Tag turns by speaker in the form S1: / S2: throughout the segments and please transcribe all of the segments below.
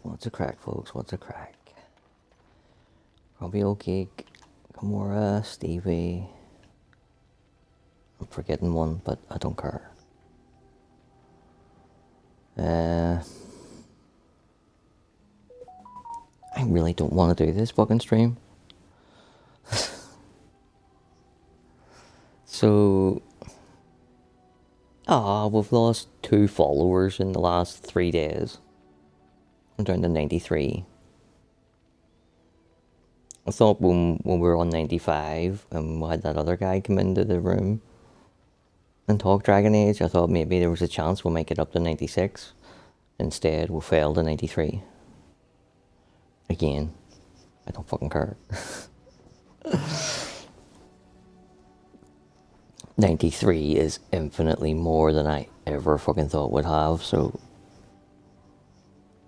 S1: What's a crack, folks? What's a crack? Grumpy Old Cake, Gamora, Stevie. I'm forgetting one, but I don't care. I really don't want to do this fucking stream. So, we've lost 2 followers in the last 3 days. I'm down to 93. I thought when we were on 95 and we had that other guy come into the room and talk Dragon Age, I thought maybe there was a chance we'll make it up to 96. Instead, we failed to 93. Again, I don't fucking care. 93 is infinitely more than I ever fucking thought would have, so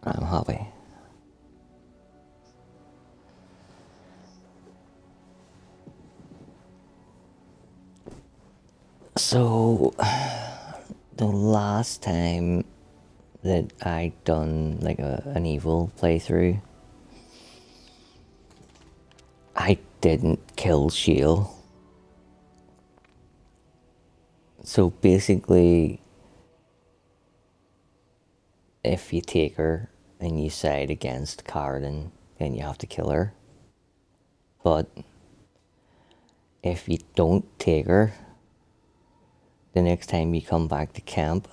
S1: I'm happy. So, the last time that I done like an evil playthrough, I didn't kill Shiel. So basically, if you take her and you side against Carden, then you have to kill her. But if you don't take her, the next time you come back to camp,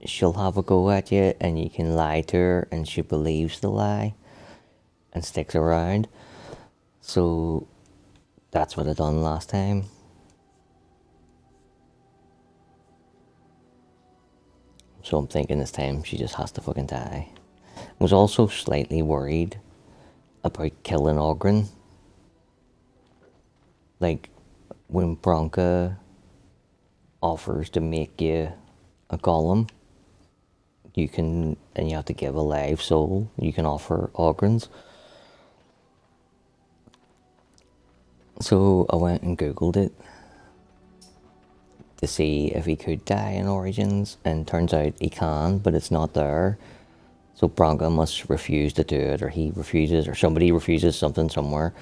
S1: she'll have a go at you and you can lie to her and she believes the lie and sticks around. So that's what I done last time. So I'm thinking this time she just has to fucking die. I was also slightly worried about killing Ogren. Like, when Bronca offers to make you a golem, you can, and you have to give a live soul, you can offer Ogrens. So I went and googled it to see if he could die in Origins, and turns out he can, but it's not there. So Bronca must refuse to do it, or he refuses, or somebody refuses something somewhere.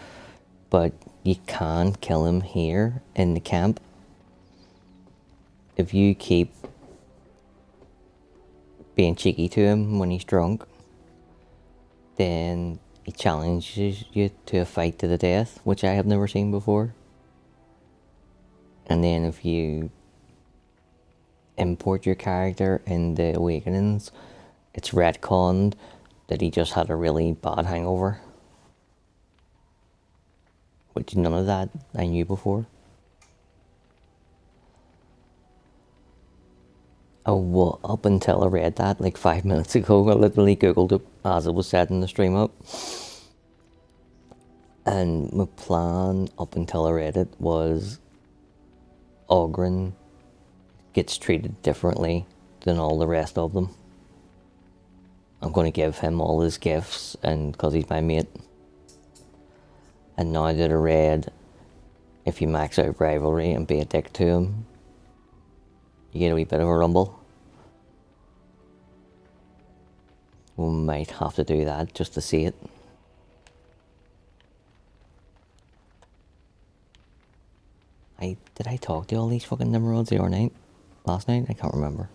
S1: But you can kill him here in the camp. If you keep being cheeky to him when he's drunk, then he challenges you to a fight to the death, which I have never seen before. And then if you import your character in the Awakenings, it's retconned that he just had a really bad hangover. Which none of that I knew before. Oh, well, up until I read that like 5 minutes ago, I literally googled it as I was setting the stream up. And my plan up until I read it was Ogren gets treated differently than all the rest of them. I'm going to give him all his gifts, and because he's my mate. And now that I read, if you max out rivalry and be a dick to him, you get a wee bit of a rumble. We might have to do that just to see it. Did I talk to all these fucking Nimrods the other night? Last night? I can't remember.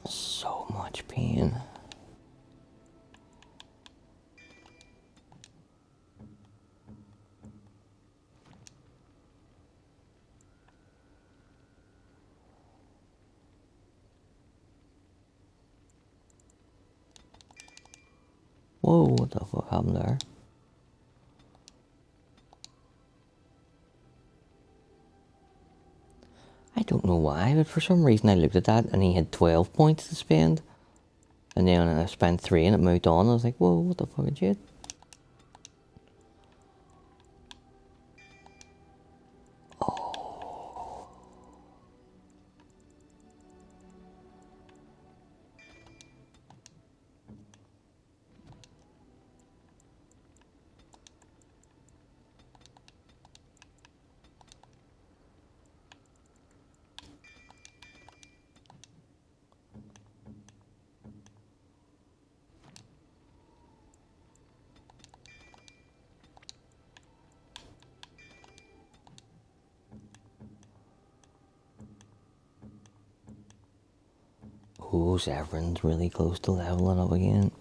S1: So much pain. Whoa, what the fuck happened there? I don't know why, but for some reason I looked at that and he had 12 points to spend. And then I spent 3 and it moved on. I was like, whoa, what the fucking shit? Oh, Severin's really close to leveling up again.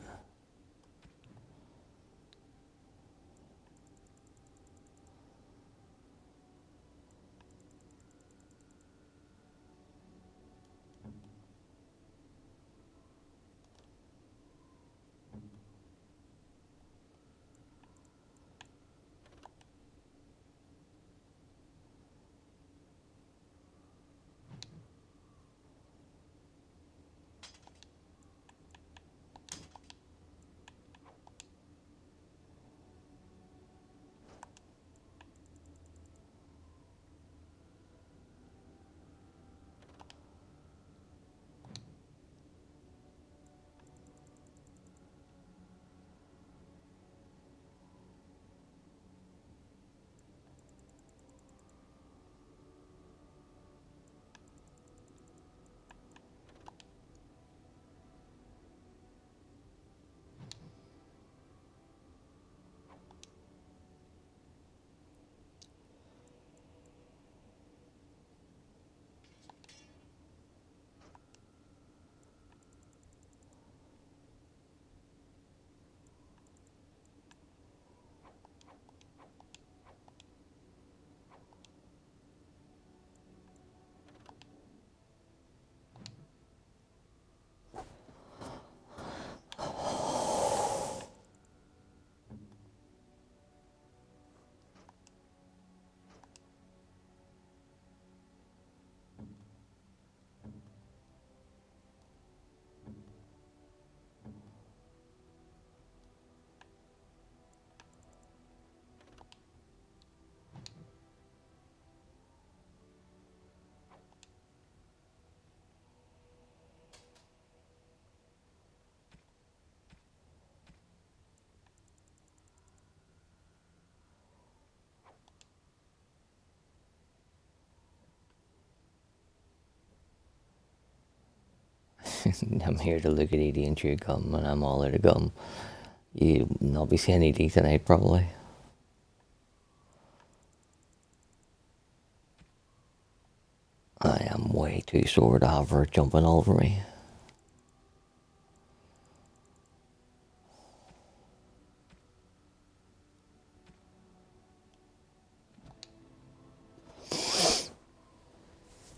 S1: I'm here to look at Edie and chew gum, and I'm all out of gum. You'll not be seeing Edie tonight, probably. I am way too sore to have her jumping all over me.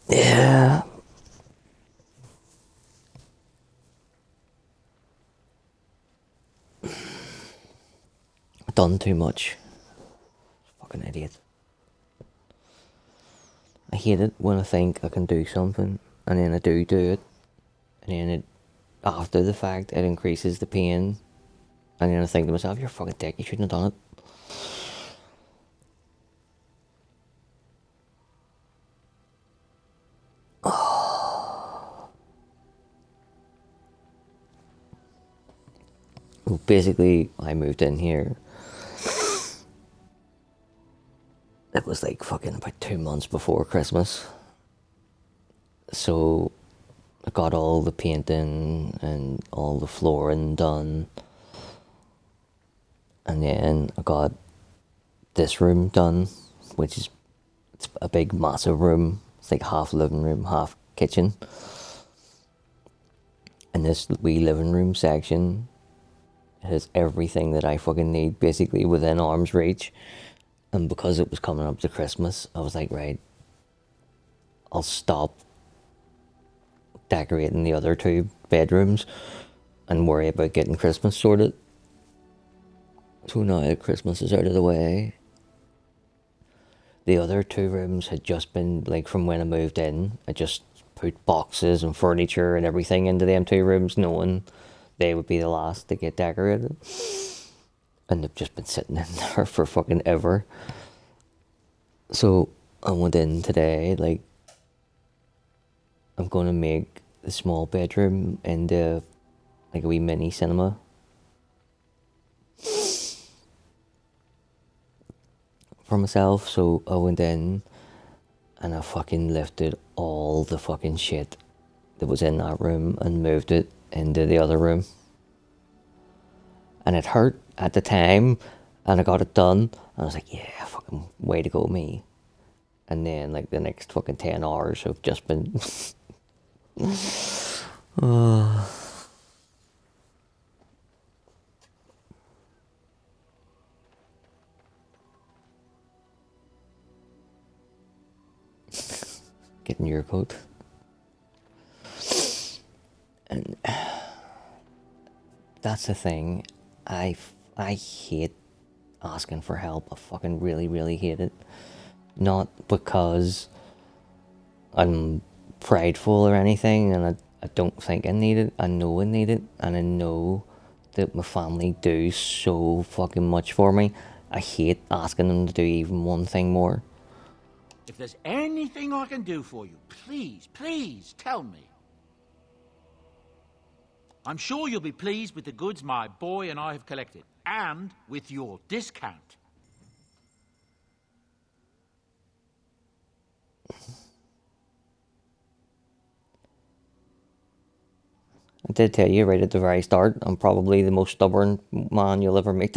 S1: Yeah. Done too much. Fucking idiot. I hate it when I think I can do something and then I do it, and then after the fact it increases the pain, and then I think to myself, you're a fucking dick, you shouldn't have done it. Well, basically, I moved in here. It was like fucking about 2 months before Christmas. So I got all the painting and all the flooring done. And then I got this room done, which is, it's a big massive room. It's like half living room, half kitchen. And this wee living room section has everything that I fucking need basically within arm's reach. And because it was coming up to Christmas, I was like, right, I'll stop decorating the other 2 bedrooms and worry about getting Christmas sorted. So now that Christmas is out of the way, the other 2 rooms had just been, like, from when I moved in, I just put boxes and furniture and everything into them 2 rooms, knowing they would be the last to get decorated. And they've just been sitting in there for fucking ever. So I went in today, like, I'm gonna make the small bedroom into like a wee mini cinema. For myself, so I went in and I fucking lifted all the fucking shit that was in that room and moved it into the other room. And it hurt at the time, and I got it done, and I was like, yeah, fucking way to go, me. And then, like, the next fucking 10 hours have just been... Getting your coat. And that's the thing. I hate asking for help. I fucking really, really hate it. Not because I'm prideful or anything, and I don't think I need it. I know I need it, and I know that my family do so fucking much for me. I hate asking them to do even one thing more.
S2: If there's anything I can do for you, please, please tell me. I'm sure you'll be pleased with the goods my boy and I have collected, and with your discount.
S1: I did tell you right at the very start, I'm probably the most stubborn man you'll ever meet.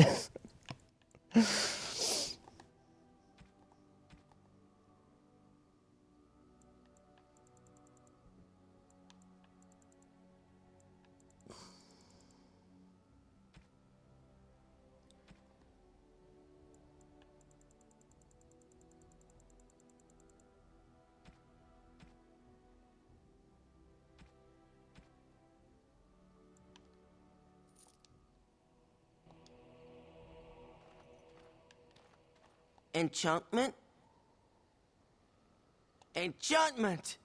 S3: Enchantment? Enchantment!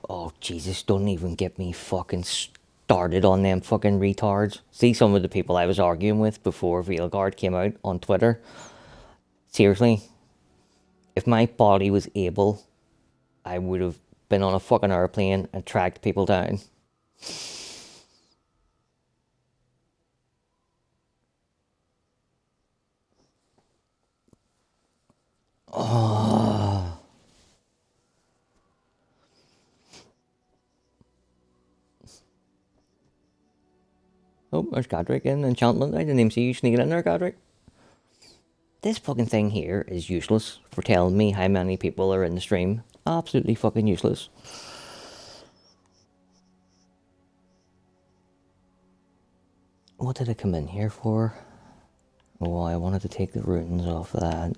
S1: Oh, Jesus, don't even get me fucking started on them fucking retards. See some of the people I was arguing with before Veilguard came out on Twitter? Seriously, if my body was able, I would have been on a fucking airplane and tracked people down. Oh. Oh, there's Godric in Enchantment. I didn't even see you sneaking in there, Godric. This fucking thing here is useless for telling me how many people are in the stream. Absolutely fucking useless. What did I come in here for? Oh, I wanted to take the runes off that.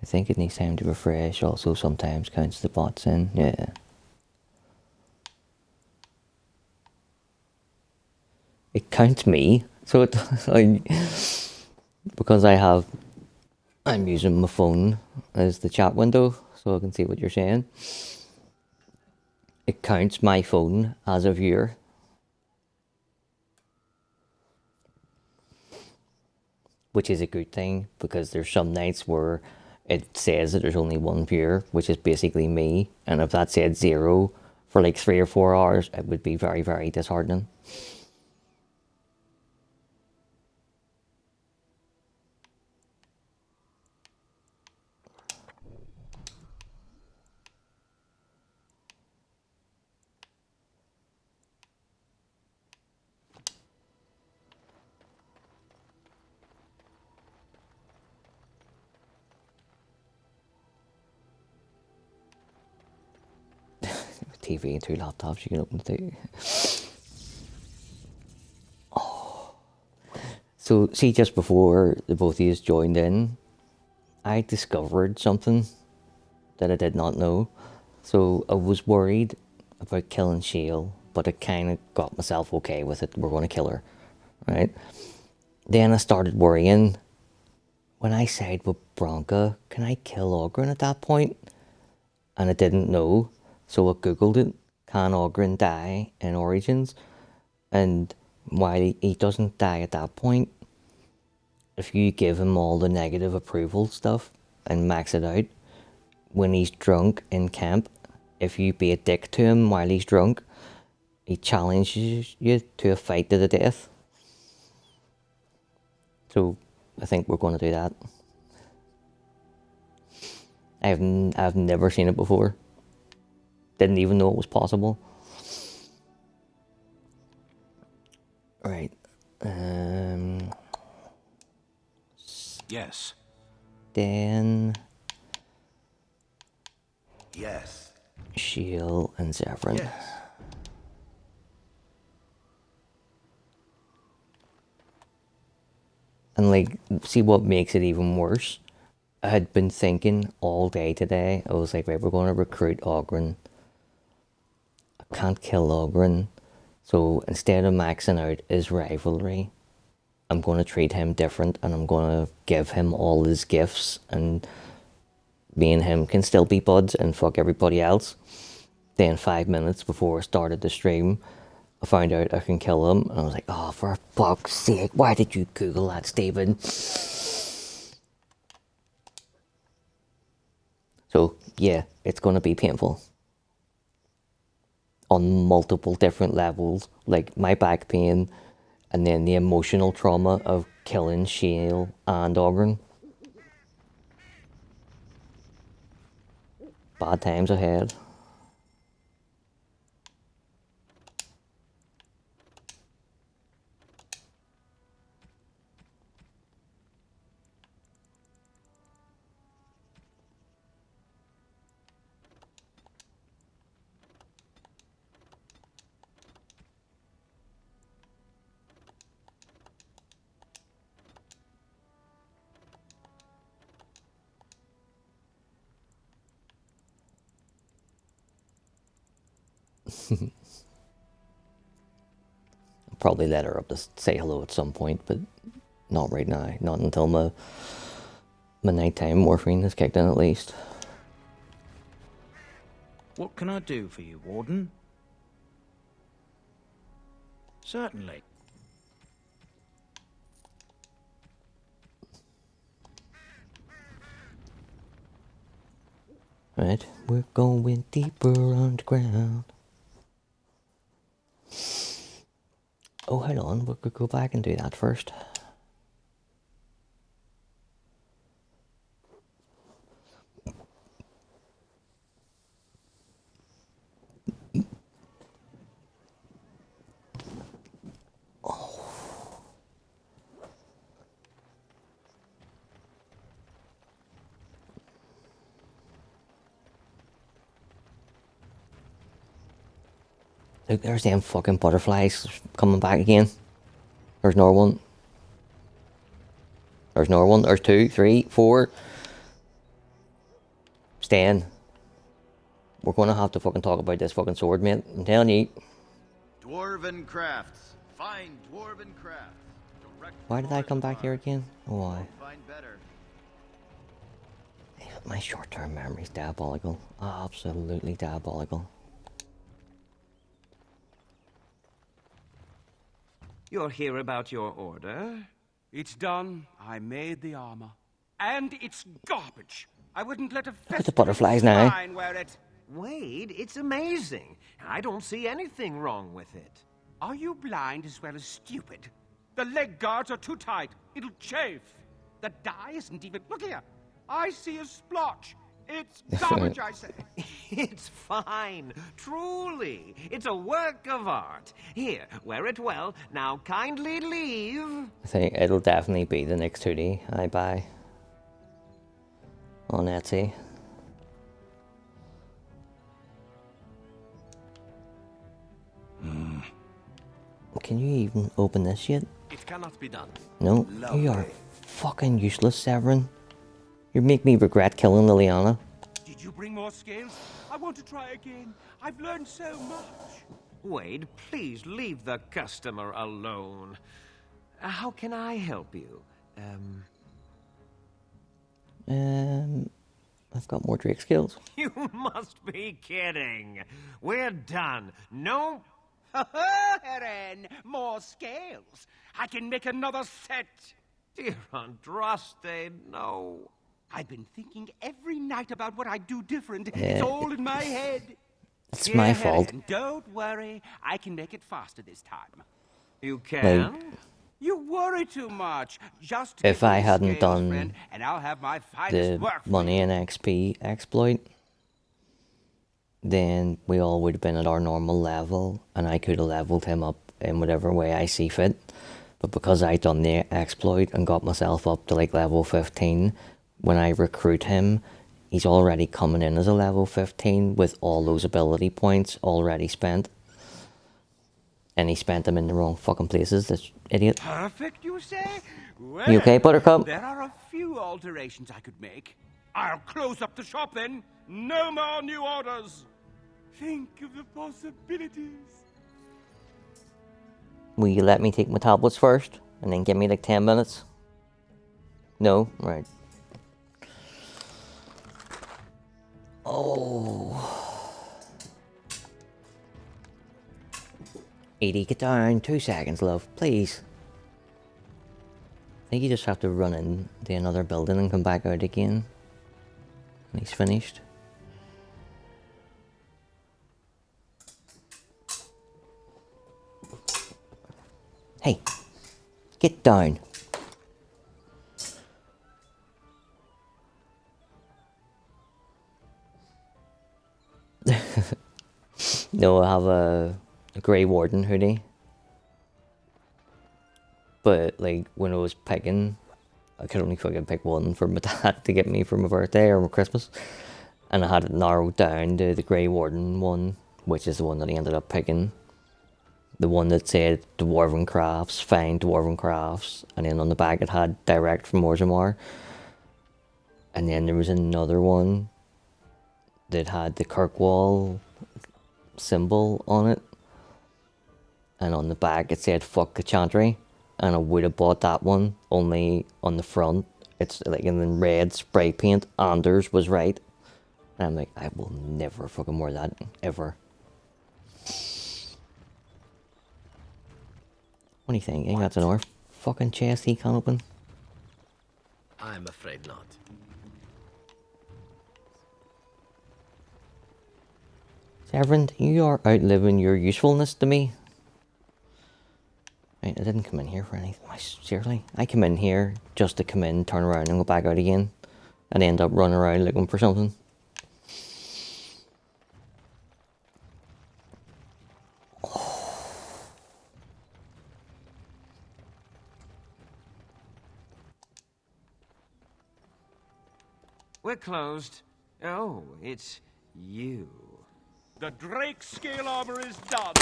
S1: I think it needs time to refresh. Also, sometimes counts the bots in. Yeah. It counts me. So it, because I'm using my phone as the chat window, so I can see what you're saying. It counts my phone as a viewer. Which is a good thing, because there's some nights where it says that there's only one viewer, which is basically me. And if that said 0 for like 3 or 4 hours, it would be very, very disheartening. TV and 2 laptops, you can open the two. So, see, just before the both of you joined in, I discovered something that I did not know. So, I was worried about killing Shiel, but I kind of got myself okay with it. We're going to kill her, right? Then I started worrying. When I said with Bronca, can I kill Ogren at that point? And I didn't know, so I googled it. Can Ogren die in Origins? And why he doesn't die at that point, if you give him all the negative approval stuff and max it out, when he's drunk in camp, if you be a dick to him while he's drunk, he challenges you to a fight to the death. So I think we're going to do that. I've never seen it before. Didn't even know it was possible. Right.
S2: Yes.
S1: Dan,
S3: Yes.
S1: Shiel, and Zevran.
S3: Yes.
S1: And like, see what makes it even worse? I had been thinking all day today. I was like, right, we're going to recruit Ogren. I can't kill Ogren. So instead of maxing out his rivalry, I'm going to treat him different and I'm going to give him all his gifts, and me and him can still be buds and fuck everybody else. Then 5 minutes before I started the stream, I found out I can kill him, and I was like, oh, for fuck's sake, why did you Google that, Stephen? So, yeah, it's going to be painful. On multiple different levels, like my back pain, and then the emotional trauma of killing Shiel and Ogren. Bad times ahead. I'll probably let her up to say hello at some point, but not right now. Not until my nighttime morphine is kicked in, at least.
S2: What can I do for you, Warden? Certainly.
S1: Right, we're going deeper underground. Oh, hold on, we could go back and do that first. Look, there's them fucking butterflies coming back again. There's another one. There's another one. There's 2, 3, 4. Stan. We're gonna have to fucking talk about this fucking sword, mate. I'm telling you.
S4: Dwarven crafts. Fine dwarven crafts. Direct
S1: Why did I come back
S4: Orzammar.
S1: here again? Oh, why?
S4: Find better.
S1: My short-term memory's diabolical. Absolutely diabolical.
S5: You're here about your order?
S6: It's done. I made the armor. And it's garbage. I wouldn't let a
S1: Look at the butterflies now.
S6: swine wear it.
S5: Wade, it's amazing. I don't see anything wrong with it.
S6: Are you blind as well as stupid? The leg guards are too tight. It'll chafe. The dye isn't even... Look here. I see a splotch. It's garbage, I say.
S5: It's fine. Truly. It's a work of art. Here, wear it well. Now kindly leave.
S1: I think it'll definitely be the next 2D I buy on Etsy. Can you even open this yet?
S7: It cannot be done.
S1: No, you are fucking useless, Severin. You make me regret killing Liliana.
S6: Did you bring more scales? I want to try again. I've learned so much.
S5: Wade, please leave the customer alone. How can I help you?
S1: I've got more Drake skills.
S5: You must be kidding. We're done. No.
S6: Heron, more scales. I can make another set.
S5: Dear Andraste, no.
S6: I've been thinking every night about what I'd do different. It's all in my head.
S1: It's
S6: Dear
S1: my fault.
S6: Heron, don't worry. I can make it faster this time.
S5: You can?
S6: You worry too much. Just
S1: If
S6: take
S1: I
S6: these
S1: hadn't
S6: scales,
S1: done
S6: friend, and I'll have my finest
S1: The
S6: work for
S1: money
S6: you.
S1: and XP exploit, then we all would have been at our normal level, and I could have leveled him up in whatever way I see fit. But because I done the exploit and got myself up to like level 15, when I recruit him, he's already coming in as a level 15 with all those ability points already spent. And he spent them in the wrong fucking places, this idiot.
S6: Perfect, you say? Well,
S1: You okay, Buttercup?
S6: there are a few alterations I could make. I'll close up the shop then. No more new orders. Think of the possibilities.
S1: Will you let me take my tablets first? And then give me like 10 minutes? No? Right. Oh. Edie, get down. 2 seconds, love. Please. I think you just have to run into another building and come back out again. And he's finished. Hey. Get down. No, I have a Grey Warden hoodie. But, like, when I was picking, I could only fucking pick one for my dad to get me for my birthday or my Christmas. And I had it narrowed down to the Grey Warden one, which is the one that I ended up picking. The one that said Dwarven Crafts, find Dwarven Crafts. And then on the back it had direct from Orzammar. And then there was another one that had the Kirkwall symbol on it. And on the back it said fuck the chantry. And I would have bought that one, only on the front it's like in red spray paint. Anders was right. And I'm like, I will never fucking wear that, ever. What do you think? You think that's an orc fucking chest he can't open?
S7: I'm afraid not.
S1: Severin, you are outliving your usefulness to me. Right, I didn't come in here for anything. Seriously? I come in here just to come in, turn around and go back out again. And end up running around looking for something.
S5: We're closed. Oh, it's you.
S6: The Drake scale armor is done.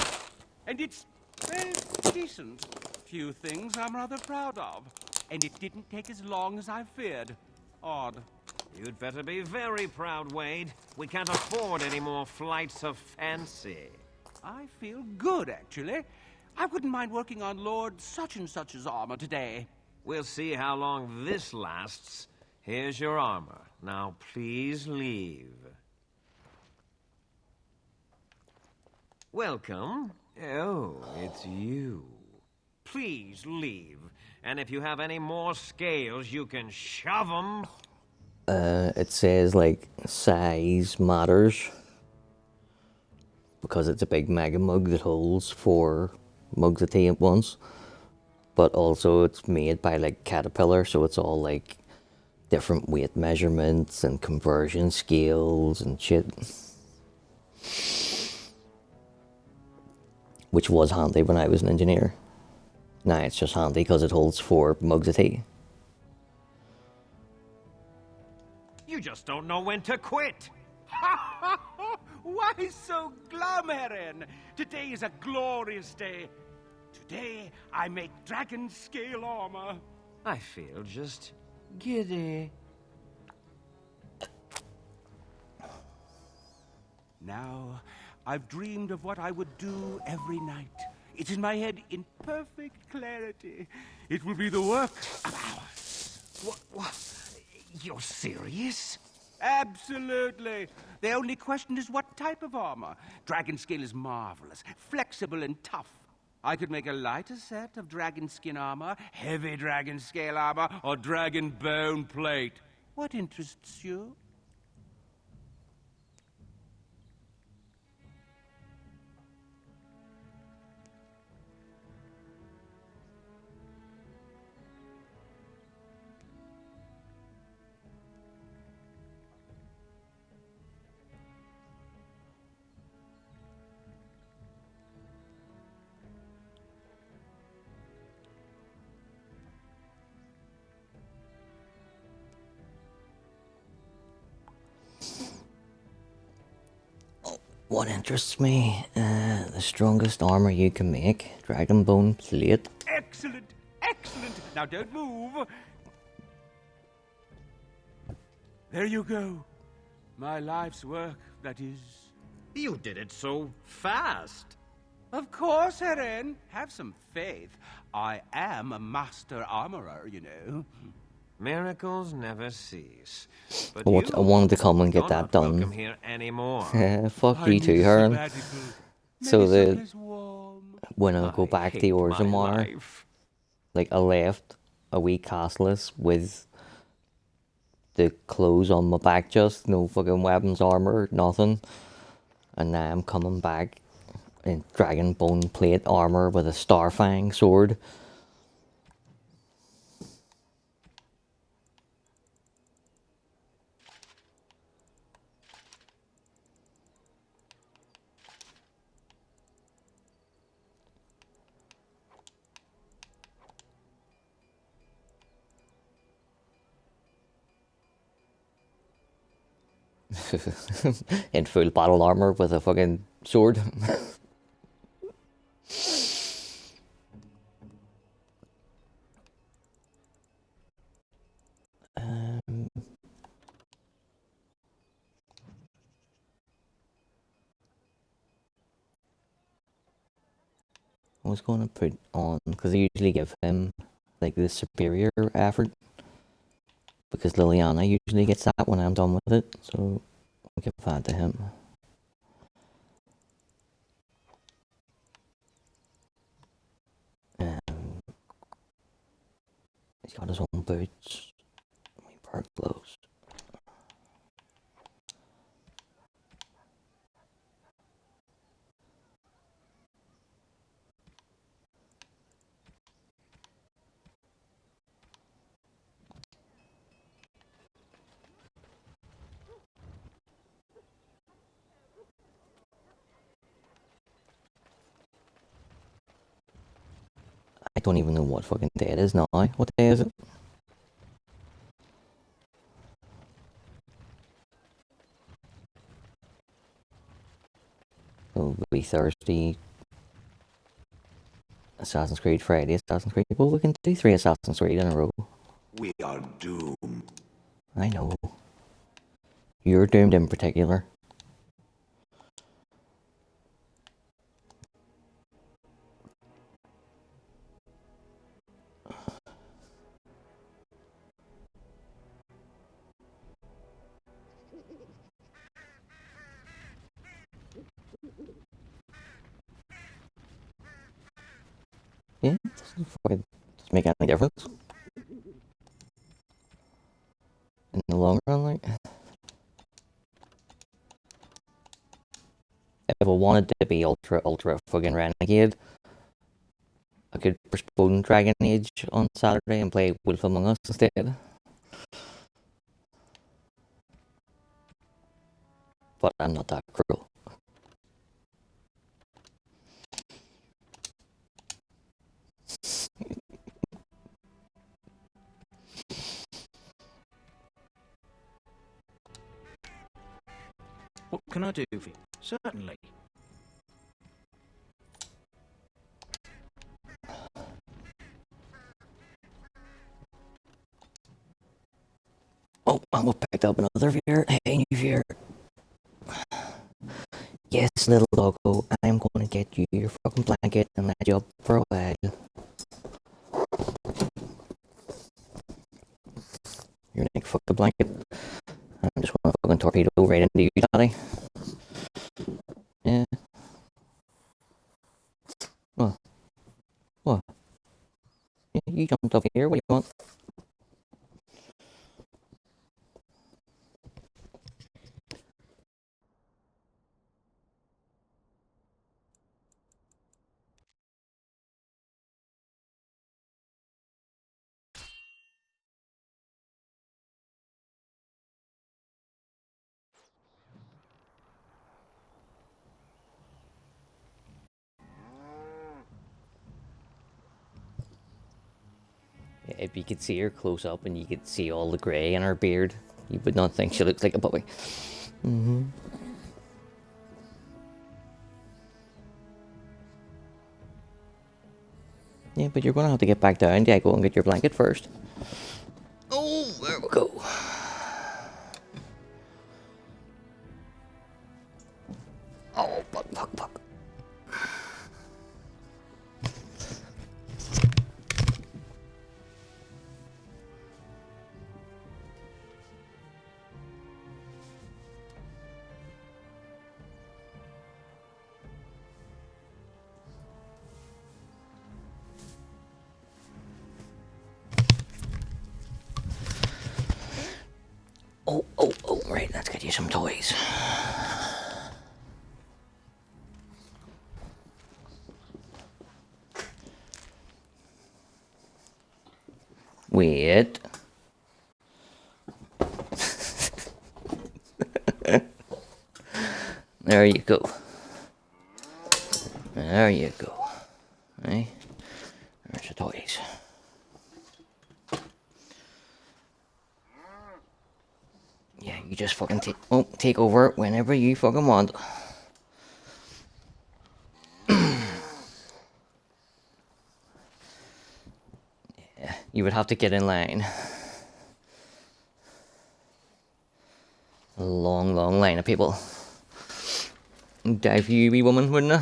S6: And it's, well, decent. Few things I'm rather proud of. And it didn't take as long as I feared. Odd.
S5: You'd better be very proud, Wade. We can't afford any more flights of fancy.
S6: I feel good, actually. I wouldn't mind working on Lord such-and-such's armor today.
S5: We'll see how long this lasts. Here's your armor. Now please leave. Welcome. Oh, it's you. Please leave. And if you have any more scales, you can shove them.
S1: It says like size matters. Because it's a big mega mug that holds 4 mugs of tea at once. But also it's made by like Caterpillar, so it's all like different weight measurements and conversion scales and shit. Which was handy when I was an engineer. Now it's just handy because it holds 4 mugs of tea.
S5: You just don't know when to quit.
S6: Why so glum, Heron? Today is a glorious day. Today, I make dragon scale armor.
S5: I feel just giddy.
S6: Now, I've dreamed of what I would do every night. It's in my head in perfect clarity. It will be the work of hours.
S5: What? You're serious?
S6: Absolutely. The only question is what type of armor. Dragon scale is marvelous, flexible and tough. I could make a lighter set of dragon skin armor, heavy dragon scale armor, or dragon bone plate. What interests you?
S1: What interests me? The strongest armor you can make. Dragon bone plate.
S6: Excellent! Excellent! Now don't move! There you go. My life's work, that is.
S7: You did it so fast.
S6: Of course, Heren. Have some faith. I am a master armorer, you know.
S5: Miracles never cease. But
S1: I wanted to come and get
S5: you're
S1: that
S5: not
S1: done.
S5: welcome here anymore.
S1: Fuck
S6: I
S1: you
S6: need
S1: too,
S6: a
S1: Heron.
S6: sabbatical.
S1: So
S6: Maybe
S1: the
S6: someplace warm.
S1: when I go
S5: I
S1: back to
S5: hate my
S1: Orzammar,
S5: life.
S1: like I left a wee Casteless with the clothes on my back, just no fucking weapons, armor, nothing. And now I'm coming back in dragon bone plate armor with a starfang sword. In full battle armor with a fucking sword. I was going to put on, because I usually give him like the superior effort, because Liliana usually gets that when I'm done with it, so I'll give that to him. He's got his own boots, perk gloves. I don't even know what fucking day it is now. What day is it? It'll be Thursday. Assassin's Creed, Friday, Assassin's Creed. Well, we can do 3 Assassin's Creed in a row.
S6: We are doomed.
S1: I know. You're doomed in particular. Yeah, it doesn't fucking make any difference. In the long run, like. If I wanted to be ultra fucking renegade, I could postpone Dragon Age on Saturday and play Wolf Among Us instead. But I'm not that cruel.
S2: What can I do for you? Certainly.
S1: Oh, I will pick up another fear. Hey, new fear. Yes, little doggo, I'm going to get you your fucking blanket and let you up for a while. You're like, fuck the blanket. I'm just going to fucking torpedo right into you, daddy. Yeah. What? What? Yeah, you jumped over here. What do you want? Yeah, if you could see her close up and you could see all the grey in her beard, you would not think she looks like a puppy. Mm-hmm. Yeah, but you're going to have to get back down, Diego, and get your blanket first. Oh, there we go. Oh, fuck. Oh, right, let's get you some toys. Wait. There you go. There you go. Right? There's the toys. Yeah, you just fucking take over whenever you fucking want. Yeah, you would have to get in line. A long line of people. Die for you, wee woman, wouldn't it?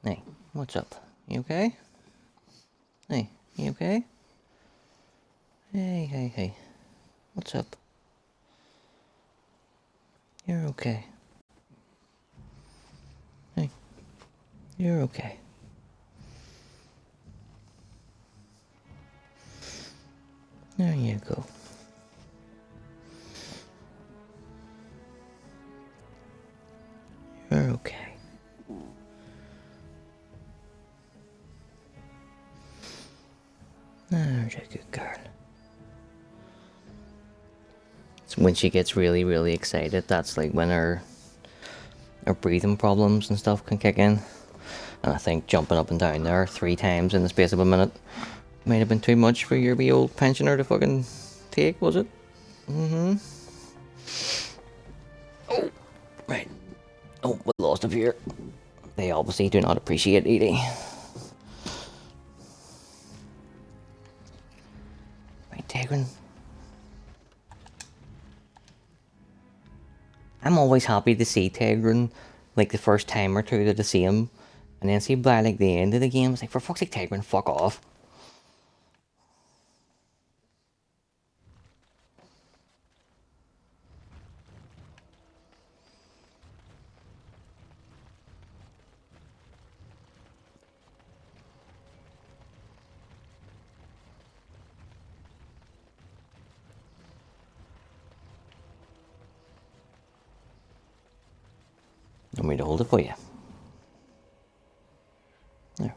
S1: Hey, what's up? You okay? Hey, you okay? Hey. What's up? You're okay. Hey, you're okay. There you go. You're okay. There's a good girl. It's when she gets really excited, that's like when her breathing problems and stuff can kick in. And I think jumping up and down there 3 times in the space of a minute might have been too much for your wee old pensioner to fucking take, was it? Mm-hmm. Oh, right. Oh, we lost a fear. They obviously do not appreciate eating. Right, Tegrin. I'm always happy to see Tegrin, like the first time or two that I see him, and then see by like the end of the game, it's like, for fuck's sake, Tegrin, fuck off. Want me to hold it for you? There.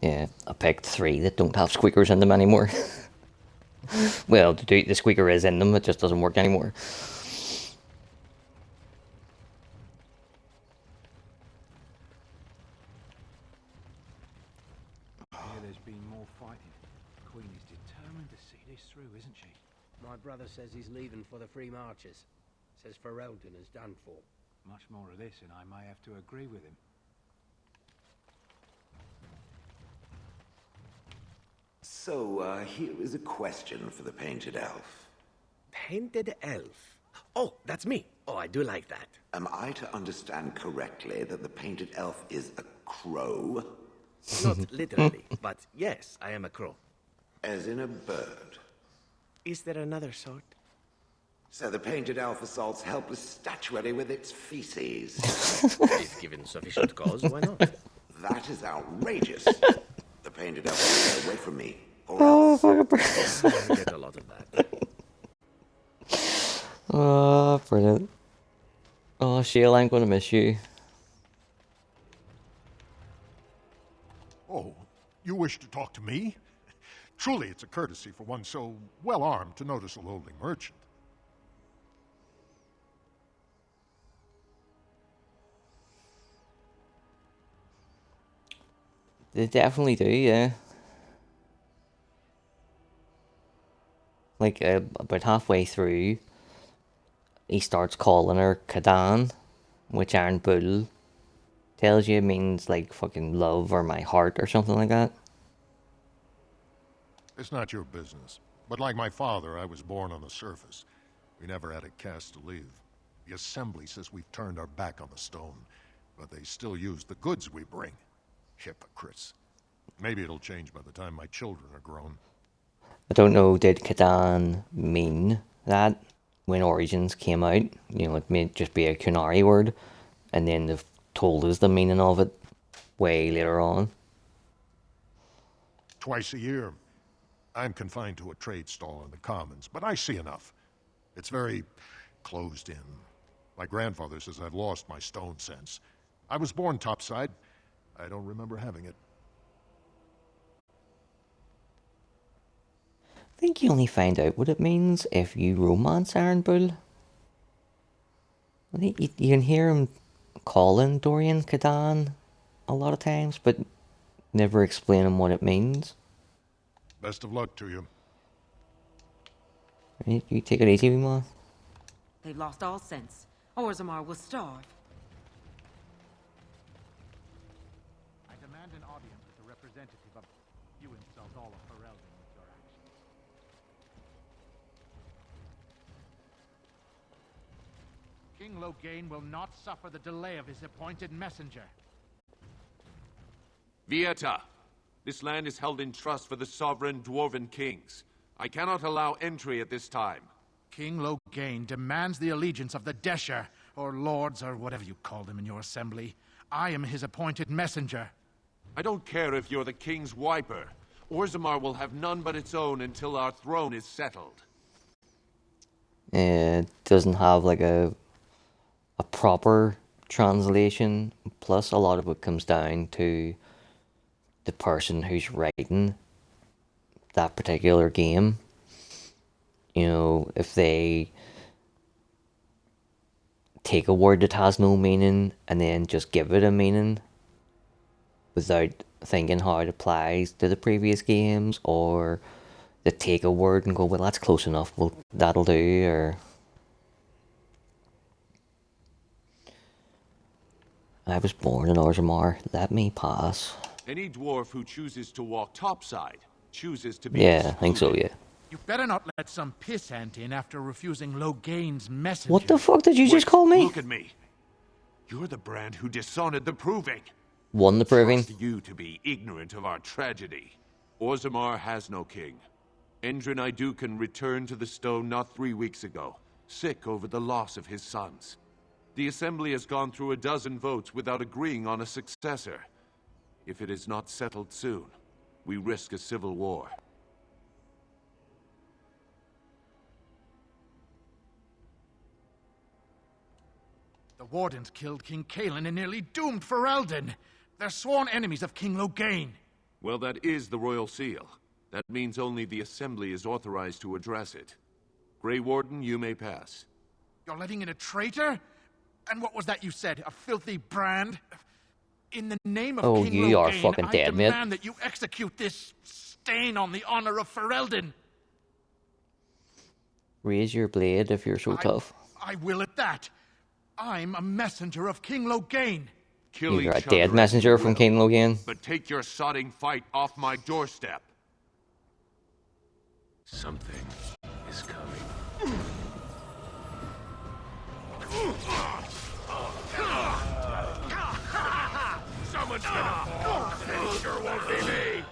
S1: Yeah, I picked 3 that don't have squeakers in them anymore. Well, the squeaker is in them, it just doesn't work anymore.
S6: there's been more fighting. The Queen is determined to see this through, isn't she?
S8: My brother says he's leaving for the Free Marches. Says Ferelden is done for.
S6: Much more of this, and I may have to agree with him.
S9: So, here is a question for the Painted Elf.
S8: Painted Elf? Oh, that's me. Oh, I do like that.
S9: Am I to understand correctly that the Painted Elf is a crow?
S8: Not literally, but yes, I am a crow.
S9: As in a bird?
S8: Is there another sort?
S9: So the Painted Elf assaults helpless statuary with its feces.
S8: If given sufficient cause, why not?
S9: That is outrageous. The Painted Elf will get away from me, or else...
S8: I get a lot of that.
S1: Oh, brilliant. Oh, Sheila, I'm gonna miss you.
S10: Oh, you wish to talk to me? Truly, it's a courtesy for one so well-armed to notice a lowly merchant.
S1: They definitely do, yeah. Like, about halfway through, he starts calling her Kadan, which Iron Bull tells you means, like, fucking love or my heart or something like that.
S10: It's not your business. But like my father, I was born on the surface. We never had a caste to leave. The Assembly says we've turned our back on the stone, but they still use the goods we bring. Hypocrites. Maybe it'll change by the time my children are grown.
S1: I don't know, did Kadan mean that when Origins came out? You know, it may just be a Kunari word, and then they've told us the meaning of it way later on.
S10: Twice a year. I'm confined to a trade stall in the Commons, but I see enough. It's very closed in. My grandfather says I've lost my stone sense. I was born topside. I don't remember having it.
S1: I think you only find out what it means if you romance Iron Bull. I think you can hear him calling Dorian Kadan a lot of times, but never explaining what it means.
S10: Best of luck to you.
S1: Right, you take it easy, man.
S11: They've lost all sense. Orzammar will starve.
S2: I demand an audience with the representative of... You insult all of Ferelden with your actions. King Loghain will not suffer the delay of his appointed messenger.
S12: Vieta, this land is held in trust for the sovereign dwarven kings. I cannot allow entry at this time.
S2: King Loghain demands the allegiance of the Desher, or lords, or whatever you call them in your assembly. I am his appointed messenger.
S12: I don't care if you're the king's wiper. Orzammar will have none but its own until our throne is settled.
S1: It doesn't have like a proper translation. Plus, a lot of it comes down to the person who's writing that particular game. You know, if they take a word that has no meaning and then just give it a meaning without thinking how it applies to the previous games, or they take a word and go, well, that's close enough, well, that'll do, or... I was born in Orzammar, let me pass.
S12: Any dwarf who chooses to walk topside chooses to be...
S1: Yeah, I think so, yeah.
S2: You better not let some pissant in after refusing Loghain's message.
S1: What the fuck did you just call me?
S12: Look at me. You're the brand who dishonored the Proving.
S1: Won the Proving.
S12: Trust you to be ignorant of our tragedy. Orzammar has no king. Endrin Idukan returned to the stone not 3 weeks ago, sick over the loss of his sons. The Assembly has gone through a dozen votes without agreeing on a successor. If it is not settled soon, we risk a civil war.
S2: The Wardens killed King Cailan and nearly doomed Ferelden. They're sworn enemies of King Loghain.
S12: Well, that is the Royal Seal. That means only the Assembly is authorized to address it. Grey Warden, you may pass.
S2: You're letting in a traitor? And what was that you said? A filthy brand? In the name of
S1: Oh,
S2: King
S1: you are
S2: Loghain,
S1: fucking
S2: I
S1: dead, mate.
S2: demand that you execute this stain on the honor of Ferelden.
S1: Raise your blade if you're so tough.
S2: I will at that. I'm a messenger of King Loghain.
S12: Kill
S1: You're a
S12: each
S1: dead
S12: other as
S1: messenger
S12: you
S1: from
S12: will,
S1: King Loghain.
S12: but take your sodding fight off my doorstep.
S8: Something is coming.
S12: Someone's gonna fall, and it sure won't be me.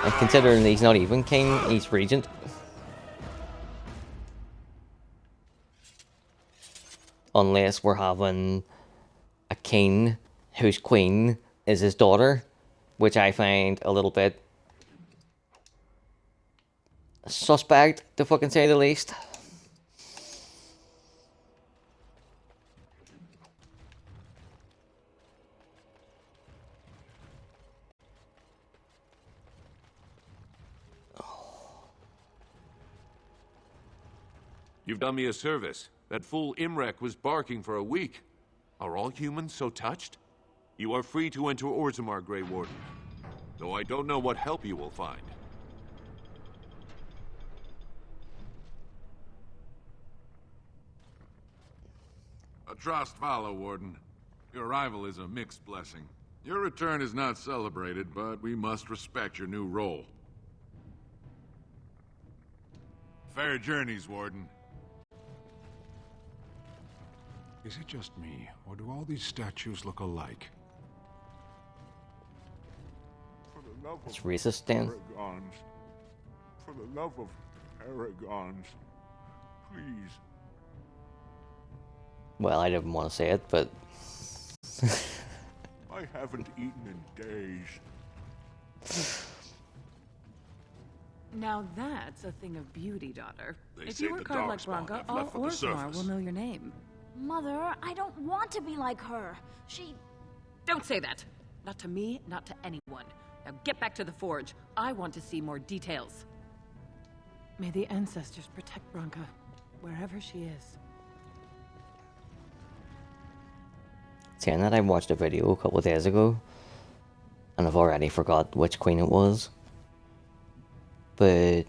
S1: And considering he's not even king, he's regent. Unless we're having a king whose queen is his daughter, which I find a little bit suspect, to fucking say the least.
S12: You've done me a service. That fool Imrek was barking for a week. Are all humans so touched? You are free to enter Orzammar, Grey Warden. Though I don't know what help you will find.
S13: Atrost Vala, Warden. Your arrival is a mixed blessing. Your return is not celebrated, but we must respect your new role. Fair journeys, Warden.
S10: Is it just me, or do all these statues look alike?
S13: For the love
S1: It's racist, Dan.
S13: Paragons. For the love of Paragons. Please.
S1: Well, I didn't want to say it, but
S13: I haven't eaten in days.
S11: Now that's a thing of beauty, daughter.
S13: They
S11: If
S13: say
S11: you work
S13: the
S11: hard like
S13: Darkspawn
S11: Branka,
S13: have
S11: all
S13: left for the
S11: Orzammar
S13: surface.
S11: will know your name.
S14: Mother, I don't want to be like her.
S11: Don't say that. Not to me, not to anyone. Now get back to the forge. I want to see more details. May the ancestors protect Branka, wherever she is.
S1: saying that, I watched a video a couple of days ago, and I've already forgot which queen it was. But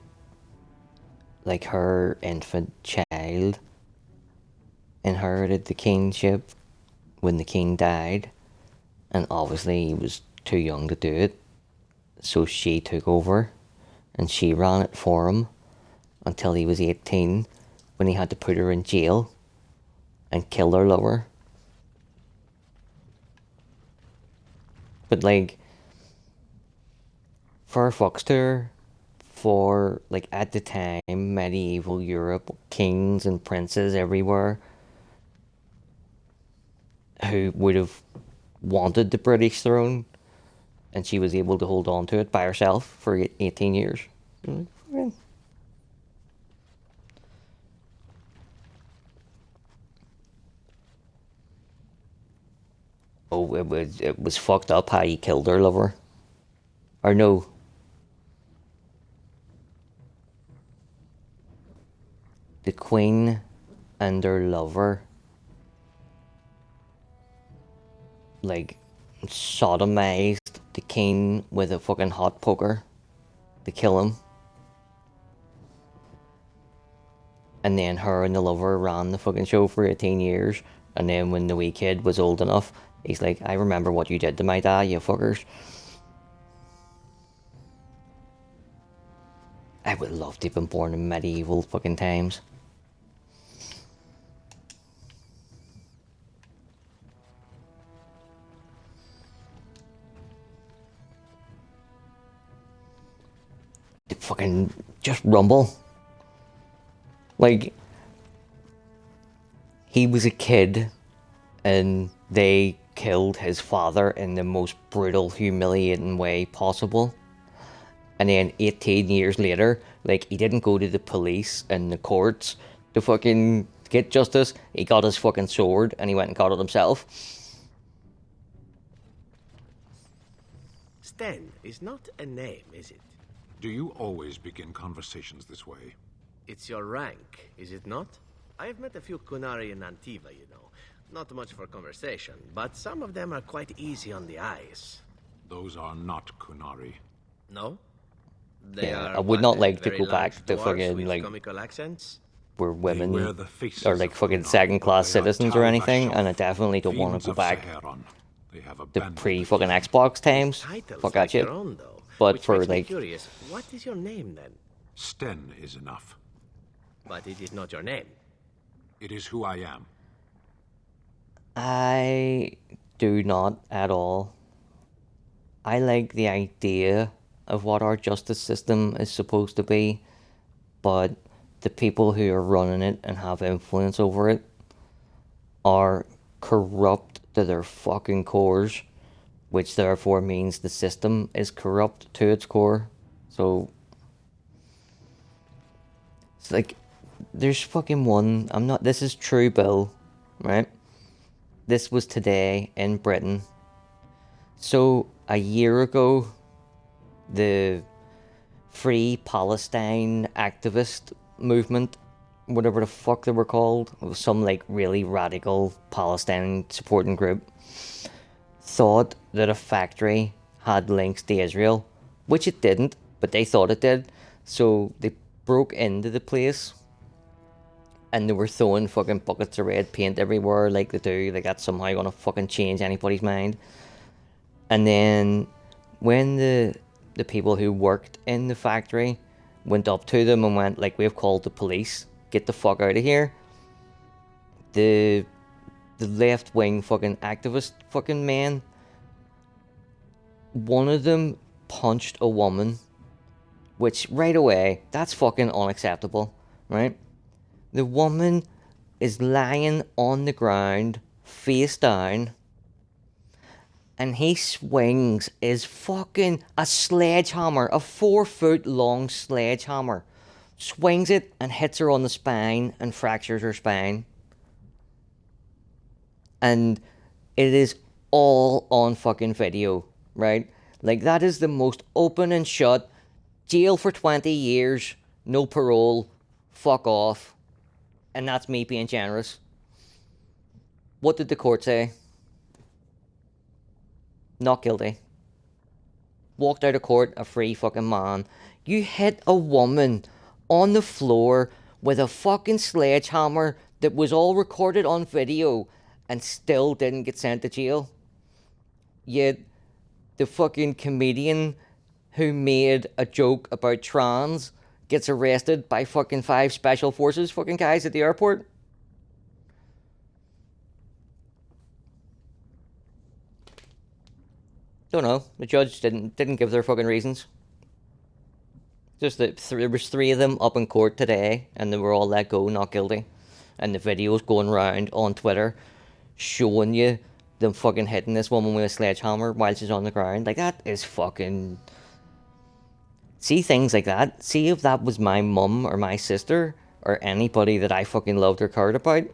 S1: like, her infant child inherited the kingship when the king died, and obviously he was too young to do it, so she took over and she ran it for him until he was 18, when he had to put her in jail and kill her lover. But like, for a fox tour, for like, at the time, medieval Europe, kings and princes everywhere who would have wanted the British throne, and she was able to hold on to it by herself for 18 years. Oh, it was fucked up how he killed her lover. Or no. The queen and her lover, like, sodomized the king with a fucking hot poker to kill him. And then her and the lover ran the fucking show for 18 years. And then when the wee kid was old enough, he's like, I remember what you did to my dad, you fuckers. I would love to have been born in medieval fucking times. To fucking just rumble. Like, he was a kid and they killed his father in the most brutal, humiliating way possible. And then 18 years later, like, he didn't go to the police and the courts to fucking get justice. He got his fucking sword and he went and got it himself.
S8: Sten is not a name, is it?
S10: Do you always begin conversations this way?
S8: It's your rank, is it not? I have met a few Kunari in Antiva, you know. Not much for conversation, but some of them are quite easy on the eyes.
S13: Those are not Kunari.
S8: No? They
S1: Yeah,
S8: are
S1: I would
S8: what,
S1: not like to
S8: very
S1: go
S8: large
S1: back to
S8: dwarves
S1: fucking,
S8: with
S1: like,
S8: comical accents?
S1: where women
S13: wear the faces
S1: are like
S13: of
S1: fucking
S13: Kunari,
S1: second-class
S13: but they are
S1: citizens or anything, and I
S13: Tal-Vashoth,
S1: definitely don't want
S13: fiends
S1: to go
S13: of
S1: back
S13: Saharan. They have
S1: to
S13: abandoned
S1: pre-fucking Xbox times.
S8: Titles
S1: Fuck
S8: like
S1: that shit.
S8: your own, though,
S1: But
S8: which
S1: for
S8: makes me
S1: like,
S8: curious. What is your name then?
S13: Sten is enough.
S8: But it is not your name.
S13: It is who I am.
S1: I do not at all. I like the idea of what our justice system is supposed to be, but the people who are running it and have influence over it are corrupt to their fucking cores, which therefore means the system is corrupt to its core. So it's like, there's fucking one, this is true, Bill, right? This was today in Britain. So a year ago, the Free Palestine activist movement, whatever the fuck they were called, it was some like really radical Palestine supporting group, thought that a factory had links to Israel, which it didn't, but they thought it did. So they broke into the place and they were throwing fucking buckets of red paint everywhere like they do, like that's somehow gonna fucking change anybody's mind. And then when the people who worked in the factory went up to them and went like, we've called the police, get the fuck out of here, the left-wing fucking activist fucking men, one of them punched a woman, which right away, that's fucking unacceptable, right? The woman is lying on the ground, face down, and he swings his fucking, a sledgehammer, a 4-foot long sledgehammer, swings it and hits her on the spine and fractures her spine. And it is all on fucking video, right? Like, that is the most open and shut, jail for 20 years, no parole, fuck off. And that's me being generous. What did the court say? Not guilty. Walked out of court a free fucking man. You hit a woman on the floor with a fucking sledgehammer that was all recorded on video and still didn't get sent to jail. Yet the fucking comedian who made a joke about trans gets arrested by fucking 5 special forces fucking guys at the airport. Don't know. The judge didn't give their fucking reasons. Just that there was 3 of them up in court today, and they were all let go, not guilty. And the videos going around on Twitter showing you them fucking hitting this woman with a sledgehammer while she's on the ground. Like, that is fucking... See things like that. See if that was my mum or my sister or anybody that I fucking loved or cared about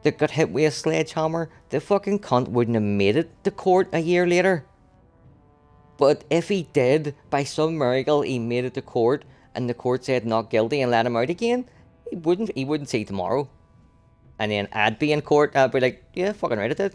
S1: that got hit with a sledgehammer, the fucking cunt wouldn't have made it to court a year later. But if he did, by some miracle, he made it to court, and the court said not guilty and let him out again, he wouldn't see tomorrow. And then I'd be in court, I'd be like, yeah, fucking right, it did.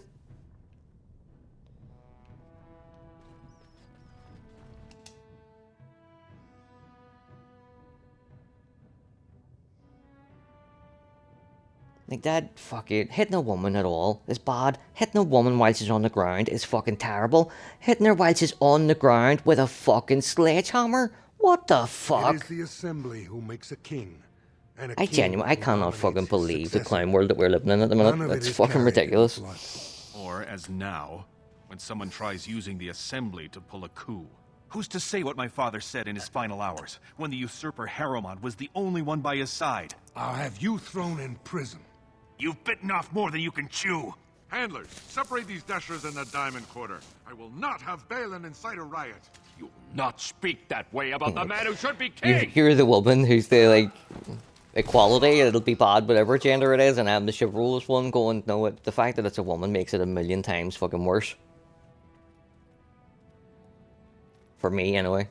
S1: Like, that fucking hitting a woman at all is bad. Hitting a woman while she's on the ground is fucking terrible. Hitting her while she's on the ground with a fucking sledgehammer? What the fuck?
S15: It is the assembly who makes a king. And a
S1: I
S15: king
S1: genuinely, I
S15: who
S1: cannot
S15: nominates
S1: fucking
S15: his
S1: believe the
S15: successor.
S1: clown world that we're living in at the
S15: None
S1: minute.
S15: of it
S1: It's
S15: is
S1: fucking
S15: carried in the
S1: ridiculous.
S15: blood.
S16: Or as now, when someone tries using the assembly to pull a coup. Who's to say what my father said in his final hours, when the usurper Harriman was the only one by his side?
S15: I'll have you thrown in prison.
S16: You've bitten off more than you can chew.
S13: Handlers, separate these dashers in the diamond quarter. I will not have Balin incite a riot.
S16: You'll not speak that way about the man who should be
S1: You're,
S16: king!
S1: you're the woman who's the, like, equality, it'll be bad whatever gender it is, and I'm the chivalrous one going, no, the fact that it's a woman makes it a million times fucking worse. For me, anyway.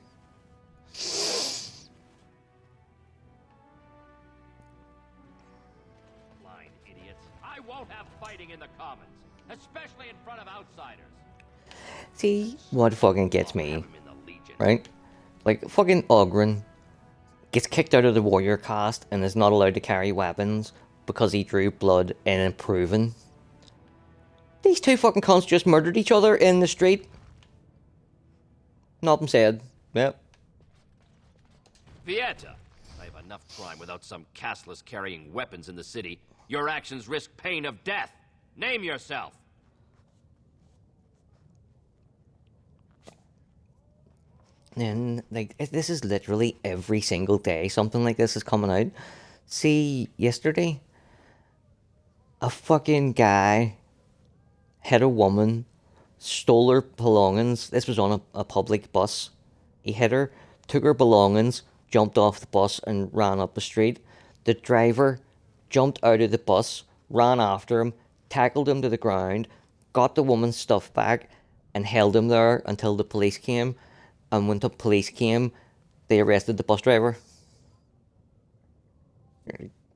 S5: Blind idiots. I won't have fighting in the Commons.
S1: See what fucking gets me, right? Like, fucking Ogren gets kicked out of the warrior caste and is not allowed to carry weapons because he drew blood in improving. These two fucking cunts just murdered each other in the street. Nothing said. Yep.
S17: Vieta! I have enough crime without some Casteless carrying weapons in the city. Your actions risk pain of death. Name yourself!
S1: And, like, this is literally every single day something like this is coming out. See, yesterday, a fucking guy hit a woman, stole her belongings. This was on a public bus. He hit her, took her belongings, jumped off the bus and ran up the street. The driver jumped out of the bus, ran after him, tackled him to the ground, got the woman's stuff back, and held him there until the police came. And when the police came, they arrested the bus driver.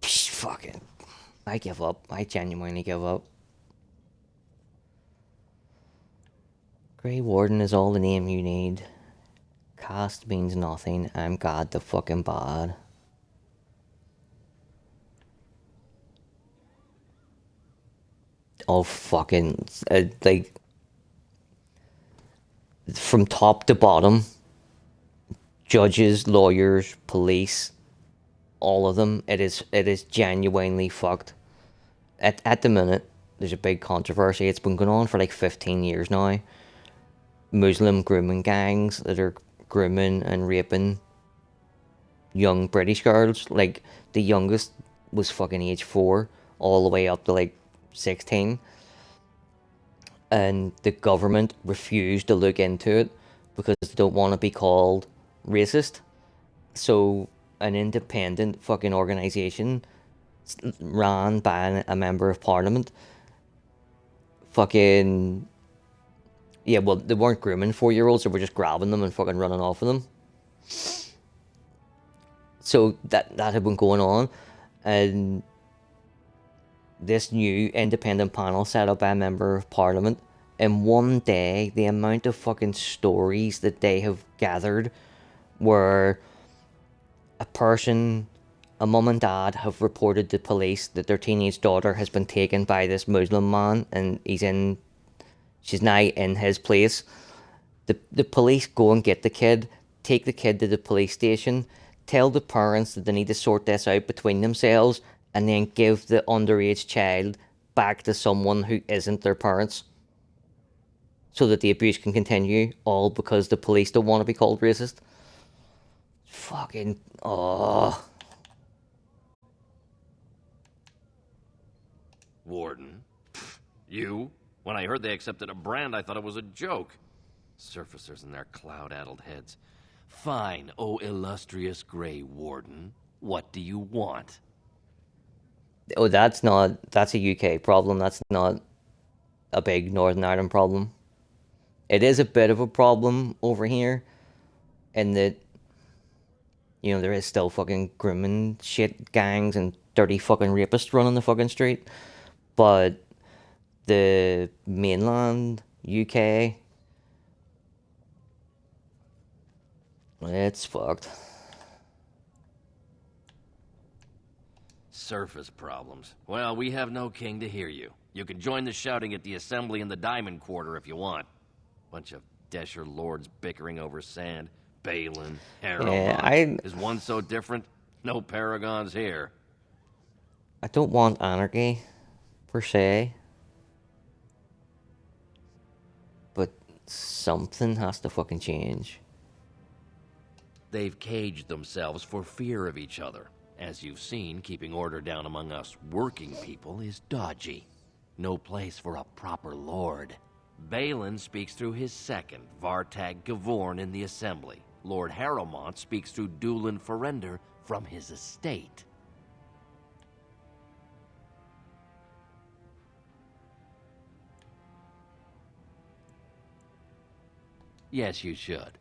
S1: Fucking, I give up. I genuinely give up. Grey Warden is all the name you need. Caste means nothing. I'm God the fucking bad. Oh fucking, like, from top to bottom, judges, lawyers, police, all of them, it is genuinely fucked. At the minute, there's a big controversy. It's been going on for like 15 years now. Muslim grooming gangs that are grooming and raping young British girls. Like, the youngest was fucking age 4, all the way up to like 16. And the government refused to look into it because they don't want to be called racist. So an independent fucking organisation ran by a member of parliament fucking, yeah, well, they weren't grooming 4-year-olds, they were just grabbing them and fucking running off with them. So that had been going on, and this new independent panel set up by a member of parliament, in one day, the amount of fucking stories that they have gathered where a mum and dad have reported to police that their teenage daughter has been taken by this Muslim man, and she's now in his place. The police go and get the kid, take the kid to the police station, tell the parents that they need to sort this out between themselves, and then give the underage child back to someone who isn't their parents, so that the abuse can continue, all because the police don't want to be called racist. Fucking, oh.
S17: Warden? Pfft, you? When I heard they accepted a brand, I thought it was a joke. Surfacers and their cloud-addled heads. Fine, oh illustrious Grey Warden. What do you want?
S1: Oh, that's a UK problem. That's not a big Northern Ireland problem. It is a bit of a problem over here, in that, you know, there is still fucking grooming shit gangs and dirty fucking rapists running the fucking street. But the mainland UK, it's fucked.
S17: Surface problems. Well, we have no king to hear you. You can join the shouting at the assembly in the Diamond Quarter if you want. Bunch of Desher lords bickering over sand. Balin, Harrow.
S1: Yeah,
S17: Is one so different? No paragons here.
S1: I don't want anarchy, per se. But something has to fucking change.
S17: They've caged themselves for fear of each other. As you've seen, keeping order down among us working people is dodgy. No place for a proper lord. Balin speaks through his second, Vartag Gavorn, in the assembly. Lord Harrowmont speaks through Dulin Ferender from his estate. Yes, you should.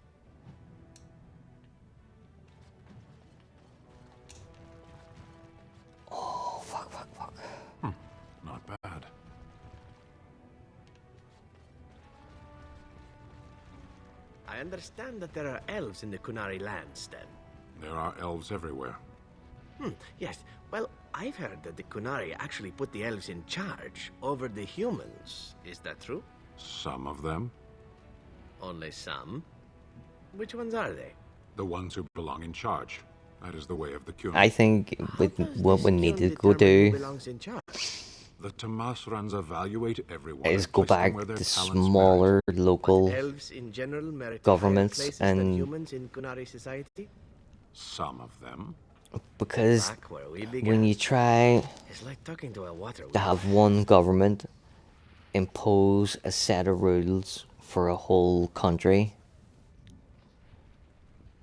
S1: Oh, fuck.
S13: Not bad.
S8: I understand that there are elves in the Kunari lands, then.
S13: There are elves everywhere.
S8: Yes. Well, I've heard that the Kunari actually put the elves in charge over the humans. Is that true?
S13: Some of them.
S8: Only some? Which ones are they?
S13: The ones who belong in charge. That is the way of the Kun.
S1: I think with what we need to go
S8: Who
S1: do
S8: belongs in charge?
S13: The Tamasrans evaluate everyone
S1: is
S13: and
S1: go
S13: place them
S1: back
S13: where their
S1: to
S13: talents
S1: smaller local
S8: Elves in general merit
S1: governments
S8: higher places than
S1: and
S8: humans in Kunari society?
S13: Some of them.
S1: because
S8: Back where we began.
S1: when you try
S8: It's like talking to a water
S1: to have one government impose a set of rules for a whole country,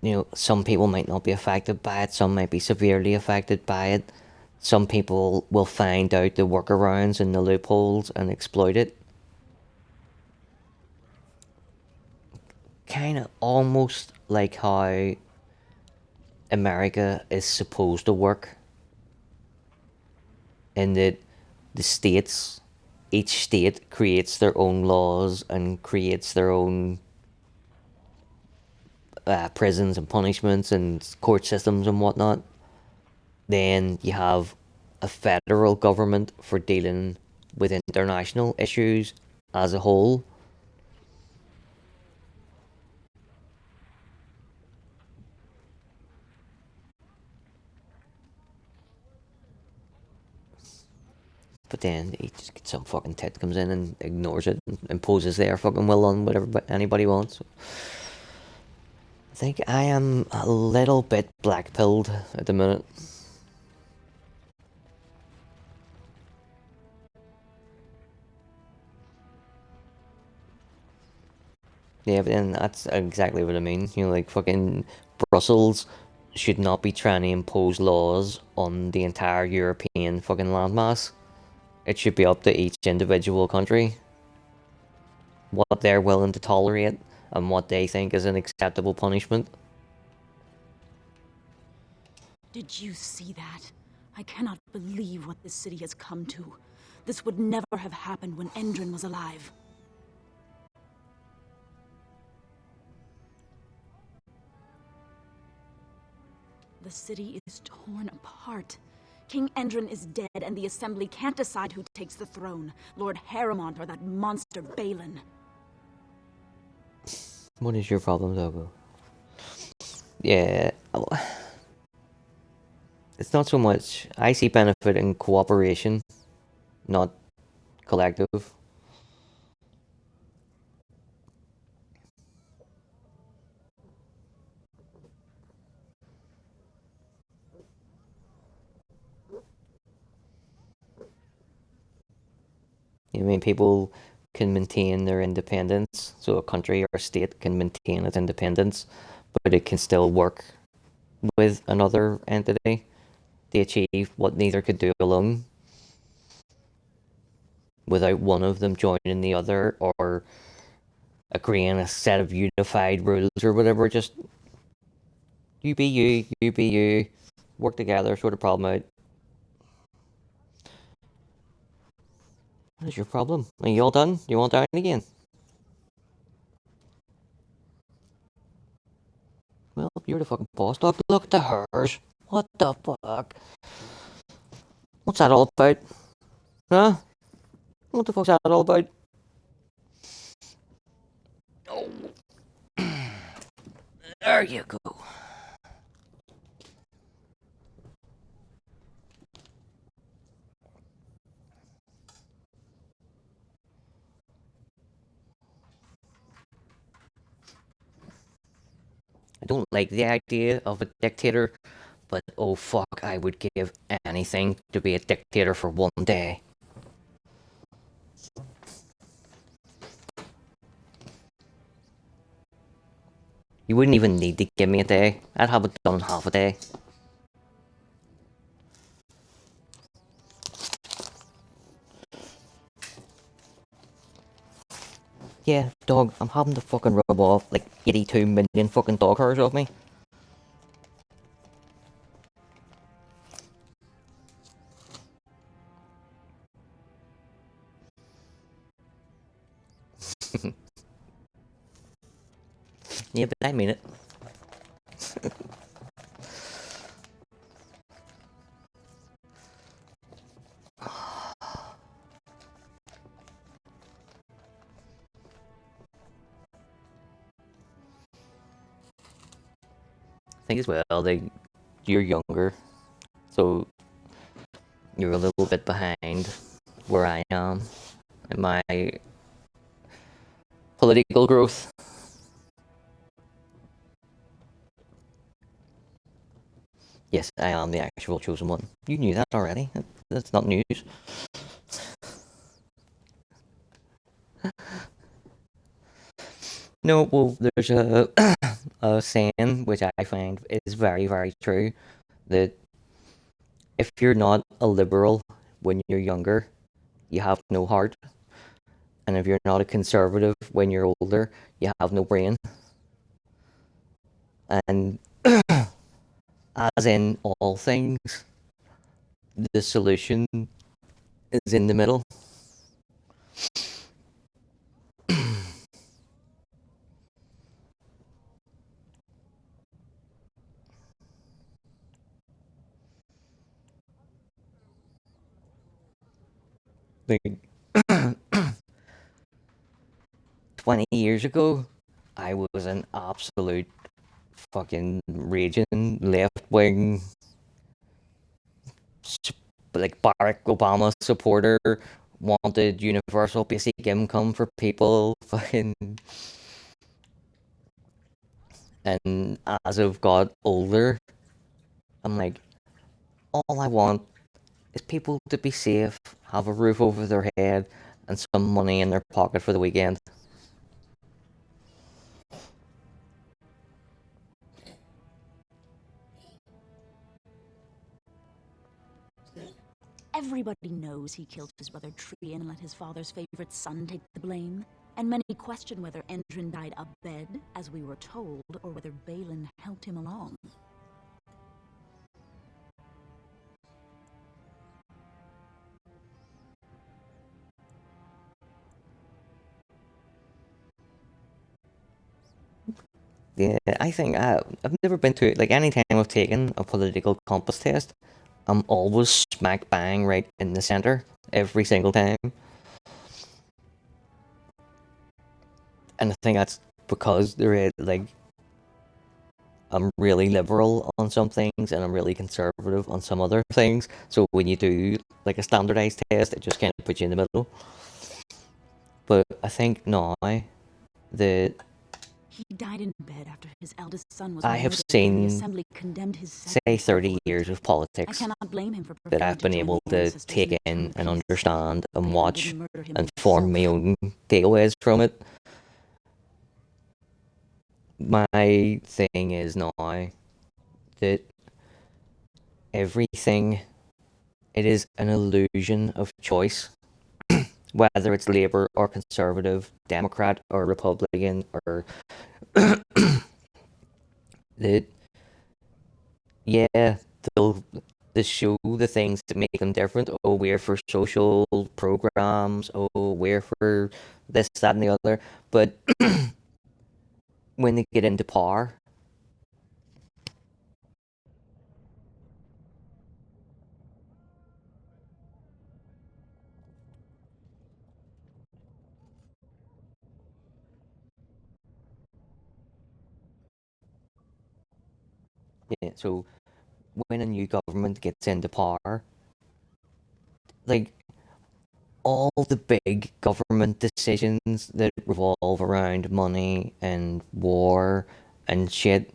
S1: you know, some people might not be affected by it, some might be severely affected by it. Some people will find out the workarounds and the loopholes and exploit it. Kind of almost like how America is supposed to work. In that the states, each state creates their own laws and creates their own prisons and punishments and court systems and whatnot. Then you have a federal government for dealing with international issues as a whole. But then he just gets some fucking tit comes in and ignores it and imposes their fucking will on whatever anybody wants. I think I am a little bit black-pilled at the minute. Yeah, but then that's exactly what I mean. You know, like fucking Brussels should not be trying to impose laws on the entire European fucking landmass. It should be up to each individual country what they're willing to tolerate and what they think is an acceptable punishment.
S14: Did you see that? I cannot believe what this city has come to. This would never have happened when Endrin was alive. The city is torn apart. King Endrin is dead, and the Assembly can't decide who takes the throne, Lord Harrimont or that monster Balin.
S1: What is your problem, Dogo? Yeah, it's not so much. I see benefit in cooperation, not collective. I mean, people can maintain their independence, so a country or a state can maintain its independence, but it can still work with another entity to achieve what neither could do alone, without one of them joining the other or agreeing a set of unified rules or whatever. Just you be you, work together, sort of problem out. What is your problem? Are you all done? You want down again? Well, you're the fucking boss dog. Look at the hers. What the fuck? What's that all about? Huh? What the fuck's that all about? Oh. There you go. I don't like the idea of a dictator, but oh fuck, I would give anything to be a dictator for one day. You wouldn't even need to give me a day. I'd have it done in half a day. Yeah, dog, I'm having to fucking rub off like 82 million fucking dog hairs off me. Yeah, but I mean it. I think as well, you're younger, so you're a little bit behind where I am in my political growth. Yes, I am the actual chosen one. You knew that already. That's not news. No, well, there's a, a saying which I find is very, very true, that if you're not a liberal when you're younger, you have no heart. And if you're not a conservative when you're older, you have no brain. And as in all things, the solution is in the middle. Like 20 years ago, I was an absolute fucking raging left wing, like Barack Obama supporter, wanted universal basic income for people, fucking. And as I've got older, I'm like, all I want is people to be safe, have a roof over their head, and some money in their pocket for the weekend.
S14: Everybody knows he killed his brother Trian and let his father's favorite son take the blame. And many question whether Endrin died abed, as we were told, or whether Balin helped him along.
S1: Yeah, I think I've never been to, like, any time I've taken a political compass test, I'm always smack bang right in the center every single time. And I think that's because I'm really liberal on some things and I'm really conservative on some other things. So when you do like a standardized test, it just kind of puts you in the middle. But I think now that
S14: He died in bed after his eldest son was
S1: I have
S14: murdered, and
S1: seen,
S14: the assembly condemned his
S1: say, 30 years of
S14: I
S1: politics
S14: cannot blame him for
S1: that I've been
S14: preferring
S1: able
S14: to join the
S1: to
S14: ancestors
S1: take
S14: in
S1: in and
S14: peace.
S1: understand and
S14: Balin
S1: watch
S14: didn't murder him
S1: and form my
S14: himself.
S1: own takeaways from it. My thing is now that everything, it is an illusion of choice. Whether it's Labour or Conservative, Democrat or Republican, or that, yeah, they show the things that make them different. Oh, we're for social programs. Oh, we're for this, that, and the other. But when they get into power, yeah, so when a new government gets into power, like, all the big government decisions that revolve around money and war and shit,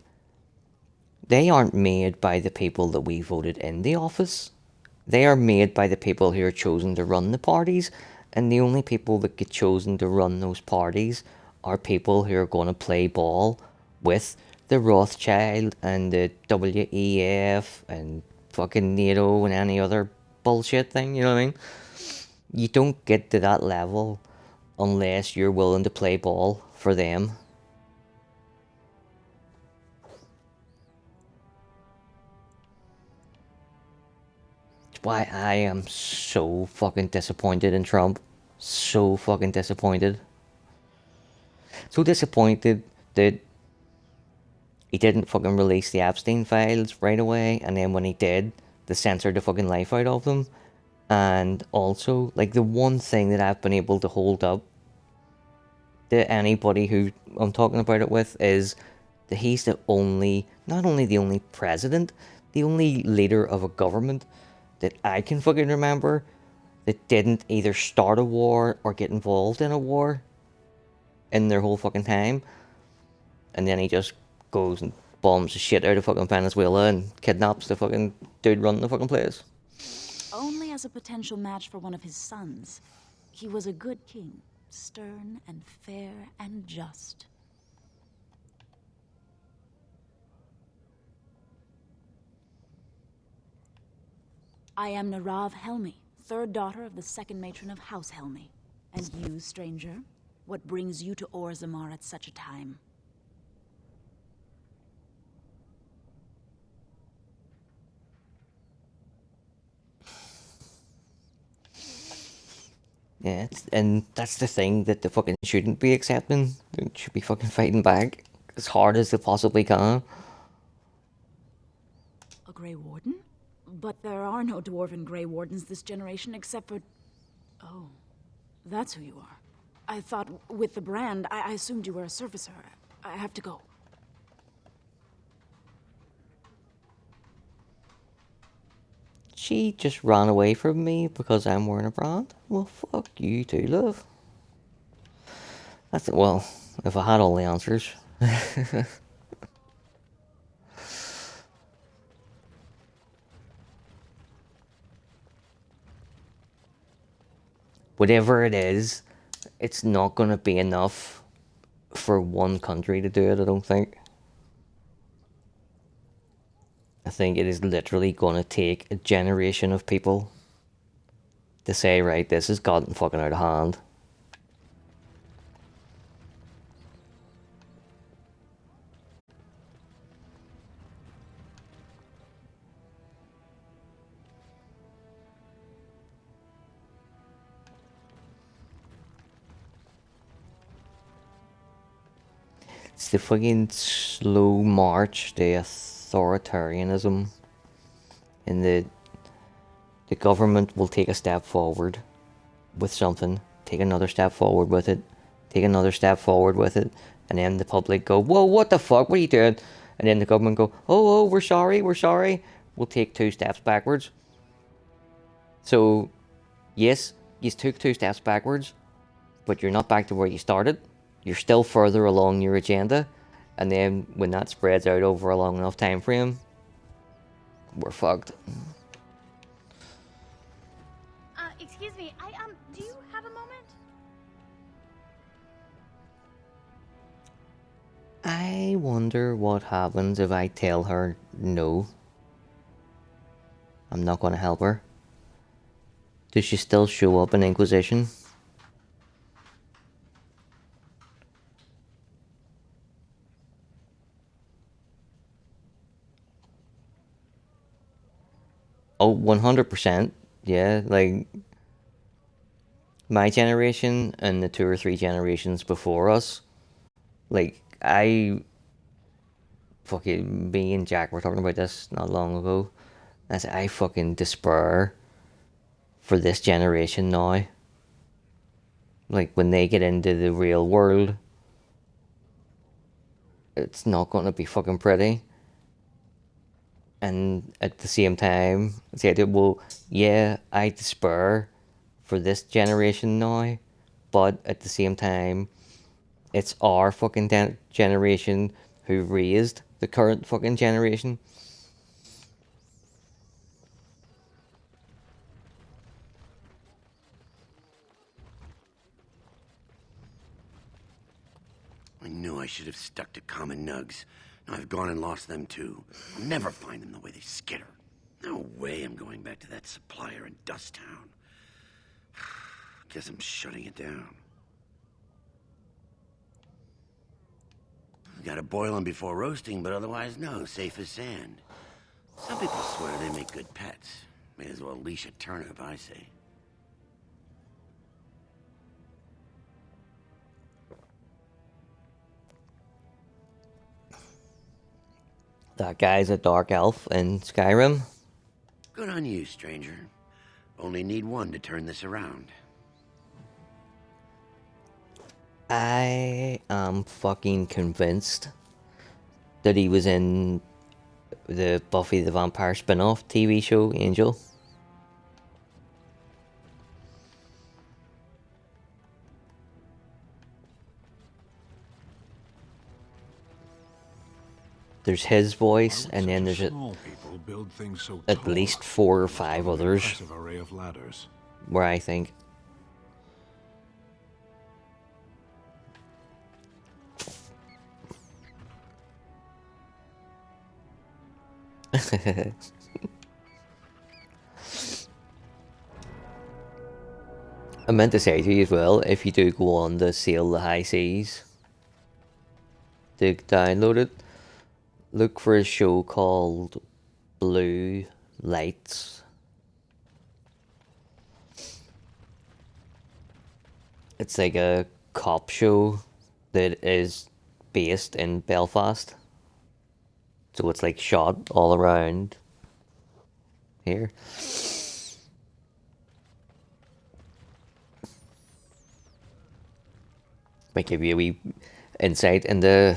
S1: they aren't made by the people that we voted in the office. They are made by the people who are chosen to run the parties, and the only people that get chosen to run those parties are people who are going to play ball with the Rothschild and the WEF and fucking NATO and any other bullshit thing, you know what I mean? You don't get to that level unless you're willing to play ball for them. It's why I am so fucking disappointed in Trump. So fucking disappointed. So disappointed that he didn't fucking release the Epstein files right away, and then when he did, they censored the fucking life out of them. And also, like, the one thing that I've been able to hold up to anybody who I'm talking about it with is that he's the only, not only the only president, the only leader of a government that I can fucking remember that didn't either start a war or get involved in a war in their whole fucking time. And then he just goes and bombs the shit out of fucking Venezuela and kidnaps the fucking dude running the fucking place.
S14: Only as a potential match for one of his sons. He was a good king, stern and fair and just. I am Narav Helmi, third daughter of the second matron of House Helmi. And you, stranger, what brings you to Orzammar at such a time?
S1: Yeah, and that's the thing that they fucking shouldn't be accepting. They should be fucking fighting back as hard as they possibly can.
S14: A Grey Warden? But there are no Dwarven Grey Wardens this generation except for... Oh, that's who you are. I thought with the brand, I assumed you were a servicer. I have to go.
S1: She just ran away from me because I'm wearing a brand? Well, fuck you too, love. That's it. Well, if I had all the answers. Whatever it is, it's not going to be enough for one country to do it, I don't think. I think it is literally going to take a generation of people to say, right, this has gotten fucking out of hand. It's the fucking slow march to authoritarianism. And the government will take a step forward with something, take another step forward with it, take another step forward with it, and then the public go, whoa, what the fuck, what are you doing? And then the government go, oh, we're sorry, we'll take 2 steps backwards. So, yes, you took 2 steps backwards, but you're not back to where you started. You're still further along your agenda, and then when that spreads out over a long enough time frame, we're fucked.
S18: Excuse me, do you have a moment?
S1: I wonder what happens if I tell her no. I'm not going to help her. Does she still show up in Inquisition? Oh, 100%. Yeah, like my generation and the 2 or 3 generations before us. Like, me and Jack were talking about this not long ago. I fucking despair for this generation now. Like, when they get into the real world, it's not going to be fucking pretty. And at the same time, well, yeah, I despair for this generation now, but at the same time, it's our fucking generation who raised the current fucking generation.
S9: I knew I should have stuck to common nugs. Now I've gone and lost them too. I'll never find them the way they skitter. No way I'm going back to that supplier in Dust Town. Guess I'm shutting it down. Gotta boil them before roasting, but otherwise no, safe as sand. Some people swear they make good pets. May as well leash a turnip, I say.
S1: That guy's a dark elf in Skyrim.
S9: Good on you, stranger. Only need one to turn this around.
S1: I am fucking convinced that he was in the Buffy the Vampire spin-off TV show, Angel. There's his voice, and then there's at least 4 or 5 others where I think. I meant to say to you as well, if you do go on the Sail the High Seas to download it, look for a show called Blue Lights. It's like a cop show that is based in Belfast. So it's like shot all around here. Might give you a wee insight into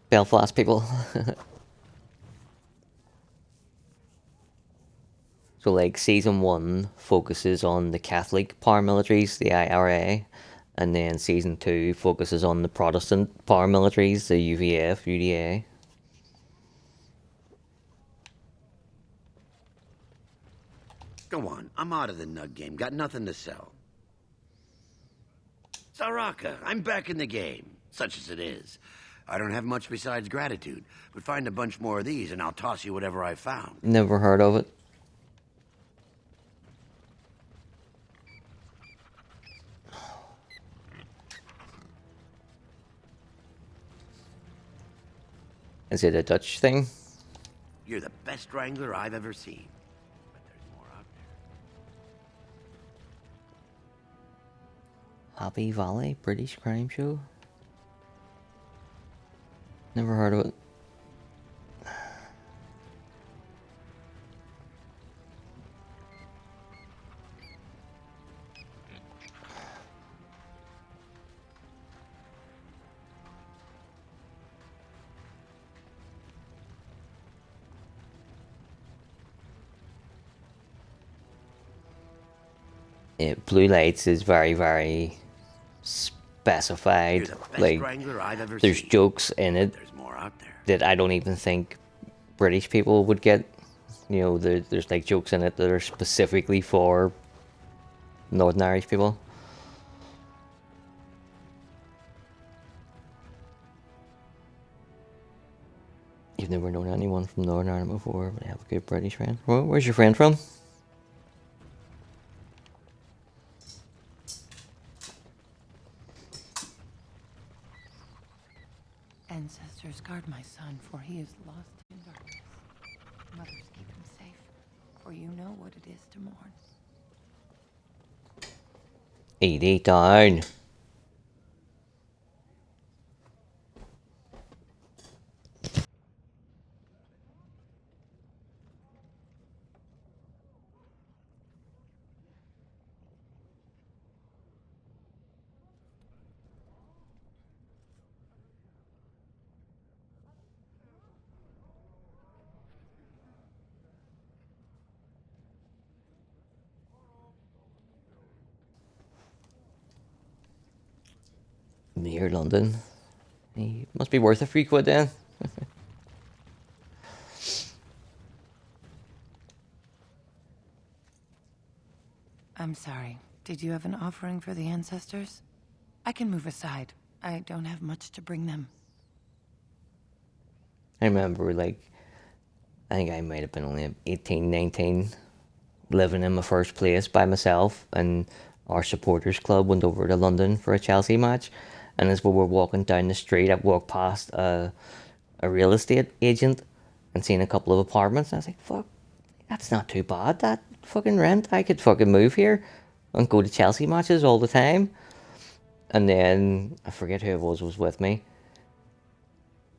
S1: Belfast people. So like season 1 focuses on the Catholic paramilitaries, the IRA, and then season 2 focuses on the Protestant paramilitaries, the UVF, UDA.
S9: Go on, I'm out of the nug game. Got nothing to sell. Saraka, I'm back in the game, such as it is. I don't have much besides gratitude, but find a bunch more of these and I'll toss you whatever I found.
S1: Never heard of it. Is it a Dutch thing?
S9: You're the best wrangler I've ever seen. But there's more out there.
S1: Happy Valley, British crime show? Never heard of it. Yeah, Blue Lights is very, very specified. Like, there's jokes in it that I don't even think British people would get. You know, there's like jokes in it that are specifically for Northern Irish people. You've never known anyone from Northern Ireland before, but I have a good British friend. Where's your friend from?
S19: Ancestors, guard my son, for he is lost in darkness. Mothers, keep him safe, for you know what it is to mourn.
S1: 80 down. Near London. He must be worth a few quid then.
S19: I'm sorry. Did you have an offering for the ancestors? I can move aside. I don't have much to bring them.
S1: I remember, like, I think I might have been only 18, 19, living in my first place by myself, and our supporters club went over to London for a Chelsea match. And as we were walking down the street, I walked past a real estate agent and seen a couple of apartments. And I was like, fuck, that's not too bad, that fucking rent. I could fucking move here and go to Chelsea matches all the time. And then, I forget who it was with me.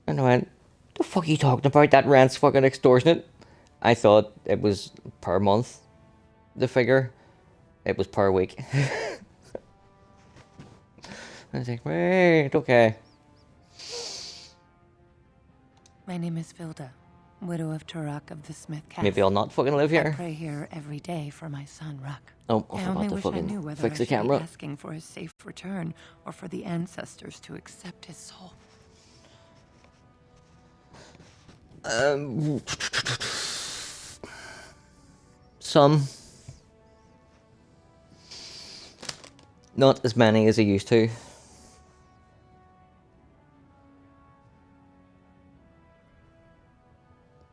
S1: And I went, The fuck are you talking about? That rent's fucking extortionate. I thought it was per month, the figure. It was per week. I was like, wait, okay.
S19: My name is Vilda, widow of Turok of the Smith Cast.
S1: Maybe I'll not fucking live here.
S19: I pray here every day for my son, Ruck.
S1: Oh, I
S19: I only
S1: forgot to
S19: wish I knew
S1: fucking
S19: whether
S1: fix
S19: I
S1: the
S19: should
S1: camera.
S19: be asking for his safe return or for the ancestors to accept his soul.
S1: Some. Not as many as I used to.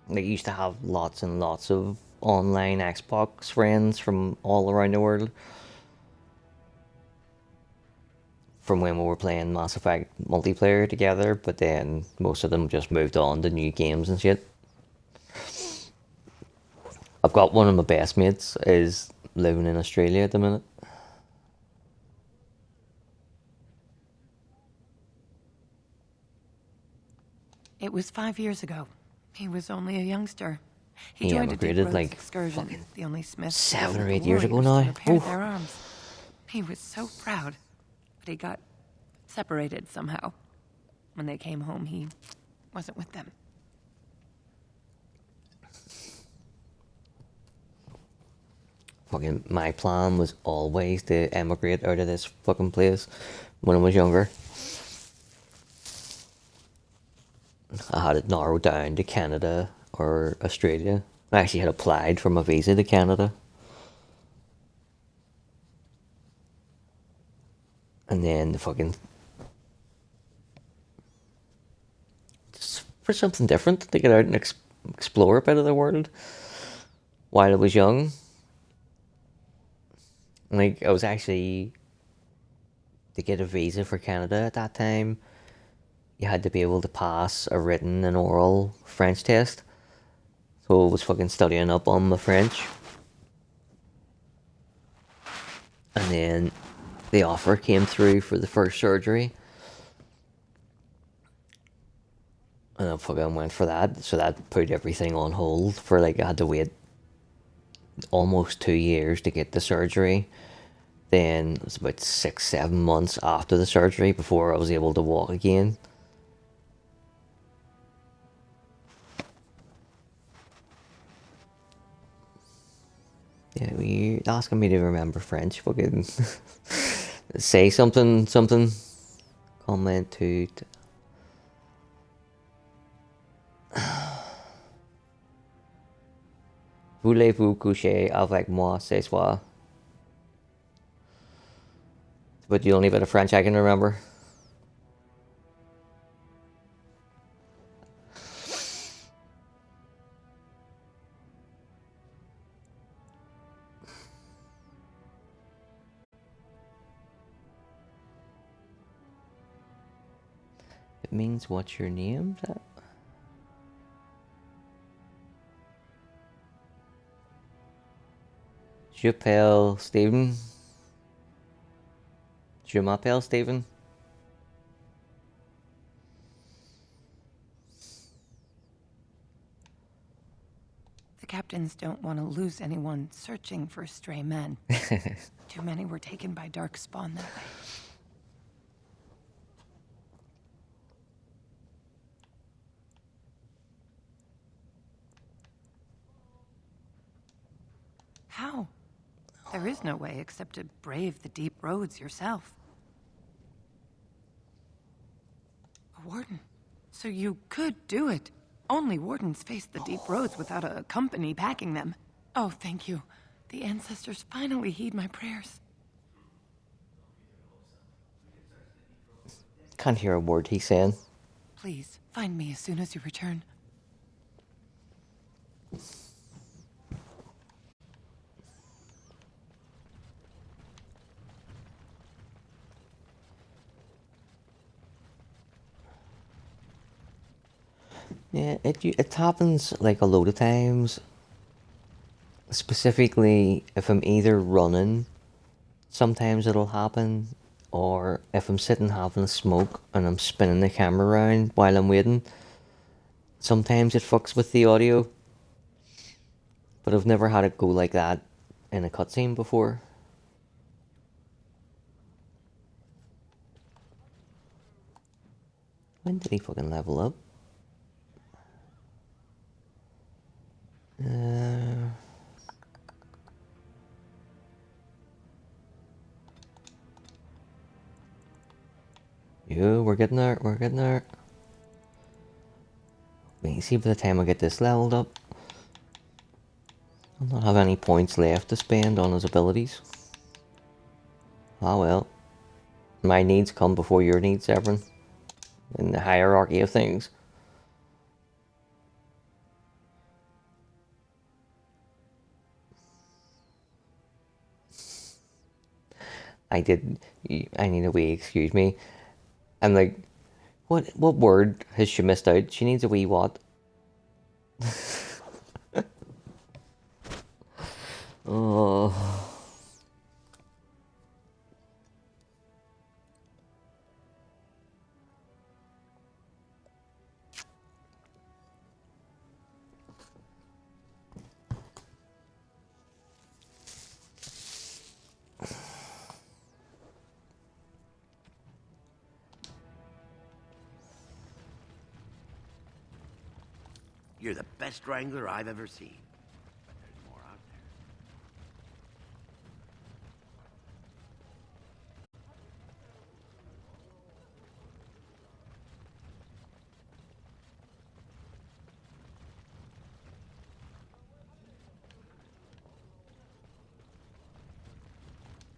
S1: I used to have lots and lots of online Xbox friends from all around the world. From when we were playing Mass Effect multiplayer together, but then most of them just moved on to new games and shit. I've got one of my best mates is living in Australia at the minute.
S19: It was 5 years ago. He was only a youngster.
S1: He
S19: joined a
S1: emigrated,
S19: Deep Roads
S1: like,
S19: excursion,
S1: fucking
S19: the only Smiths
S1: 7 or
S19: with
S1: 8 years ago
S19: warriors
S1: now.
S19: to repair
S1: Oof.
S19: their arms. He was so proud, but he got separated somehow. When they came home, he wasn't with them.
S1: Fucking my plan was always to emigrate out of this fucking place when I was younger. I had it narrowed down to Canada or Australia. I actually had applied for my visa to Canada. And then the fucking... just for something different, to get out and explore a bit of the world while I was young. Like, I was actually... to get a visa for Canada at that time, you had to be able to pass a written and oral French test. So I was fucking studying up on my French. And then the offer came through for the first surgery. And I fucking went for that. So that put everything on hold for, like, I had to wait almost 2 years to get the surgery. Then it was about 6-7 months after the surgery before I was able to walk again. Yeah, you're asking me to remember French. Fucking say something. Comment to. Voulez-vous coucher avec moi ce soir? But the only bit of French I can remember. It means what's your name? That? Je m'appelle Steven. Je m'appelle Steven.
S19: The captains don't want to lose anyone searching for stray men. Too many were taken by dark spawn that way. How? There is no way except to brave the deep roads yourself. A warden. So you could do it. Only wardens face the deep roads without a company packing them. Oh, thank you. The ancestors finally heed my prayers.
S1: Can't hear a word he's saying.
S19: Please, find me as soon as you return.
S1: Yeah, it happens like a load of times. Specifically, if I'm either running, sometimes it'll happen, or if I'm sitting having a smoke and I'm spinning the camera around while I'm waiting, Sometimes it fucks with the audio, but I've never had it go like that in a cutscene before. When did he fucking level up? Yeah, we're getting there, we're getting there. Wait, see by the time I get this leveled up, I'll not have any points left to spend on his abilities. Ah well. My needs come before your needs, Severin. In the hierarchy of things. I need a wee excuse me. I'm like, what word has she missed out? She needs a wee what? Oh.
S9: You're the best wrangler I've ever seen. But there's more out there.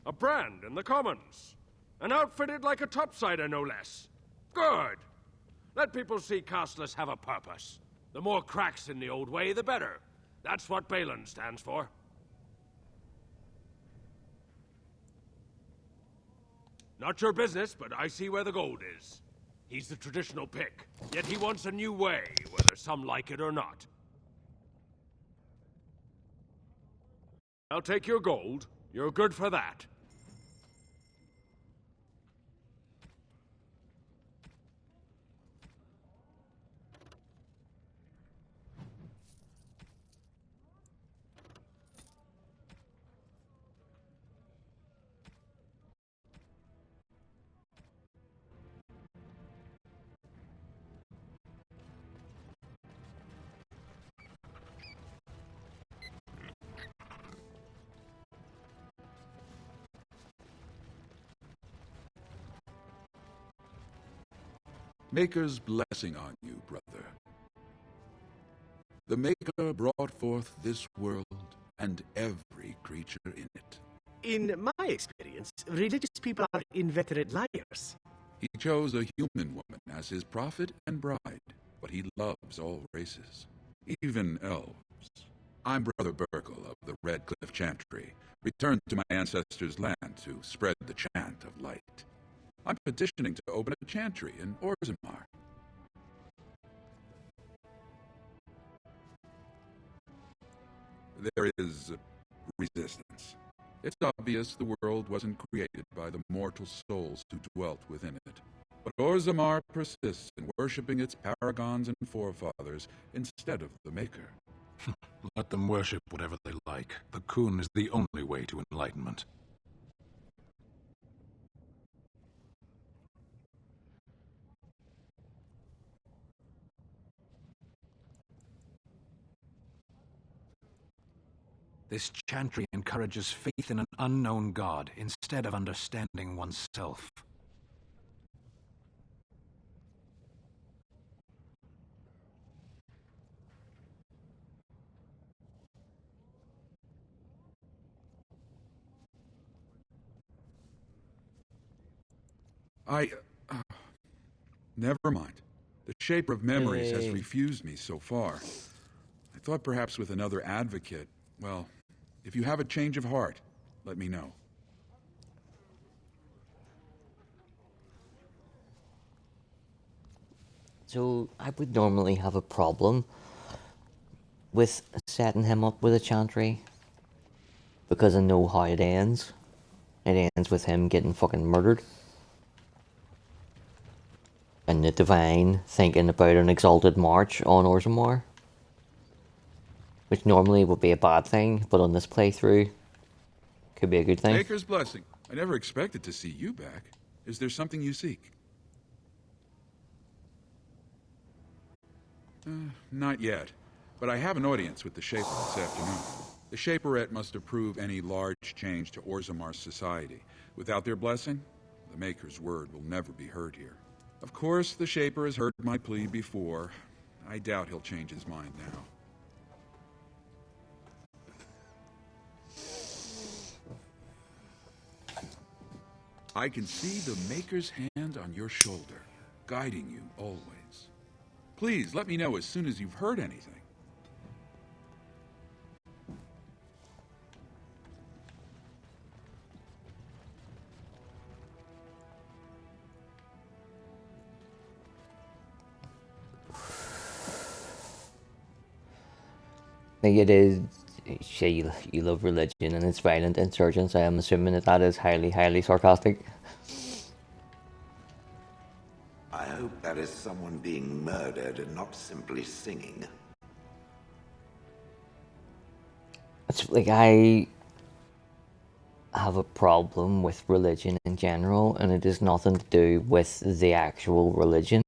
S20: A brand in the commons. And outfitted like a topsider, no less. Good. Let people see Casteless have a purpose. The more cracks in the old way, the better. That's what Balin stands for. Not your business, but I see where the gold is. He's the traditional pick, yet he wants a new way, whether some like it or not. I'll take your gold. You're good for that.
S13: Maker's blessing on you, brother. The Maker brought forth this world and every creature in it.
S8: In my experience, religious people are inveterate liars.
S13: He chose a human woman as his prophet and bride, but he loves all races, even elves. I'm Brother Burkle of the Red Cliff Chantry, returned to my ancestors' land to spread the chant of light. I'm petitioning to open a chantry in Orzammar. There is resistance. It's obvious the world wasn't created by the mortal souls who dwelt within it. But Orzammar persists in worshipping its paragons and forefathers instead of the Maker.
S21: Let them worship whatever they like. The Kun is the only way to enlightenment. This chantry encourages faith in an unknown god instead of understanding oneself.
S13: Never mind. The Shaper of Memories has refused me so far. I thought perhaps with another advocate, well, if you have a change of heart, let me know.
S1: So I would normally have a problem with setting him up with a chantry because I know how it ends. It ends with him getting fucking murdered. and the Divine thinking about an exalted march on Orzammar, which normally would be a bad thing, but on this playthrough, could be a good thing.
S13: Maker's blessing. I never expected to see you back. Is there something you seek? Not yet, but I have an audience with the Shaper this afternoon. The Shaperette must approve any large change to Orzammar's society. Without their blessing, the Maker's word will never be heard here. Of course, the Shaper has heard my plea before. I doubt he'll change his mind now. I can see the Maker's hand on your shoulder, guiding you always. Please, let me know as soon as you've heard anything.
S1: Like it is, you love religion and its violent insurgents. I am assuming that that is highly, highly sarcastic.
S3: I hope that is someone being murdered and not simply singing.
S1: It's like I have a problem with religion in general, and it is nothing to do with the actual religion.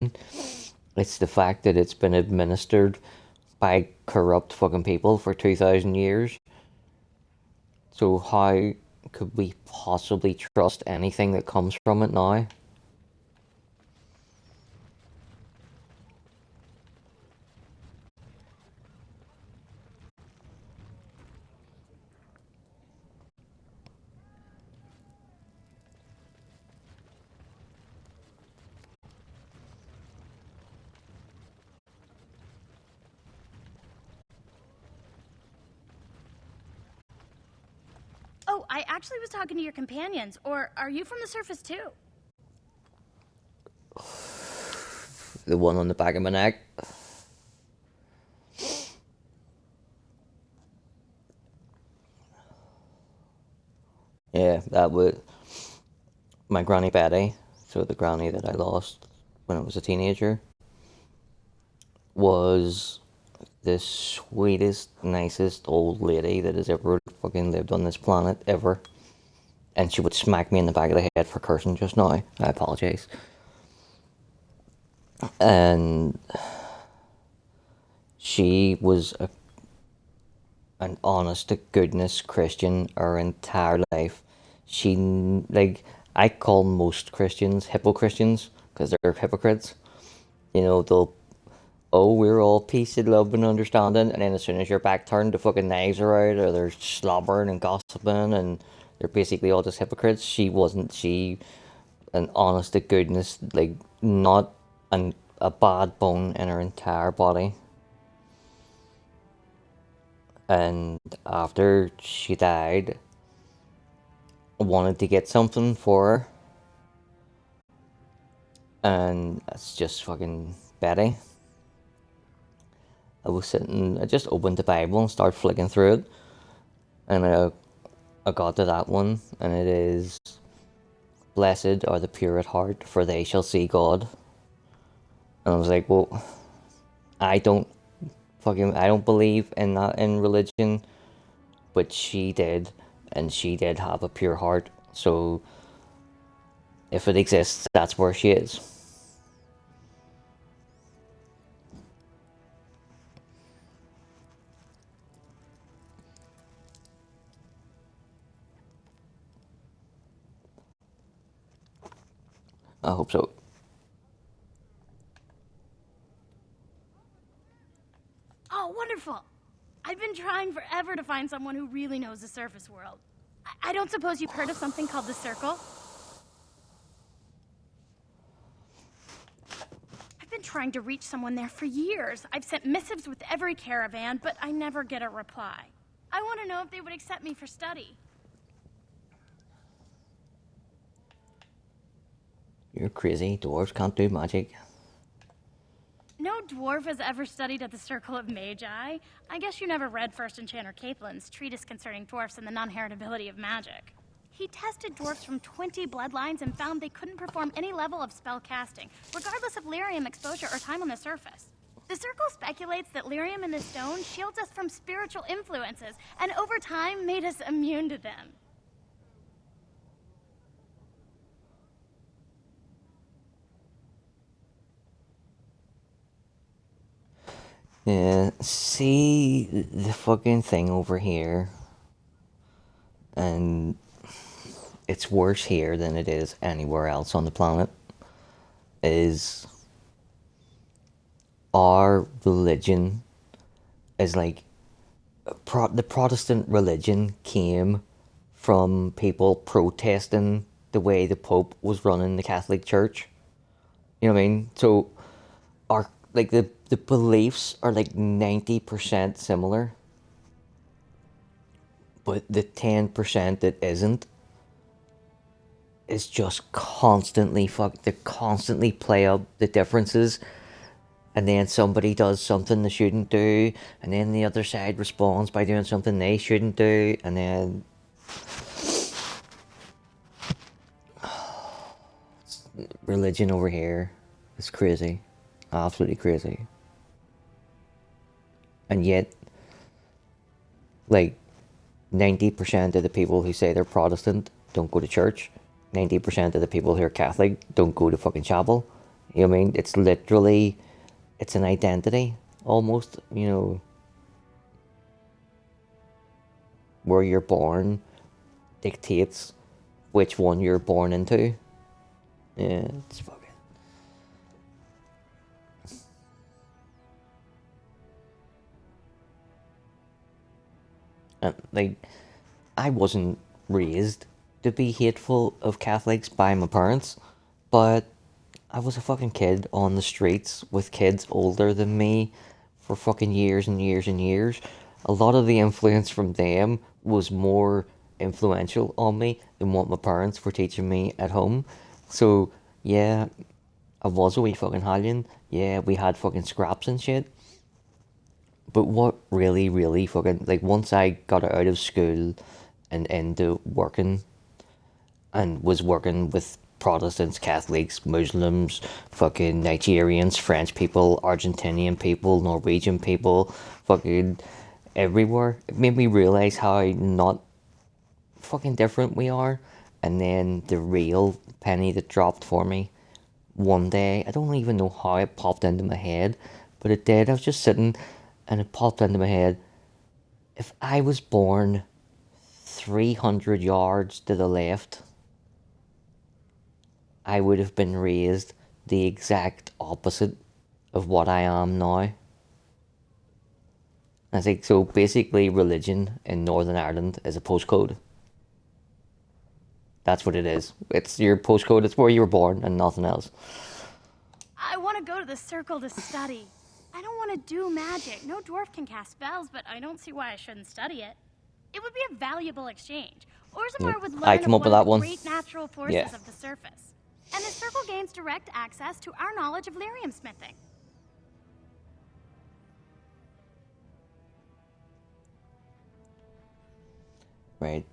S1: It's the fact that it's been administered by corrupt fucking people for 2,000 years. So how could we possibly trust anything that comes from it now?
S18: Oh, I actually was talking to your companions. Or are you from the surface too?
S1: The one on the back of my neck. Yeah, that was my Granny Betty, so the granny that I lost when I was a teenager, was the sweetest, nicest old lady that has ever fucking lived on this planet, ever. And she would smack me in the back of the head for cursing just now. I apologize. And she was an honest to goodness Christian her entire life. She, like, I call most Christians Christians because they're hypocrites. You know, they'll, oh, we're all peace and love and understanding, and then as soon as your back turned, the fucking knives are out, or they're slobbering and gossiping, and they're basically all just hypocrites. She wasn't. She, an honest to goodness, like, not a bad bone in her entire body. And after she died, I wanted to get something for her. And that's just fucking Betty. I just opened the Bible and started flicking through it. And I got to that one, and it is, "Blessed are the pure at heart, for they shall see God." And I was like, well, I don't believe in that in religion, but she did, and she did have a pure heart. So if it exists, that's where she is. I hope so.
S18: Oh, wonderful! I've been trying forever to find someone who really knows the surface world. I don't suppose you've heard of something called the Circle? I've been trying to reach someone there for years. I've sent missives with every caravan, but I never get a reply. I want to know if they would accept me for study.
S1: You're crazy. Dwarves can't do magic.
S18: No dwarf has ever studied at the Circle of Magi. I guess you never read First Enchanter Caitlin's treatise concerning dwarfs and the non-heritability of magic. He tested dwarfs from 20 bloodlines and found they couldn't perform any level of spell casting, regardless of lyrium exposure or time on the surface. The Circle speculates that lyrium in the stone shields us from spiritual influences, and over time made us immune to them.
S1: Yeah, see the fucking thing over here, and it's worse here than it is anywhere else on the planet, is our religion is like, the Protestant religion came from people protesting the way the Pope was running the Catholic Church. You know what I mean? So, our, like, the beliefs are like 90% similar, but the 10% that isn't is just constantly they constantly play up the differences, and then somebody does something they shouldn't do, and then the other side responds by doing something they shouldn't do, and then religion over here is crazy, absolutely crazy. And yet, like, 90% of the people who say they're Protestant don't go to church. 90% of the people who are Catholic don't go to fucking chapel. You know what I mean? It's literally, it's an identity, almost, you know. Where you're born dictates which one you're born into. Yeah, it's fucking... And, like, I wasn't raised to be hateful of Catholics by my parents, but I was a fucking kid on the streets with kids older than me for fucking years and years and years. A lot of the influence from them was more influential on me than what my parents were teaching me at home. So, yeah, I was a wee fucking hallion. Yeah, we had fucking scraps and shit. But what really, really fucking, like, once I got out of school and into working, and was working with Protestants, Catholics, Muslims, fucking Nigerians, French people, Argentinian people, Norwegian people, fucking everywhere, it made me realize how not fucking different we are. And then the real penny that dropped for me one day, I don't even know how it popped into my head, but it did. I was just sitting and it popped into my head. If I was born 300 yards to the left, I would have been raised the exact opposite of what I am now. I think so. Basically, religion in Northern Ireland is a postcode. That's what it is. It's your postcode. It's where you were born and nothing else.
S18: I want to go to the Circle to study. I don't want to do magic. No dwarf can cast spells, but I don't see why I shouldn't study it. It would be a valuable exchange. Orzammar would learn
S1: come up with that
S18: one
S1: one.
S18: of the great natural forces of the surface. And the Circle gains direct access to our knowledge of lyrium smithing.
S1: Right,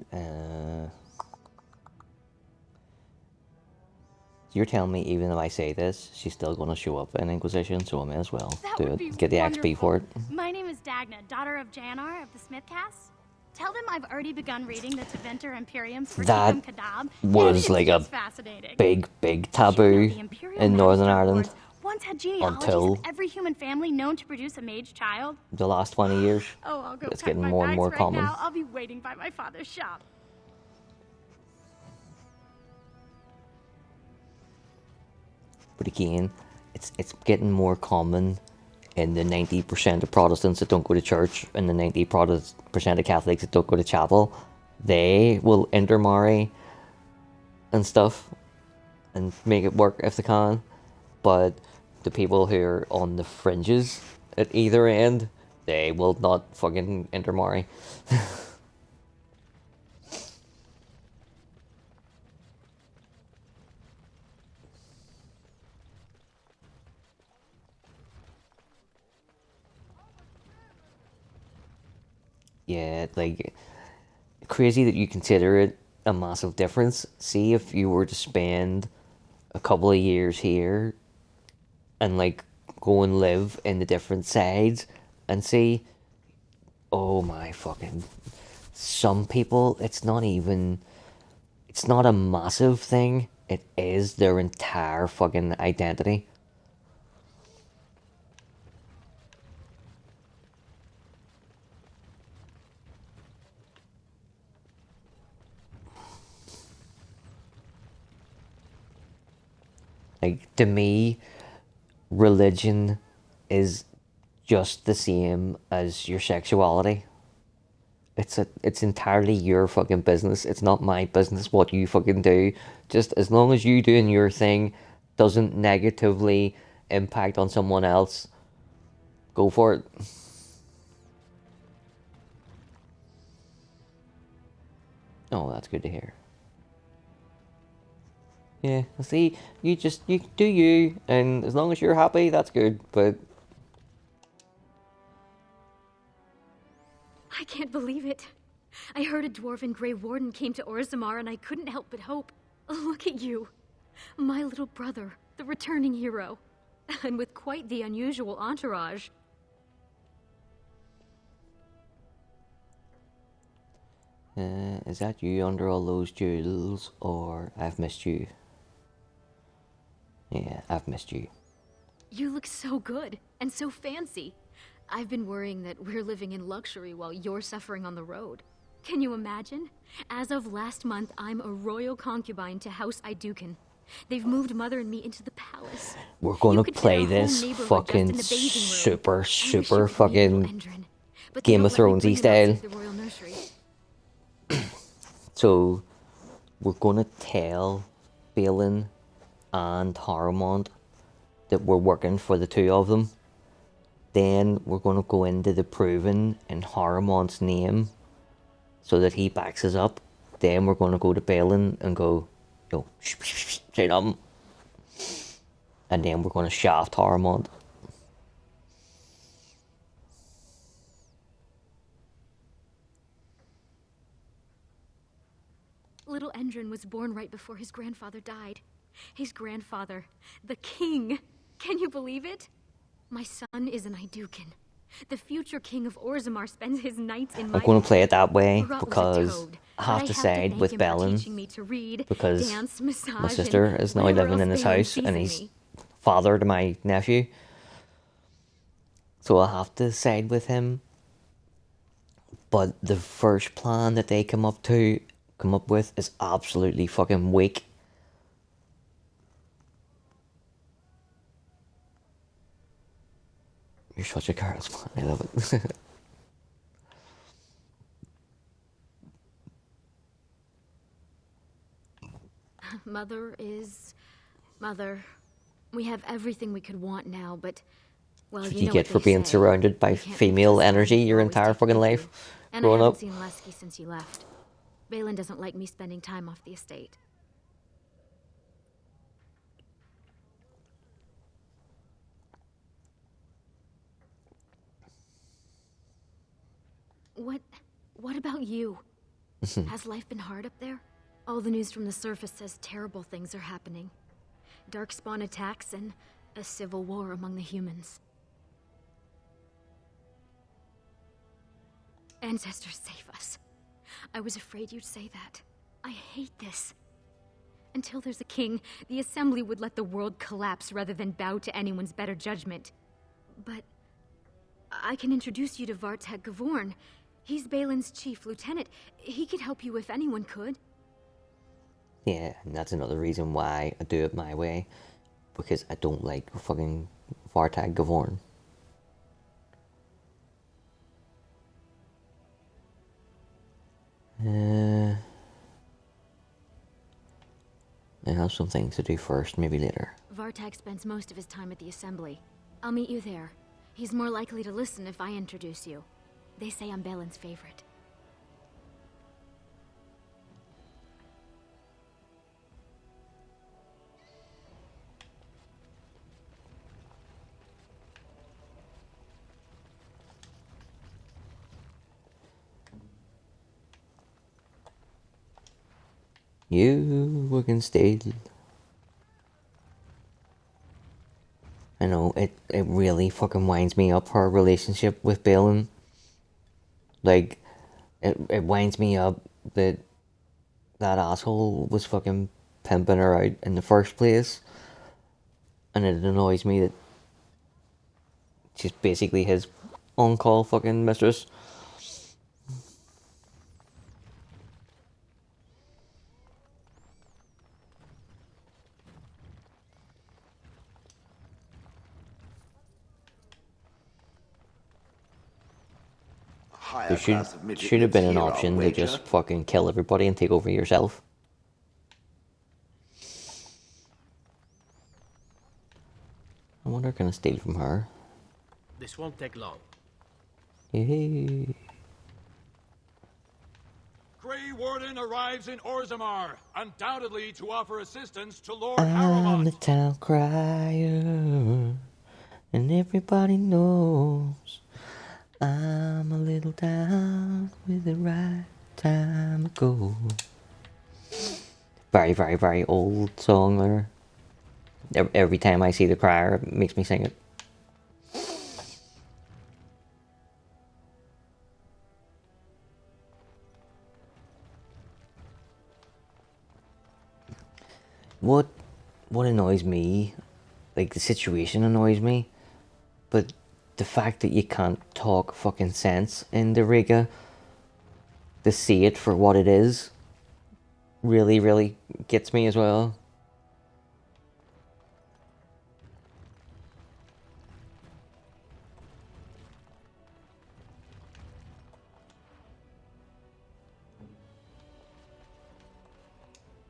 S1: you're telling me even if I say this, she's still going to show up in Inquisition, so I may as well do it. Get the XP for it.
S18: My name is Dagna, daughter of Janar of the Smithcast. Tell them I've already begun reading the Teventer Imperiums for
S1: That
S18: Kadab,
S1: was like a big taboo in Northern Ireland
S18: once had genealogies
S1: until
S18: of every human family known to produce a mage child.
S1: the last 20 years.
S18: Oh, I'll go
S1: It's
S18: pack
S1: getting
S18: my
S1: more and
S18: bags
S1: more
S18: right
S1: common.
S18: now. I'll be waiting by my father's shop.
S1: But again, it's getting more common in the 90% of Protestants that don't go to church and the 90% of Catholics that don't go to chapel. They will intermarry and stuff and make it work if they can. But the people who are on the fringes at either end, they will not fucking intermarry. Yeah, like, crazy that you consider it a massive difference. See if you were to spend a couple of years here and like go and live in the different sides and see, oh my fucking, some people, it's not a massive thing. It is their entire fucking identity. Like, to me, religion is just the same as your sexuality. It's entirely your fucking business. It's not my business what you fucking do. Just as long as you doing your thing doesn't negatively impact on someone else, go for it. Oh, that's good to hear. Yeah, see, you do you, and as long as you're happy, that's good, but...
S4: I can't believe it. I heard a dwarven Grey Warden came to Orzammar, and I couldn't help but hope. Look at you. My little brother, the returning hero. And with quite the unusual entourage.
S1: Is that you under all those jewels, or I've missed you? Yeah, I've missed you.
S4: You look so good, and so fancy. I've been worrying that we're living in luxury while you're suffering on the road. Can you imagine? As of last month, I'm a royal concubine to House Iduken. They've moved Mother and me into the palace.
S1: We're gonna play this fucking super fucking Game of Thronesy style. So, we're gonna tell Balin and Haramond that we're working for the two of them. Then we're gonna go into the proving in Haramond's name so that he backs us up. Then we're gonna go to Balin and go, yo, straight up. And then we're gonna shaft Haramond.
S4: Little Endrin was born right before his grandfather died. His grandfather, the king. Can you believe it? My son is an Iduken. The future king of Orzammar spends his nights in my...
S1: I'm going to play it that way
S4: Barat was a
S1: because
S4: toad,
S1: I have
S4: but
S1: to
S4: I
S1: side
S4: thank
S1: with
S4: him for
S1: Balin
S4: teaching me to read,
S1: because
S4: dance,
S1: my
S4: massage,
S1: sister
S4: and
S1: is now
S4: whatever
S1: living in
S4: else
S1: his
S4: Balin
S1: house
S4: sees
S1: and
S4: in
S1: he's
S4: me.
S1: father to my nephew. So I have to side with him. But the first plan that they come up with is absolutely fucking weak. You're such a charisma. I love it.
S4: Mother is... Mother. We have everything we could want now, but... Well,
S1: That's what
S4: you
S1: you
S4: know
S1: get
S4: what
S1: for
S4: they
S1: being
S4: say.
S1: surrounded by
S4: You can't make
S1: female
S4: us
S1: energy
S4: friends,
S1: your
S4: always
S1: entire
S4: take
S1: fucking
S4: you
S1: life.
S4: to. And I
S1: Growing
S4: haven't
S1: up.
S4: seen Lesky since you left. Balin doesn't like me spending time off the estate. What about you? Has life been hard up there? All the news from the surface says terrible things are happening. Darkspawn attacks and a civil war among the humans. Ancestors, save us. I was afraid you'd say that. I hate this. Until there's a king, the Assembly would let the world collapse rather than bow to anyone's better judgment. But I can introduce you to Vartag Gavorn. He's Balin's chief lieutenant. He could help you if anyone could.
S1: Yeah, and that's another reason why I do it my way. Because I don't like fucking Vartag Gavorn. I have some things to do first, maybe later.
S4: Vartag spends most of his time at the Assembly. I'll meet you there. He's more likely to listen if I introduce you. They say I'm Balin's favorite.
S1: You can stay. I know, it really fucking winds me up, her relationship with Balin. Like, it winds me up that that asshole was fucking pimping her out in the first place. And it annoys me that she's basically his on-call fucking mistress. There should have been an option to just fucking kill everybody and take over yourself. I wonder can I steal from her?
S8: This won't take long.
S1: Yay.
S7: Grey Warden arrives in Orzammar, undoubtedly to offer assistance to Lord
S1: I'm
S7: Harrowmont.
S1: the town crier, and everybody knows I'm a little down with the right time to go. Very, very, very old song there. Every time I see the crier, it makes me sing it. What annoys me, like the situation annoys me, but the fact that you can't talk fucking sense in the Riga to see it for what it is really, really gets me as well.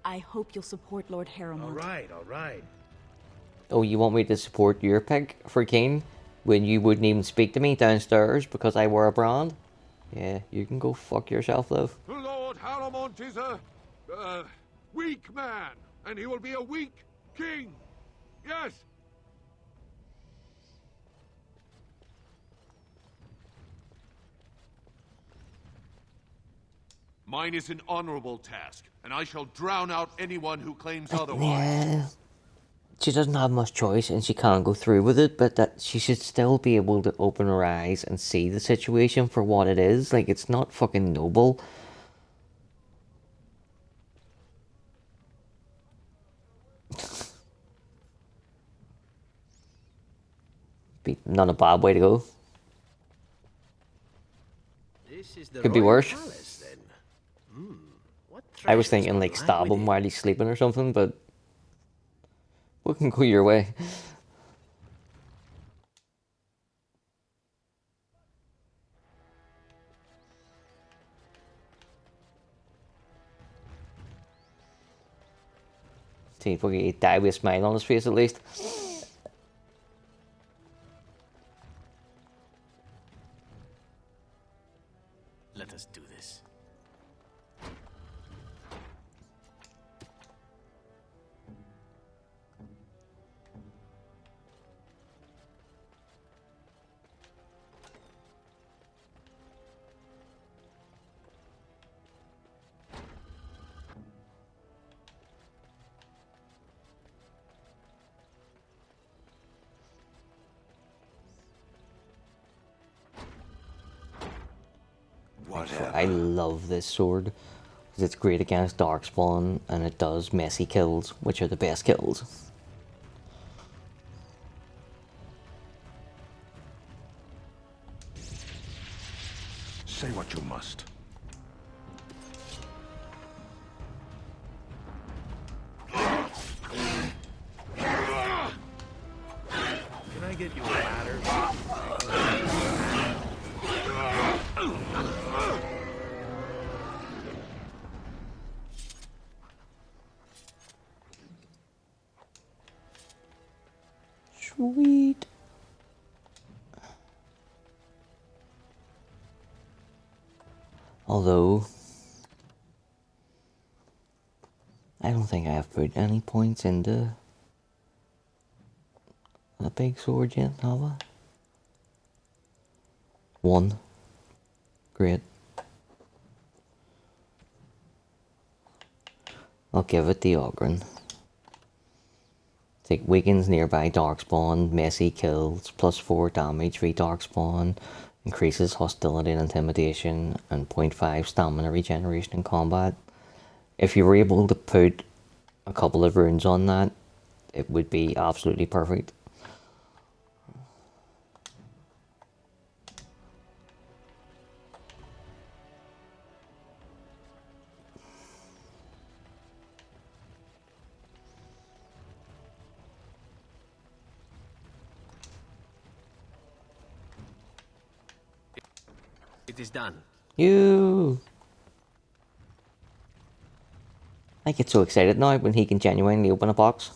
S14: I hope you'll support Lord Harrowmont.
S8: All right.
S1: Oh, you want me to support your pick for king when you wouldn't even speak to me downstairs because I wear a brand? Yeah, you can go fuck yourself, love.
S12: Lord Harrowmont is a weak man, and he will be a weak king. Yes. Mine is an honorable task, and I shall drown out anyone who claims otherwise.
S1: Yeah. She doesn't have much choice and she can't go through with it, but that she should still be able to open her eyes and see the situation for what it is. Like, it's not fucking noble. Be not a bad way to go.
S8: This is the
S1: Could be
S8: royal
S1: worse.
S8: palace, then. What
S1: I was
S8: treasures
S1: thinking
S8: will
S1: like
S8: lie
S1: stab him
S8: within?
S1: while he's sleeping or something, but what can go your way? See if we can die with a smile on his face at least.
S8: Let us do this.
S1: I love this sword because it's great against Darkspawn and it does messy kills, which are the best kills.
S15: Say what you must.
S8: Can I get you a ladder?
S1: Sweet. Although, I don't think I have put any points into the big sword yet, have I? 1. Great. I'll give it the Ogren. Take weakens nearby darkspawn, messy kills, +4 damage, 3 darkspawn, increases hostility and intimidation, and 0.5 stamina regeneration in combat. If you were able to put a couple of runes on that, it would be absolutely perfect.
S8: It is done.
S1: I get so excited now when he can genuinely open a box.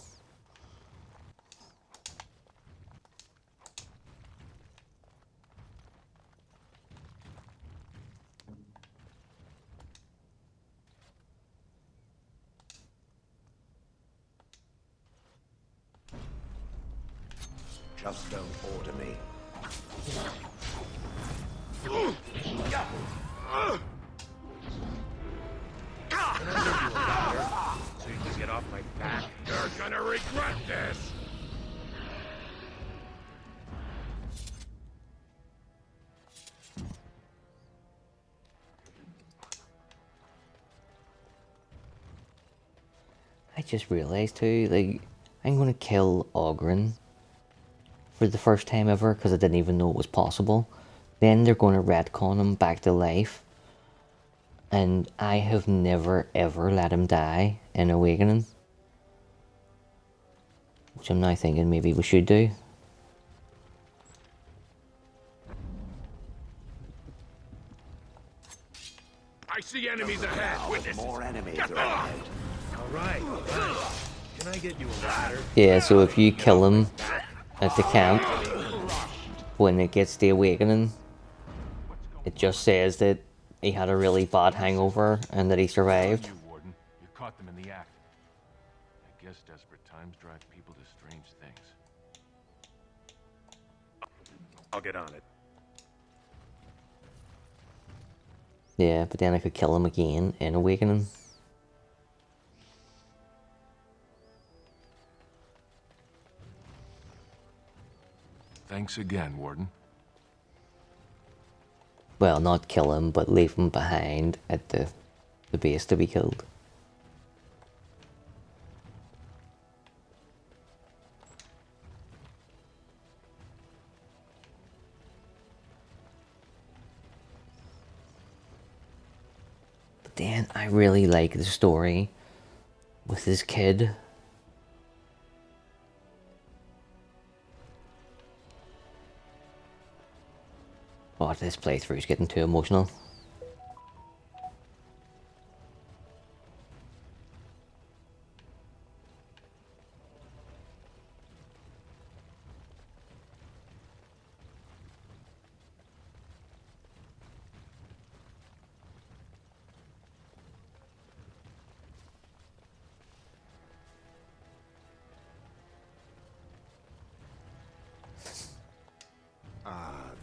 S3: Just don't order me.
S20: So you can get off my back? You're gonna regret this!
S1: I just realized too, like, I'm gonna kill Ogren for the first time ever because I didn't even know it was possible. Then they're gonna retcon him back to life. And I have never ever let him die in Awakening. Which I'm now thinking maybe we should do.
S20: I see enemies ahead. Witnesses.
S3: More enemies
S20: Get
S3: are
S20: them.
S3: ahead.
S8: Alright. Can I get you a ladder?
S1: Yeah, so if you kill him at the camp, when it gets the Awakening, it just says that he had a really bad hangover and that he survived.
S12: You, Warden. You caught them in the act. I guess desperate times drive people to strange things.
S20: I'll get on it.
S1: Yeah, but then I could kill him again in Awakening.
S12: Thanks again, Warden.
S1: Well, not kill him, but leave him behind at the base to be killed. But then I really like the story with his kid. Oh, this playthrough is getting too emotional.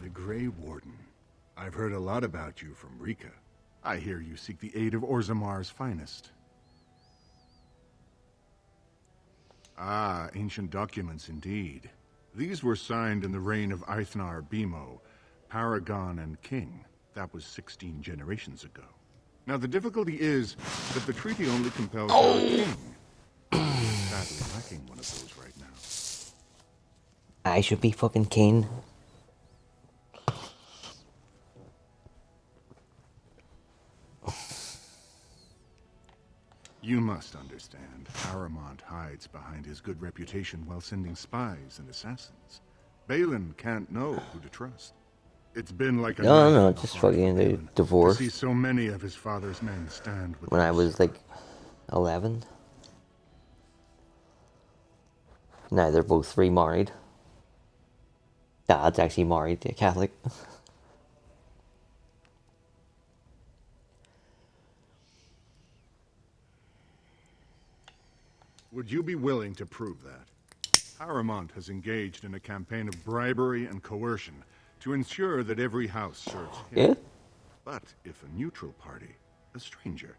S15: The Grey Warden. I've heard a lot about you from Rika. I hear you seek the aid of Orzammar's finest. Ah, ancient documents indeed. These were signed in the reign of Eithnar Bimo, Paragon and King. That was 16 generations ago. Now the difficulty is that the treaty only compels our king. Sadly lacking one of those right now.
S1: I should be fucking king.
S15: You must understand, Paramount hides behind his good reputation while sending spies and assassins. Balin can't know who to trust. It's been like a
S1: No, just fucking the Dwarf.
S15: to see so many of his father's men stand with
S1: When I was like 11. Now they're both remarried. Dad's actually married to a Catholic.
S15: Would you be willing to prove that? Paramount has engaged in a campaign of bribery and coercion to ensure that every house serves him.
S1: Yeah?
S15: But if a neutral party, a stranger,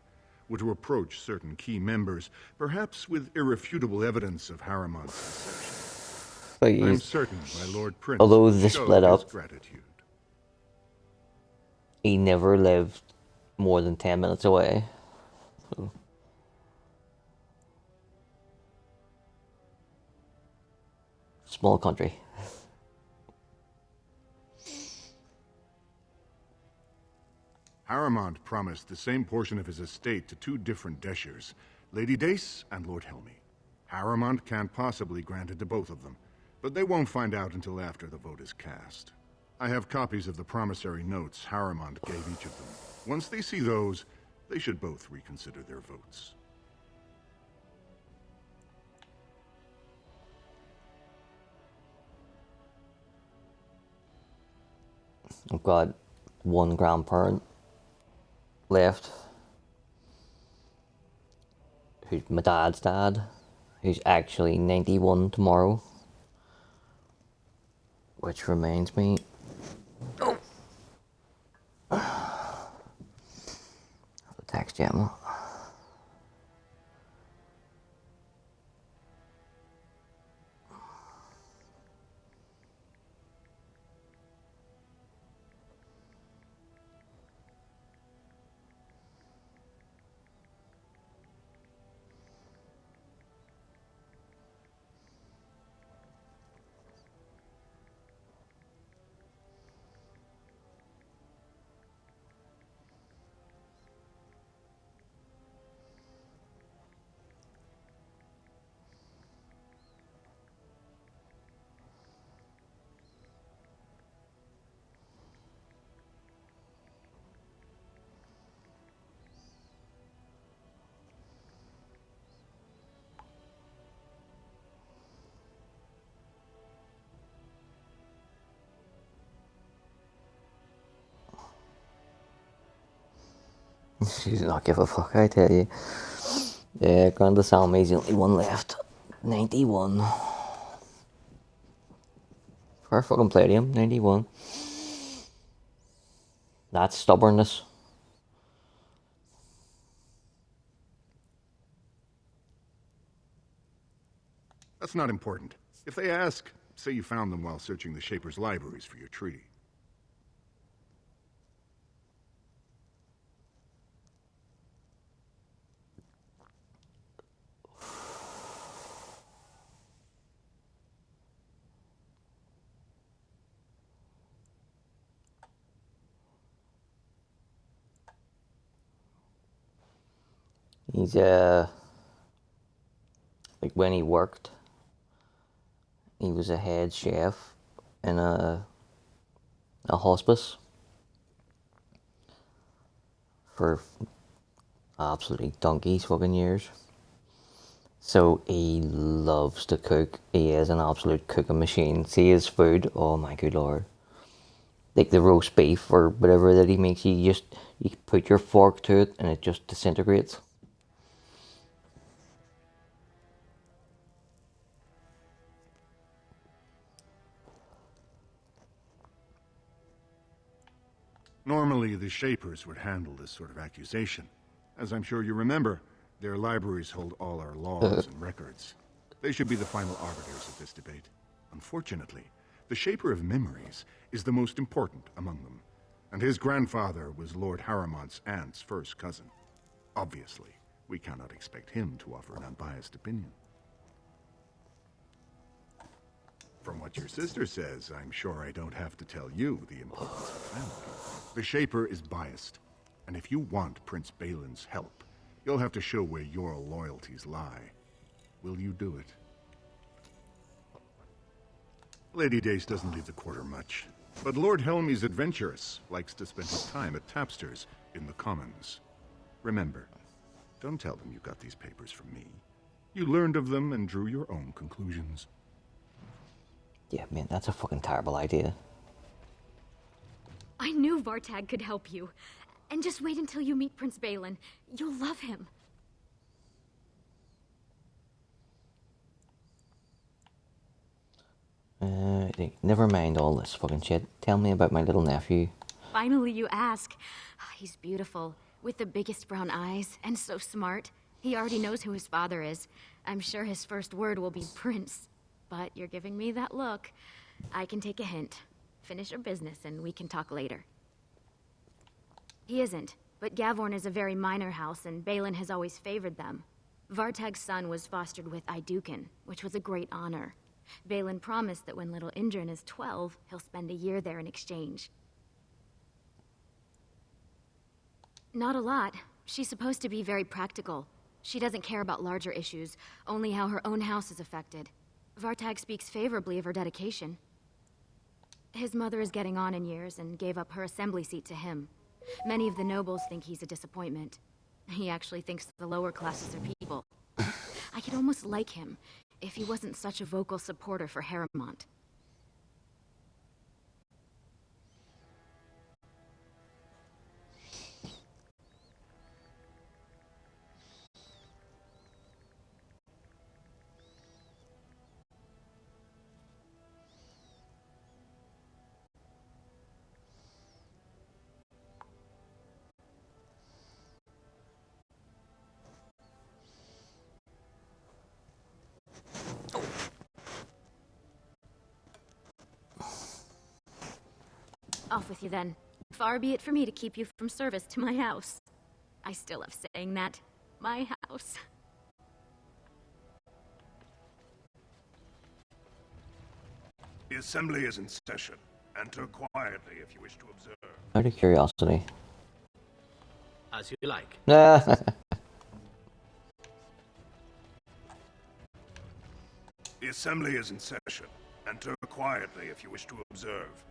S15: were to approach certain key members, perhaps with irrefutable evidence of Harriman's deception,
S1: But
S15: I'm certain my Lord Prince
S1: although
S15: will
S1: they
S15: show
S1: split
S15: his
S1: up,
S15: gratitude.
S1: he never lived more than 10 minutes away. So. Small country.
S15: Harriman promised the same portion of his estate to two different Deshers, Lady Dace and Lord Helmy. Harriman can't possibly grant it to both of them, but they won't find out until after the vote is cast. I have copies of the promissory notes Harriman gave each of them. Once they see those, they should both reconsider their votes.
S1: I've got one grandparent left, who's my dad's dad, who's actually 91 tomorrow. Which reminds me... Oh! The text Gemma. She does not give a fuck, I tell you. Yeah, Granda Salmi's the only one left. 91. For fucking Palladium, 91. That's stubbornness.
S15: That's not important. If they ask, say you found them while searching the Shaper's libraries for your treaty.
S1: He's, like when he worked, he was a head chef in a hospice for absolutely donkey's fucking years. So he loves to cook. He is an absolute cooking machine. See his food, oh my good lord. Like the roast beef or whatever that he makes, you put your fork to it and it just disintegrates.
S15: Normally, the Shapers would handle this sort of accusation. As I'm sure you remember, their libraries hold all our laws and records. They should be the final arbiters of this debate. Unfortunately, the Shaper of Memories is the most important among them, and his grandfather was Lord Harriman's aunt's first cousin. Obviously, we cannot expect him to offer an unbiased opinion. From what your sister says, I'm sure I don't have to tell you the importance of family. The Shaper is biased, and if you want Prince Balin's help, you'll have to show where your loyalties lie. Will you do it? Lady Dace doesn't leave the quarter much, but Lord Helmy's adventurous, likes to spend his time at Tapster's in the Commons. Remember, don't tell them you got these papers from me. You learned of them and drew your own conclusions.
S1: Yeah, man, that's a fucking terrible idea.
S4: I knew Vartag could help you. And just wait until you meet Prince Balin. You'll love him.
S1: Never mind all this fucking shit. Tell me about my little nephew.
S4: Finally you ask. He's beautiful. With the biggest brown eyes, and so smart. He already knows who his father is. I'm sure his first word will be Prince. But you're giving me that look. I can take a hint. Finish your business and we can talk later. He isn't, but Gavorn is a very minor house and Balin has always favored them. Vartag's son was fostered with Idukin, which was a great honor. Balin promised that when little Indrin is 12, he'll spend a year there in exchange. Not a lot. She's supposed to be very practical. She doesn't care about larger issues, only how her own house is affected. Vartag speaks favorably of her dedication. His mother is getting on in years and gave up her assembly seat to him. Many of the nobles think he's a disappointment. He actually thinks the lower classes are people. I could almost like him if he wasn't such a vocal supporter for Harrowmont. Off with you then. Far be it for me to keep you from service to my house. I still love saying that. My house.
S20: The assembly is in session. Enter quietly if you wish to observe.
S1: Out of curiosity.
S8: As you like.
S1: The
S20: The assembly is in session. Enter quietly if you wish to observe.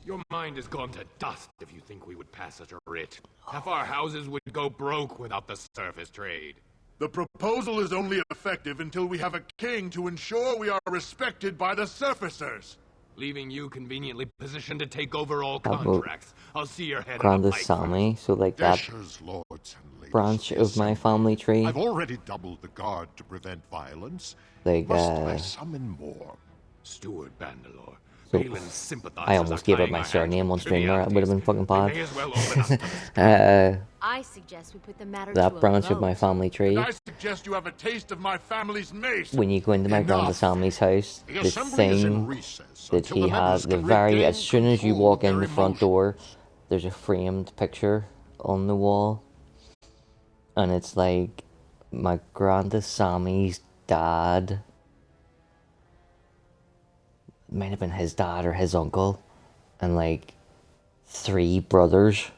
S7: Your mind has gone to dust if you think we would pass such a writ. Half our houses would go broke without the surface trade.
S15: The proposal is only effective until we have a king to ensure we are respected by the surfacers.
S7: Leaving you conveniently positioned to take over all
S1: How about
S7: contracts. I'll see your head
S1: Granda
S7: in a pipe.
S1: Sami, so like that
S10: Deshers, lords and ladies
S1: branch
S10: of the
S1: of my
S10: assembly.
S1: family tree.
S10: I've already doubled the guard to prevent violence.
S1: Like,
S10: Must I summon more?
S7: Steward Bandalore.
S1: So,
S7: Balin's sympathizers
S1: I almost
S7: are
S1: gave up
S7: tying
S1: my
S7: our hands
S1: surname on
S7: with
S1: stream there. It would have been fucking
S7: They
S1: bad.
S7: may as well open up to the
S4: I suggest we put the matter to
S1: That
S4: a
S1: branch of
S4: vote.
S1: my family tree.
S15: I suggest you have a taste of my family's mace.
S1: When you go into my Granda Sami's house,
S15: The
S1: the
S15: assembly is in
S1: thing
S15: recess
S1: that
S15: until
S1: he
S15: the
S1: has,
S15: members
S1: the
S15: can
S1: very,
S15: regain
S1: as soon as you
S15: control
S1: walk
S15: of
S1: in
S15: their
S1: the front door, there's a framed picture on the wall. And it's like my Granda Sami's dad. It might have been his dad or his uncle. And like 3 brothers.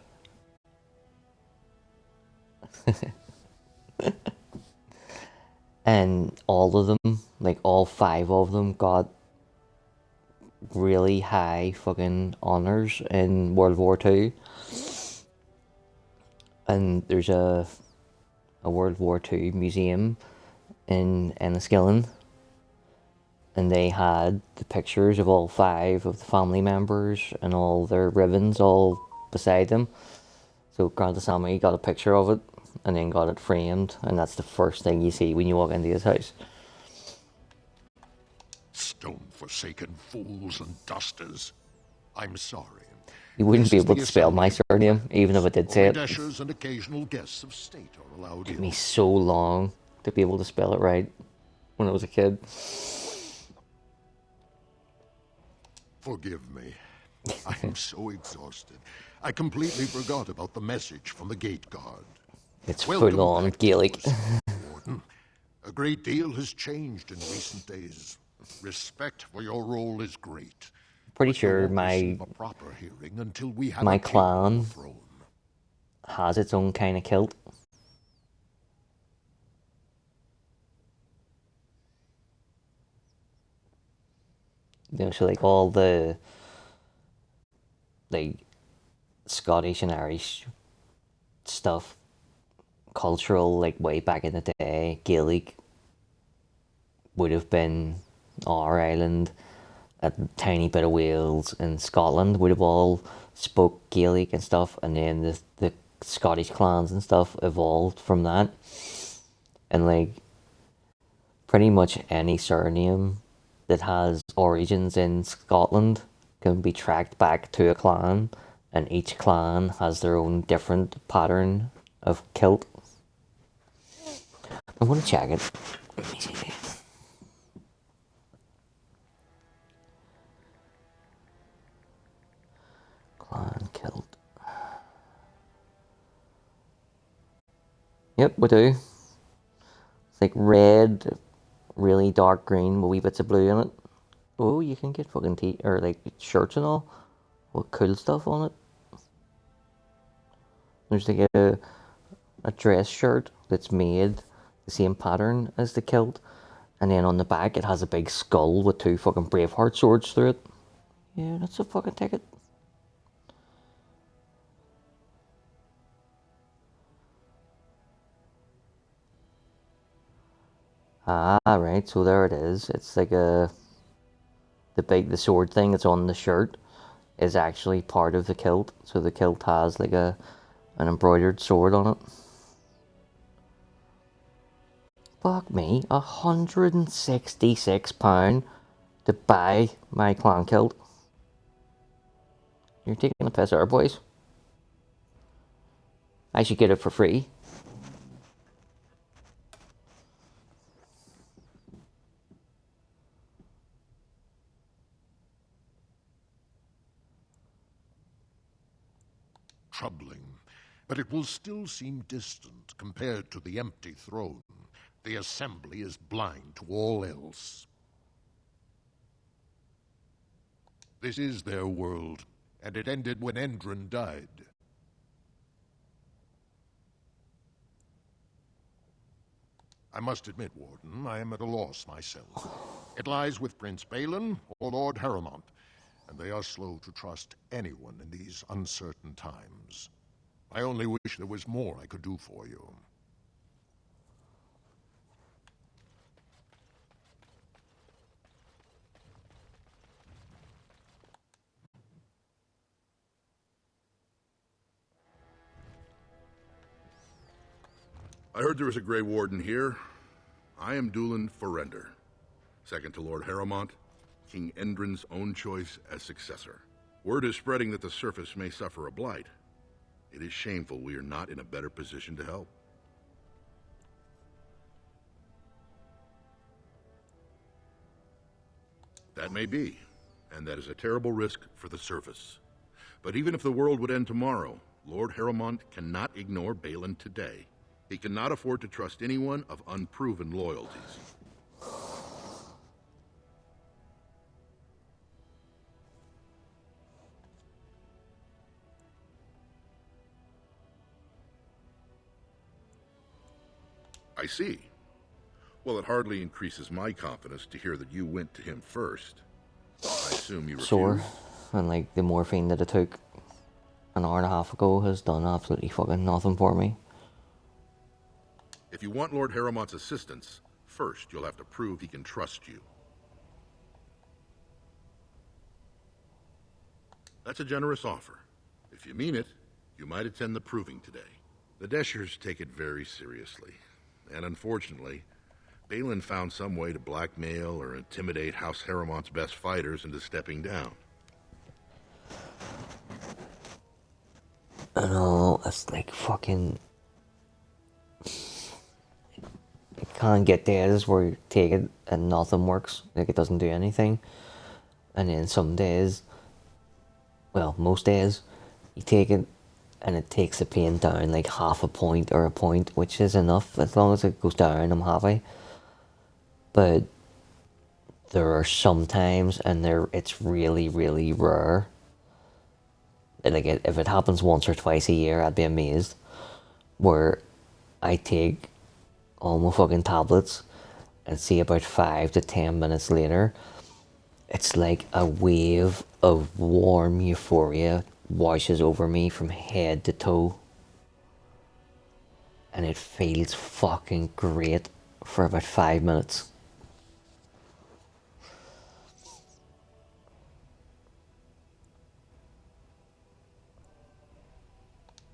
S1: And all of them, like all 5 of them, got really high fucking honors in World War II. And there's a World War II museum in Enniskillen. And they had the pictures of all 5 of the family members and all their ribbons all beside them. So Granda Sami got a picture of it and then got it framed, and that's the first thing you see when you walk into his house.
S10: Stone-forsaken fools and dusters. I'm sorry.
S1: You wouldn't
S10: This
S1: be
S10: is
S1: able
S10: the
S1: to spell my surname, even if I did say
S10: Only
S1: it.
S10: Deshers and occasional guests of state are allowed
S1: It took
S10: in.
S1: me so long to be able to spell it right when I was a kid.
S10: Forgive me. I'm so exhausted. I completely forgot about the message from the gate guard.
S1: It's
S10: Welcome
S1: full on
S10: back,
S1: Gaelic.
S10: Warden. A great deal has changed in recent days. Respect for your role is great.
S1: Pretty
S10: But you
S1: sure
S10: won't
S1: my
S10: receive a proper hearing until we have
S1: my
S10: a king on the
S1: clan
S10: throne.
S1: has its own kind of kilt. You know, so like all the like Scottish and Irish stuff, cultural, like way back in the day, Gaelic would have been our island. A tiny bit of Wales and Scotland would have all spoke Gaelic and stuff, and then the Scottish clans and stuff evolved from that. And like pretty much any surname that has origins in Scotland can be tracked back to a clan, and each clan has their own different pattern of kilt. I'm gonna check it. Let me see. Clan kilt. Yep, we do. It's like red, really dark green with wee bits of blue in it. Oh, you can get fucking or like shirts and all with cool stuff on it. There's like a dress shirt that's made the same pattern as the kilt, and then on the back it has a big skull with two fucking Braveheart swords through it. Yeah, that's a fucking ticket. Ah, right, so there it is. It's like the sword thing that's on the shirt is actually part of the kilt. So the kilt has like an embroidered sword on it. Fuck me, £166 to buy my clan kilt. You're taking the piss out, boys. I should get it for free.
S10: Troubling, but it will still seem distant compared to the empty throne. The Assembly is blind to all else. This is their world, and it ended when Endrin died. I must admit, Warden, I am at a loss myself. It lies with Prince Balin or Lord Harrowmont, and they are slow to trust anyone in these uncertain times. I only wish there was more I could do for you.
S13: I heard there was a Grey Warden here. I am Dulin Forrender, second to Lord Harrowmont, King Endrin's own choice as successor. Word is spreading that the surface may suffer a blight. It is shameful we are not in a better position to help. That may be, and that is a terrible risk for the surface. But even if the world would end tomorrow, Lord Harrowmont cannot ignore Balin today. He cannot afford to trust anyone of unproven loyalties. I see. Well, it hardly increases my confidence to hear that you went to him first. I assume you refused.
S1: Sore, and like the morphine that I took an hour and a half ago has done absolutely fucking nothing for me.
S13: If you want Lord Harrowmont's assistance, first you'll have to prove he can trust you. That's a generous offer. If you mean it, you might attend the proving today. The Deshers take it very seriously. And unfortunately, Balin found some way to blackmail or intimidate House Harrowmont's best fighters into stepping down.
S1: I know, it's like fucking... I can't get days where you take it and nothing works. Like, it doesn't do anything. And then some days, well, most days, you take it and it takes the pain down like half a point or a point, which is enough. As long as it goes down, I'm happy. But there are some times, and it's really, really rare. Like, if it happens once or twice a year, I'd be amazed. Where I take all my fucking tablets and see about 5 to 10 minutes later, it's like a wave of warm euphoria washes over me from head to toe. And it feels fucking great for about 5 minutes.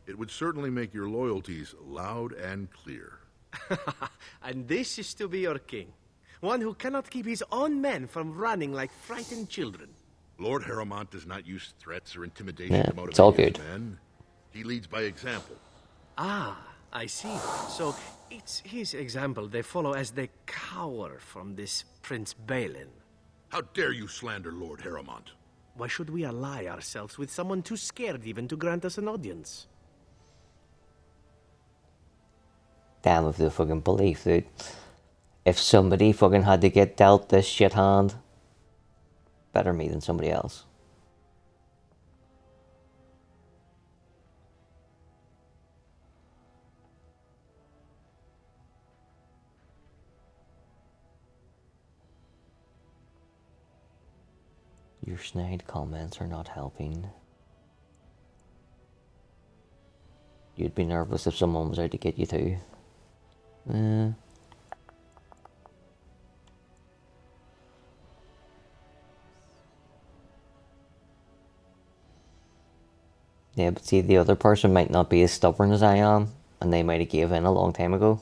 S13: It would certainly make your loyalties loud and clear.
S8: And this is to be your king. One who cannot keep his own men from running like frightened children.
S10: Lord Harrowmont does not use threats or intimidation
S1: Yeah,
S10: to motivate
S1: it's all
S10: his
S1: good.
S10: men. He leads by example.
S8: Ah, I see. So it's his example they follow as they cower from this Prince Balin.
S10: How dare you slander Lord Harrowmont?
S8: Why should we ally ourselves with someone too scared even to grant us an audience?
S1: Damn if they fucking believe, dude. If somebody fucking had to get dealt this shit hand, better me than somebody else. Your snide comments are not helping. You'd be nervous if someone was out to get you too. Yeah, but see, the other person might not be as stubborn as I am, and they might have gave in a long time ago.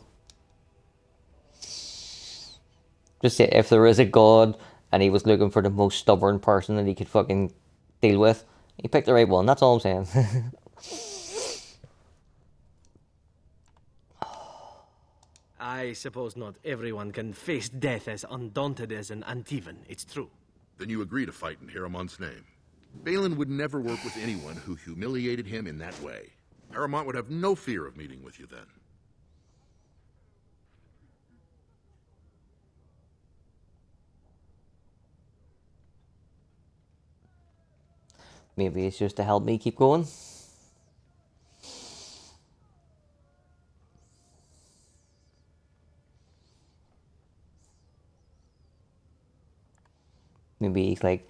S1: Just say, if there is a god, and he was looking for the most stubborn person that he could fucking deal with, he picked the right one, that's all I'm saying.
S8: I suppose not everyone can face death as undaunted as an Antivan, it's true.
S10: Then you agree to fight in Harrowmont's name. Balin would never work with anyone who humiliated him in that way. Harrowmont would have no fear of meeting with you then.
S1: Maybe it's just to help me keep going. Maybe he's like,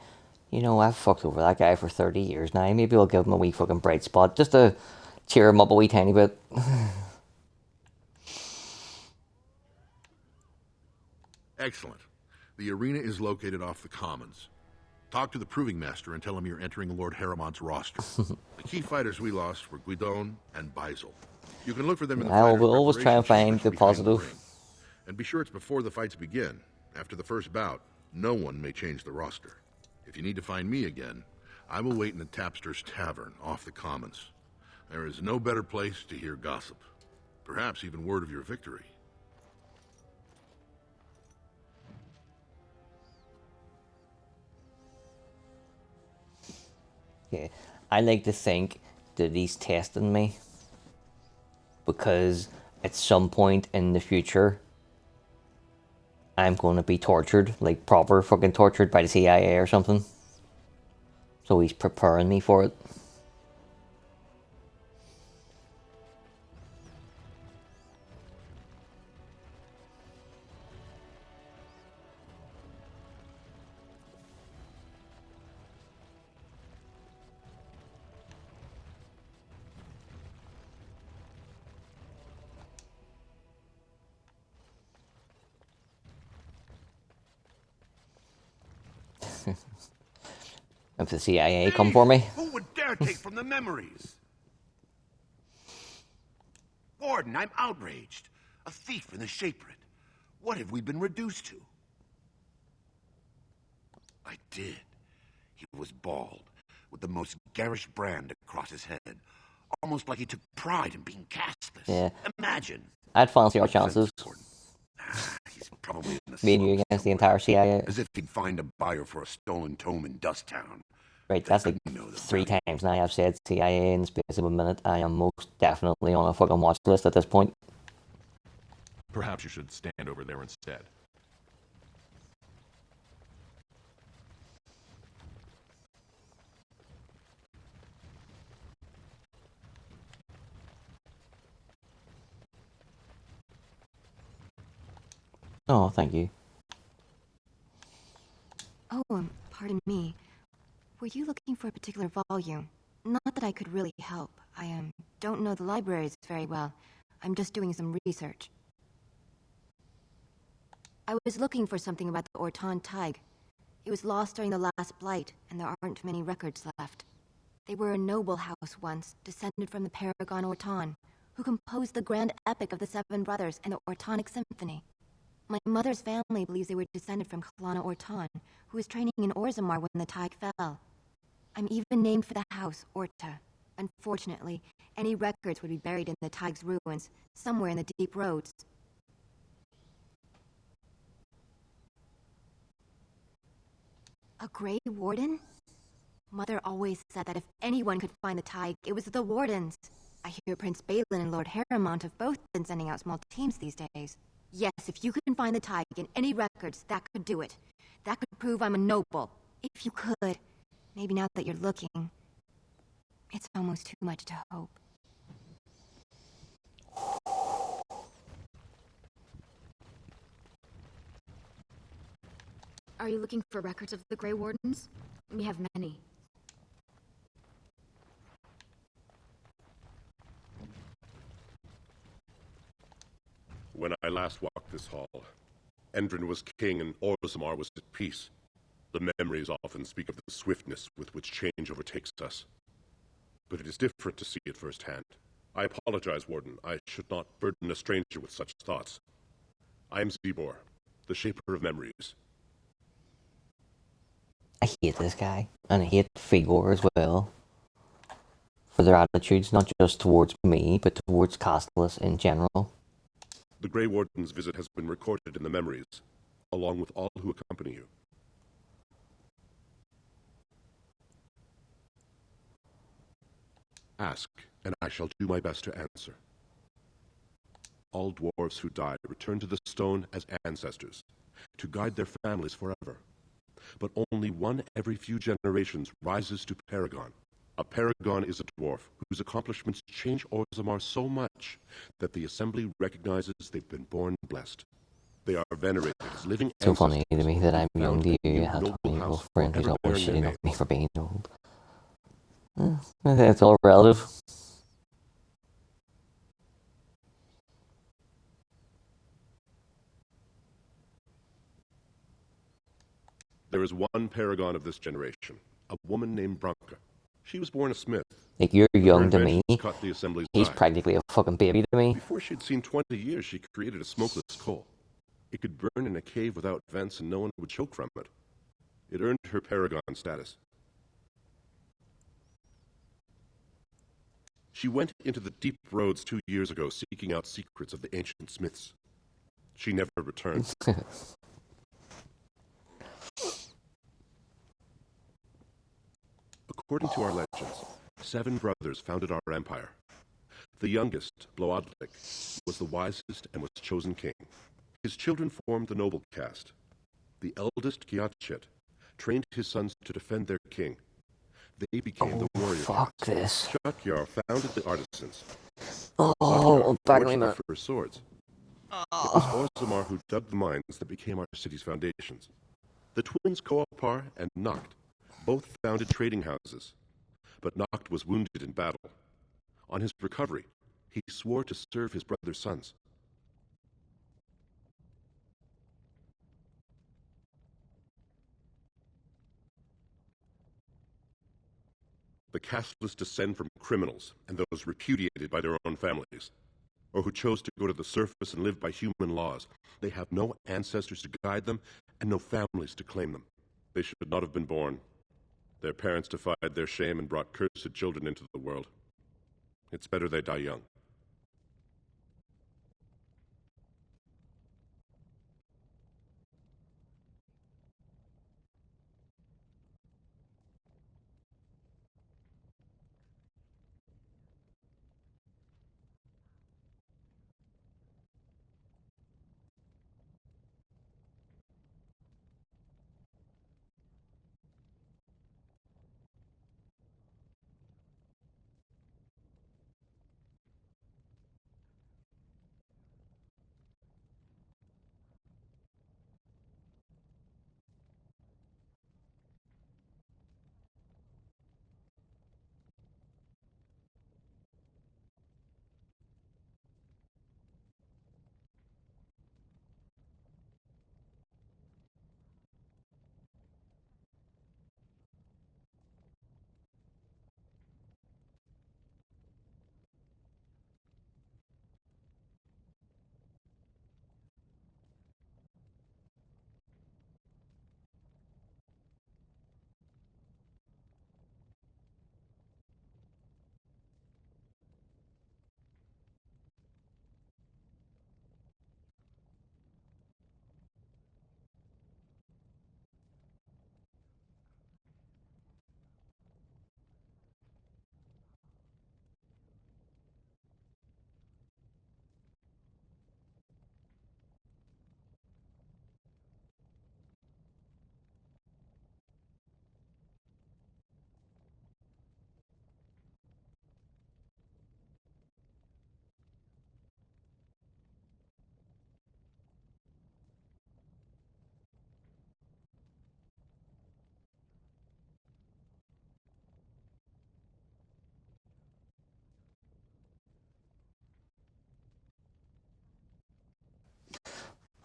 S1: you know, I've fucked over that guy for 30 years now. Maybe I'll give him a wee fucking bright spot just to cheer him up a wee tiny bit.
S10: Excellent. The arena is located off the Commons. Talk to the Proving Master and tell him you're entering Lord Harrowmont's roster. The key fighters we lost were Guidon and Beisel. You can look for them in the
S1: I
S10: fighters'
S1: will always try and
S10: preparation
S1: find the
S10: chambers behind the
S1: positive.
S10: ring. And be sure it's before the fights begin. After the first bout, no one may change the roster. If you need to find me again, I will wait in the Tapster's Tavern off the Commons. There is no better place to hear gossip. Perhaps even word of your victory.
S1: Yeah, I like to think that he's testing me because at some point in the future, I'm going to be tortured, like proper fucking tortured by the CIA or something. So he's preparing me for it. If the CIA come for me.
S9: Who would dare take from the memories? Warden, I'm outraged. A thief in a shapered. What have we been reduced to? I did. He was bald, with the most garish brand across his head. Almost like he took pride in being casteless.
S1: Yeah.
S9: Imagine.
S1: I'd fancy our chances.
S9: He's probably in the
S1: Me and you
S9: slums
S1: against the
S9: somewhere,
S1: entire CIA.
S9: as if he'd find a buyer for a stolen tome in Dust Town.
S1: Right, that's like 3 times now I've said CIA in the space of a minute. I am most definitely on a fucking watch list at this point.
S7: Perhaps you should stand over there instead.
S1: Oh, thank you.
S6: Oh, pardon me. Were you looking for a particular volume? Not that I could really help. I don't know the libraries very well. I'm just doing some research. I was looking for something about the Orton Tig. It was lost during the last Blight, and there aren't many records left. They were a noble house once, descended from the Paragon Orton, who composed the grand epic of the Seven Brothers and the Ortonic Symphony. My mother's family believes they were descended from Kalana Ortan, who was training in Orzammar when the tide fell. I'm even named for the house, Orta. Unfortunately, any records would be buried in the Tig's ruins, somewhere in the deep roads. A Grey Warden? Mother always said that if anyone could find the Tig, it was the Wardens. I hear Prince Balin and Lord Harrowmont have both been sending out small teams these days. Yes, if you can find the Tig in any records, that could do it. That could prove I'm a noble. If you could. Maybe now that you're looking, it's almost too much to hope.
S4: Are you looking for records of the Grey Wardens? We have many.
S2: When I last walked this hall, Endrin was king and Orzammar was at peace. The memories often speak of the swiftness with which change overtakes us. But it is different to see it firsthand. I apologize, Warden. I should not burden a stranger with such thoughts. I am Zebor, the shaper of memories.
S1: I hate this guy, and I hate Figor as well. For their attitudes, not just towards me, but towards Casteless in general.
S2: The Grey Warden's visit has been recorded in the memories, along with all who accompany you. Ask, and I shall do my best to answer. All dwarves who die return to the stone as ancestors, to guide their families forever. But only one every few generations rises to Paragon. A Paragon is a dwarf whose accomplishments change Orzammar so much that the Assembly recognizes they've been born blessed. They are venerated as living
S1: So
S2: ancestors.
S1: funny to me that I'm young to you, have
S2: noble
S1: 20
S2: house
S1: friends who's
S2: forever
S1: always
S2: bearing
S1: shitting
S2: their
S1: on me for being old. It's all relative.
S2: There is one paragon of this generation, a woman named Branka. She was born a smith.
S1: Like, you're
S2: But her
S1: young to me.
S2: inventions caught the Assembly's
S1: He's
S2: eye.
S1: practically a fucking baby to me.
S2: Before she'd seen 20 years, she created a smokeless coal. It could burn in a cave without vents and no one would choke from it. It earned her paragon status. She went into the deep roads 2 years ago seeking out secrets of the ancient smiths. She never returned. According to our legends, 7 brothers founded our empire. The youngest, Bloodlik, was the wisest and was chosen king. His children formed the noble caste. The eldest, Kiatchit, trained his sons to defend their king. They became the warrior
S1: fuck
S2: caste.
S1: this.
S2: Shakyar founded the artisans.
S1: Oh, back me
S2: forged the
S1: up.
S2: first swords. It was Orzammar who dug the mines that became our city's foundations. The twins Koapar and Noct both founded trading houses, but Noct was wounded in battle. On his recovery, he swore to serve his brother's sons. The Casteless descend from criminals and those repudiated by their own families, or who chose to go to the surface and live by human laws. They have no ancestors to guide them and no families to claim them. They should not have been born. Their parents defied their shame and brought cursed children into the world. It's better they die young.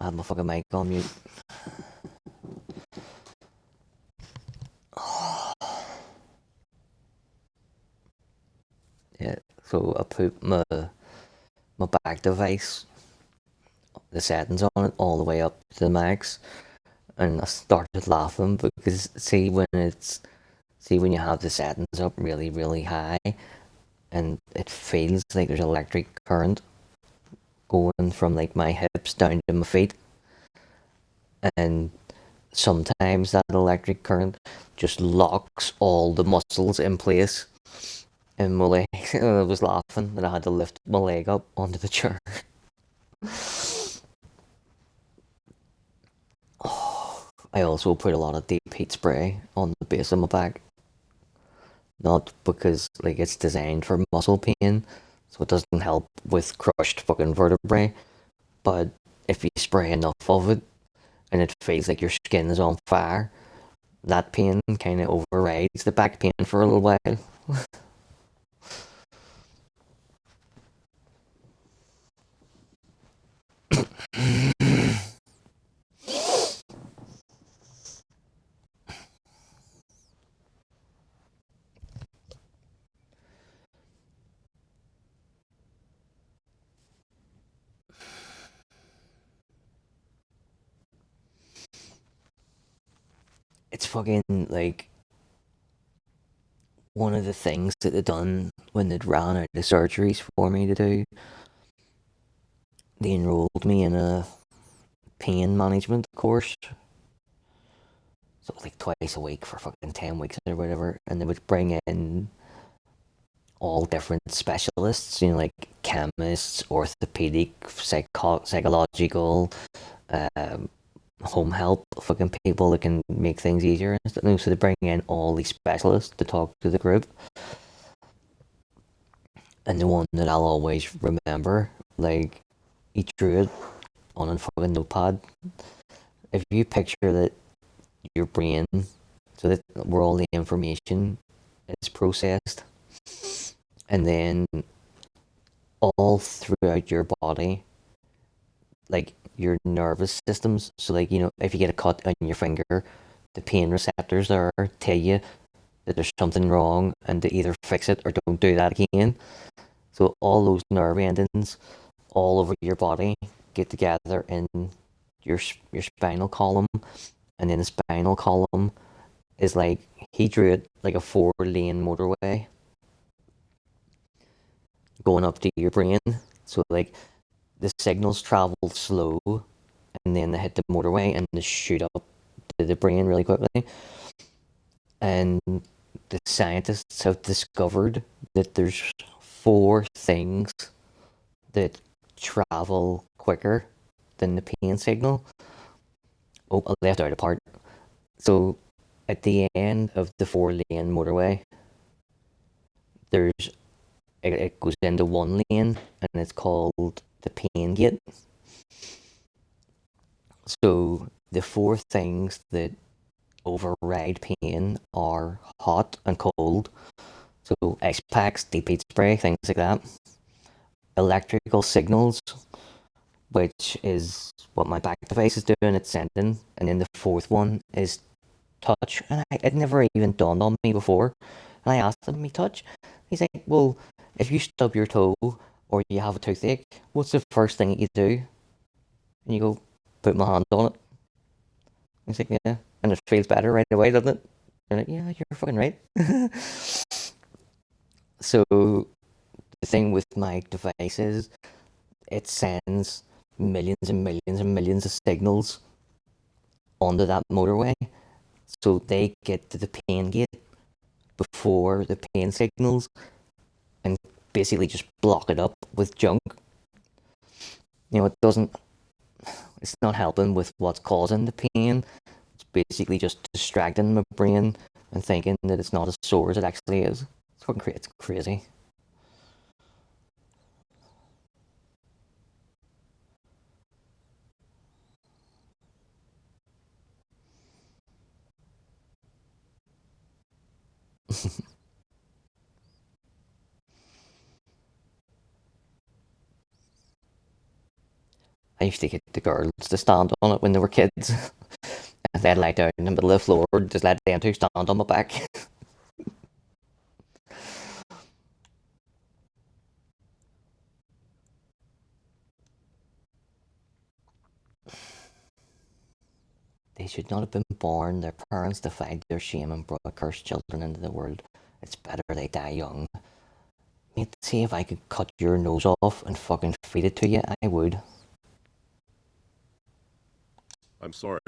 S1: had my fucking mic on mute. Yeah, so I put my back device, the settings on it, all the way up to the max, and I started laughing because see when you have the settings up really, really high, and it feels like there's electric current going from like my hips down to my feet, and sometimes that electric current just locks all the muscles in place in my leg. I was laughing that I had to lift my leg up onto the chair. I also put a lot of deep heat spray on the base of my back. Not because like it's designed for muscle pain, so it doesn't help with crushed fucking vertebrae, but if you spray enough of it and it feels like your skin is on fire, that pain kind of overrides the back pain for a little while. It's fucking like one of the things that they done when they'd ran out of surgeries for me to do. They enrolled me in a pain management course. So like twice a week for fucking 10 weeks or whatever, and they would bring in all different specialists, like chemists, orthopedic, psychological, home help, fucking people that can make things easier and stuff. So they bring in all these specialists to talk to the group. And the one that I'll always remember, like, he drew it on a fucking notepad. If you picture that your brain, so that where all the information is processed, and then all throughout your body, like your nervous systems, so like, if you get a cut on your finger, the pain receptors there tell you that there's something wrong and to either fix it or don't do that again. So all those nerve endings all over your body get together in your spinal column, and then the spinal column is like, he drew it like a 4-lane motorway going up to your brain. So like the signals travel slow and then they hit the motorway and they shoot up to the brain really quickly. And the scientists have discovered that there's 4 things that travel quicker than the pain signal. Oh, I left out a part. So at the end of the 4-lane motorway, it goes into 1 lane, and it's called the pain gate. So the 4 things that override pain are hot and cold. So ice packs, deep heat spray, things like that. Electrical signals, which is what my back device is doing, it's sending. And then the 4th one is touch. And it never even dawned on me before. And I asked him, me touch? He's like, well, if you stub your toe or you have a toothache, what's the first thing that you do? And you go, put my hand on it. He's like, yeah. And it feels better right away, doesn't it? And like, yeah, you're fucking right. So the thing with my device is it sends millions and millions and millions of signals onto that motorway. So they get to the pain gate before the pain signals and basically just block it up with junk. It's not helping with what's causing the pain. It's basically just distracting my brain and thinking that it's not as sore as it actually is. It's crazy. I used to get the girls to stand on it when they were kids. And they'd lie down in the middle of the floor, just let them two stand on my back. They should not have been born. Their parents defied their shame and brought cursed children into the world. It's better they die young. Mate, see if I could cut your nose off and fucking feed it to you, I would.
S2: I'm sorry.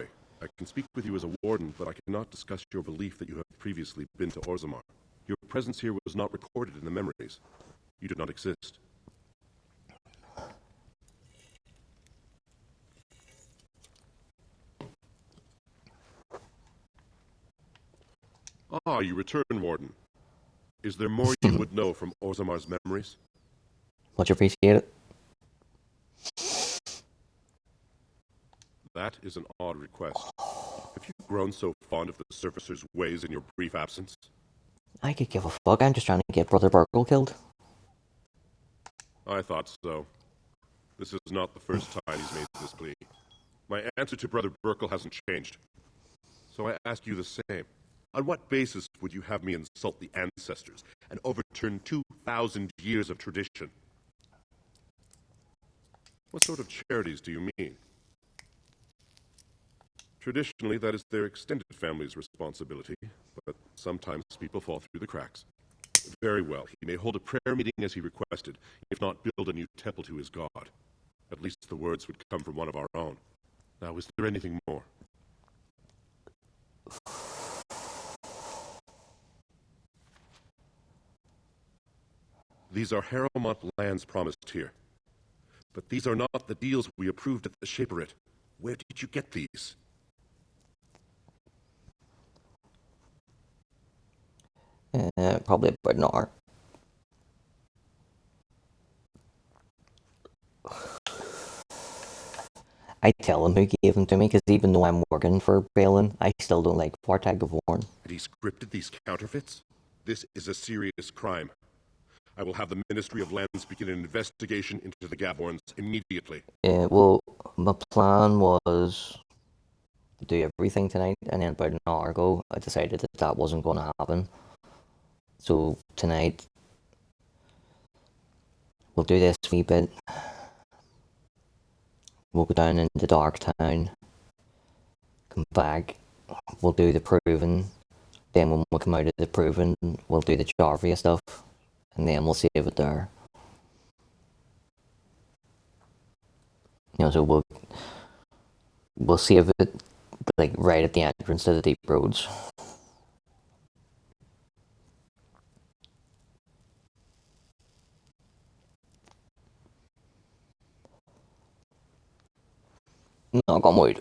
S2: I can speak with you as a warden, but I cannot discuss your belief that you have previously been to Orzammar. Your presence here was not recorded in the memories. You did not exist. Ah, you return, Warden. Is there more you would know from Orzammar's memories?
S1: Much appreciated.
S2: That is an odd request. Have you grown so fond of the Surfacer's ways in your brief absence?
S1: I could give a fuck. I'm just trying to get Brother Burkle killed.
S2: I thought so. This is not the first time he's made this plea. My answer to Brother Burkle hasn't changed. So I ask you the same. On what basis would you have me insult the ancestors and overturn 2,000 years of tradition? What sort of charities do you mean? Traditionally, that is their extended family's responsibility, but sometimes people fall through the cracks. Very well, he may hold a prayer meeting as he requested, if not build a new temple to his god. At least the words would come from one of our own. Now, is there anything more? These are Harrowmont lands promised here. But these are not the deals we approved at the Shaperate. Where did you get these?
S1: Probably about an hour. I tell him who gave them to me, because even though I'm working for Balin, I still don't like Wartag of Warren.
S2: And he scripted these counterfeits? This is a serious crime. I will have the Ministry of Lands begin an investigation into the Gavorns immediately.
S1: Well, my plan was to do everything tonight, and then about an hour ago, I decided that that wasn't going to happen. So tonight, we'll do this wee bit. We'll go down into Darktown, come back, we'll do the proving, then when we come out of the proving, we'll do the Jarvia stuff, and then we'll save it there. You know, so we'll save it like right at the entrance to the deep roads. No, come wait.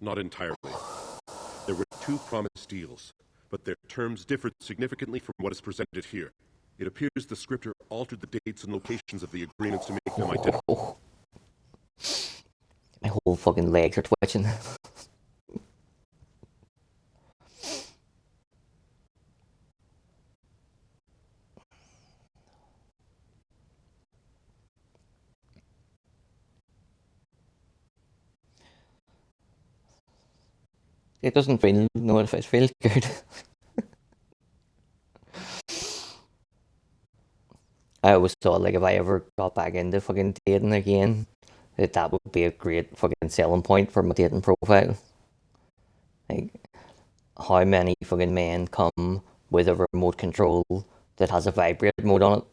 S2: Not entirely. There were 2 promised deals, but their terms differed significantly from what is presented here. It appears the scripter altered the dates and locations of the agreements to make them identical.
S1: My whole fucking legs are twitching. It doesn't feel, no, it feels good. I always thought, like, if I ever got back into fucking dating again, that would be a great fucking selling point for my dating profile. Like, how many fucking men come with a remote control that has a vibrate mode on it?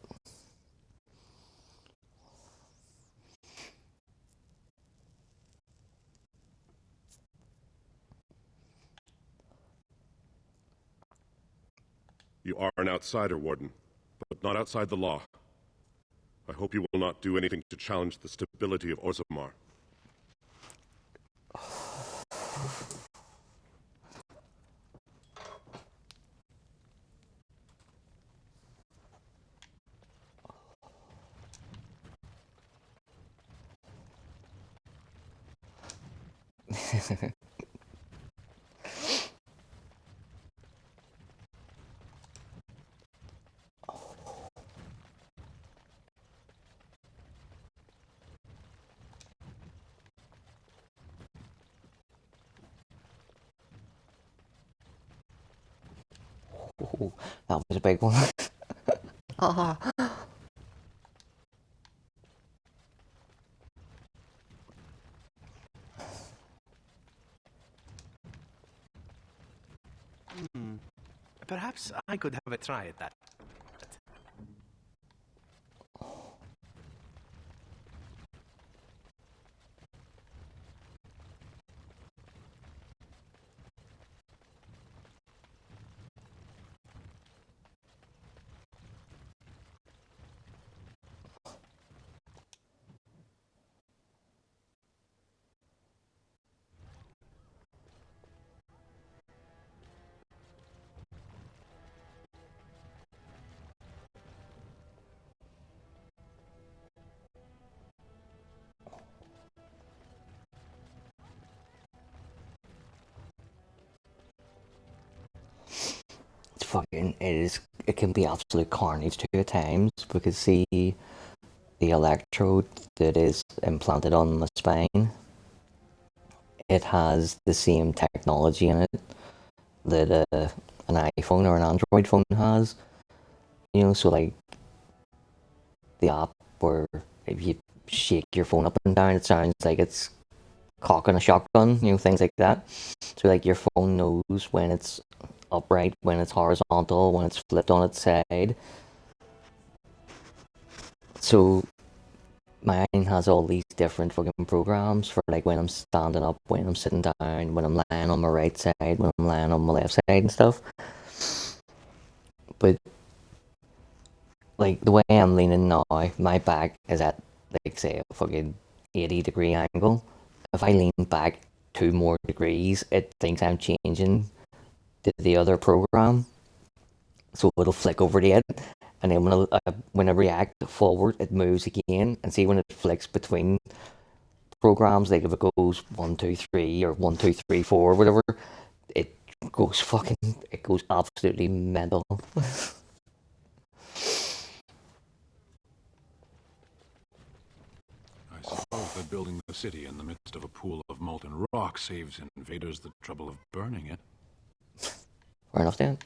S2: You are an outsider, Warden, but not outside the law. I hope you will not do anything to challenge the stability of Orzammar.
S1: Oh, that was a big one. Ah.
S8: Perhaps I could have a try at that.
S1: It's fucking, it can be absolute carnage too at times, because see, the electrode that is implanted on my spine, it has the same technology in it that an iPhone or an Android phone has. You know, so like the app where if you shake your phone up and down, it sounds like it's cocking a shotgun, you know, things like that. So like your phone knows when it's upright, when it's horizontal, when it's flipped on its side. So mine has all these different fucking programs for like when I'm standing up, when I'm sitting down, when I'm lying on my right side, when I'm lying on my left side and stuff. But like the way I'm leaning now, my back is at like say a fucking 80-degree angle. If I lean back 2 more degrees, it thinks I'm changing to the other program, so it'll flick over to it, and then when I react forward, it moves again. And see when it flicks between programs, like if it goes 1, 2, 3 or 1, 2, 3, 4, whatever, it goes absolutely mental.
S21: I suppose that building the city in the midst of a pool of molten rock saves invaders the trouble of burning it.
S1: Fair enough, Dan.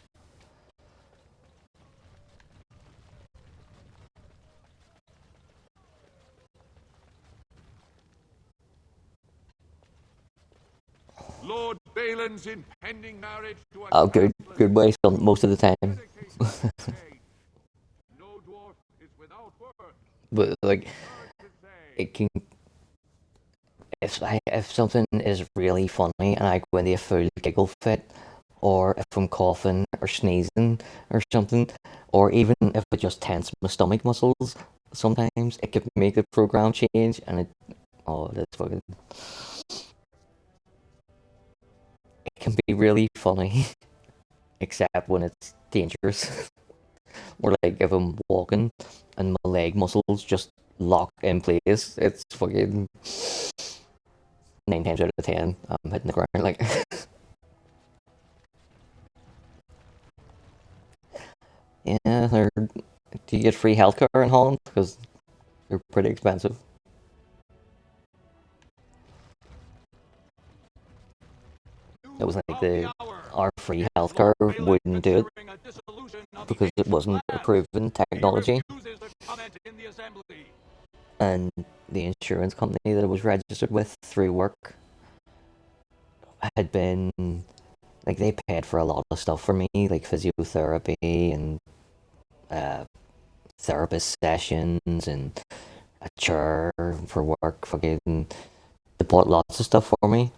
S12: Lord Balin's impending marriage to a
S1: Oh, good way, most of the time.
S12: No dwarf is without worth.
S1: But like, it can. If something is really funny and I go into a full giggle fit, or if I'm coughing or sneezing or something, or even if I just tense my stomach muscles, sometimes it can make the program change, and that's fucking. It can be really funny, except when it's dangerous. Or like if I'm walking and my leg muscles just lock in place, it's fucking 9 times out of 10, I'm hitting the ground like. Yeah, do you get free healthcare in Holland? Because they're pretty expensive. It was like our free healthcare wouldn't do it because it wasn't a proven technology. And the insurance company that I was registered with through work had been like, they paid for a lot of stuff for me, like physiotherapy and therapist sessions and a chair for work. Fucking, they bought lots of stuff for me,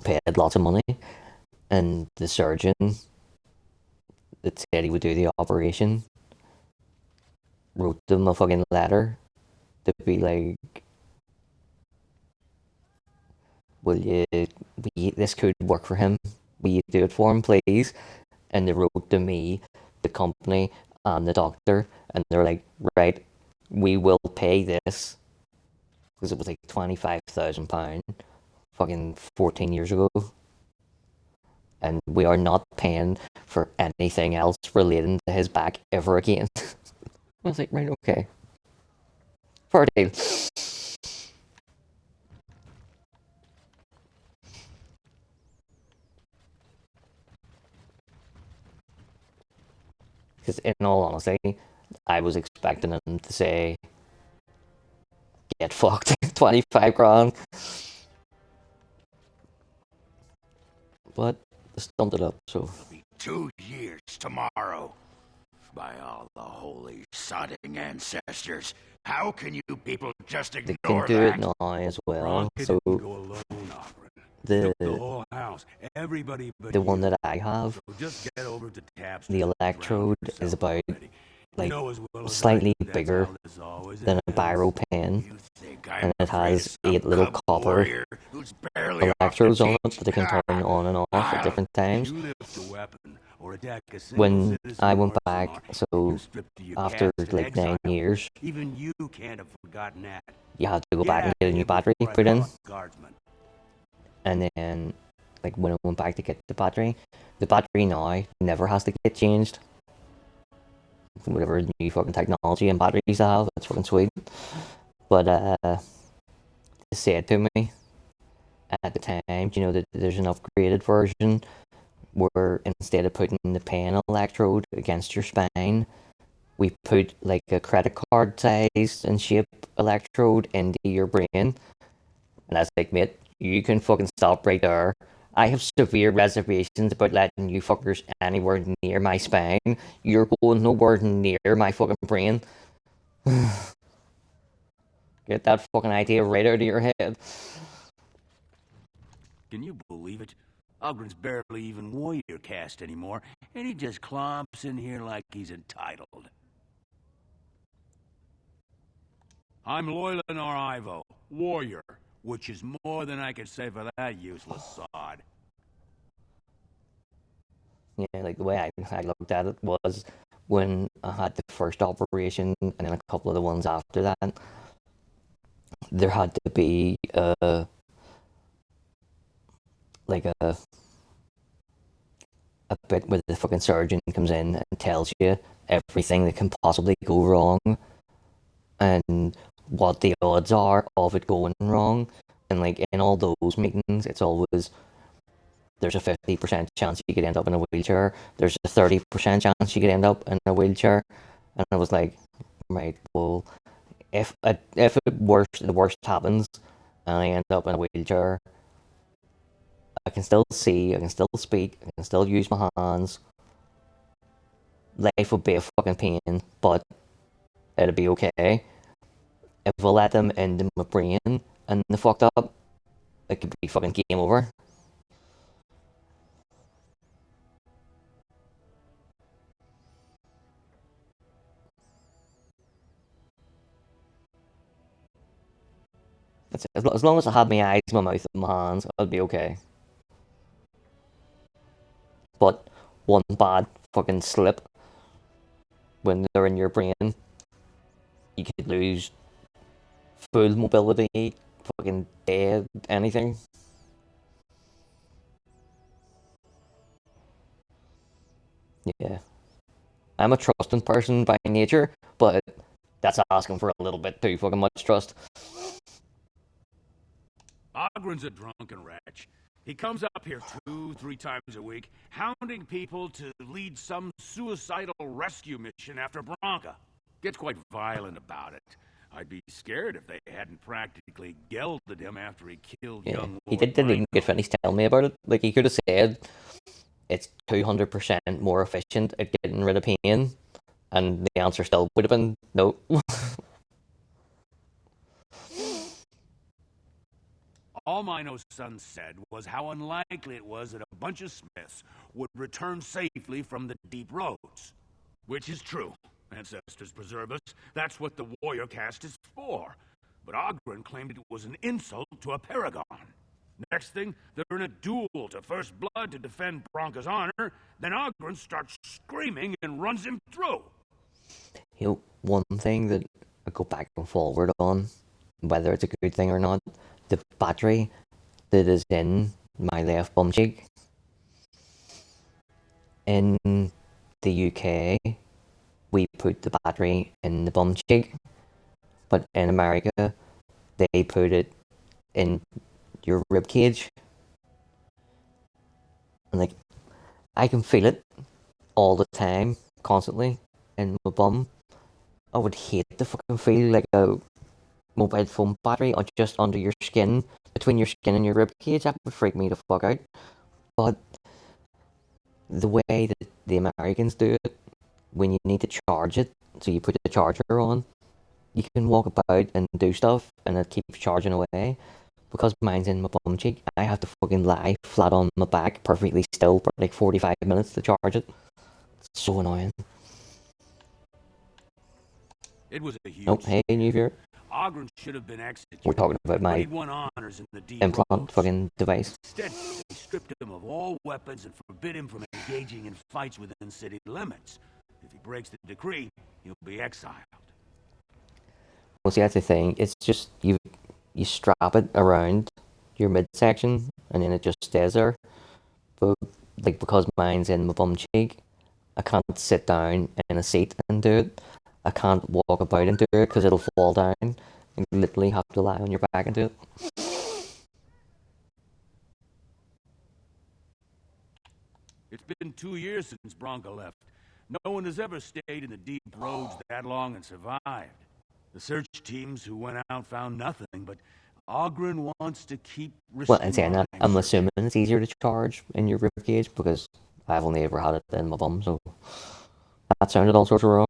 S1: paid lots of money, and the surgeon that said he would do the operation wrote them a fucking letter to be like, this could work for him. Will you do it for him, please? And they wrote to me, the company, and the doctor, and they're like, right, we will pay this, because it was like £25,000, fucking 14 years ago, and we are not paying for anything else relating to his back ever again. I was like, right, okay. Fair deal. Because in all honesty, I was expecting him to say, "Get fucked, 25 grand." But they stumped it up, so.
S9: 2 years tomorrow. By all the holy sodding ancestors, how can you people just
S1: They can
S9: ignore
S1: do
S9: that?
S1: it now as well.
S11: Bronca
S1: So
S11: didn't go alone, Ogren.
S1: the
S11: Took the whole house, everybody but
S1: the one
S11: you.
S1: that I have,
S11: So just get over to Taps.
S1: the electrode is about like
S11: know as well as I
S1: slightly
S11: do that's
S1: bigger
S11: how this always
S1: than a biro pen, and it has 8 little copper electrodes on it that they can turn on and off at different times. When I went back, so after like 9 years,
S11: Even you can't have forgotten that.
S1: you had to go back and get a new battery put in. And then, like, when I went back to get the battery now never has to get changed. Whatever new fucking technology and batteries they have, that's fucking sweet. But, they said to me at the time, you know, that there's an upgraded version where instead of putting the pen electrode against your spine, we put like a credit card size and shape electrode into your brain. And I was like, mate, you can fucking stop right there. I have severe reservations about letting you fuckers anywhere near my spine. You're going nowhere near my fucking brain. Get that fucking idea right out of your head.
S11: Can you believe it? Ogren's barely even warrior caste anymore, and he just clomps in here like he's entitled. I'm Loyal Ivo, warrior, which is more than I could say for that useless sod.
S1: Yeah, like the way I looked at it was when I had the first operation and then a couple of the ones after that, there had to be like a bit where the fucking surgeon comes in and tells you everything that can possibly go wrong and what the odds are of it going wrong. And like in all those meetings, it's always there's a 50% chance you could end up in a wheelchair. There's a 30% chance you could end up in a wheelchair. And I was like, right, well, if the worst happens and I end up in a wheelchair, I can still see, I can still speak, I can still use my hands. Life would be a fucking pain, but it'd be okay. If I let them into my brain and they fucked up, it could be fucking game over. As long as I had my eyes, my mouth, and my hands, I'd be okay. But one bad fucking slip when they're in your brain, you could lose full mobility, fucking dead, anything. Yeah. I'm a trusting person by nature, but that's asking for a little bit too fucking much trust.
S11: Ogren's a drunken wretch. He comes up here 2-3 times a week, hounding people to lead some suicidal rescue mission after Bronca. Gets quite violent about it. I'd be scared if they hadn't practically gelded him after he killed young
S1: He didn't even get finished telling me about it. Like, he could have said it's 200% more efficient at getting rid of pain, and the answer still would have been no.
S11: All Mino's son said was how unlikely it was that a bunch of Smiths would return safely from the deep roads. Which is true. Ancestors preserve us. That's what the warrior caste is for. But Ogren claimed it was an insult to a paragon. Next thing, they're in a duel to first blood to defend Bronca's honor. Then Ogren starts screaming and runs him through.
S1: You know, one thing that I go back and forward on, whether it's a good thing or not, the battery that is in my left bum cheek. In the UK, we put the battery in the bum cheek, but in America, they put it in your rib cage. And like, I can feel it all the time constantly in my bum, I would hate to fucking feel like a mobile phone battery or just under your skin, between your skin and your rib cage. That would freak me the fuck out. But the way that the Americans do it, when you need to charge it, so you put the charger on, you can walk about and do stuff, and it keeps charging away. Because mine's in my bum cheek, I have to fucking lie flat on my back, perfectly still, for like 45 minutes to charge it. It's so annoying.
S11: It was a huge...
S1: Nope, hey, new viewer.
S11: Ogren should have been executed.
S1: We're talking about my implant fucking device.
S11: Instead, they stripped him of all weapons and forbid him from engaging in fights within city limits. If he breaks the decree, he'll be exiled.
S1: Well, see, that's the thing. It's just you strap it around your midsection, and then it just stays there. But like, because mine's in my bum cheek, I can't sit down in a seat and do it. I can't walk about and do it because it'll fall down. You literally have to lie on your back and do it.
S11: It's been 2 years since Bronca left. No one has ever stayed in the deep roads that long and survived. The search teams who went out found nothing, but Ogren wants to keep...
S1: Well, and saying that, I'm assuming it's easier to charge in your rib cage because I've only ever had it in my bum, so that sounded all sorts of wrong.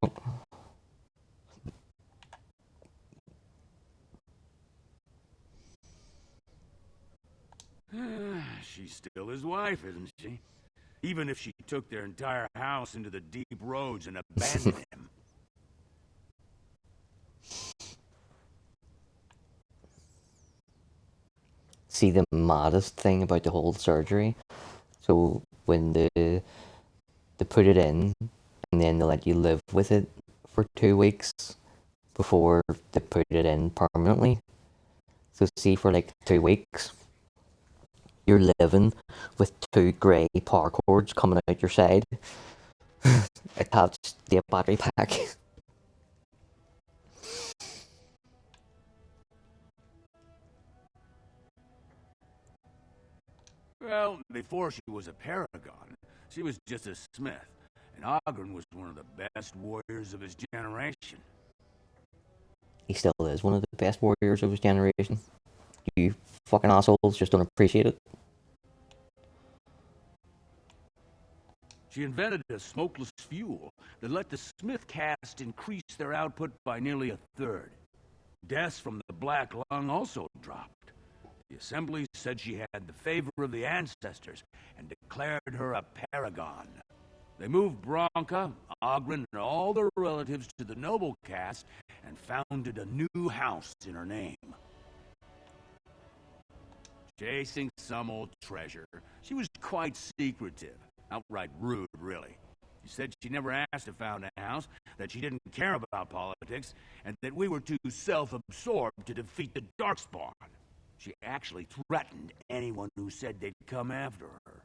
S11: She's still his wife, isn't she? Even if she took their entire house into the deep roads and abandoned him.
S1: See, the maddest thing about the whole surgery, so when they put it in, and then they let you live with it for 2 weeks before they put it in permanently. So see, for like 2 weeks, you're living with 2 grey power cords coming out your side, attached to a battery pack.
S11: Well, before she was a paragon, she was just a smith, and Ogren was one of the best warriors of his generation.
S1: He still is one of the best warriors of his generation. You fucking assholes just don't appreciate it.
S11: She invented a smokeless fuel that let the smith caste increase their output by nearly 1/3. Deaths from the black lung also dropped. The assembly said she had the favor of the ancestors and declared her a paragon. They moved Bronca, Ogren, and all their relatives to the noble caste and founded a new house in her name. Chasing some old treasure, she was quite secretive. Outright rude, really. She said she never asked to found a house, that she didn't care about politics, and that we were too self-absorbed to defeat the Darkspawn. She actually threatened anyone who said they'd come after her.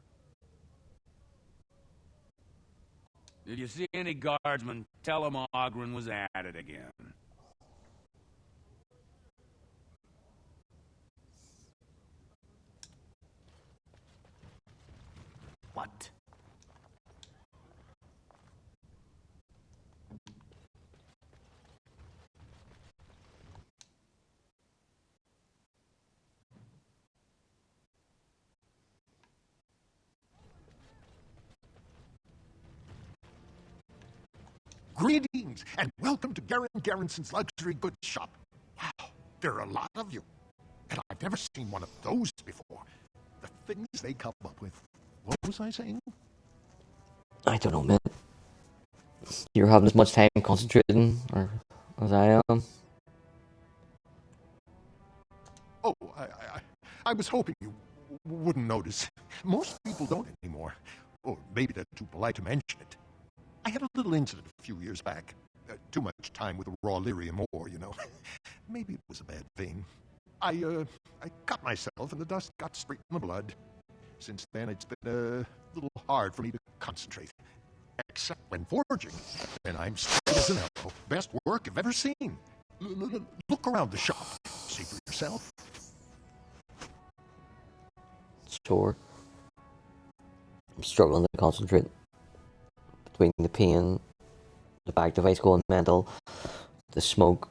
S11: Did you see any guardsmen? Tell them Ogren was at it again.
S8: What?
S10: Greetings, and welcome to Garen Garrison's luxury goods shop. Wow, there are a lot of you. And I've never seen one of those before. The things they come up with. What was I saying?
S1: I don't know, man. You're having as much time concentrating or as I am.
S10: Oh, I was hoping you wouldn't notice. Most people don't anymore. Or maybe they're too polite to mention it. I had a little incident a few years back. Too much time with the raw lyrium ore, you know. Maybe it was a bad thing. I cut myself and the dust got straight in the blood. Since then, it's been a little hard for me to concentrate. Except when forging. And I'm straight as an arrow. Best work I've ever seen. Look around the shop. See for yourself.
S1: Sure. I'm struggling to concentrate between the pain the back device going mental, the smoke,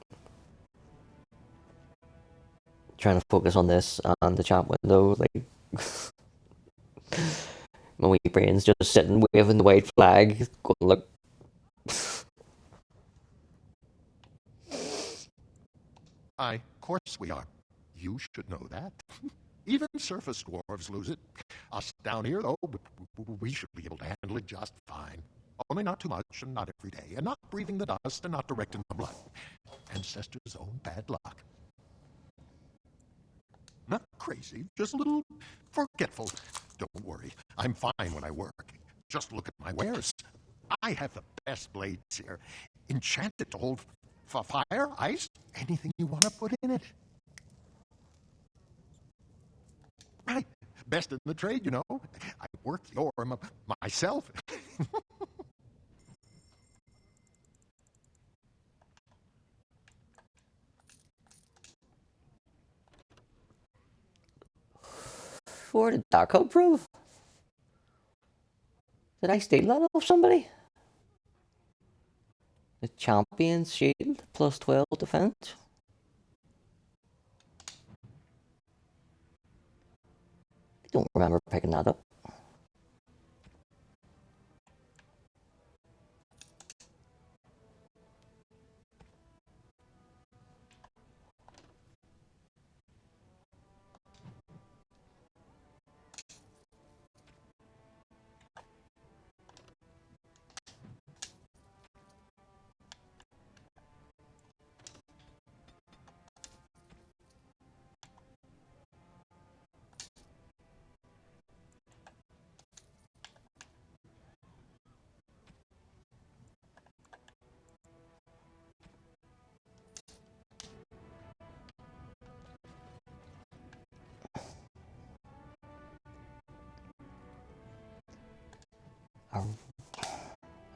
S1: trying to focus on this and the chat window, like my wee brain's just sitting waving the white flag, going, look.
S10: Aye, of course we are. You should know that. Even surface dwarves lose it. Us down here, though, we should be able to handle it just fine. Only not too much and not every day, and not breathing the dust and not directing the blood. Ancestors' own bad luck. Not crazy, just a little forgetful. Don't worry, I'm fine when I work. Just look at my wares. I have the best blades here. Enchanted to hold fire, ice, anything you want to put in it. Right, best in the trade, you know. I work the ore myself.
S1: Where did that come from? Did I steal that off somebody? The champion's shield plus 12 defense. I don't remember picking that up.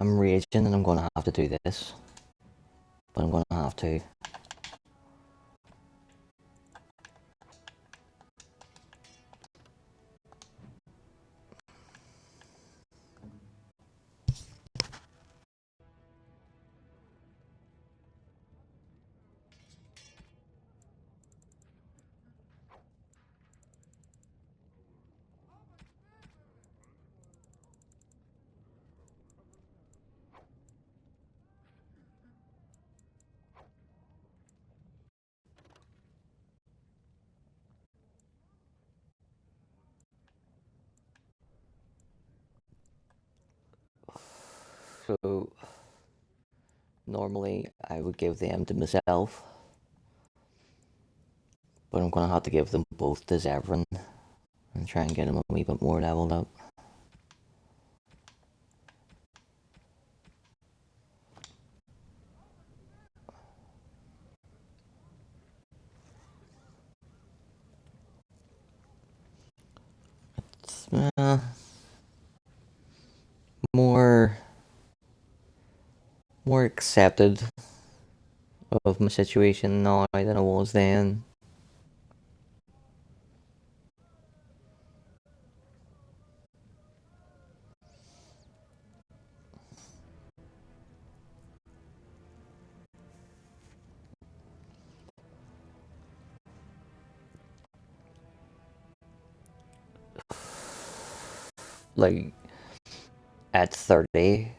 S1: I'm raging and I'm gonna have to do this. But I'm gonna have to. So normally I would give them to myself, but I'm gonna have to give them both to Zevran and try and get them a wee bit more leveled up. It's more accepted of my situation now than I was then. Like, at 30,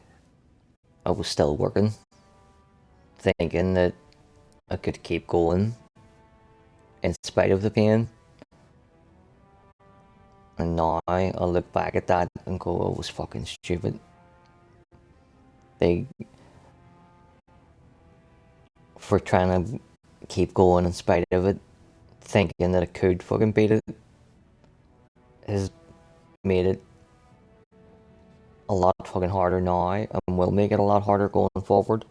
S1: I was still working, thinking that I could keep going in spite of the pain. And now I look back at that and go, I was fucking stupid. For trying to keep going in spite of it, thinking that I could fucking beat it, has made it a lot fucking harder now, and will make it a lot harder going forward.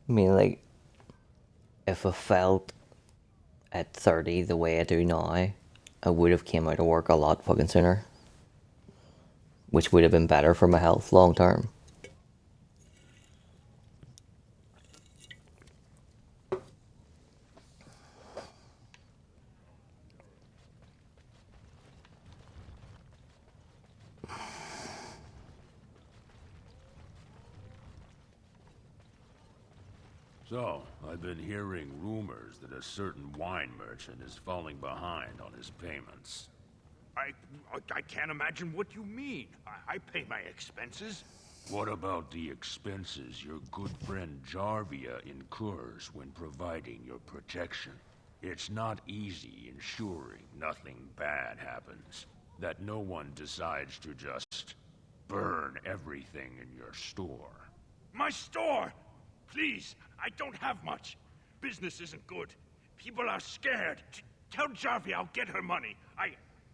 S1: I mean, like, if I felt at 30 the way I do now, I would have came out of work a lot fucking sooner. Which would have been better for my health long term.
S11: So, I've been hearing rumors that a certain wine merchant is falling behind on his payments.
S16: I can't imagine what you mean. I pay my expenses.
S11: What about the expenses your good friend Jarvia incurs when providing your protection? It's not easy ensuring nothing bad happens, that no one decides to just burn everything in your store.
S16: My store! Please, I don't have much. Business isn't good. People are scared. Tell Jarvia I'll get her money.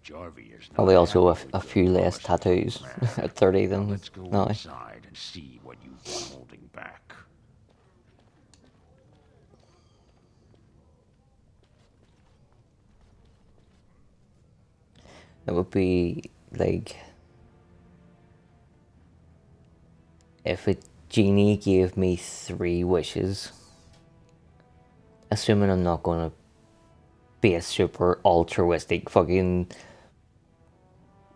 S11: Jarvia is not
S1: Probably also a few less tattoos at 30 than
S11: Let's go
S1: now.
S11: inside and see what you've been holding back.
S1: It would be like if a genie gave me 3 wishes, assuming I'm not gonna be a super altruistic fucking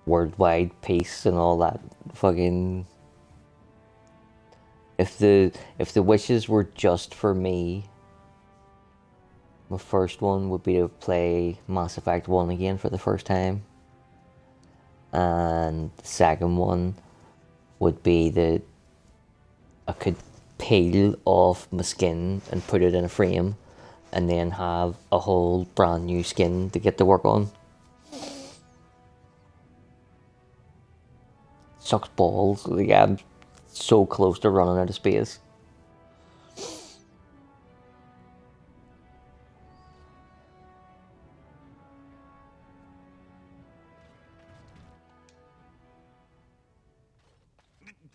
S1: worldwide peace and all that fucking. If the wishes were just for me, my first one would be to play Mass Effect 1 again for the first time. And the second one would be that I could peel off my skin and put it in a frame and then have a whole brand new skin to get to work on. Sucks balls. Like, I'm so close to running out of space.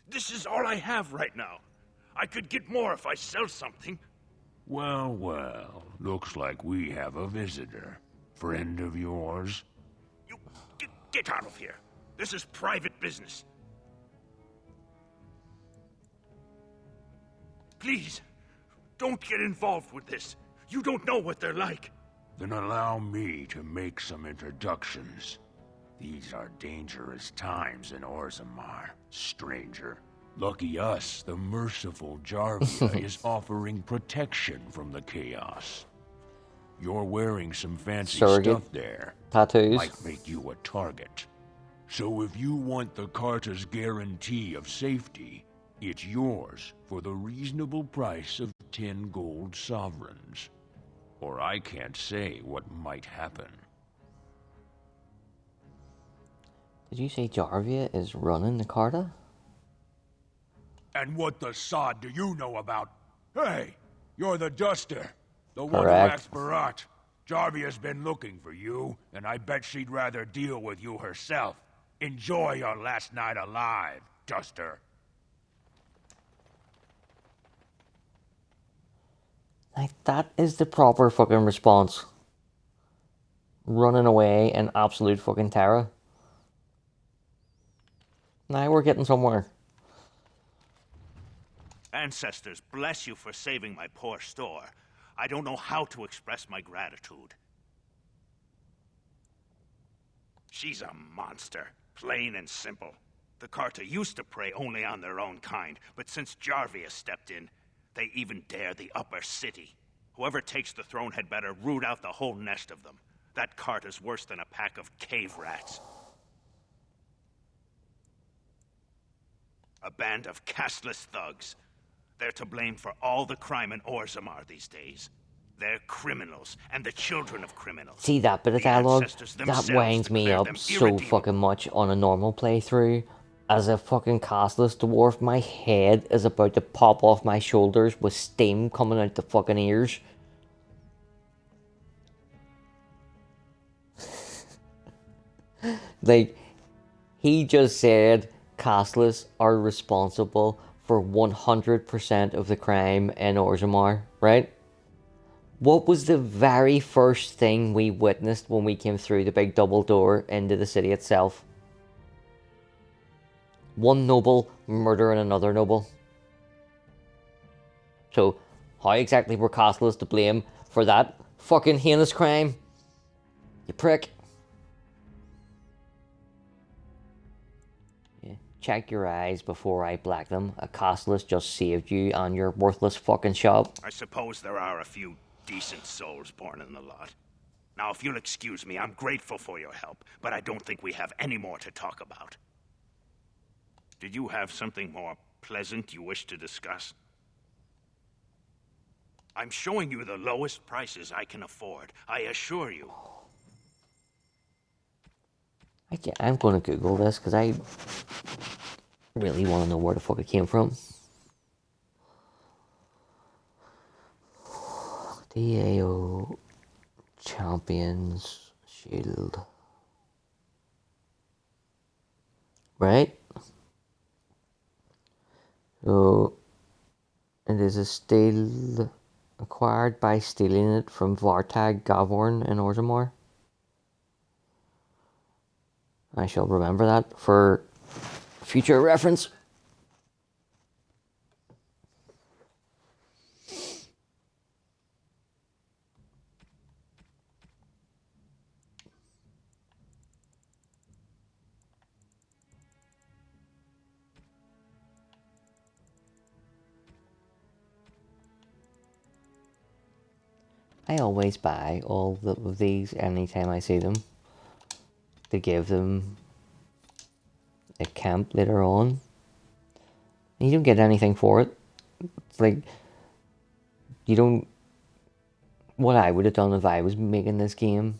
S16: This is all I have right now. I could get more if I sell something.
S11: Well, well, looks like we have a visitor. Friend of yours?
S16: Get out of here. This is private business. Please, don't get involved with this. You don't know what they're like.
S11: Then allow me to make some introductions. These are dangerous times in Orzammar, stranger. Lucky us, the merciful Jarvia is offering protection from the chaos. You're wearing some fancy
S1: Surrogate
S11: stuff there.
S1: tattoos.
S11: Might make you a target. So if you want the Carta's guarantee of safety, it's yours for the reasonable price of 10 gold sovereigns. Or I can't say what might happen.
S1: Did you say Jarvia is running the Carta?
S11: And what the sod do you know about? Hey, you're the Duster. The one who
S1: Correct.
S11: acts Barat. Jarvia's been looking for you, and I bet she'd rather deal with you herself. Enjoy your last night alive, Duster.
S1: Like, that is the proper fucking response. Running away in absolute fucking terror. Now we're getting somewhere.
S16: Ancestors, bless you for saving my poor store. I don't know how to express my gratitude. She's a monster, plain and simple. The Carta used to prey only on their own kind, but since Jarvia stepped in, they even dare the upper city. Whoever takes the throne had better root out the whole nest of them. That Carta's worse than a pack of cave rats. A band of Casteless thugs. They're to blame for all the crime in Orzammar these days. They're criminals, and the children of criminals.
S1: See that bit of
S16: The
S1: dialogue?
S16: ancestors
S1: That
S16: themselves
S1: winds me
S16: declare
S1: up
S16: them
S1: so
S16: irredeemable.
S1: fucking much on a normal playthrough. As a fucking Casteless dwarf, my head is about to pop off my shoulders with steam coming out the fucking ears. Like, he just said Casteless are responsible for 100% of the crime in Orzammar, right? What was the very first thing we witnessed when we came through the big double door into the city itself? One noble murdering another noble. So, how exactly were Casteless to blame for that fucking heinous crime? You prick. Yeah. Check your eyes before I black them. A Casteless just saved you and your worthless fucking shop.
S16: I suppose there are a few decent souls born in the lot. Now, if you'll excuse me, I'm grateful for your help, but I don't think we have any more to talk about. Did you have something more pleasant you wish to discuss? I'm showing you the lowest prices I can afford, I assure you.
S1: I'm gonna Google this because I really want to know where the fuck it came from. DAO Champions Shield. Right? So, it is a steel acquired by stealing it from Vartag Gavorn in Orzammar. I shall remember that for future reference. I always buy all of these anytime I see them to give them a camp later on. You don't get anything for it. It's like, you don't... What I would have done if I was making this game,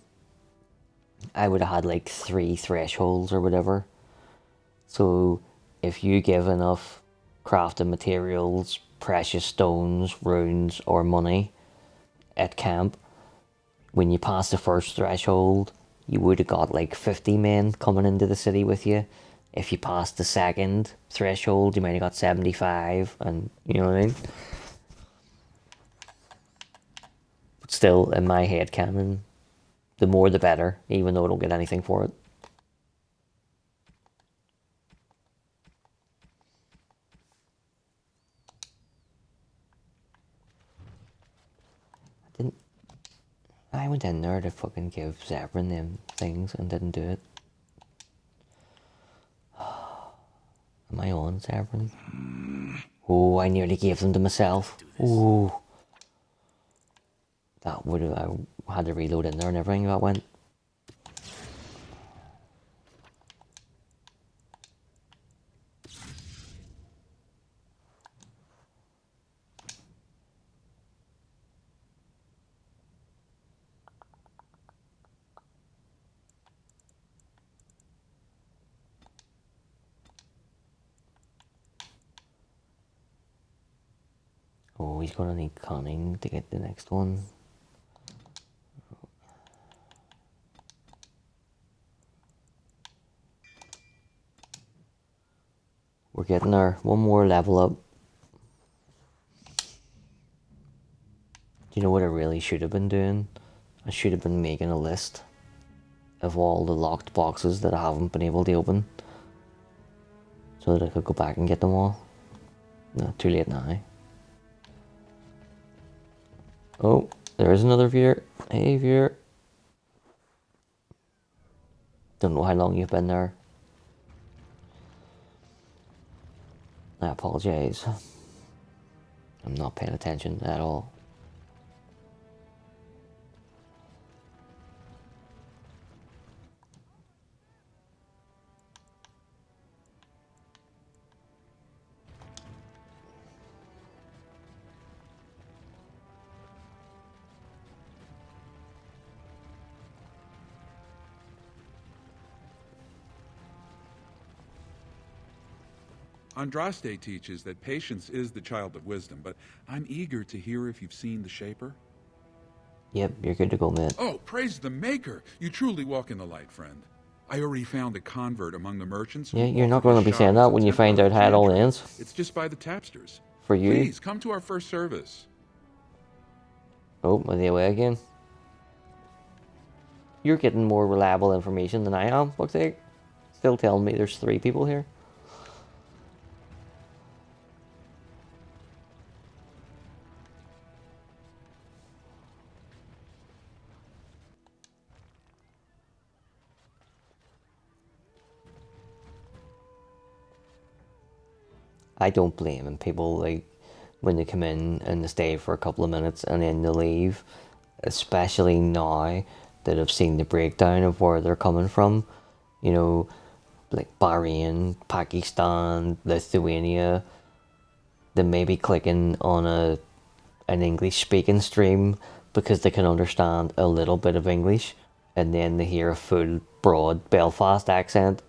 S1: I would have had like 3 thresholds or whatever. So if you give enough crafting materials, precious stones, runes, or money at camp, when you pass the first threshold, you would have got like 50 men coming into the city with you. If you passed the second threshold, you might have got 75, and you know what I mean? But still, in my head canon, the more the better, even though I don't get anything for it. I went in there to fucking give Zebrin them things and didn't do it. Am I on, Zebrin? Oh, I nearly gave them to myself. Oh. That would have... I had to reload in there and everything that went. Oh, he's gonna need cunning to get the next one. We're getting there. One more level up. Do you know what I really should have been doing? I should have been making a list of all the locked boxes that I haven't been able to open, so that I could go back and get them all. No, too late now. Oh, there's another viewer. Hey, viewer. Don't know how long you've been there. I apologize. I'm not paying attention at all.
S13: Andraste teaches that patience is the child of wisdom, but I'm eager to hear if you've seen the Shaper.
S1: Yep, you're good to go, man.
S13: Oh, praise the Maker! You truly walk in the light, friend. I already found a convert among the merchants.
S1: Yeah, you're not going to be saying that when you find out how it all ends.
S13: It's just by the tapsters.
S1: For you.
S13: Please, come to our first service.
S1: Oh, are they away again? You're getting more reliable information than I am, looks like. Still telling me there's 3 people here. I don't blame them. People, like, when they come in and they stay for a couple of minutes and then they leave, especially now that I've seen the breakdown of where they're coming from, you know, like Bahrain, Pakistan, Lithuania, they may be clicking on an English speaking stream because they can understand a little bit of English, and then they hear a full broad Belfast accent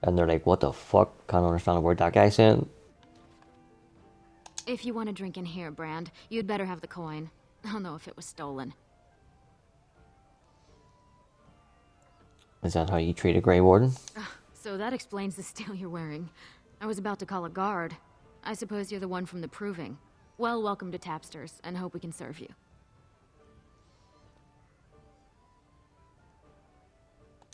S1: and they're like, what the fuck, can't understand a word that guy's saying.
S4: If you want a drink in here, Brand, you'd better have the coin. I'll know if it was stolen.
S1: Is that how you treat a Grey Warden?
S4: So that explains the steel you're wearing. I was about to call a guard. I suppose you're the one from the Proving. Well, welcome to Tapsters, and hope we can serve you.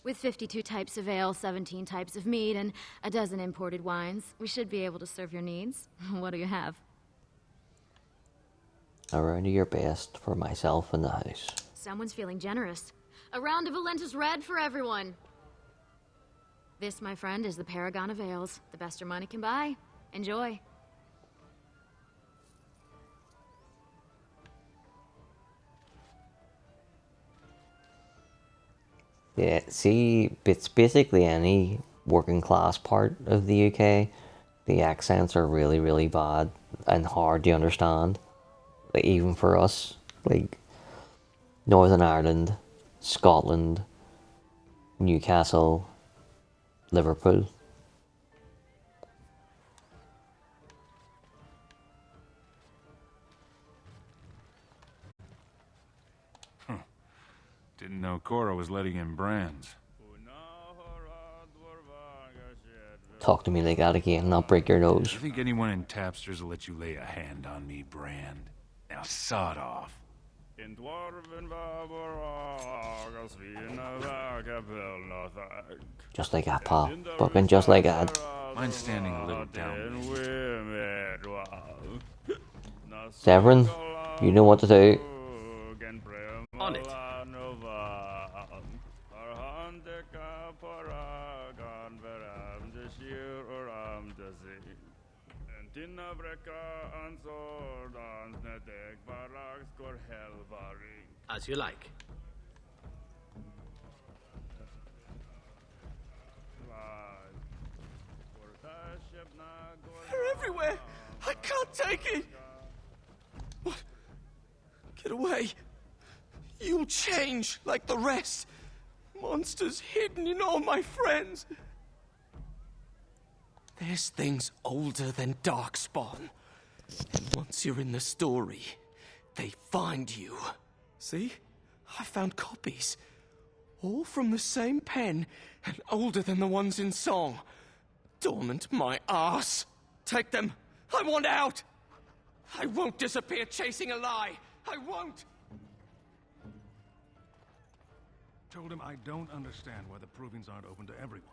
S4: With 52 types of ale, 17 types of mead, and a dozen imported wines, we should be able to serve your needs. What do you have?
S1: A round of your best for myself and the house.
S4: Someone's feeling generous. A round of Valentis Red for everyone. This, my friend, is the Paragon of Ales. The best your money can buy. Enjoy.
S1: Yeah, see, it's basically any working class part of the UK. The accents are really, really bad and hard to understand. Like, even for us, like Northern Ireland, Scotland, Newcastle, Liverpool.
S21: Didn't know Cora was letting in brands.
S1: Talk to me like that again and I'll break your nose.
S21: You think anyone in Tapsters will let you lay a hand on me, Brand? Now sod off.
S1: Just like that, pal. Fucking just like that.
S21: Mind standing a little down.
S1: Severin, you know what to do.
S8: On it. As you like.
S5: They're everywhere! I can't take it! What? Get away! You'll change like the rest! Monsters hidden in all my friends! There's things older than Darkspawn. And once you're in the story, they find you. See? I found copies. All from the same pen, and older than the ones in song. Dormant my ass. Take them. I want out. I won't disappear chasing a lie. I won't.
S10: Told him I don't understand why the provings aren't open to everyone.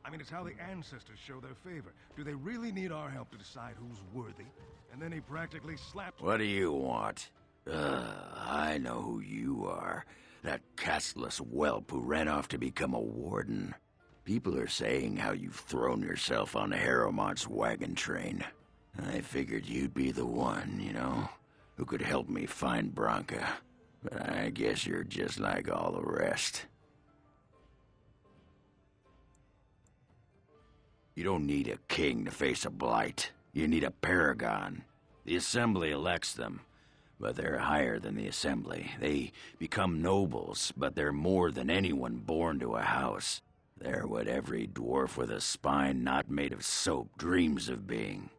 S10: I mean, it's how the ancestors show their favor. Do they really need our help to decide who's worthy? And then he practically slapped...
S9: What do you want? I know who you are. That Casteless whelp who ran off to become a warden. People are saying how you've thrown yourself on Harrowmont's wagon train. I figured you'd be the one, you know, who could help me find Branka. But I guess you're just like all the rest. You don't need a king to face a blight. You need a paragon. The Assembly elects them, but they're higher than the Assembly. They become nobles, but they're more than anyone born to a house. They're what every dwarf with a spine not made of soap dreams of being.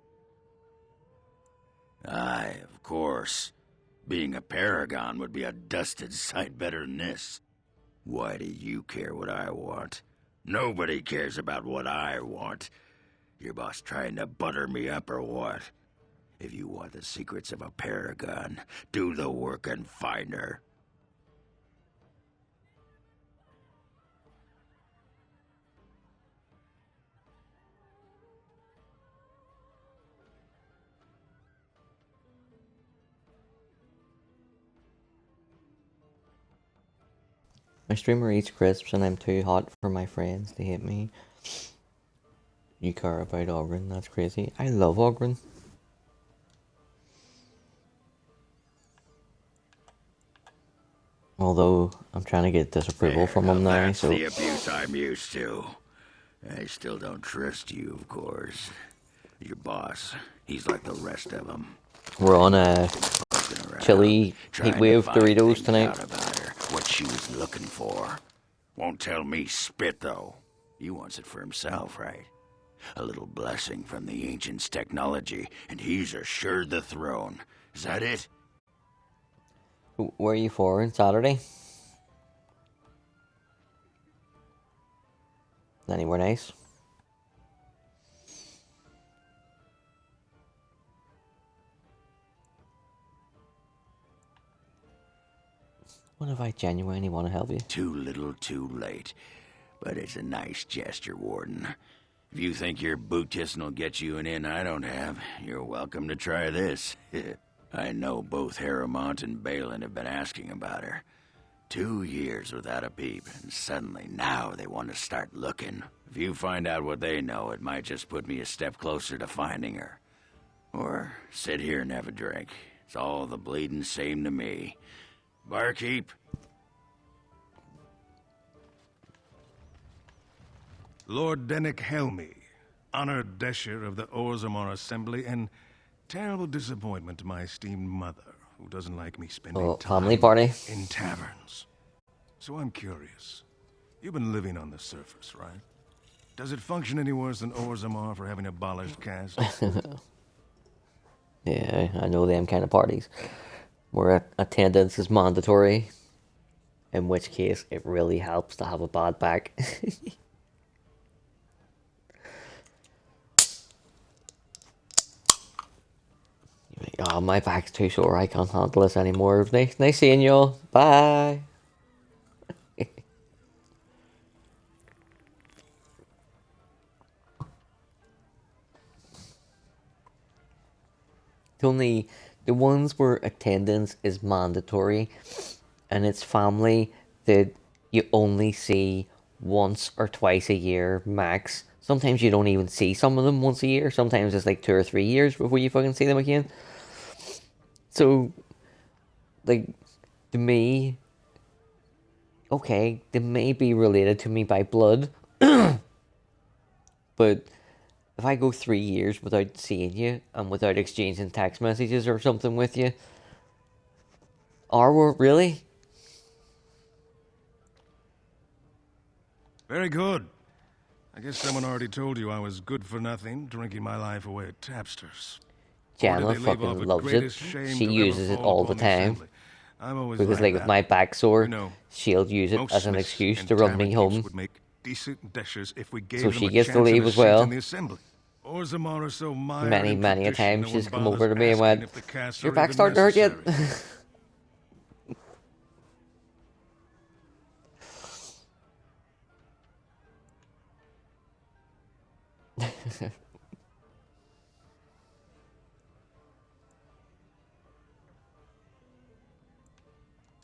S9: Aye, of course. Being a paragon would be a dusted sight better than this. Why do you care what I want? Nobody cares about what I want. Your boss trying to butter me up or what?
S3: If you want the secrets of a paragon, do the work and find her.
S1: My streamer eats crisps and I'm too hot for my friends to hate me. You care about Ogren, that's crazy. I love Ogren. Although, I'm trying to get disapproval from him now,
S3: That's
S1: so...
S3: the abuse I'm used to. I still don't trust you, of course. Your boss, he's like the rest of them.
S1: We're on a chili heatwave Doritos tonight.
S3: About her, what she was looking for. Won't tell me spit, though. He wants it for himself, right? A little blessing from the ancients' technology, and he's assured the throne. Is that it?
S1: Where are you for on Saturday? Anywhere nice? What if I genuinely want to help you?
S3: Too little, too late. But it's a nice gesture, Warden. If you think your boot kissing will get you an in I don't have, you're welcome to try this. I know both Harrowmont and Balin have been asking about her. 2 years without a peep, and suddenly now they want to start looking. If you find out what they know, it might just put me a step closer to finding her. Or sit here and have a drink. It's all the bleeding same to me. Barkeep?
S15: Lord Dennick Helmy, honored Desher of the Orzammar Assembly, and terrible disappointment to my esteemed mother, who doesn't like me spending time
S1: family party
S15: in taverns. So I'm curious. You've been living on the surface, right? Does it function any worse than Orzammar for having abolished caste?
S1: Yeah, I know them kind of parties where attendance is mandatory, in which case it really helps to have a bad back. Oh, my back's too sore, I can't handle this anymore. Nice seeing y'all. Bye. It's only the ones where attendance is mandatory and it's family that you only see once or twice a year max. Sometimes you don't even see some of them once a year. Sometimes it's like 2 or 3 years before you fucking see them again. So, like, to me, okay, they may be related to me by blood, but if I go 3 years without seeing you and without exchanging text messages or something with you, are we really?
S15: Very good. I guess someone already told you I was good for nothing, drinking my life away at tapsters.
S1: Jana fucking loves it. She uses it all the time. Because like if my back's sore, she'll use it as an excuse to run me home. So she gets to leave as well. Many a time she's come over to me and went, "Your back's starting to hurt yet?"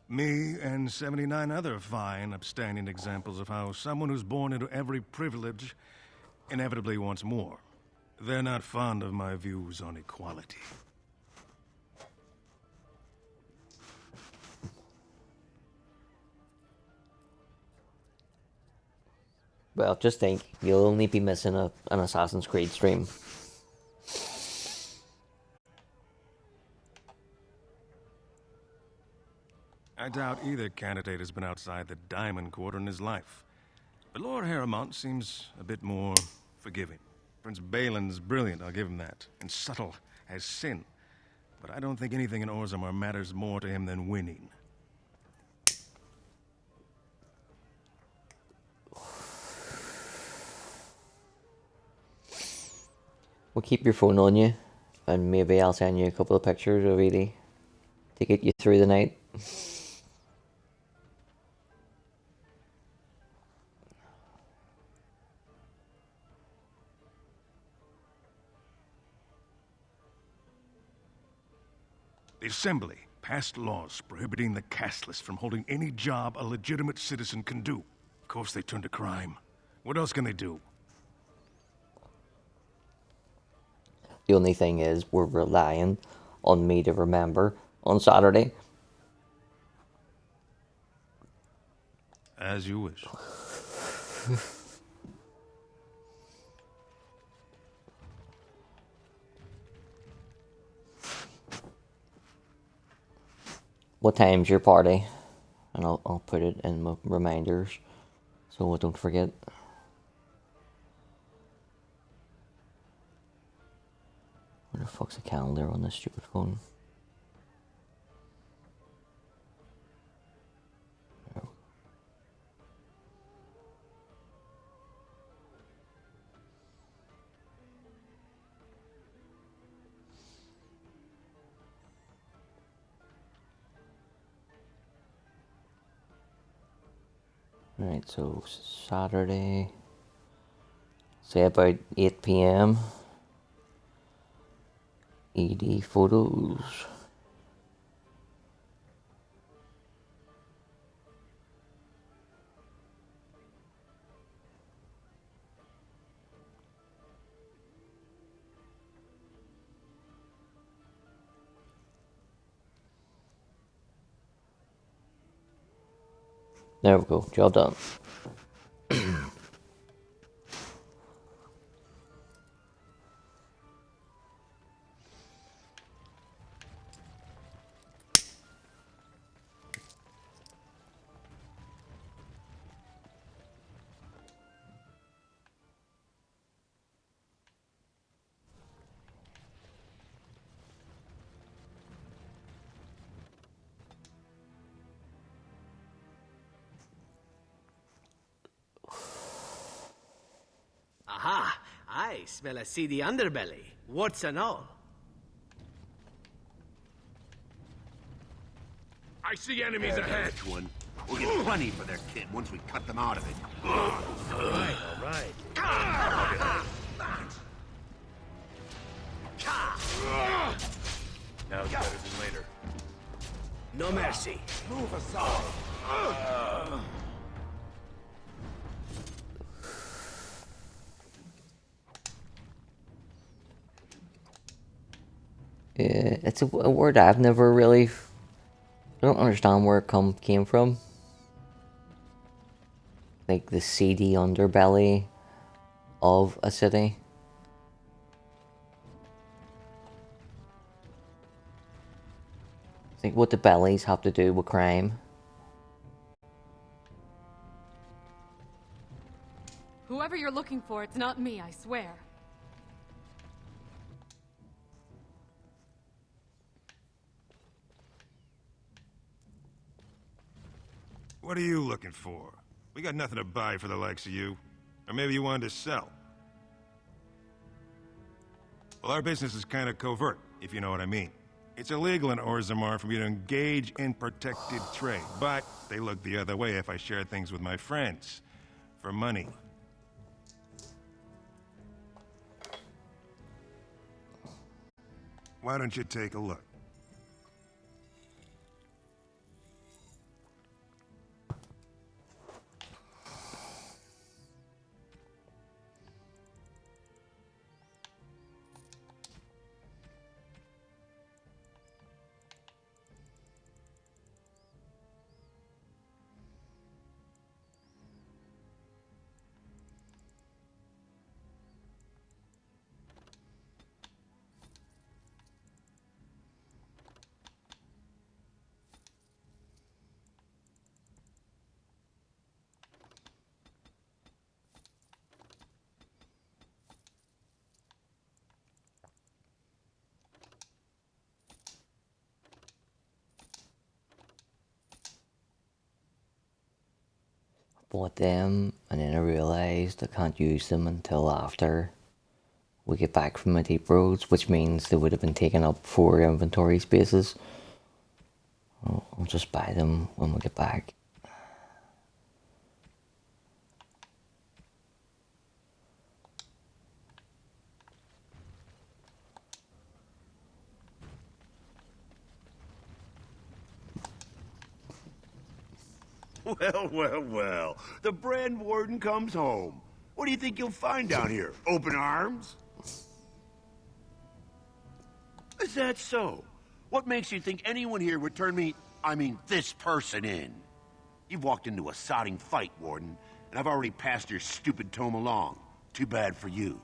S15: Me and 79 other fine, upstanding examples of how someone who's born into every privilege inevitably wants more. They're not fond of my views on equality.
S1: Well, just think, you'll only be missing an Assassin's Creed stream.
S15: I doubt either candidate has been outside the Diamond Quarter in his life. But Lord Harrowmont seems a bit more forgiving. Prince Balin's brilliant, I'll give him that, and subtle as sin. But I don't think anything in Orzammar matters more to him than winning.
S1: Well, keep your phone on you. And maybe I'll send you a couple of pictures of Edie to get you through the night.
S15: The Assembly passed laws prohibiting the Casteless from holding any job a legitimate citizen can do. Of course they turned to crime. What else can they do?
S1: The only thing is, we're relying on me to remember on Saturday.
S15: As you wish.
S1: What time's your party? And I'll put it in my reminders so I don't forget. Where the fuck's the calendar on this stupid phone? Alright, so Saturday, say about 8 p.m. ED photos. There we go, job done.
S8: Aha! I smell a seedy underbelly. What's and all?
S7: I see enemies ahead.
S9: Which one? We'll get plenty for their kid once we cut them out of it.
S8: All right.
S7: Now it's better than later.
S8: No mercy.
S7: Move aside.
S1: Yeah, it's a word I've never really... I don't understand where it came from. Like the seedy underbelly of a city. Like what the bellies have to do with crime.
S17: Whoever you're looking for, it's not me, I swear.
S22: What are you looking for? We got nothing to buy for the likes of you. Or maybe you wanted to sell. Well, our business is kind of covert, if you know what I mean. It's illegal in Orzammar for me to engage in protected trade, but they look the other way if I share things with my friends. For money. Why don't you take a look?
S1: Bought them, and then I realised I can't use them until after we get back from the deep roads, which means they would have been taken up 4 inventory spaces. I'll just buy them when we get back.
S9: Well, well, well. The Brand Warden comes home. What do you think you'll find down here? Open arms? Is that so? What makes you think anyone here would turn me, this person in? You've walked into a sodding fight, Warden, and I've already passed your stupid tome along. Too bad for you.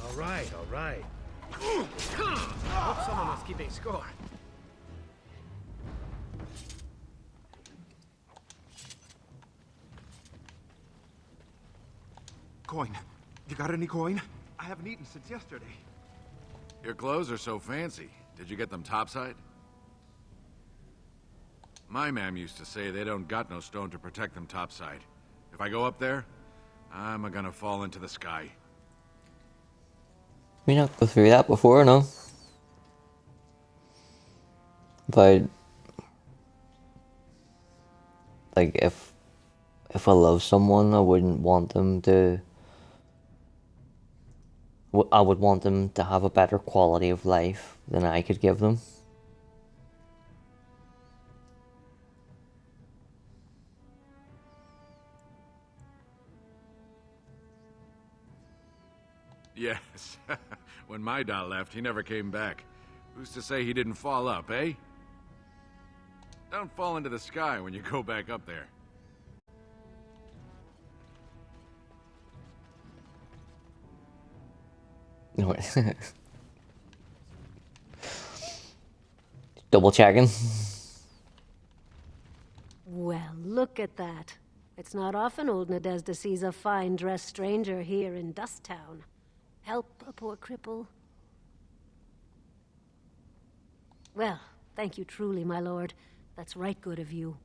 S8: All right, all right. I hope someone was keeping score.
S18: Coin. You got any coin? I haven't eaten since yesterday.
S21: Your clothes are so fancy. Did you get them topside? My mam used to say they don't got no stone to protect them topside. If I go up there, I'm gonna fall into the sky.
S1: We not go through that before, no? But like if I love someone, I wouldn't want them to. I would want them to have a better quality of life than I could give them.
S21: Yes. When my doll left, he never came back. Who's to say he didn't fall up, eh? Don't fall into the sky when you go back up there.
S1: No. Double checking.
S19: Well, look at that. It's not often old Nadezda sees a fine-dressed stranger here in Dust Town. Help a poor cripple. Well, thank you truly, my lord. That's right good of you.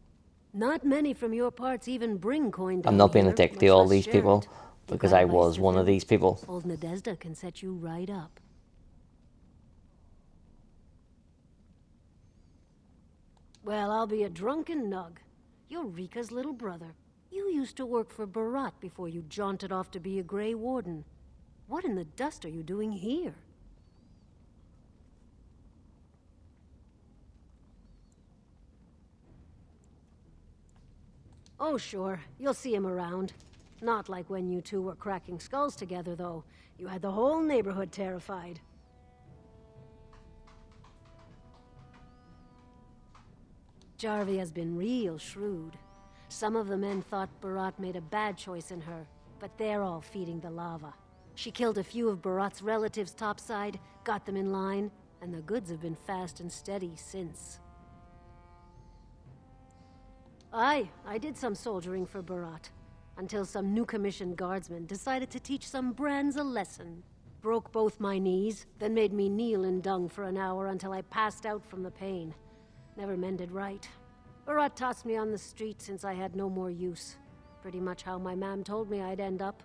S19: Not many from your parts even bring coin down
S1: I'm not being
S19: here,
S1: a dick to
S19: much
S1: all
S19: less
S1: these
S19: share
S1: people
S19: it.
S1: because
S19: Got
S1: I
S19: advice
S1: was
S19: to
S1: one of
S19: them?
S1: these people.
S19: Old Nadezda can set you right up. Well, I'll be a drunken nug. You're Rika's little brother. You used to work for Barat before you jaunted off to be a Grey Warden. What in the dust are you doing here? Oh, sure. You'll see him around. Not like when you two were cracking skulls together, though. You had the whole neighborhood terrified. Jarvie has been real shrewd. Some of the men thought Barat made a bad choice in her, but they're all feeding the lava. She killed a few of Barat's relatives topside, got them in line, and the goods have been fast and steady since. Aye, I did some soldiering for Barat, until some new commissioned guardsmen decided to teach some brands a lesson. Broke both my knees, then made me kneel in dung for an hour until I passed out from the pain. Never mended right. Barat tossed me on the street since I had no more use. Pretty much how my mam told me I'd end up.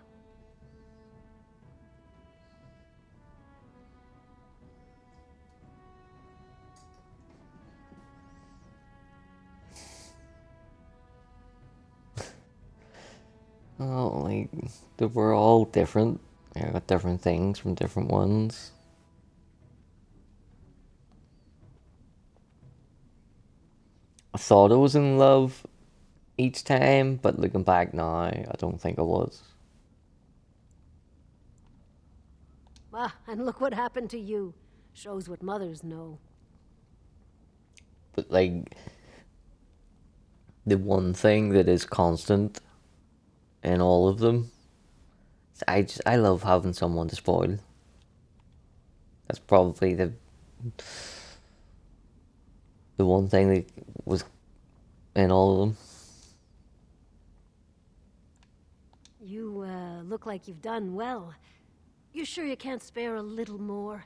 S1: Oh, like, they were all different. I got different things from different ones. I thought I was in love each time, but looking back now, I don't think I was.
S19: Ah, and look what happened to you. Shows what mothers know.
S1: But, like, the one thing that is constant in all of them, I love having someone to spoil. That's probably the one thing that was in all of them.
S19: You, look like you've done well. You sure you can't spare a little more?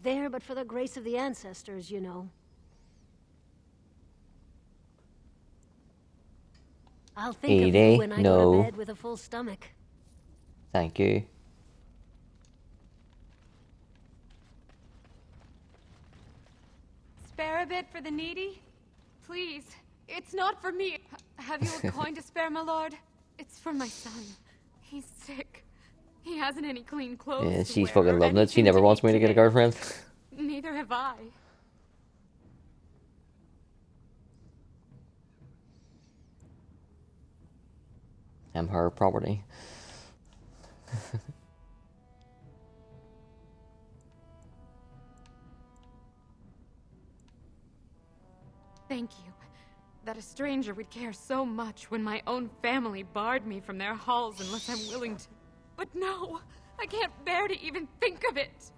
S19: There, but for the grace of the ancestors, you know. I'll think of you when I go to bed with a full stomach.
S1: Thank you.
S17: spare a bit for the needy? Please, it's not for me. Have you a coin to spare, my lord? It's for my son. He's sick. He hasn't any clean clothes.
S1: Yeah,
S17: to
S1: she's
S17: wear
S1: fucking
S17: or
S1: loving it. She
S17: anything
S1: never
S17: to
S1: wants
S17: eat
S1: me to get a
S17: today.
S1: girlfriend.
S17: Neither have I.
S1: I'm her property.
S17: Thank you. That a stranger would care so much when my own family barred me from their halls unless I'm willing to. But no, I can't bear to even think of it.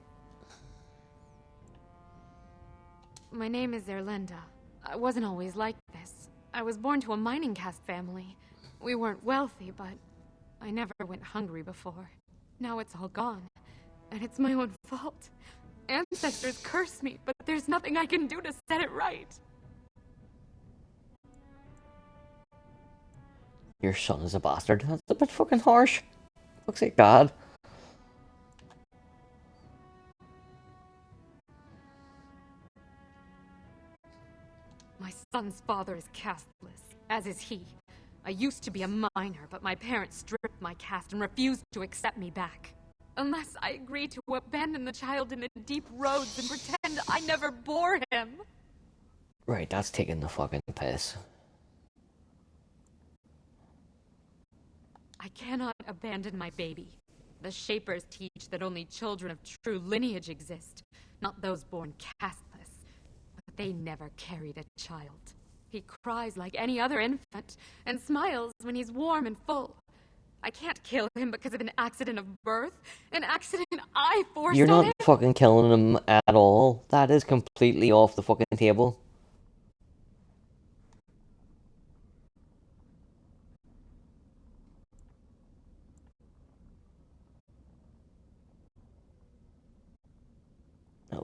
S17: My name is Erlenda. I wasn't always like this. I was born to a mining caste family. We weren't wealthy, but I never went hungry before. Now it's all gone, and it's my own fault. Ancestors curse me, but there's nothing I can do to set it right.
S1: Your son is a bastard. That's a bit fucking harsh. Fuck's sake, God.
S17: My son's father is casteless, as is he. I used to be a miner, but my parents stripped my caste and refused to accept me back. Unless I agree to abandon the child in the deep roads and pretend I never bore him.
S1: Right, that's taking the fucking piss.
S17: I cannot abandon my baby. The Shapers teach that only children of true lineage exist, not those born casteless. But they never carried a child. He cries like any other infant, and smiles when he's warm and full. I can't kill him because of an accident of birth, an accident I forced
S1: You're
S17: on
S1: not
S17: him.
S1: fucking killing him at all. That is completely off the fucking table.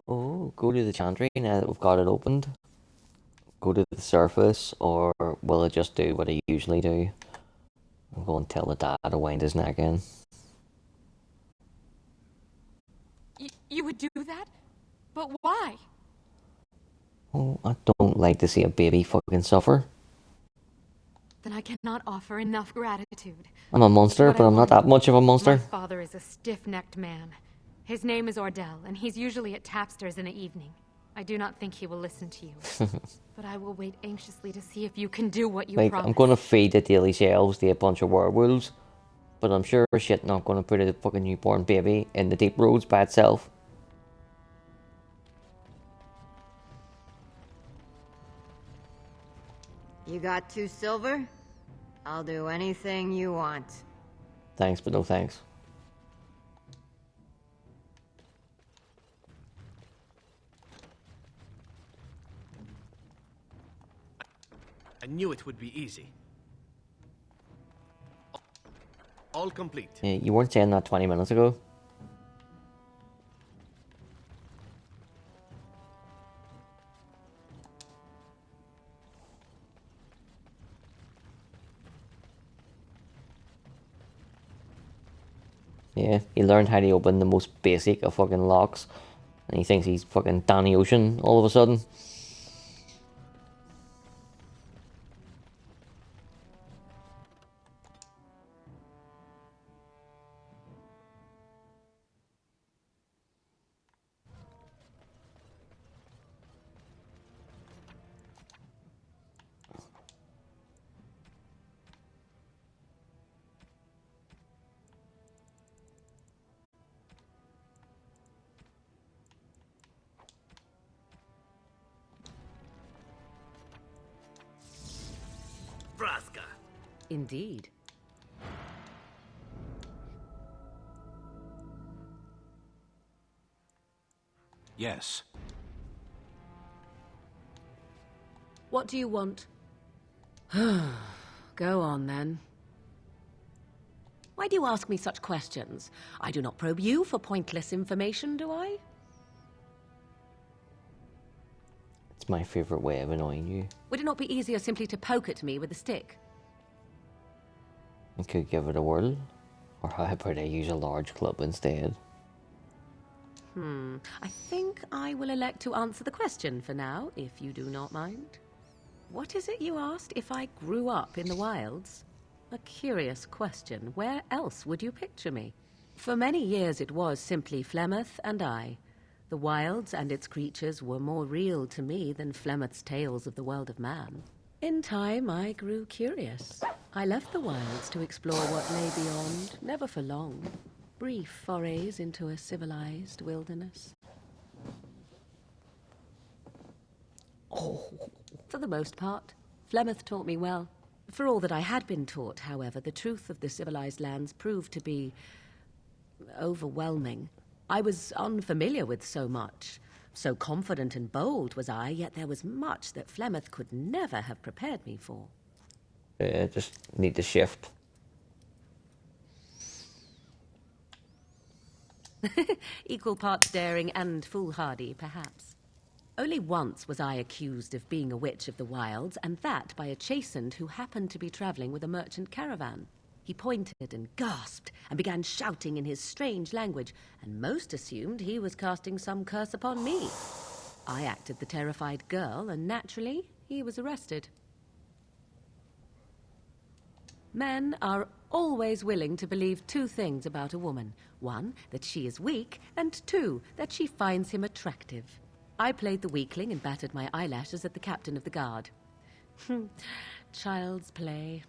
S1: Oh, go to the chantry now that we've got it opened. Go to the surface, or will it just do what I usually do? I'm going to tell the dad to wind his neck in.
S17: You would do that? But why?
S1: Oh, I don't like to see a baby fucking suffer.
S17: Then I cannot offer enough gratitude.
S1: I'm a monster,
S17: What
S1: but
S17: I
S1: I'm not
S17: want.
S1: that much of a monster.
S17: My father is a stiff-necked man. His name is Ordell, and he's usually at Tapster's in the evening. I do not think he will listen to you. But I will wait anxiously to see if you can do what you
S1: Like,
S17: promised.
S1: I'm gonna feed the daily shelves to a bunch of werewolves, but I'm sure as shit not gonna put a fucking newborn baby in the deep roads by itself.
S6: You got 2 silver? I'll do anything you want.
S1: Thanks, but no thanks.
S8: I knew it would be easy. All complete.
S1: Yeah, you weren't saying that 20 minutes ago. Yeah, he learned how to open the most basic of fucking locks, and he thinks he's fucking Danny Ocean all of a sudden.
S8: Vraska.
S14: Indeed.
S11: Yes.
S14: What do you want? Go on, then. Why do you ask me such questions? I do not probe you for pointless information, do I?
S1: It's my favourite way of annoying you.
S14: Would it not be easier simply to poke at me with a stick?
S1: I could give it a whirl, or how about I use a large club instead?
S14: I think I will elect to answer the question for now, if you do not mind. What is it you asked if I grew up in the wilds? A curious question. Where else would you picture me? For many years it was simply Flemeth and I. The wilds and its creatures were more real to me than Flemeth's tales of the world of man. In time, I grew curious. I left the wilds to explore what lay beyond, never for long. Brief forays into a civilized wilderness. For the most part, Flemeth taught me well. For all that I had been taught, however, the truth of the civilized lands proved to be overwhelming. I was unfamiliar with so much. So confident and bold was I, yet there was much that Flemeth could never have prepared me for.
S1: Just need to shift.
S14: Equal parts daring and foolhardy, perhaps. Only once was I accused of being a witch of the wilds, and that by a chastened who happened to be traveling with a merchant caravan. He pointed and gasped and began shouting in his strange language, and most assumed he was casting some curse upon me. I acted the terrified girl, and naturally, he was arrested. Men are always willing to believe two things about a woman. One, that she is weak, and two, that she finds him attractive. I played the weakling and battered my eyelashes at the captain of the guard. Child's play.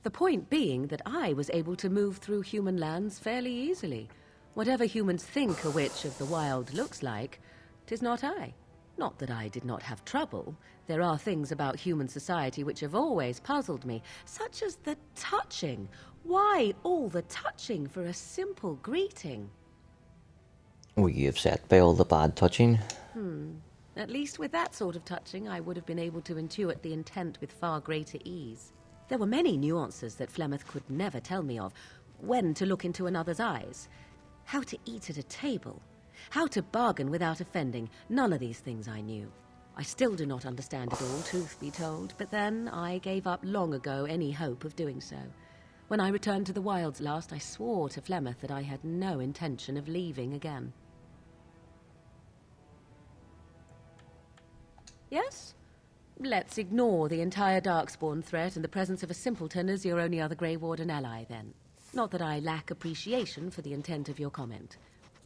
S14: The point being that I was able to move through human lands fairly easily. Whatever humans think a witch of the wild looks like, 'tis not I. Not that I did not have trouble. There are things about human society which have always puzzled me, such as the touching. Why all the touching for a simple greeting?
S1: Were you upset by all the bad touching?
S14: At least with that sort of touching, I would have been able to intuit the intent with far greater ease. There were many nuances that Flemeth could never tell me of. When to look into another's eyes. How to eat at a table. How to bargain without offending. None of these things I knew. I still do not understand it all, truth be told, but then I gave up long ago any hope of doing so. When I returned to the wilds last, I swore to Flemeth that I had no intention of leaving again. Yes? Let's ignore the entire Darkspawn threat and the presence of a simpleton as your only other Grey Warden ally, then. Not that I lack appreciation for the intent of your comment.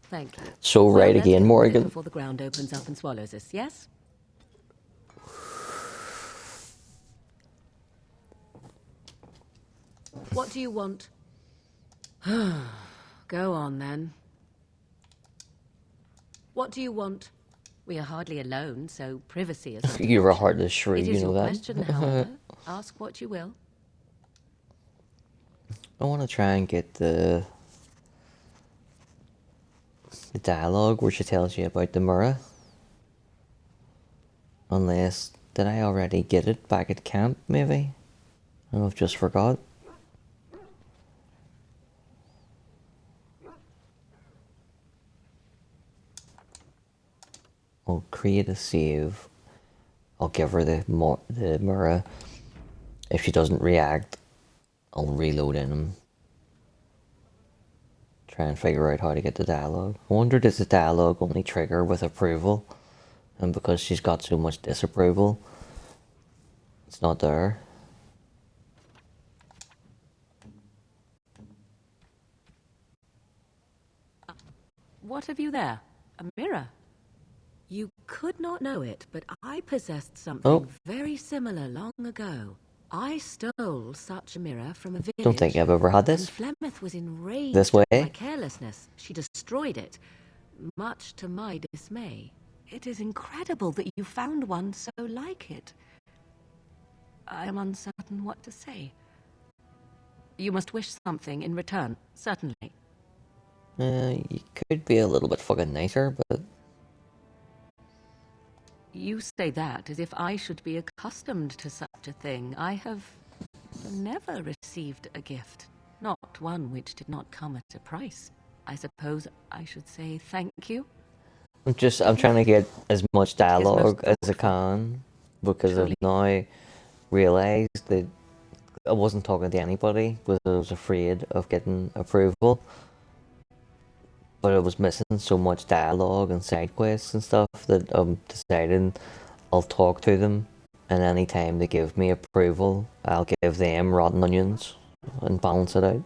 S14: Thank you.
S1: So
S14: Well,
S1: right
S14: let's
S1: again,
S14: get
S1: Morgan.
S14: before the ground opens up and swallows us, yes? What do you want? Go on, then. What do you want? We are hardly alone, so privacy is...
S1: You're a heartless shrew,
S14: It
S1: you
S14: is
S1: know
S14: your
S1: that?
S14: question, however. Ask what you will.
S1: I want to try and get the dialogue where she tells you about the mirror. Unless, did I already get it back at camp, maybe? I don't know, I've just forgot. I'll create a save. I'll give her the mirror. If she doesn't react, I'll reload in them. Try and figure out how to get the dialogue. I wonder, does the dialogue only trigger with approval? And because she's got so much disapproval, it's not there.
S14: What have you there? A mirror? You could not know it, but I possessed something very similar long ago. I stole such a mirror from a village.
S1: Don't think I've ever had this.
S14: And Flemeth was enraged
S1: This way?
S14: by my carelessness. She destroyed it, much to my dismay. It is incredible that you found one so like it. I am uncertain what to say. You must wish something in return, certainly.
S1: You could be a little bit fucking nicer, but...
S14: You say that as if I should be accustomed to such a thing. I have never received a gift, not one which did not come at a price. I suppose I should say thank you.
S1: I'm trying to get as much dialogue as I can, because I've now realised that I wasn't talking to anybody because I was afraid of getting approval. but it was missing so much dialogue and side quests and stuff that I'm deciding I'll talk to them, and any time they give me approval, I'll give them rotten onions and balance it out.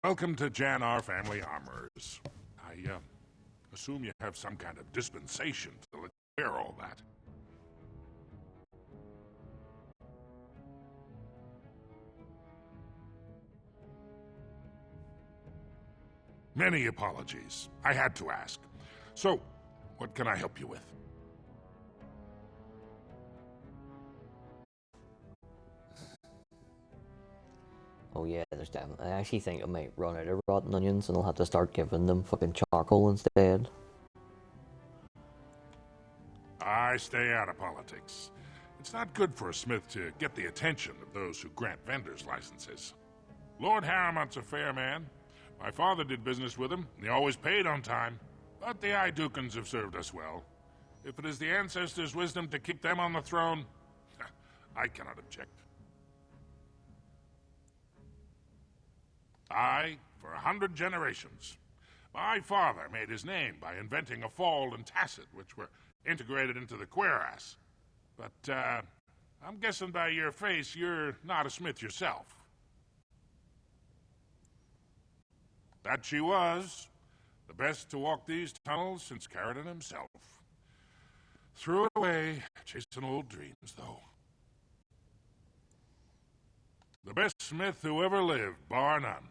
S2: Welcome to Jan Family Armors. I assume you have some kind of dispensation to let you wear all that. Many apologies. I had to ask. So, what can I help you with?
S1: Oh yeah, there's definitely. I actually think I might run out of rotten onions and I'll have to start giving them fucking charcoal instead.
S2: I stay out of politics. It's not good for a smith to get the attention of those who grant vendors licenses. Lord Harrimont's a fair man. My father did business with him, and he always paid on time. But the Idukans have served us well. If it is the ancestors' wisdom to keep them on the throne, I cannot object. Aye, for 100 generations. My father made his name by inventing a fall and tacit, which were integrated into the cuirass. But, I'm guessing by your face you're not a smith yourself. That she was. The best to walk these tunnels since Carradine himself. Threw it away, chasing old dreams, though. The best smith who ever lived, bar none.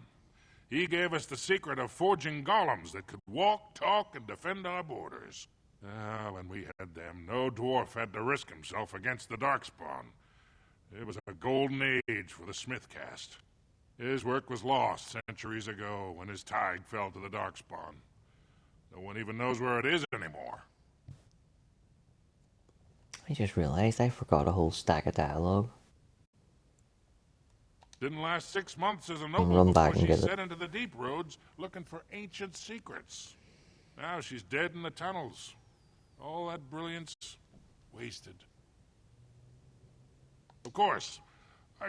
S2: He gave us the secret of forging golems that could walk, talk, and defend our borders. Ah, when we had them, no dwarf had to risk himself against the Darkspawn. It was a golden age for the smith caste. His work was lost centuries ago when his tide fell to the Darkspawn. No one even knows where it is anymore.
S1: I just realized I forgot a whole stack of dialogue.
S2: Didn't last 6 months as a
S1: I'll
S2: noble
S1: run
S2: before
S1: back and
S2: she
S1: get it.
S2: set into the deep roads looking for ancient secrets. Now she's dead in the tunnels. All that brilliance wasted. Of course,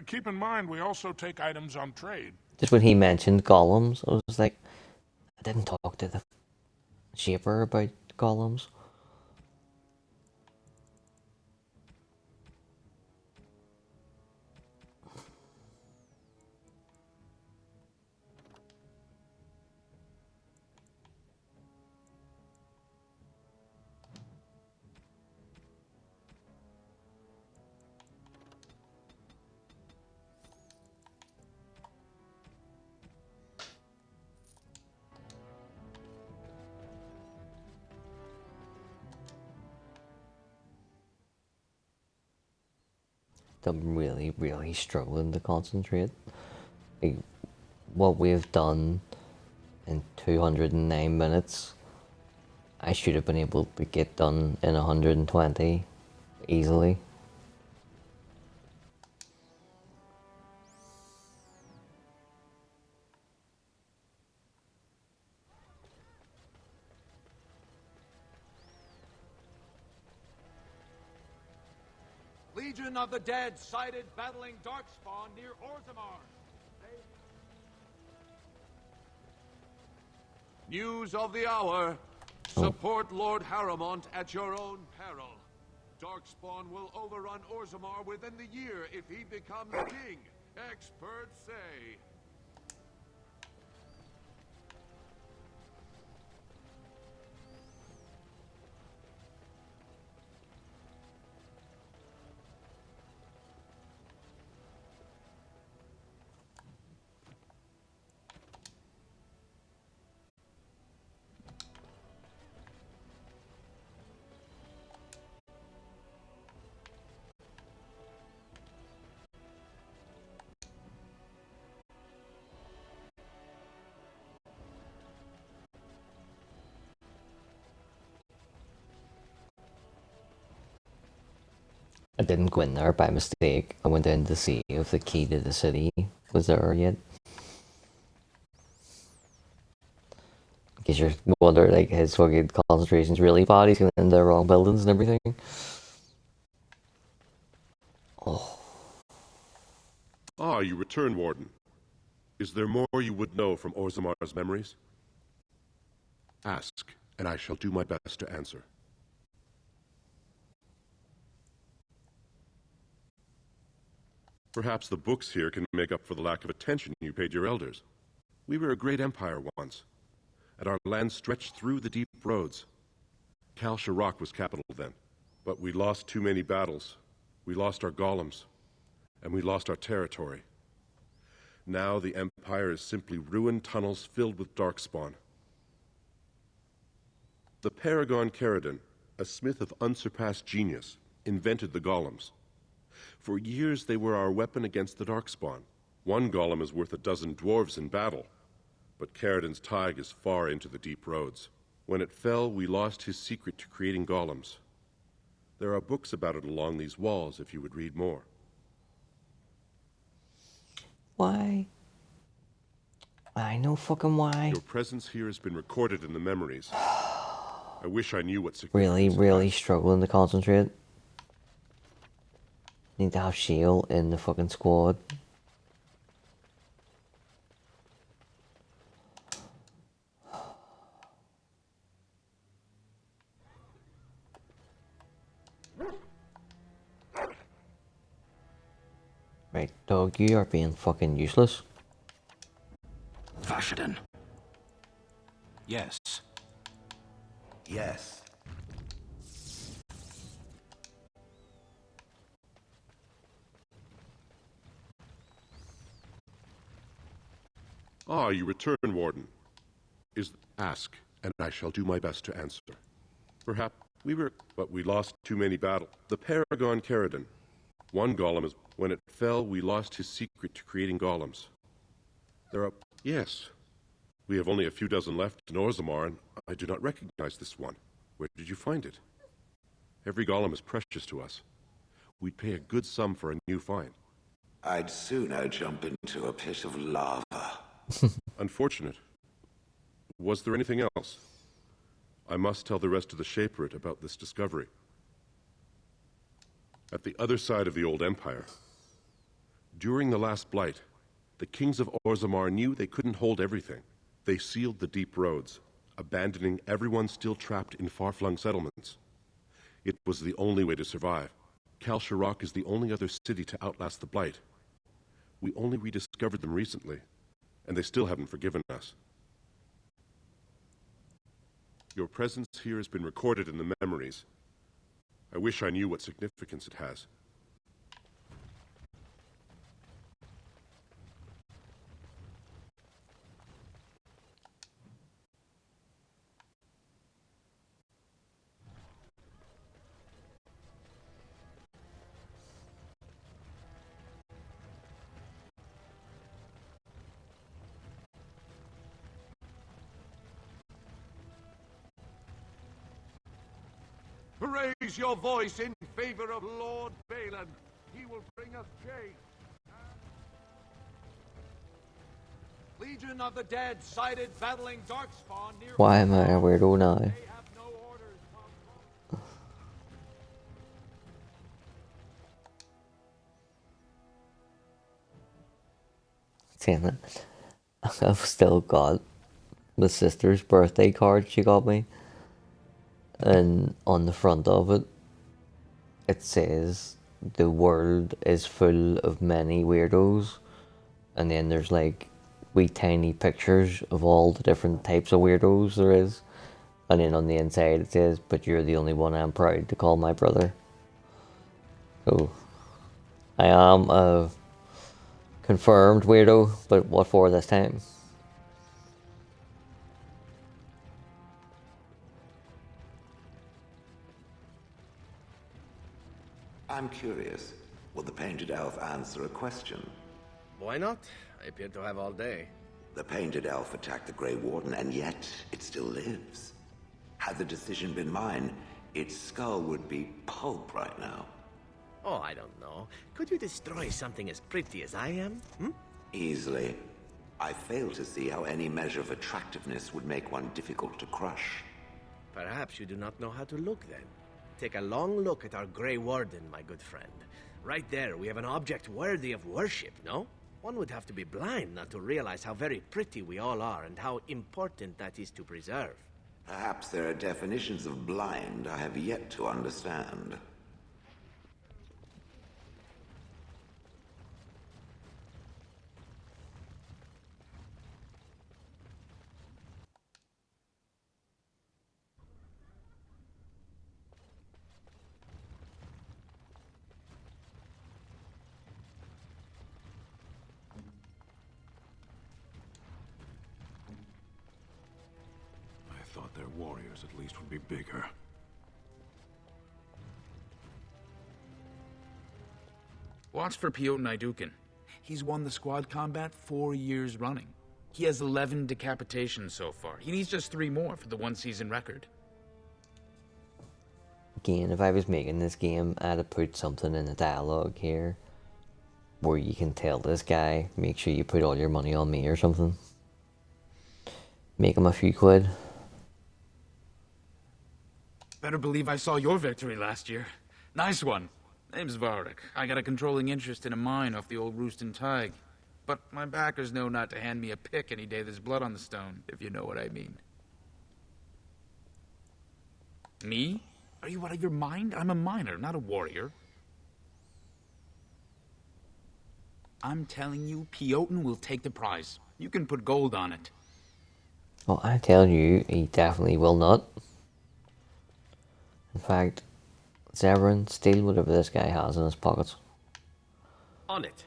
S2: keep in mind we also take items on trade.
S1: Just when he mentioned golems, I was like, I didn't talk to the shaper about golems. I'm really, really struggling to concentrate. Like, what we've done in 209 minutes, I should have been able to get done in 120 easily.
S20: Legion of the Dead sighted battling Darkspawn near Orzammar.
S12: News of the hour. Support Lord Harrimont at your own peril. Darkspawn will overrun Orzammar within the year if he becomes king. Experts say.
S1: I didn't go in there by mistake. I went in to see if the key to the city was there yet. you wonder, like, his fucking concentration's really bad. He's going in the wrong buildings and everything. Oh.
S13: Ah, you return, Warden. Is there more you would know from Orzammar's memories? Ask, and I shall do my best to answer. Perhaps the books here can make up for the lack of attention you paid your elders. We were a great empire once, and our land stretched through the deep roads. Kal Sharok was capital then, but we lost too many battles. We lost our golems, and we lost our territory. Now the Empire is simply ruined tunnels filled with darkspawn. The Paragon Caridon, a smith of unsurpassed genius, invented the golems. For years they were our weapon against the darkspawn. One golem is worth 12 dwarves in battle, but Caridon's tide is far into the deep roads. When it fell, we lost his secret to creating golems. There are books about it along these walls if you would read more.
S1: Why? I know fucking why.
S13: Your presence here has been recorded in the memories. I wish I knew what
S1: Really struggling to concentrate. Need to have Shield in the fucking squad. Right, dog, you are being fucking useless.
S3: Vashaden.
S16: Yes.
S3: Yes.
S13: Ah, you return, Warden. Ask, and I shall do my best to answer. Perhaps but we lost too many battles. The Paragon Caridon. One golem is... When it fell, we lost his secret to creating golems. Yes. We have only a few dozen left in Orzammar, and I do not recognize this one. Where did you find it? Every golem is precious to us. We'd pay a good sum for a new find.
S23: I'd sooner jump into a pit of lava.
S13: Unfortunate. Was there anything else? I must tell the rest of the Shaperate about this discovery. At the other side of the old empire, during the last blight, the kings of Orzammar knew they couldn't hold everything. They sealed the deep roads, abandoning everyone still trapped in far-flung settlements. It was the only way to survive. Kal Sharok is the only other city to outlast the blight. We only rediscovered them recently, and they still haven't forgiven us. Your presence here has been recorded in the memories. I wish I knew what significance it has.
S20: Raise your voice in favor of Lord Balin. He will bring us change. Legion of the Dead sighted battling Darkspawn near...
S1: Why am I a weirdo now? Damn it. I've still got my sister's birthday card she got me. And on the front of it, it says, "The world is full of many weirdos." And then there's like wee tiny pictures of all the different types of weirdos there is. And then on the inside it says, "But you're the only one I'm proud to call my brother." So, I am a confirmed weirdo, but what for this time?
S23: I'm curious. Will the Painted Elf answer a question?
S8: Why not? I appear to have all day.
S23: The Painted Elf attacked the Grey Warden, and yet it still lives. Had the decision been mine, its skull would be pulp right now.
S8: Oh, I don't know. Could you destroy something as pretty as I am? Hmm?
S23: Easily. I fail to see how any measure of attractiveness would make one difficult to crush.
S8: Perhaps you do not know how to look then. Take a long look at our Grey Warden, my good friend. Right there, we have an object worthy of worship, no? One would have to be blind not to realize how very pretty we all are and how important that is to preserve.
S23: Perhaps there are definitions of blind I have yet to understand.
S22: I thought their warriors at least would be bigger.
S4: Watch for Piotr Naidukin. He's won the squad combat 4 years running. He has 11 decapitations so far. He needs just 3 more for the one-season record.
S1: Again, if I was making this game, I'd have put something in the dialogue here where you can tell this guy, make sure you put all your money on me or something. Make him a few quid.
S4: Better believe I saw your victory last year. Nice one. Name's Varric. I got a controlling interest in a mine off the old Roostin Tig. But my backers know not to hand me a pick any day there's blood on the stone, if you know what I mean. Me? Are you out of your mind? I'm a miner, not a warrior. I'm telling you, Piotr will take the prize. You can put gold on it.
S1: Well, I tell you, he definitely will not. In fact, Zevran, steal whatever this guy has in his pockets.
S8: On it.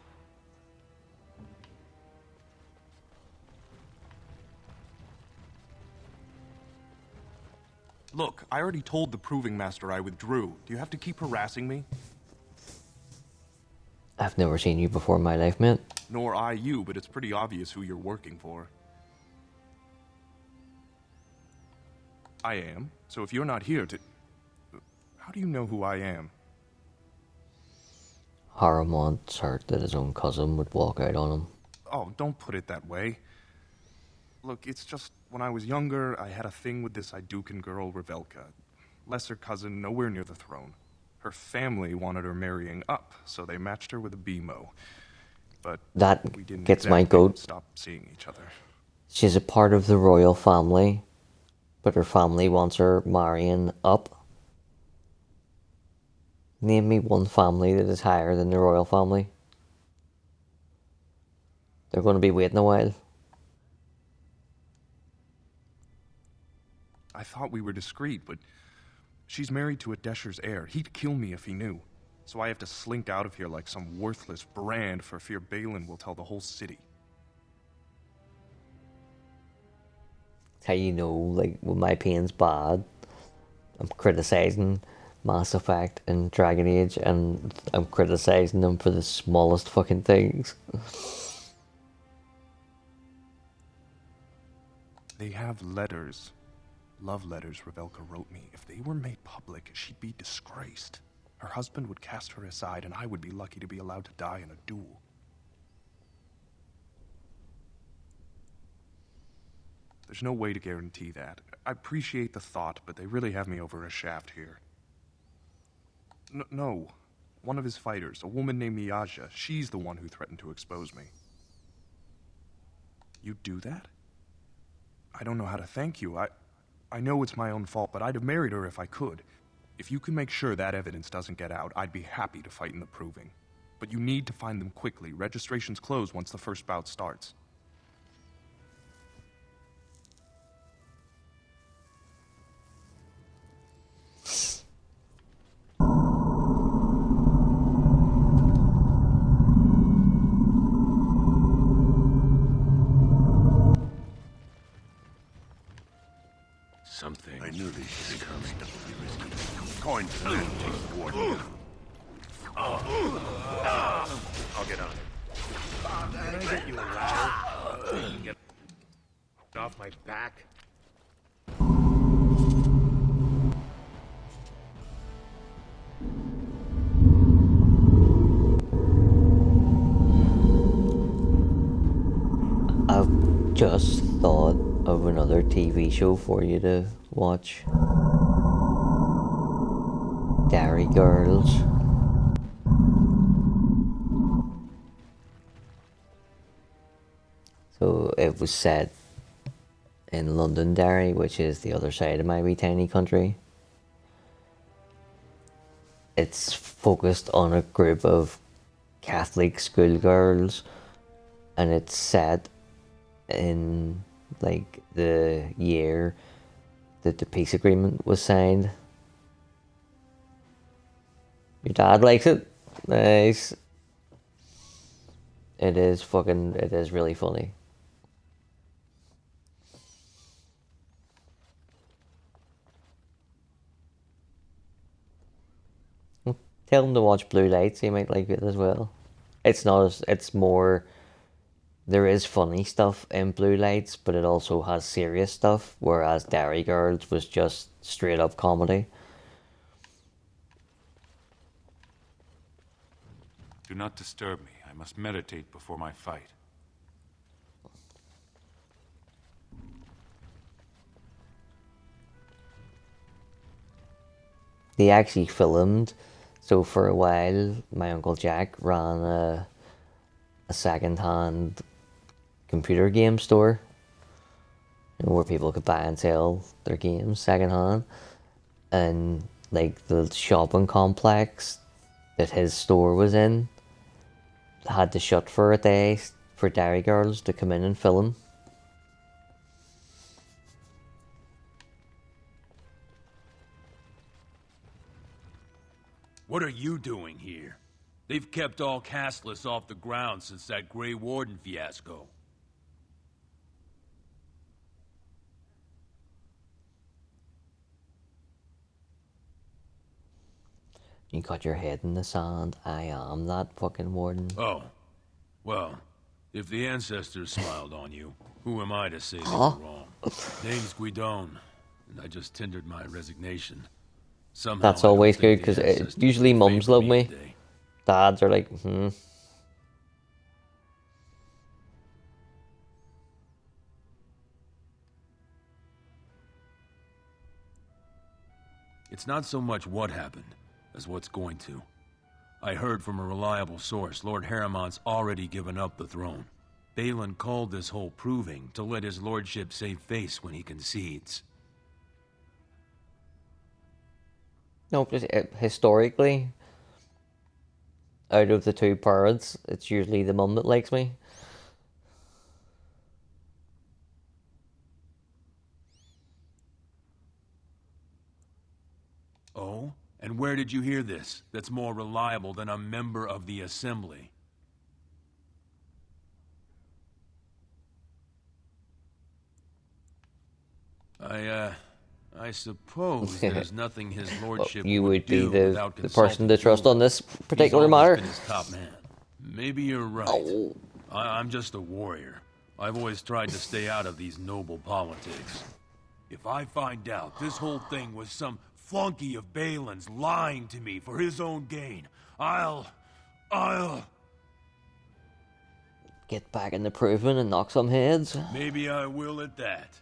S18: Look, I already told the Proving Master I withdrew. Do you have to keep harassing me?
S1: I've never seen you before in my life, mate.
S18: Nor I you, but it's pretty obvious who you're working for. I am. So if you're not here to... How do you know who I am?
S1: Haramond's hurt that his own cousin would walk out on him.
S18: Oh, don't put it that way. Look, it's just, when I was younger, I had a thing with this Idukan girl, Revelka. Lesser cousin, nowhere near the throne. Her family wanted her marrying up, so they matched her with a BMO. But
S1: that
S18: we didn't
S1: gets my
S18: exactly
S1: goat.
S18: stop seeing each other.
S1: She's a part of the royal family, but her family wants her marrying up. Name me one family that is higher than the royal family. They're going to be waiting a while.
S18: I thought we were discreet, but she's married to a Desher's heir. He'd kill me if he knew. So I have to slink out of here like some worthless brand for fear Balin will tell the whole city.
S1: How you know, like, when my pain's bad, I'm criticizing Mass Effect and Dragon Age, and I'm criticizing them for the smallest fucking things.
S18: They have letters. Love letters Revelka wrote me. If they were made public, she'd be disgraced. Her husband would cast her aside, and I would be lucky to be allowed to die in a duel. There's no way to guarantee that. I appreciate the thought, but they really have me over a shaft here. No. One of his fighters, a woman named Miyaja, she's the one who threatened to expose me. You'd do that? I don't know how to thank you. I know it's my own fault, but I'd have married her if I could. If you can make sure that evidence doesn't get out, I'd be happy to fight in the Proving. But you need to find them quickly. Registrations close once the first bout starts.
S3: Something.
S9: I knew this was coming. Coin for that, take the warden.
S11: I'll get on it. Can I get you a ladder? Get off my back.
S1: I've just thought of another TV show for you to watch. Dairy Girls. So it was set in Londonderry, which is the other side of my wee tiny country. It's focused on a group of Catholic schoolgirls, and it's set in like the year that the peace agreement was signed. Your dad likes it? Nice. It is really funny. Tell him to watch Blue Lights, he might like it as well. It's more, there is funny stuff in Blue Lights, but it also has serious stuff, whereas Dairy Girls was just straight up comedy.
S5: Do not disturb me. I must meditate before my fight.
S1: They actually filmed, so for a while, my Uncle Jack ran a second-hand computer game store, where people could buy and sell their games second-hand, and like the shopping complex that his store was in had to shut for a day for Dairy Girls to come in and film.
S11: What are you doing here? They've kept all Casteless off the ground since that Grey Warden fiasco.
S1: You got your head in the sand. I am that fucking warden.
S11: Oh. Well, if the ancestors smiled on you, who am I to say they
S1: Huh?
S11: were wrong? Name's Guidon, and I just tendered my resignation. Somehow
S1: That's
S11: I don't
S1: always good,
S11: think the
S1: because
S11: ancestors
S1: usually
S11: would
S1: mums
S11: favor
S1: love me.
S11: today.
S1: Dads are like,
S11: It's not so much what happened, as what's going to. I heard from a reliable source Lord Harriman's already given up the throne. Balin called this whole proving to let his lordship save face when he concedes.
S1: no, just historically, out of the two parents, it's usually the mum that likes me.
S11: Oh? And where did you hear this that's more reliable than a member of the Assembly? I suppose there's nothing his lordship
S1: You would be
S11: do
S1: the
S11: without
S1: person to
S11: consulting
S1: trust
S11: you.
S1: on this
S11: He's
S1: particular
S11: always
S1: matter.
S11: been his top man. Maybe you're right.
S1: Oh.
S11: I'm just a warrior. I've always tried to stay out of these noble politics. If I find out this whole thing was some flunky of Balin's lying to me for his own gain, I'll...
S1: Get back in the proving and knock some heads.
S11: Maybe I will at that.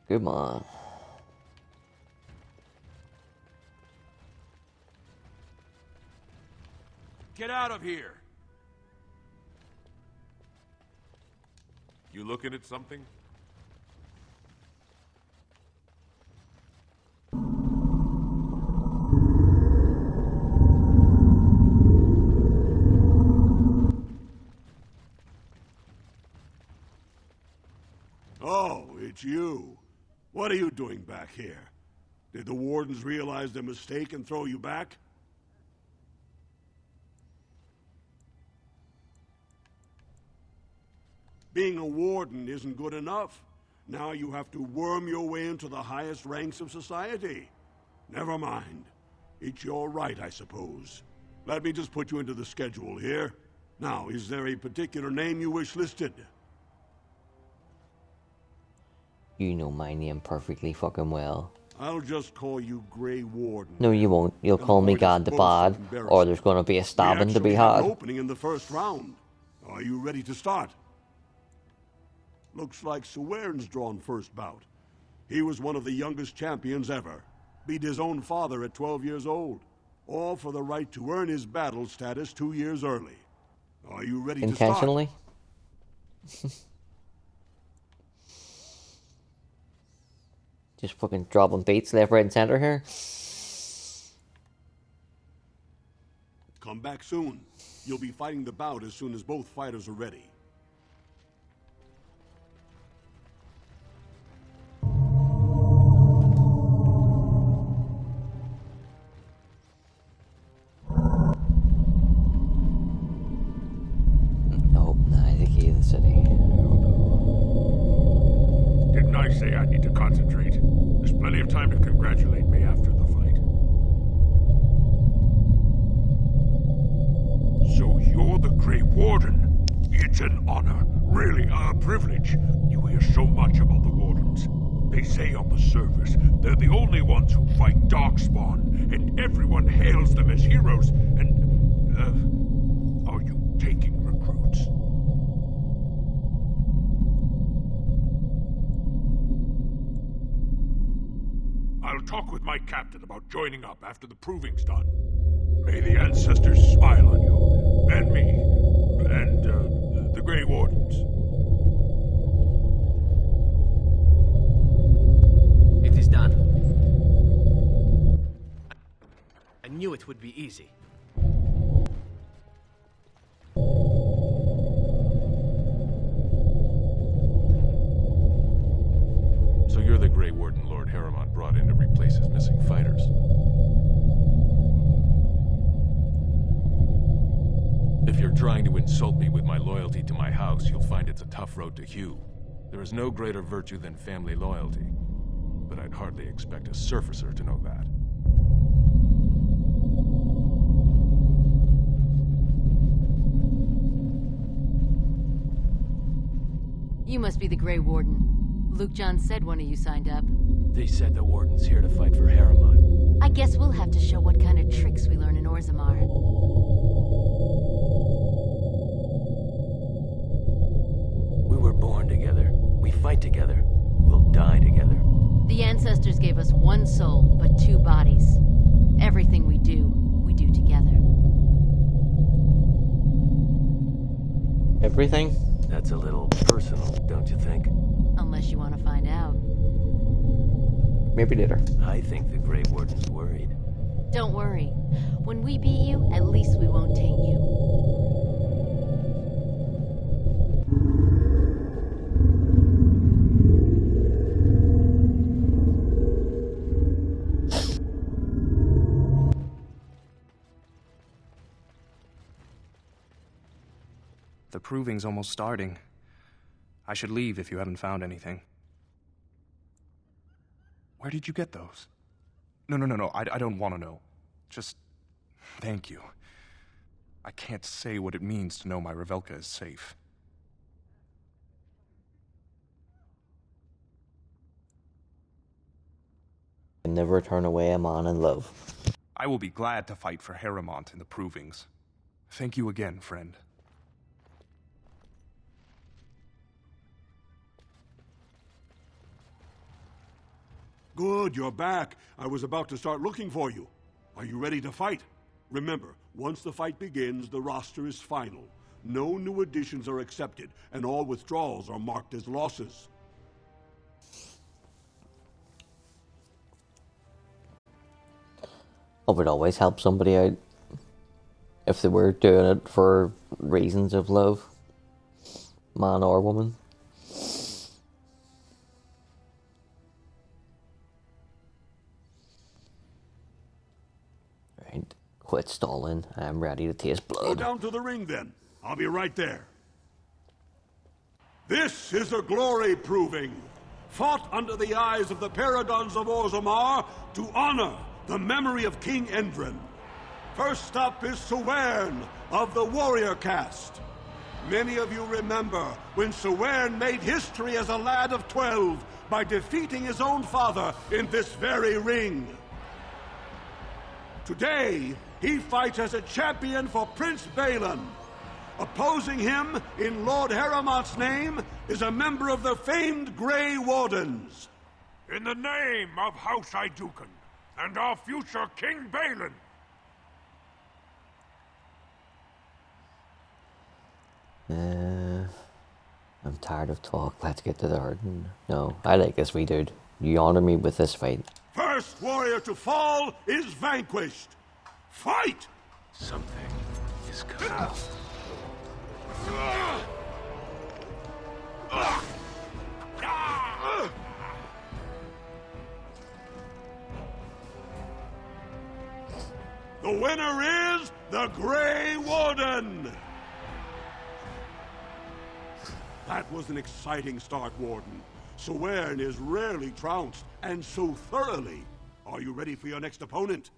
S1: Good man.
S11: Get out of here!
S22: You looking at something?
S20: Oh, it's you. What are you doing back here? Did the Wardens realize their mistake and throw you back? Being a Warden isn't good enough. Now you have to worm your way into the highest ranks of society. Never mind. It's your right, I suppose. Let me just put you into the schedule here. Now, is there a particular name you wish listed?
S1: You know my name perfectly fucking well.
S20: I'll just call you Grey Warden.
S1: No, you won't. You'll call me God the Bad, or there's going to be a stabbing to be
S20: We actually have
S1: had.
S20: an opening in the first round. Are you ready to start? Looks like Sewern's drawn first bout. He was one of the youngest champions ever. Beat his own father at 12 years old. All for the right to earn his battle status 2 years early. Are you ready to start?
S1: Intentionally? Just fucking dropping beats left, right, and center here.
S20: Come back soon. You'll be fighting the bout as soon as both fighters are ready.
S1: Oh, I think he is the city.
S2: Didn't I say I need to concentrate? There's plenty of time to congratulate me after the fight. So you're the Grey Warden? It's an honor, really a privilege. You hear so much about the Wardens. They say on the surface they're the only ones who fight Darkspawn, and everyone hails them as heroes. And, are you taking recruits? I'll talk with my captain about joining up after the proving's done. May the ancestors smile on you, and me, and the Grey Wardens.
S8: It is done. I knew it would be easy.
S12: So you're the Grey Warden Lord Harrimont brought in to replace his missing fighters. If you're trying to insult me with my loyalty to my house, you'll find it's a tough road to hew. There is no greater virtue than family loyalty, but I'd hardly expect a surfacer to know that.
S7: You must be the Grey Warden. Luke John said one of you signed up.
S8: They said the Warden's here to fight for Harrimont.
S7: I guess we'll have to show what kind of tricks we learn in Orzammar.
S8: We were born together. We fight together. We'll die together.
S7: The ancestors gave us one soul, but two bodies. Everything we do together.
S1: Everything?
S8: That's a little personal, don't you think?
S7: Unless you want to find out.
S1: Maybe later.
S8: I think the Grey Warden's worried.
S7: Don't worry. When we beat you, at least we won't taint you.
S18: The proving's almost starting. I should leave if you haven't found anything. Where did you get those? No. I don't want to know. Just thank you. I can't say what it means to know my Revelka is safe.
S1: And never turn away a man in love.
S18: I will be glad to fight for Harrimont in the provings. Thank you again, friend.
S20: Good, you're back. I was about to start looking for you. Are you ready to fight? Remember, once the fight begins, the roster is final. No new additions are accepted, and all withdrawals are marked as losses.
S1: I would always help somebody out if they were doing it for reasons of love, man or woman. Right, quit stalling. I'm ready to taste
S20: Go
S1: blood.
S20: down to the ring then. I'll be right there. This is a glory proving, fought under the eyes of the Paragons of Orzammar to honor the memory of King Endrin. First up is Sewern of the Warrior Caste. Many of you remember when Sewern made history as a lad of 12 by defeating his own father in this very ring. Today, he fights as a champion for Prince Balin. Opposing him, in Lord Harrimont's name, is a member of the famed Grey Wardens.
S2: In the name of House Idukan and our future King Balin.
S1: I'm tired of talk. Let's get to the garden. No, I like this wee dude. You honor me with this fight.
S20: First warrior to fall is vanquished. Fight!
S5: Something is coming.
S20: The winner is the Grey Warden! That was an exciting start, Warden. Swearn is rarely trounced, and so thoroughly. Are you ready for your next opponent?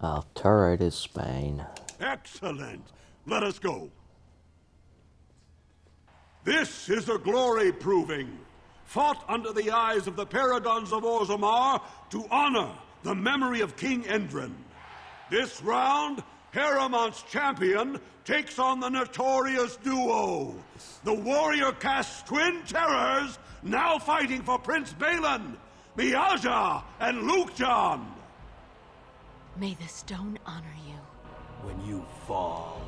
S1: I'll tear out his spine.
S20: Excellent! Let us go. This is a glory proving, fought under the eyes of the Paragons of Orzammar to honor the memory of King Endrin. This round, Heramont's champion takes on the notorious duo, the warrior caste twin terrors, now fighting for Prince Balin, Miaja and Lukejan.
S7: May the stone honor you.
S20: When you fall.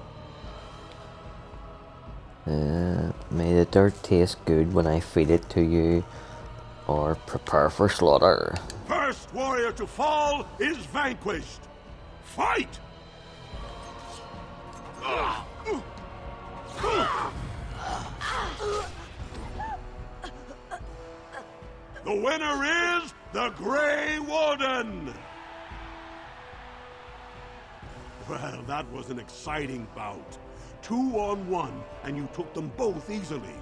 S1: May the dirt taste good when I feed it to you, or prepare for slaughter.
S20: First warrior to fall is vanquished. Fight! The winner is the Grey Warden! Well, that was an exciting bout. 2-on-1, and you took them both easily.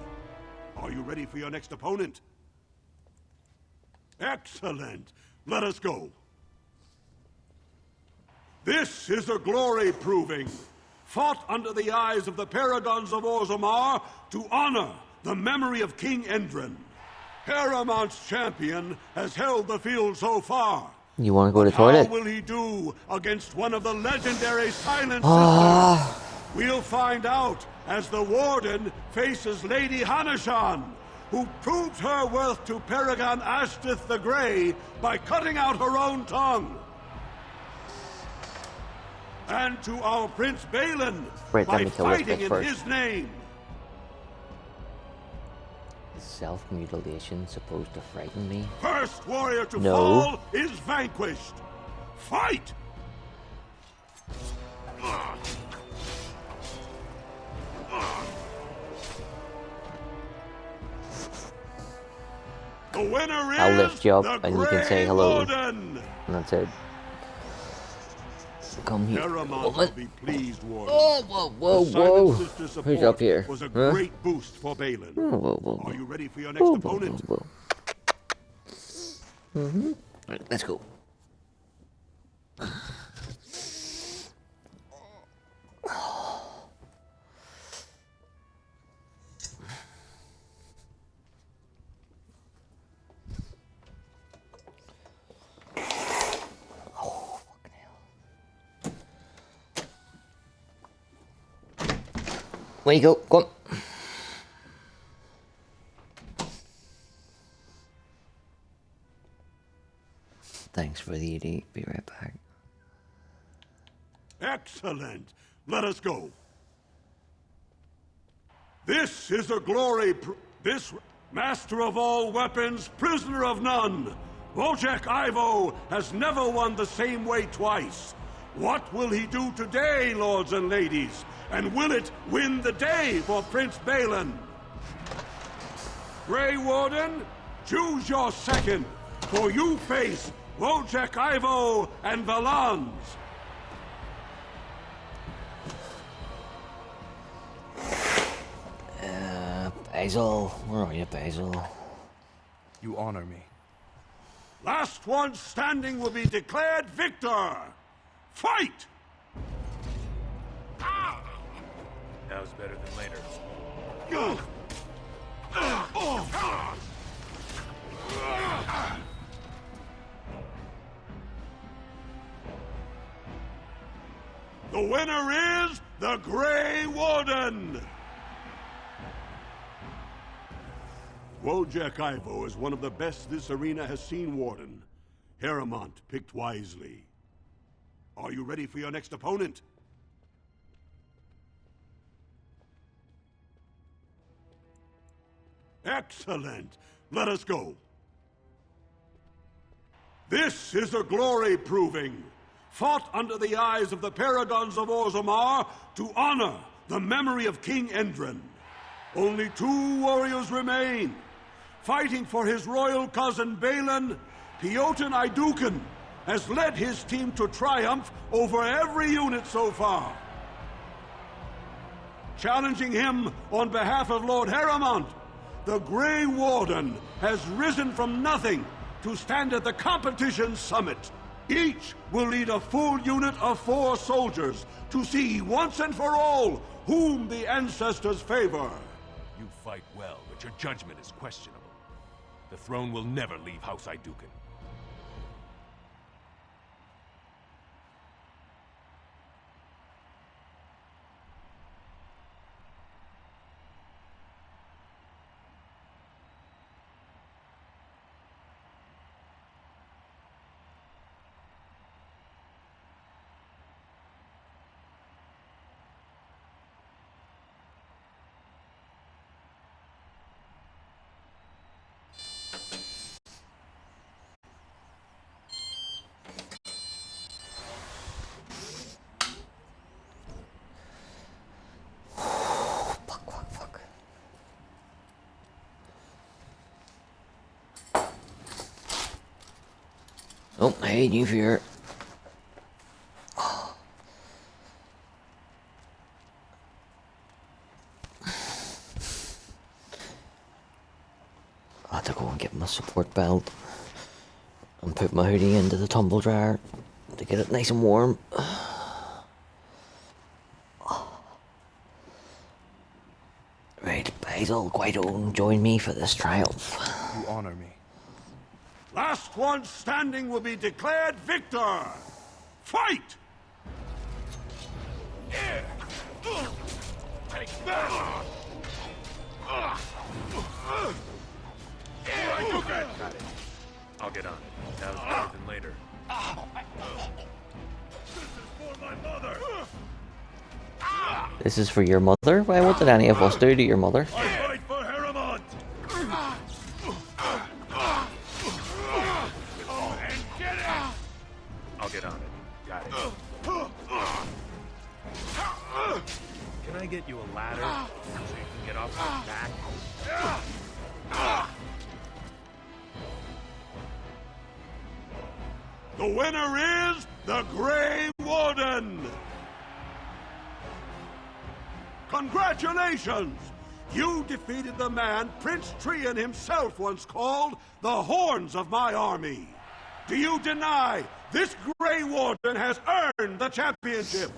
S20: Are you ready for your next opponent? Excellent! Let us go. This is a glory proving, fought under the eyes of the Paragons of Orzammar to honor the memory of King Endrin. Heramont's champion has held the field so far.
S1: You want to go to the toilet?
S20: How will he do against one of the legendary Silent Sisters? We'll find out as the Warden faces Lady Hanashan, who proved her worth to Paragon Ashtith the Grey by cutting out her own tongue. And to our Prince Balin by fighting in his name.
S1: Is self-mutilation supposed to frighten me?
S20: First warrior to fall is vanquished. Fight! The winner is
S1: I'll lift you up and you can say hello.
S20: Warden.
S1: And that's it. Come here.
S20: Heramont will be pleased, Warden.
S1: Oh, whoa, whoa, whoa. Who's up here?
S20: Was a
S1: huh?
S20: great boost for Balin.
S1: Whoa.
S20: Are you ready for your next opponent?
S1: Right, let's go. Where you go? Go on. Thanks for the ED. Be right back.
S20: Excellent. Let us go. This is a glory. This master of all weapons, prisoner of none. Wojciech Ivo has never won the same way twice. What will he do today, lords and ladies? And will it win the day for Prince Balin? Grey Warden, choose your second, for you face Wojciech Ivo and Valans.
S1: Basil. Where are you, Basil?
S18: You honor me.
S20: Last one standing will be declared victor. Fight!
S5: Now's better than later.
S20: The winner is the Grey Warden! Wojak Ivo is one of the best this arena has seen, Warden. Haremont picked wisely. Are you ready for your next opponent? Excellent! Let us go. This is a glory proving, fought under the eyes of the paragons of Orzammar to honor the memory of King Endrin. Only 2 warriors remain. Fighting for his royal cousin Balin, Piotr Idukan has led his team to triumph over every unit so far. Challenging him on behalf of Lord Haremont, the Grey Warden has risen from nothing to stand at the competition's summit. Each will lead a full unit of 4 soldiers to see once and for all whom the ancestors favor.
S10: You fight well, but your judgment is questionable. The throne will never leave House Idukan.
S1: Oh, hey, new fear. I had to go and get my support belt and put my hoodie into the tumble dryer to get it nice and warm. Right, Basil, Guido, join me for this triumph.
S18: You honor me.
S20: Last one standing will be declared victor. Fight!
S10: Take that! Got it. I'll get on it. Now's better than later.
S1: This is for your mother? Why, what did any of us do to your mother?
S10: Fight for Haremont! I'll get on it. Got it. Can I get you a ladder so you can get off my back?
S20: The winner is the Grey Warden! Congratulations! You defeated the man Prince Trian himself once called the Horns of my army. Do you deny this Grey Warden has earned the championship?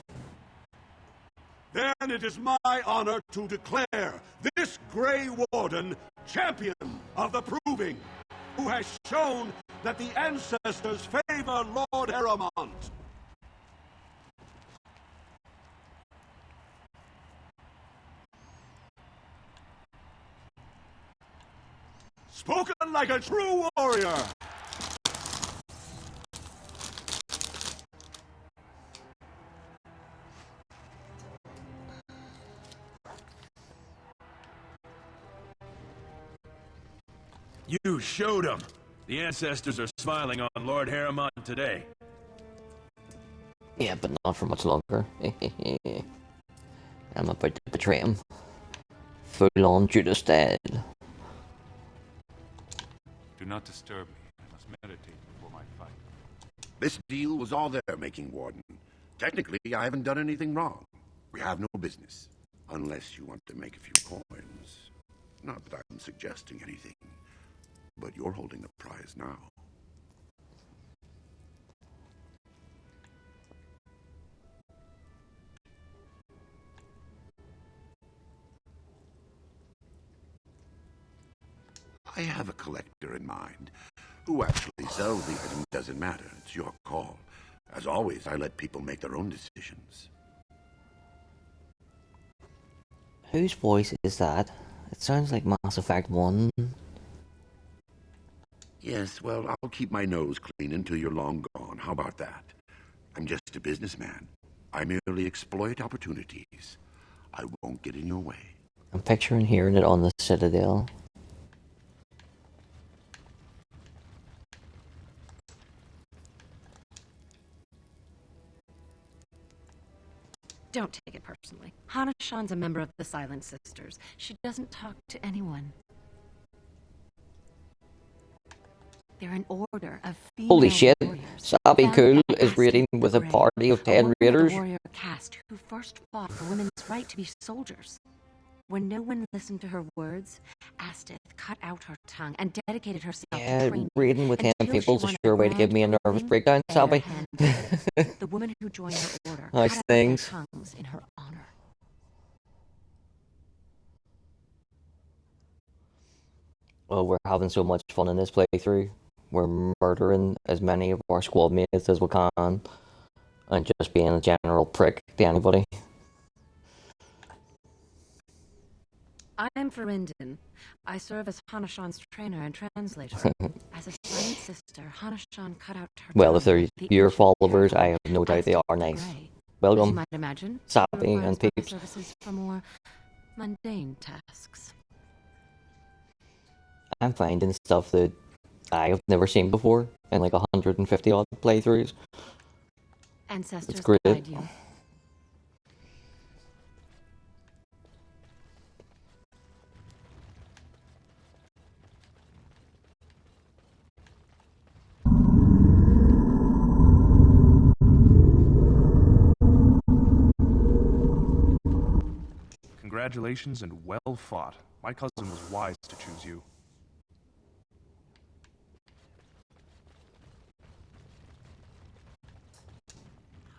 S20: Then it is my honor to declare this Grey Warden champion of the Proving, who has shown that the ancestors favor Lord Haremont. Spoken like a true warrior!
S10: You showed them. The ancestors are smiling on Lord Haremont today.
S1: Yeah, but not for much longer. I'm about to betray him. Full on Judas style.
S5: Do not disturb me. I must meditate before my fight.
S9: This deal was all their making, Warden. Technically, I haven't done anything wrong. We have no business. Unless you want to make a few coins. Not that I'm suggesting anything. But you're holding the prize now. I have a collector in mind. Who actually sells the item doesn't matter. It's your call. As always, I let people make their own decisions.
S1: Whose voice is that? It sounds like Mass Effect 1.
S9: Yes, well, I'll keep my nose clean until you're long gone. How about that? I'm just a businessman. I merely exploit opportunities. I won't get in your way.
S1: I'm picturing hearing it on the Citadel.
S14: Don't take it personally. Hana-shan's a member of the Silent Sisters. She doesn't talk to anyone. They're an order of female
S1: Holy shit,
S14: warriors.
S1: Sabi
S14: Founded
S1: Cool
S14: at
S1: is raiding
S14: Casteless
S1: with a
S14: Grey,
S1: party of
S14: a
S1: 10
S14: woman of
S1: raiders.
S14: the warrior caste who first fought for women's right to be soldiers. When no one listened to her words, Astith cut out her tongue and dedicated herself
S1: Yeah,
S14: to training.
S1: raiding with 10
S14: until
S1: people
S14: she
S1: is a
S14: won
S1: sure way to give
S14: grand
S1: me a nervous
S14: queening
S1: breakdown, Sabi.
S14: bare-handed. The woman who joined her order
S1: Nice
S14: cut out their
S1: things.
S14: tongues in her honor.
S1: Well, we're having so much fun in this playthrough. We're murdering as many of our squad mates as we can, and just being a general prick to anybody.
S14: I'm Verinden. I serve as Hana-shan's trainer and translator. As a silent sister, Hana-shan cut out her
S1: Well, if
S14: tongue
S1: they're
S14: with the
S1: your
S14: ancient
S1: followers, I
S14: arrow,
S1: have no doubt they
S14: Astith
S1: are
S14: the
S1: nice.
S14: Grey. As you
S1: Welcome,
S14: might imagine, she
S1: Sabi
S14: requires
S1: and
S14: my
S1: peeps.
S14: services for more mundane tasks.
S1: I'm finding stuff that I have never seen before in like 150 odd playthroughs.
S14: Ancestors
S1: It's great.
S14: guide you.
S18: Congratulations and well fought. My cousin was wise to choose you.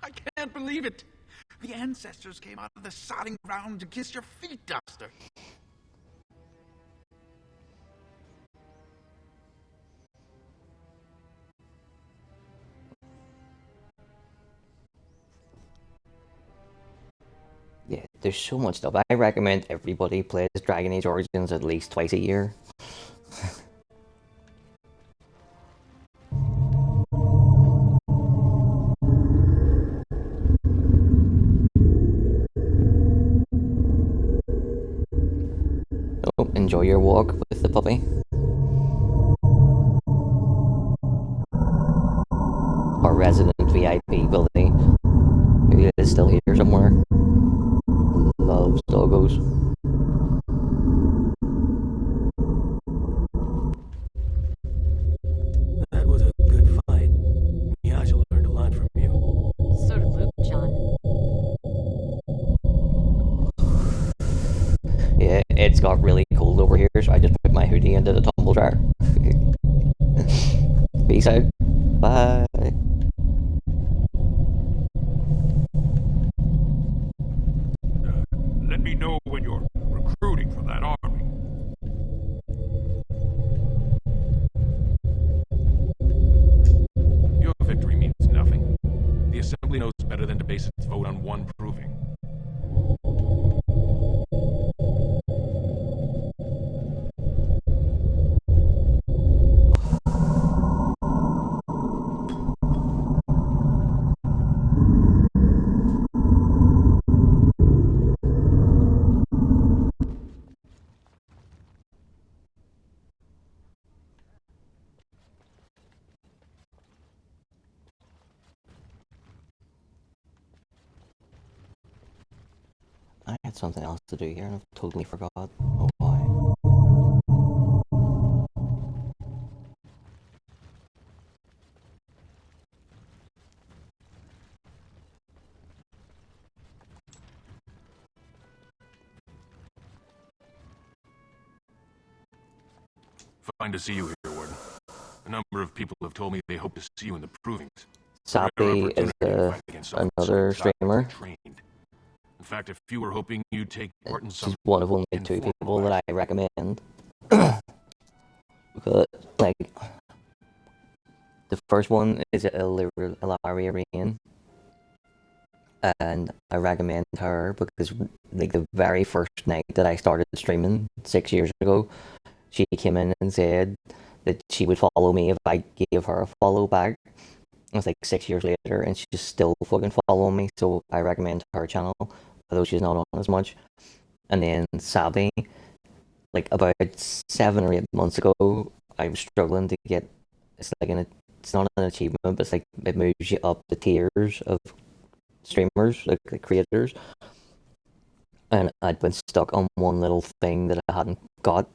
S4: I can't believe it. The ancestors came out of the sodding ground to kiss your feet, Duster.
S1: Yeah, there's so much stuff. I recommend everybody plays Dragon Age Origins at least twice a year. Oh, enjoy your walk with the puppy. Our resident VIP, Billy, who is still here somewhere. Loves doggos.
S15: That was a good fight. Miyaja learned a lot from you.
S7: So did Luke, John.
S1: Yeah, it's got really cold over here, so I just put my hoodie into the tumble dryer. Peace out. Bye.
S10: Let me know when you're recruiting for that army. Your victory means nothing. The Assembly knows better than to base its vote on one proving.
S1: I had something else to do here and I've totally forgot. Oh boy.
S10: Fine to see you here, Warden. A number of people have told me they hope to see you in the provings.
S1: Sappy is another streamer.
S10: In fact, if you were hoping you'd take part in some...
S1: She's one of only two people that I recommend. Because, like, the first one is Ilarian. And I recommend her because, like, the very first night that I started streaming 6 years ago, she came in and said that she would follow me if I gave her a follow back. It was like 6 years later, and she's still fucking following me. So I recommend her channel, although she's not on as much. And then Sabi, like about 7 or 8 months ago, I was struggling to get. It's not an achievement, but it's like it moves you up the tiers of streamers, like the creators. And I'd been stuck on one little thing that I hadn't got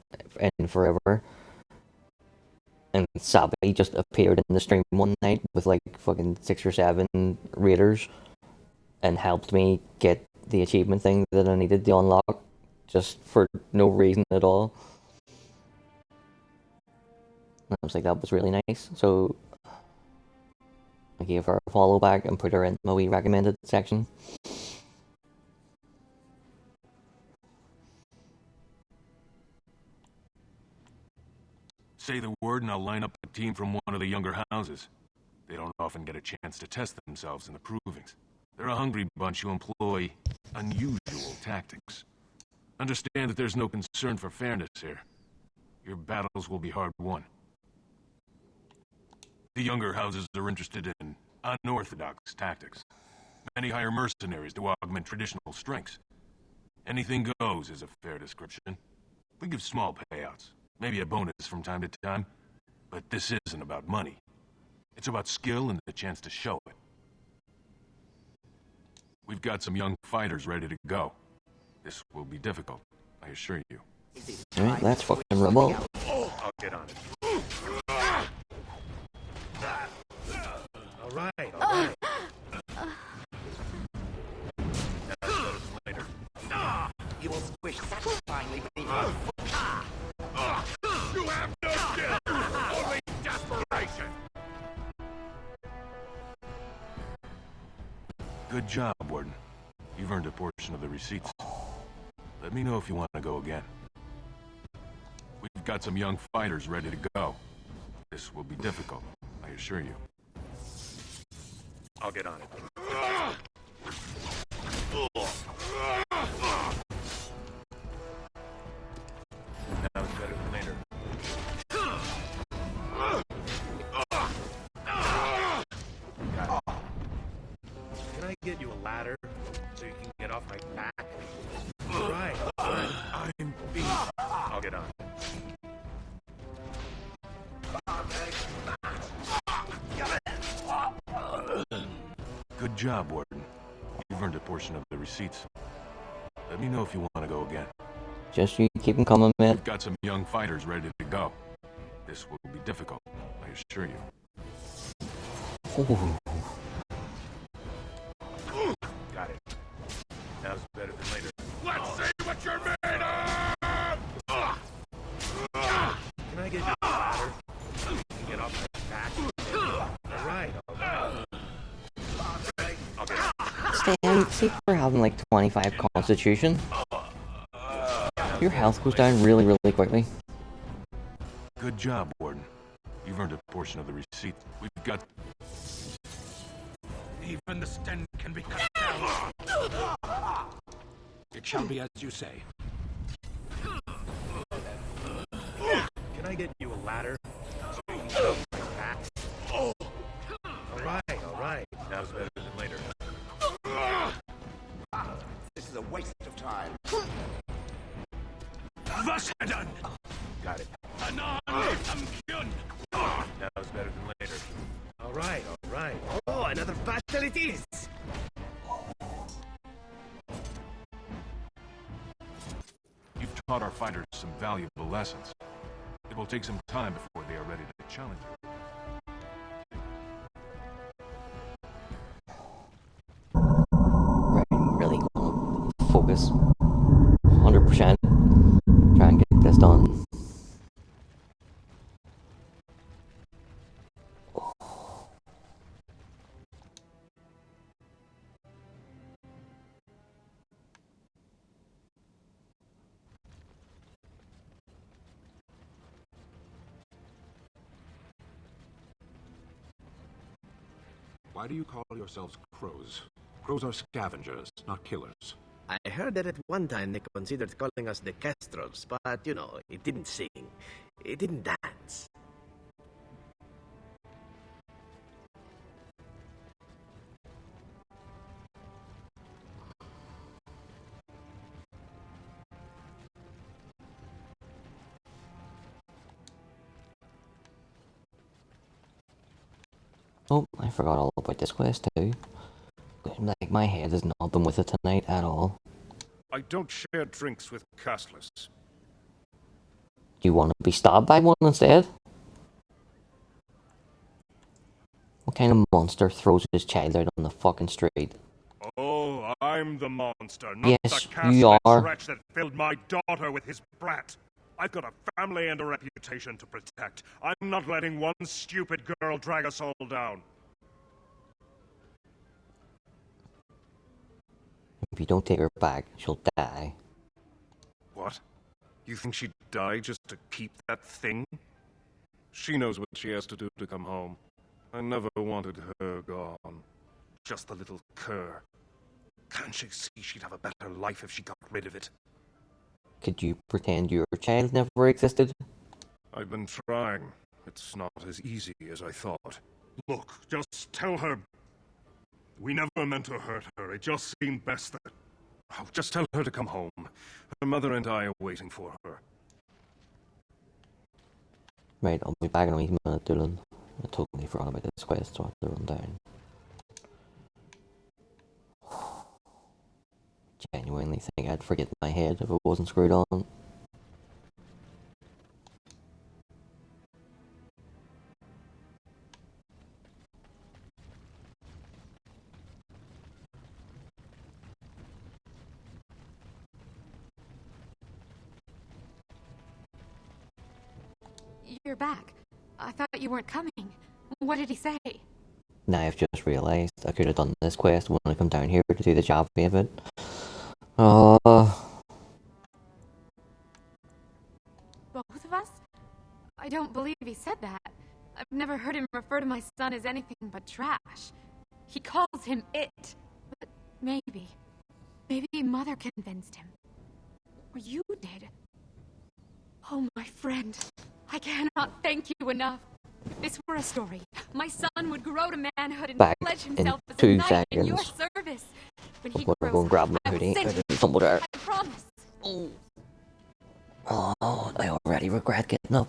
S1: in forever. And Sabi just appeared in the stream one night with like fucking 6 or 7 raiders and helped me get the achievement thing that I needed to unlock just for no reason at all. And I was like, that was really nice. So I gave her a follow back and put her in my wee recommended section.
S10: Say the word and I'll line up a team from one of the younger houses. They don't often get a chance to test themselves in the provings. They're a hungry bunch who employ unusual tactics. Understand that there's no concern for fairness here. Your battles will be hard won. The younger houses are interested in unorthodox tactics. Many hire mercenaries to augment traditional strengths. Anything goes is a fair description. We give small payouts. Maybe a bonus from time to time, but this isn't about money. It's about skill and the chance to show it. We've got some young fighters ready to go. This will be difficult, I assure you.
S1: Alright, that's fucking rubble.
S10: I'll get on it.
S8: Alright.
S10: Later.
S3: You will squish satisfyingly beneath your foot.
S2: You have no skill, only desperation.
S10: Good job, Warden. You've earned a portion of the receipts. Let me know if you want to go again. We've got some young fighters ready to go. This will be difficult, I assure you. I'll get on it. Now it's better than later.
S8: Can I get you a ladder so you can get off my back? Alright.
S10: I'm beat. I'll get on it. Good job, Warden. You've earned a portion of the receipts. Let me know if you want to go again.
S1: Just you keep them coming, man.
S10: We've got some young fighters ready to go. This will be difficult, I assure you.
S1: Ooh.
S10: Got it. Now's better than later.
S2: Let's see what you're made of!
S8: Can I get you a ladder so you can get off my back? Alright.
S1: Stan, see for having like 25 constitution. Your health goes down really, really quickly.
S10: Good job, Warden. You've earned a portion of the receipt. We've got...
S11: Even the stench can be cut down. It shall be as you say.
S8: Can I get you a ladder so you can get off my back? Alright.
S10: Now's better than later.
S3: This is a waste of time.
S11: Vashadan!
S10: Got it.
S11: Anan Amkyun!
S10: Now's better than later.
S8: Alright. Oh, another battle it is!
S10: You've taught our fighters some valuable lessons. It will take some time before they are ready to challenge you.
S1: Right, really gonna focus 100%. Try and get this done.
S17: Why do you call yourselves crows? Crows are scavengers, not killers.
S8: I heard that at one time they considered calling us the Kestrels, but, you know, it didn't sing. It didn't dance.
S1: Oh, I forgot all about this quest too. Like, my head has not been with it tonight at all.
S22: I don't share drinks with Casteless.
S1: Do you want to be stabbed by one instead? What kind of monster throws his child out on the fucking street?
S22: Oh, I'm the monster, not
S1: Yes,
S22: the
S1: you
S22: Casteless
S1: are.
S22: wretch that filled my daughter with his brat. I've got a family and a reputation to protect. I'm not letting one stupid girl drag us all down.
S1: If you don't take her back, she'll die.
S22: What? You think she'd die just to keep that thing? She knows what she has to do to come home. I never wanted her gone. Just the little cur. Can't she see she'd have a better life if she got rid of it?
S1: Could you pretend your child never existed?
S22: I've been trying. It's not as easy as I thought. Look, just tell her... We never meant to hurt her. It just seemed best that... Oh, just tell her to come home. Her mother and I are waiting for her.
S1: Right, I'll be back in a wee minute, Dylan. I totally forgot about this quest, so I have to run down. Genuinely think I'd forget my head if it wasn't screwed on.
S6: You're back. I thought you weren't coming. What did he say?
S1: Now I've just realised I could have done this quest when I come down here to do the job of it.
S6: Both of us? I don't believe he said that. I've never heard him refer to my son as anything but trash. He calls him it. But maybe Mother convinced him. Or you did. Oh, my friend. I cannot thank you enough. If this were a story, my son would grow to manhood and
S1: Back
S6: pledge
S1: in
S6: himself as a
S1: 2
S6: knight in your
S1: seconds.
S6: service. When he
S1: I'm gonna go
S6: grows
S1: and grab my
S6: up, I will
S1: hoodie
S6: send
S1: out
S6: him.
S1: of the tumble there.
S6: I promise.
S1: Oh, I already regret getting up.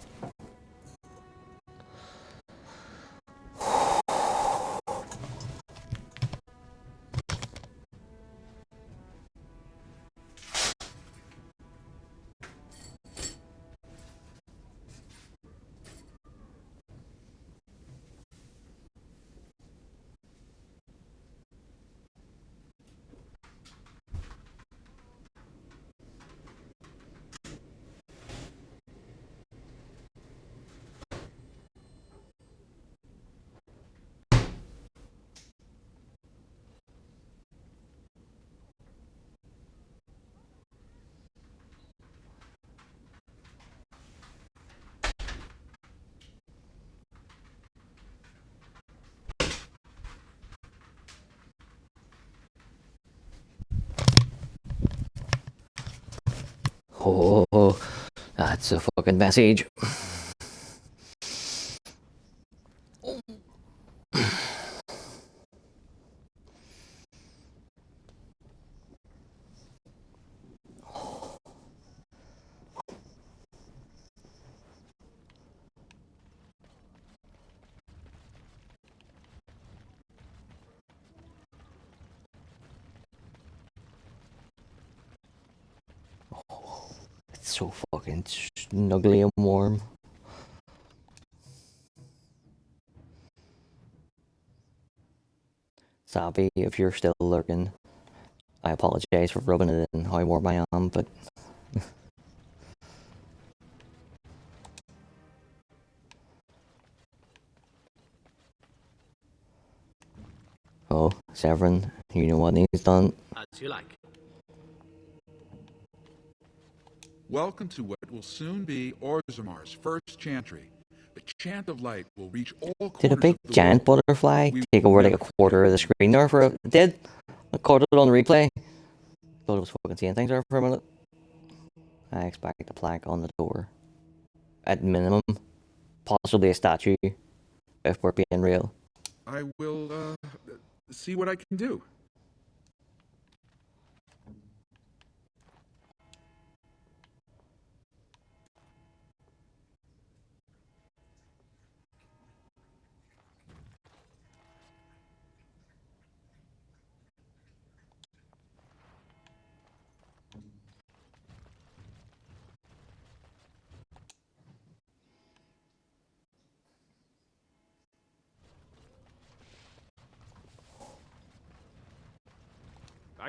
S1: Oh, that's a fucking message. It's so fucking snuggly and warm. Sabi, if you're still lurking, I apologize for rubbing it in how warm I am, but... Oh, Severin, you know what he's done?
S8: As you like.
S19: Welcome to what will soon be Orzammar's first chantry. The chant of light will reach all corners
S1: Did a big
S19: of the
S1: giant
S19: world.
S1: butterfly take over like a quarter of the screen there for a... It did? I caught it on replay. Thought it was fucking seeing things there for a minute. I expect a plaque on the door. At minimum. Possibly a statue. If we're being real.
S19: I will, see what I can do.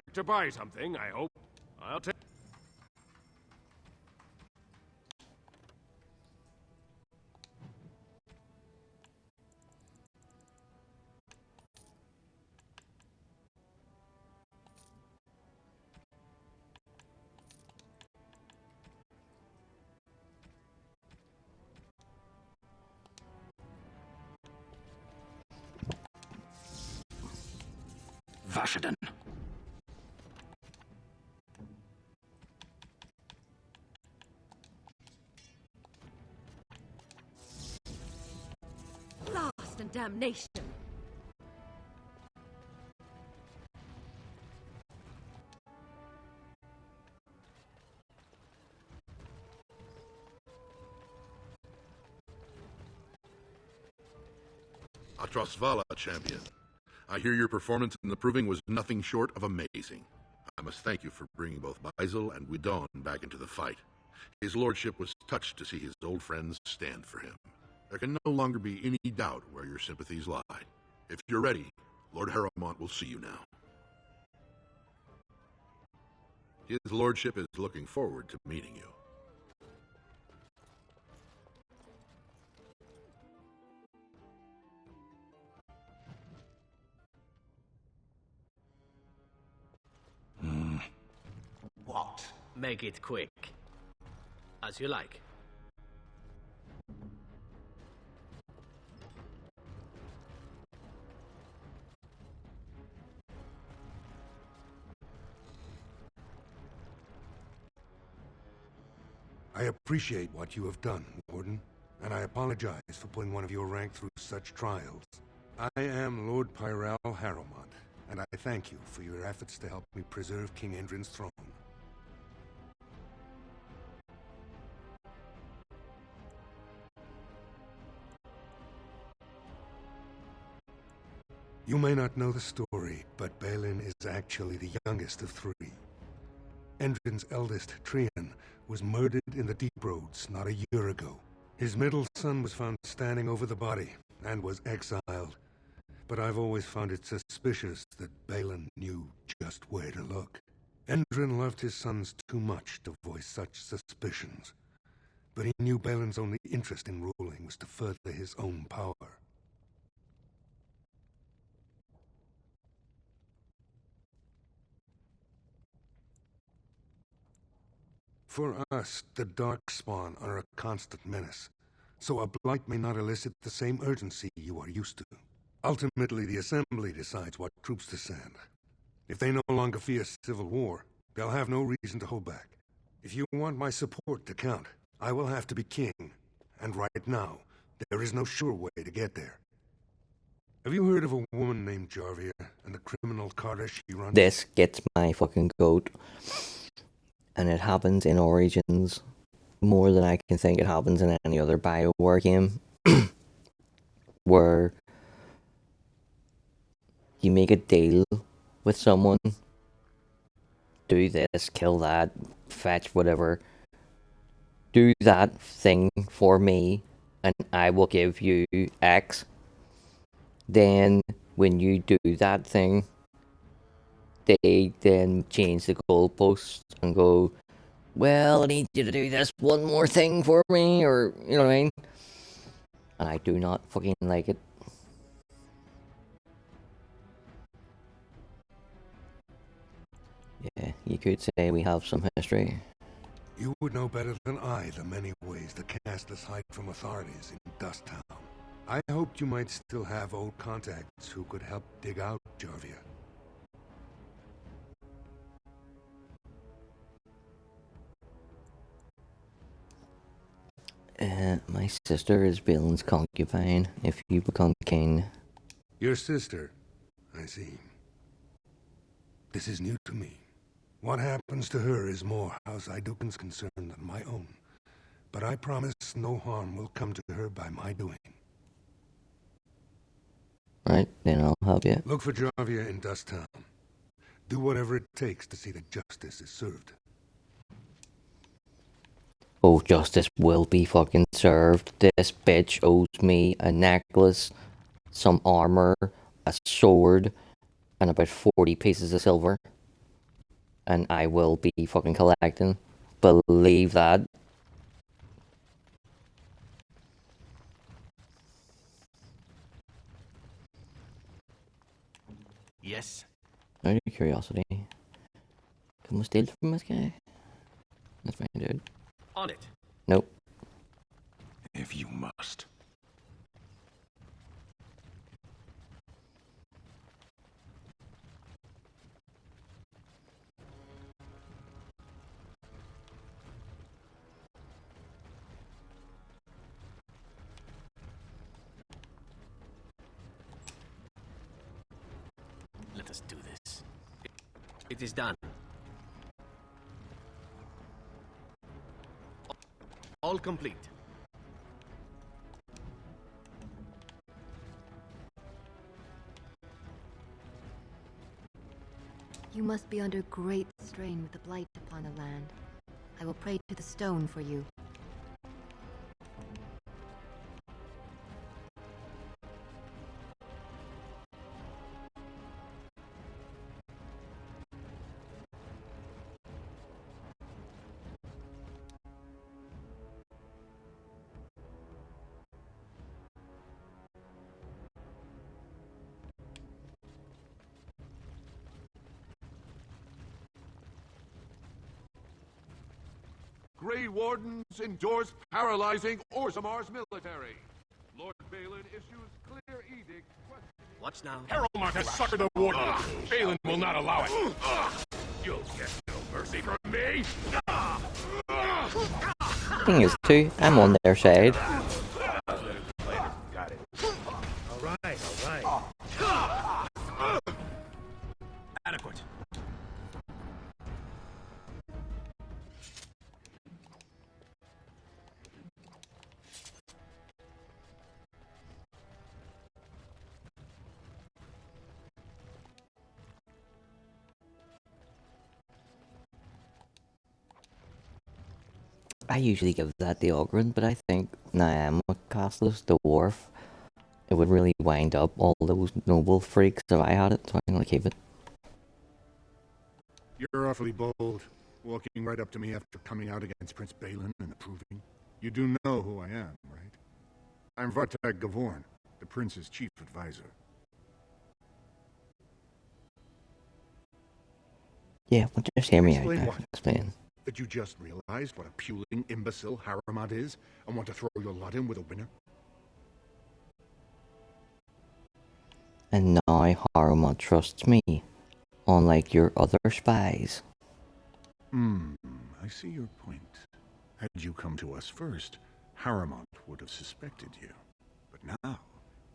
S13: back to buy something, I hope. I'll take...
S3: Vashaden.
S14: Blast and damnation!
S16: Atrosvala, champion. I hear your performance in the proving was nothing short of amazing. I must thank you for bringing both Baisel and Widon back into the fight. His lordship was touched to see his old friends stand for him. There can no longer be any doubt where your sympathies lie. If you're ready, Lord Harrowmont will see you now. His lordship is looking forward to meeting you.
S8: What? Make it quick. As you like.
S21: I appreciate what you have done, Warden, and I apologize for putting one of your rank through such trials. I am Lord Pyral Harrowmont, and I thank you for your efforts to help me preserve King Endrin's throne. You may not know the story, but Balin is actually the youngest of three. Endrin's eldest, Trian, was murdered in the Deep Roads not a year ago. His middle son was found standing over the body and was exiled. But I've always found it suspicious that Balin knew just where to look. Endrin loved his sons too much to voice such suspicions. But he knew Balin's only interest in ruling was to further his own power. For us, the Darkspawn are a constant menace, so a blight may not elicit the same urgency you are used to. Ultimately, the Assembly decides what troops to send. If they no longer fear civil war, they'll have no reason to hold back. If you want my support to count, I will have to be king, and right now, there is no sure way to get there. Have you heard of a woman named Jarvia and the criminal carter she runs?
S1: This gets my fucking goat. And it happens in Origins more than I can think it happens in any other BioWare game. Where you make a deal with someone, do this, kill that, fetch whatever, do that thing for me, and I will give you X. Then, when you do that thing, they then change the goalposts and go, well, I need you to do this one more thing for me, or, you know what I mean? And I do not fucking like it. Yeah, you could say we have some history.
S21: You would know better than I the many ways the Casteless hide from authorities in Dust Town. I hoped you might still have old contacts who could help dig out Jarvia.
S1: My sister is Balin's concubine if you become king.
S21: Your sister? I see. This is new to me. What happens to her is more House Iduken's concern than my own. But I promise no harm will come to her by my doing.
S1: Right, then I'll help you.
S21: Look for Jarvia in Dust Town. Do whatever it takes to see that justice is served.
S1: Oh, justice will be fucking served. This bitch owes me a necklace, some armor, a sword, and about 40 pieces of silver. and I will be fucking collecting. Believe that.
S8: Yes?
S1: Out of curiosity, can we steal from this guy? That's fine, dude.
S8: On it.
S1: Nope.
S22: If you must.
S8: Let us do this. It is done. All complete.
S12: You must be under great strain with the blight upon the land. I will pray to the stone for you.
S17: Grey Wardens endorse paralyzing Orzammar's military. Lord Balin issues clear edict.
S8: Watch now.
S13: Harrowmont has suckered the warden. Balin will not allow it. You'll get no mercy from me.
S1: Thing is, too, I'm on their side.
S8: Got it. All right. Adequate.
S1: I usually give that the Ogren, but I think now I'm with Casteless, the Dwarf. It would really wind up all those noble freaks if I had it, so I'm gonna keep it.
S20: You're awfully bold, walking right up to me after coming out against Prince Balin and approving. You do know who I am, right? I'm Vartag Gavorn, the prince's chief advisor.
S1: Yeah, well, just hear me out.
S20: Explain
S1: Now.
S20: what?
S1: Explain.
S20: That you just realized what a puling imbecile Harrowmont is and want to throw your lot in with a winner?
S1: And now Harrowmont trusts me, unlike your other spies.
S20: I see your point. Had you come to us first, Harrowmont would have suspected you. But now,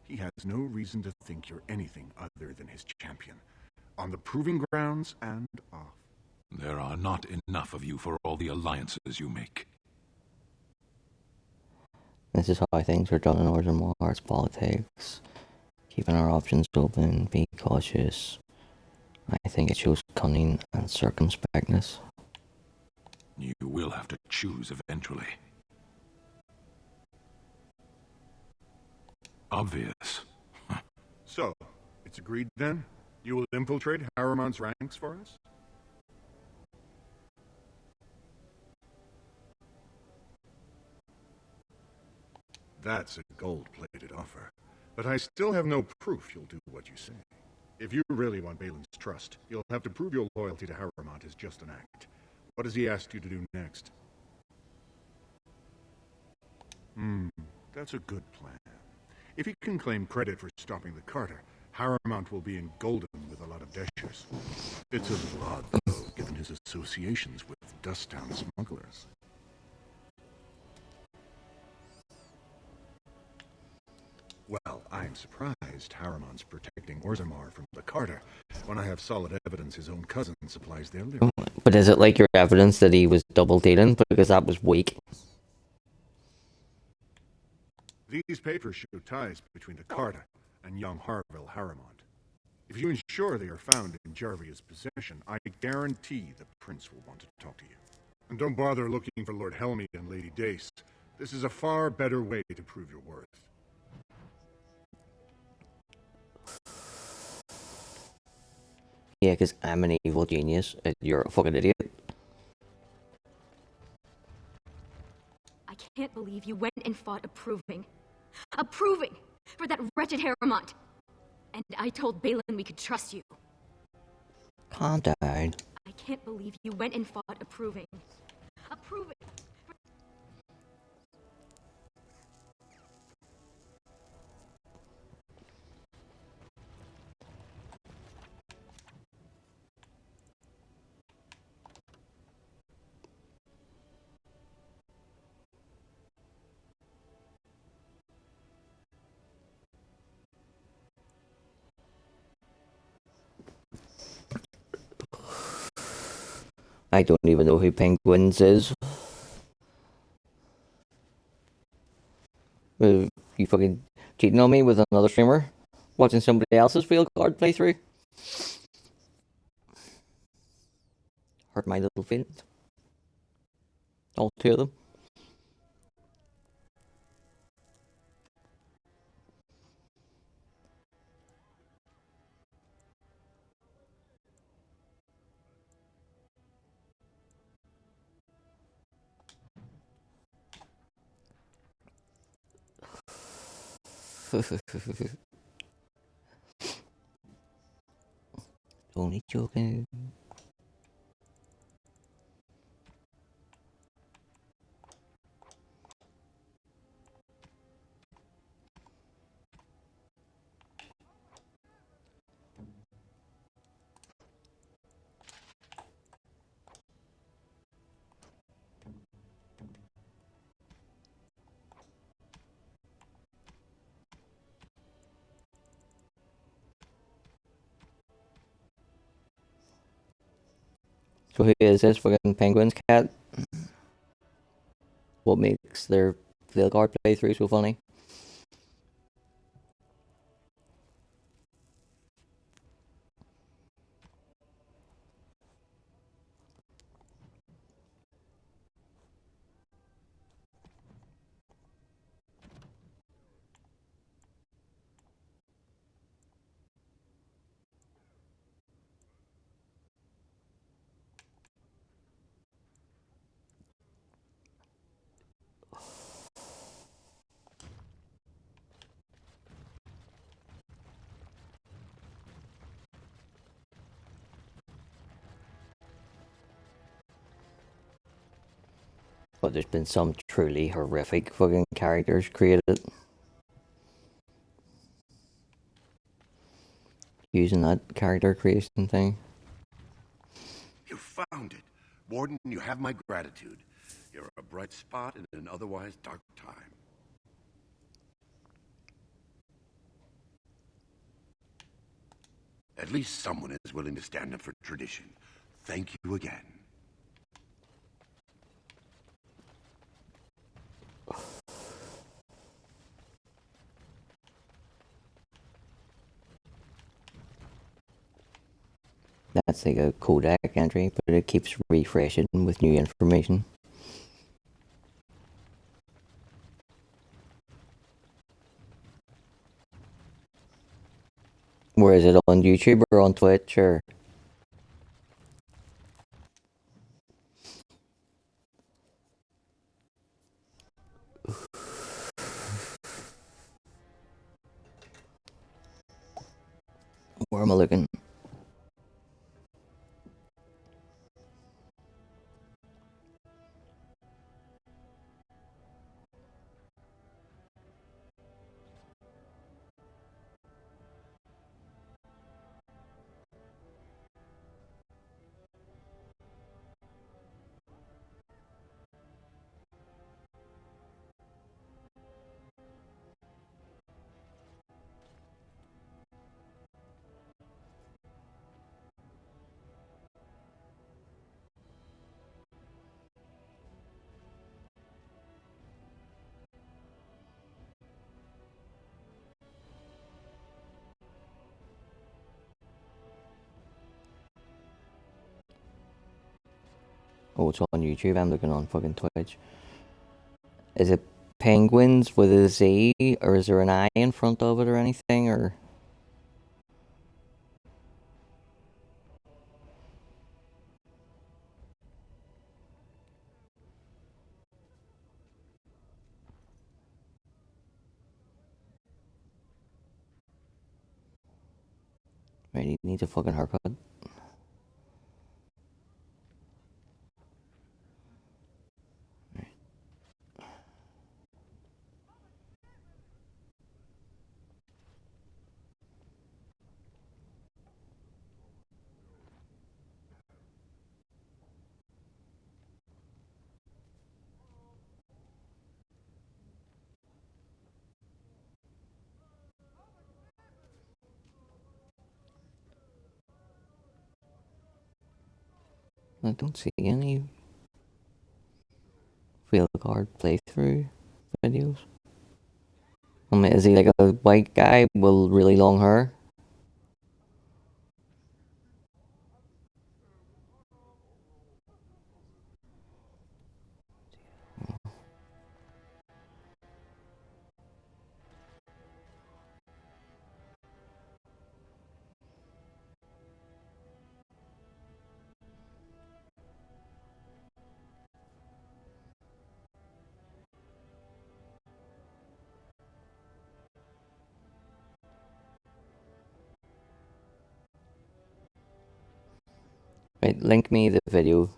S20: he has no reason to think you're anything other than his champion. On the proving grounds and off.
S22: There are not enough of you for all the alliances you make.
S1: This is how things are done in Orzammar. It's politics. Keeping our options open, being cautious. I think it shows cunning and circumspectness.
S22: You will have to choose eventually. Obvious.
S20: So, it's agreed then? You will infiltrate Harrowmont's ranks for us? That's a gold-plated offer. But I still have no proof you'll do what you say. If you really want Balin's trust, you'll have to prove your loyalty to Harrowmont is just an act. What has he asked you to do next? That's a good plan. If he can claim credit for stopping the Carter, Harrowmont will be engolden with a lot of dashers. It's a little odd, though, given his associations with Dusttown smugglers. Well, I'm surprised Harrowmont's protecting Orzammar from the Carter, when I have solid evidence his own cousin supplies their liver.
S1: But is it like your evidence that he was double dealing? Because that was weak.
S20: These papers show ties between the Carter and young Harville Harrowmont. If you ensure they are found in Jarvia's possession, I guarantee the prince will want to talk to you. And don't bother looking for Lord Helmy and Lady Dace. This is a far better way to prove your worth.
S1: Yeah, because I'm an evil genius. You're a fucking idiot.
S5: I can't believe you went and fought approving. Approving! For that wretched Haremont! And I told Balin we could trust you.
S1: Calm down.
S5: I can't believe you went and fought approving. Approving!
S1: I don't even know who Penguins is. You fucking cheating on me with another streamer? Watching somebody else's field card playthrough? Hurt my little feelings. All two of them. Only joking. So who is this fucking Penguins cat? What makes their field card playthrough so funny? But there's been some truly horrific fucking characters created using that character creation thing.
S9: You found it. Warden, you have my gratitude. You're a bright spot in an otherwise dark time. At least someone is willing to stand up for tradition. Thank you again.
S1: That's like a Kodak entry, but it keeps refreshing with new information. Where is it, on YouTube or on Twitch or? Where am I looking? Oh, it's on YouTube. I'm looking on fucking Twitch. Is it Penguins with a Z, or is there an I in front of it or anything, or? Right, he needs a fucking haircut. I don't see any field card playthrough videos. I mean, is he like a white guy with really long hair? Right, link me the video.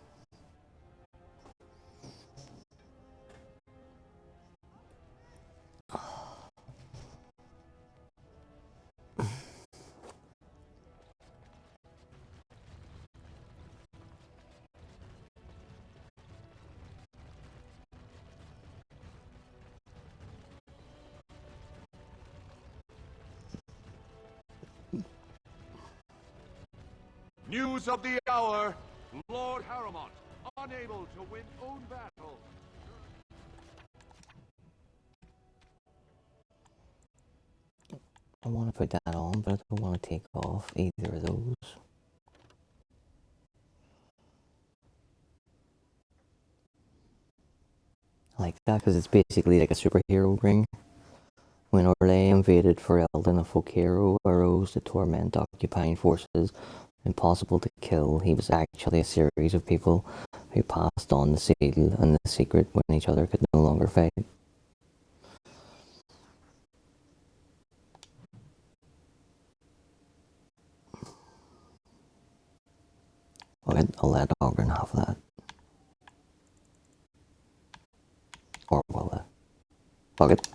S13: News of the hour. Lord Harrowmont, unable to win own battle.
S1: I want to put that on, but I don't want to take off either of those. I like that because it's basically like a superhero ring. When Orlais invaded Ferelden, a folk hero arose to torment occupying forces. Impossible to kill, he was actually a series of people who passed on the seal and the secret when each other could no longer fight. I'll let Ogren have that. Or will I? Fuck it.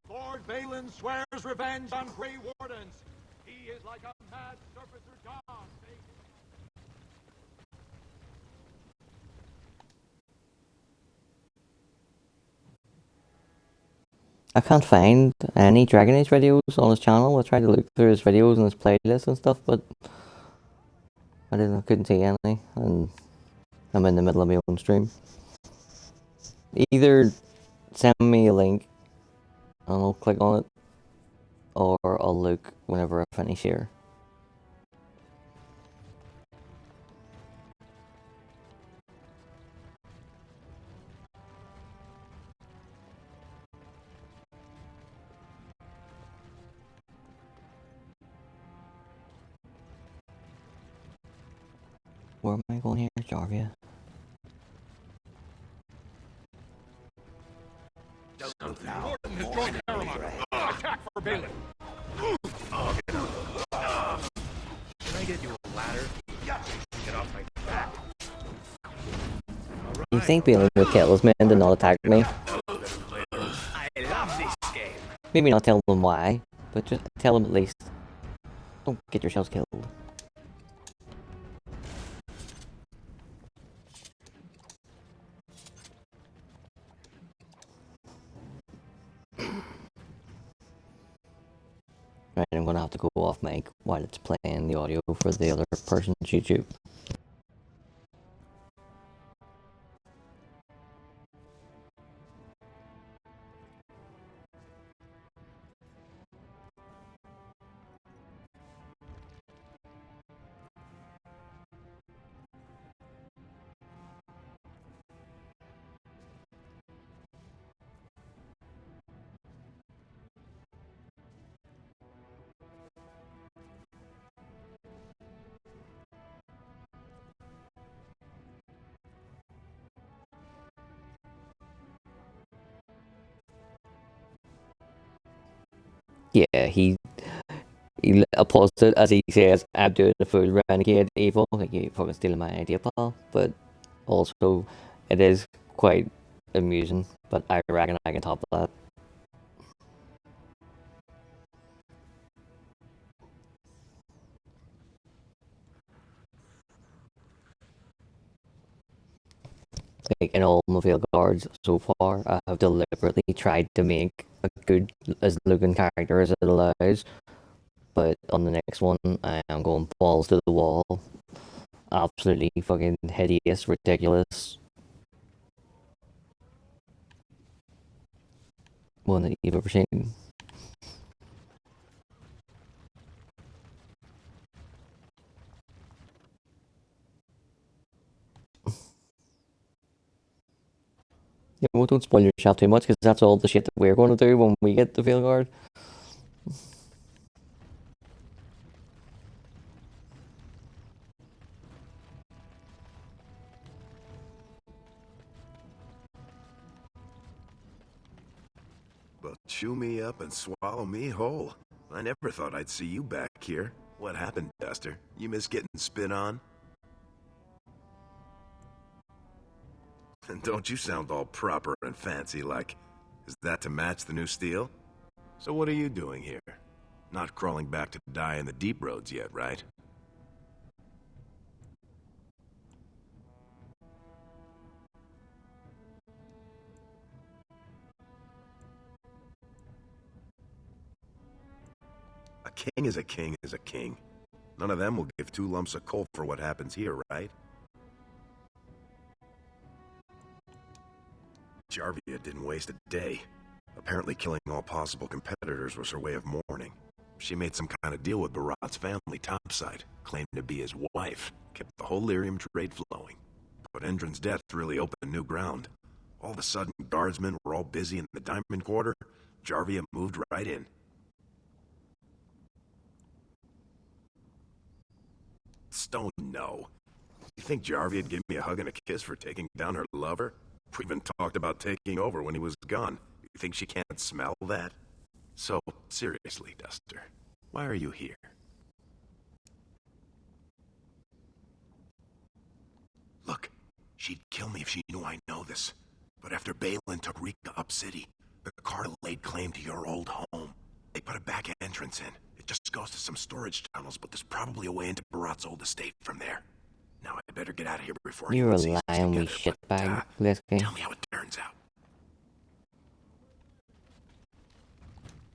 S13: Lord Balin swears revenge on Grey Wardens. He is like a mad surfacer god.
S1: I can't find any Dragon Age videos on his channel. I tried to look through his videos and his playlists and stuff, but I couldn't see any, and I'm in the middle of my own stream. Either send me a link and I'll click on it, or I'll look whenever I finish here. Where am I going here, Jarvia?
S13: Gordon has joined Harrowmont. Attack for Balin.
S8: Can I get you a ladder? Get off my back.
S1: You think Balin would kill us, man, to not attack me?
S8: I love this game.
S1: Maybe not tell them why, but just tell them at least. Don't get yourselves killed. Right, I'm gonna have to go off mic while it's playing the audio for the other person's YouTube. Yeah, he applauds it as he says, "I'm doing the full renegade evil." Like, you fucking stealing my idea, pal. But also, it is quite amusing. But I reckon I can top that. Like, in all my field guards so far, I have deliberately tried to make a good as looking character as it allows. But on the next one, I am going balls to the wall. Absolutely fucking hideous, ridiculous. One that you've ever seen. Yeah, well, don't spoil yourself too much, because that's all the shit that we're going to do when we get the field guard.
S4: Well, chew me up and swallow me whole. I never thought I'd see you back here. What happened, Duster? You miss getting spit on? And don't you sound all proper and fancy like... Is that to match the new steel? So what are you doing here? Not crawling back to die in the deep roads yet, right? A king is a king is a king. None of them will give 2 lumps of coal for what happens here, right? Jarvia didn't waste a day. Apparently killing all possible competitors was her way of mourning. She made some kind of deal with Barat's family topside, claimed to be his wife, kept the whole lyrium trade flowing. But Endron's death really opened new ground. All of a sudden, guardsmen were all busy in the Diamond Quarter. Jarvia moved right in. Stone, no. You think Jarvia'd give me a hug and a kiss for taking down her lover? We even talked about taking over when he was gone. You think she can't smell that? So, seriously, Duster, why are you here? Look, she'd kill me if she knew I know this. But after Balin took Rika up city, the Carta laid claim to your old home. They put a back entrance in. It just goes to some storage tunnels, but there's probably a way into Barat's old estate from there. Now I better get out of here before
S1: You're a
S4: anyone sees us
S1: lying wee
S4: together,
S1: shitbag, Lesky.
S4: tell me how it turns out.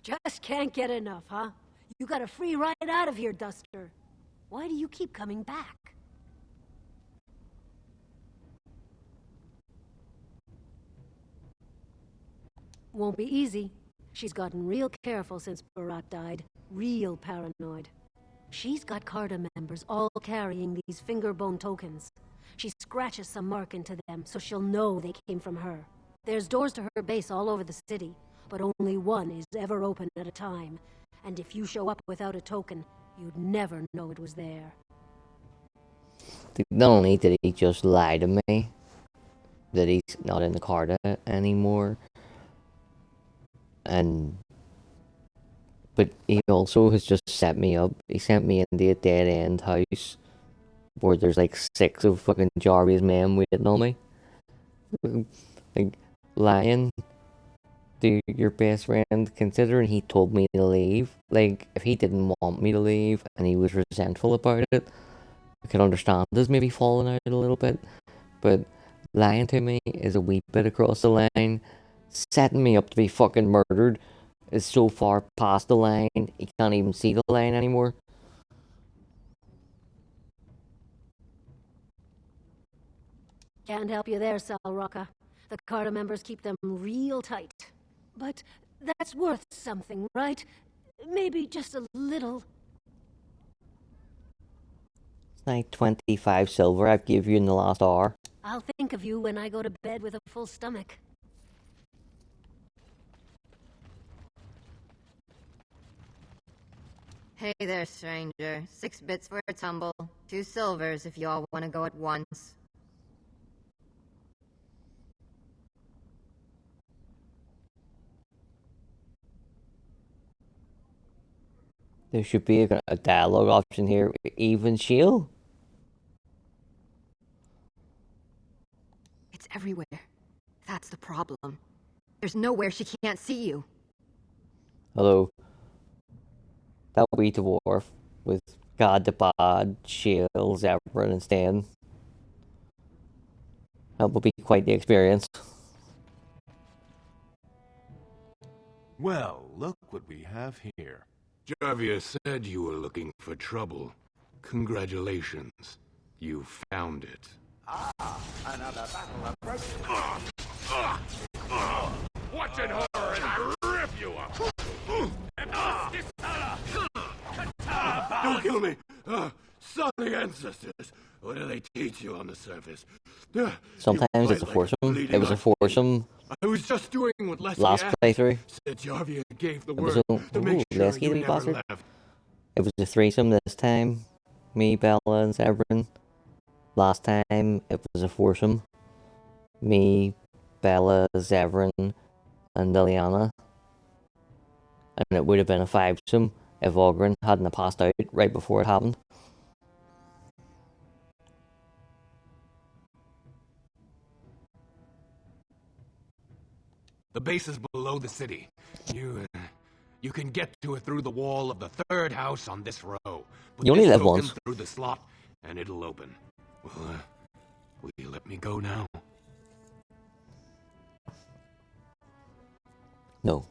S18: Just can't get enough, huh? You got a free ride out of here, Duster. Why do you keep coming back? Won't be easy. She's gotten real careful since Barat died. Real paranoid. She's got Carta members all carrying these fingerbone tokens. She scratches some mark into them so she'll know they came from her. There's doors to her base all over the city, but only one is ever open at a time. And if you show up without a token, you'd never know it was there.
S1: Not only did he just lie to me that he's not in the Carta anymore, but he also has just set me up. He sent me into a dead end house where there's like 6 of fucking Jarvia's men waiting on me. Like, lying to your best friend, considering he told me to leave. Like, if he didn't want me to leave and he was resentful about it, I could understand this maybe falling out a little bit. But lying to me is a wee bit across the line. Setting me up to be fucking murdered is so far past the line, he can't even see the line anymore.
S18: Can't help you there, Sal Rocca. The Carta members keep them real tight. But that's worth something, right? Maybe just a little.
S1: It's like 25 silver I've given you in the last hour.
S18: I'll think of you when I go to bed with a full stomach.
S23: Hey there, stranger. 6 bits for a tumble. 2 silvers if you all want to go at once.
S1: There should be a dialogue option here. Even shield.
S23: It's everywhere. That's the problem. There's nowhere she can't see you.
S1: Hello. That wee dwarf with God the Bad, shields, everything and Stan. That would be quite the experience.
S17: Well, look what we have here.
S2: Jarvia said you were looking for trouble. Congratulations. You found it.
S13: Another battle approaches.
S10: Watch it, horror, and I rip you up!
S2: Don't kill me! Sorry ancestors! What do they teach you on the surface?
S1: Sometimes it's a foursome. It was a foursome.
S2: I was just doing what Leslie
S1: last playthrough.
S2: Said Jarvia gave the
S1: It was
S2: word
S1: a
S2: to make sure
S1: Leslie,
S2: you
S1: the
S2: never
S1: bastard.
S2: left.
S1: It was a threesome this time. Me, Bella, and Severin. Last time it was a foursome. Me, Bella, Severin, and Liliana. And it would have been a fivesome if Ogren hadn't passed out right before it happened.
S2: The base is below the city. You can get to it through the wall of the third house on this row. Put
S1: You only
S2: this
S1: live
S2: token
S1: once.
S2: through the slot, and it'll open. Well, will you let me go now?
S1: No.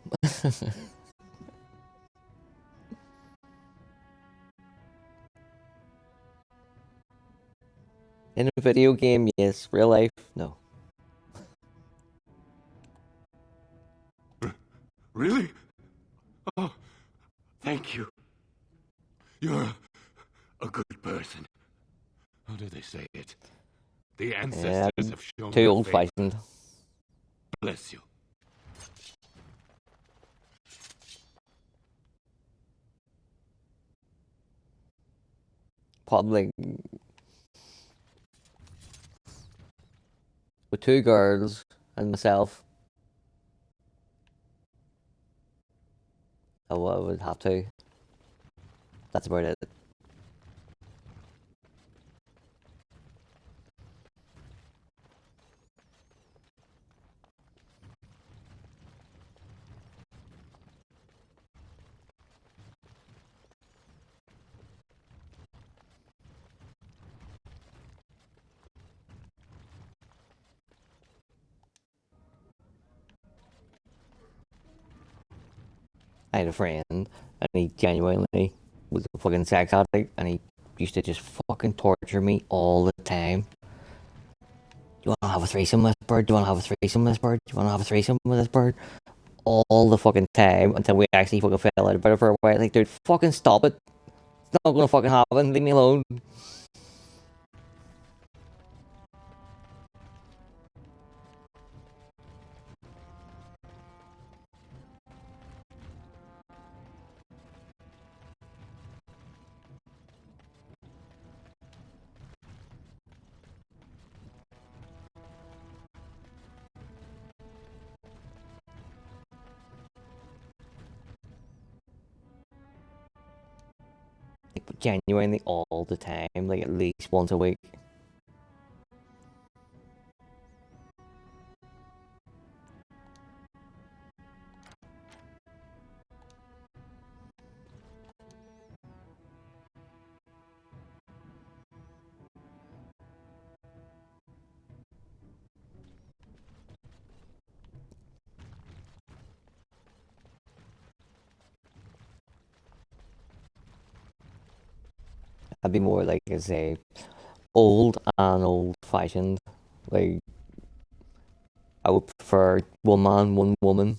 S1: In a video game, yes. Real life, no.
S2: Really? Oh, thank you. You're a good person. How do they say it? The ancestors have shown
S1: too
S2: their
S1: old-fashioned.
S2: favor. Bless you.
S1: Probably with two girls and myself. Oh, I would have to. That's about it. I had a friend, and he genuinely was a fucking sex addict, and he used to just fucking torture me all the time. Do you want to have a threesome with this bird? Do you want to have a threesome with this bird? Do you want to have a threesome with this bird? All the fucking time, until we actually fucking fell out about it for a while. Like, dude, fucking stop it. It's not gonna fucking happen. Leave me alone. Like, genuinely all the time, like at least once a week. I'd be more like, I say, old and old-fashioned. Like, I would prefer one man, one woman.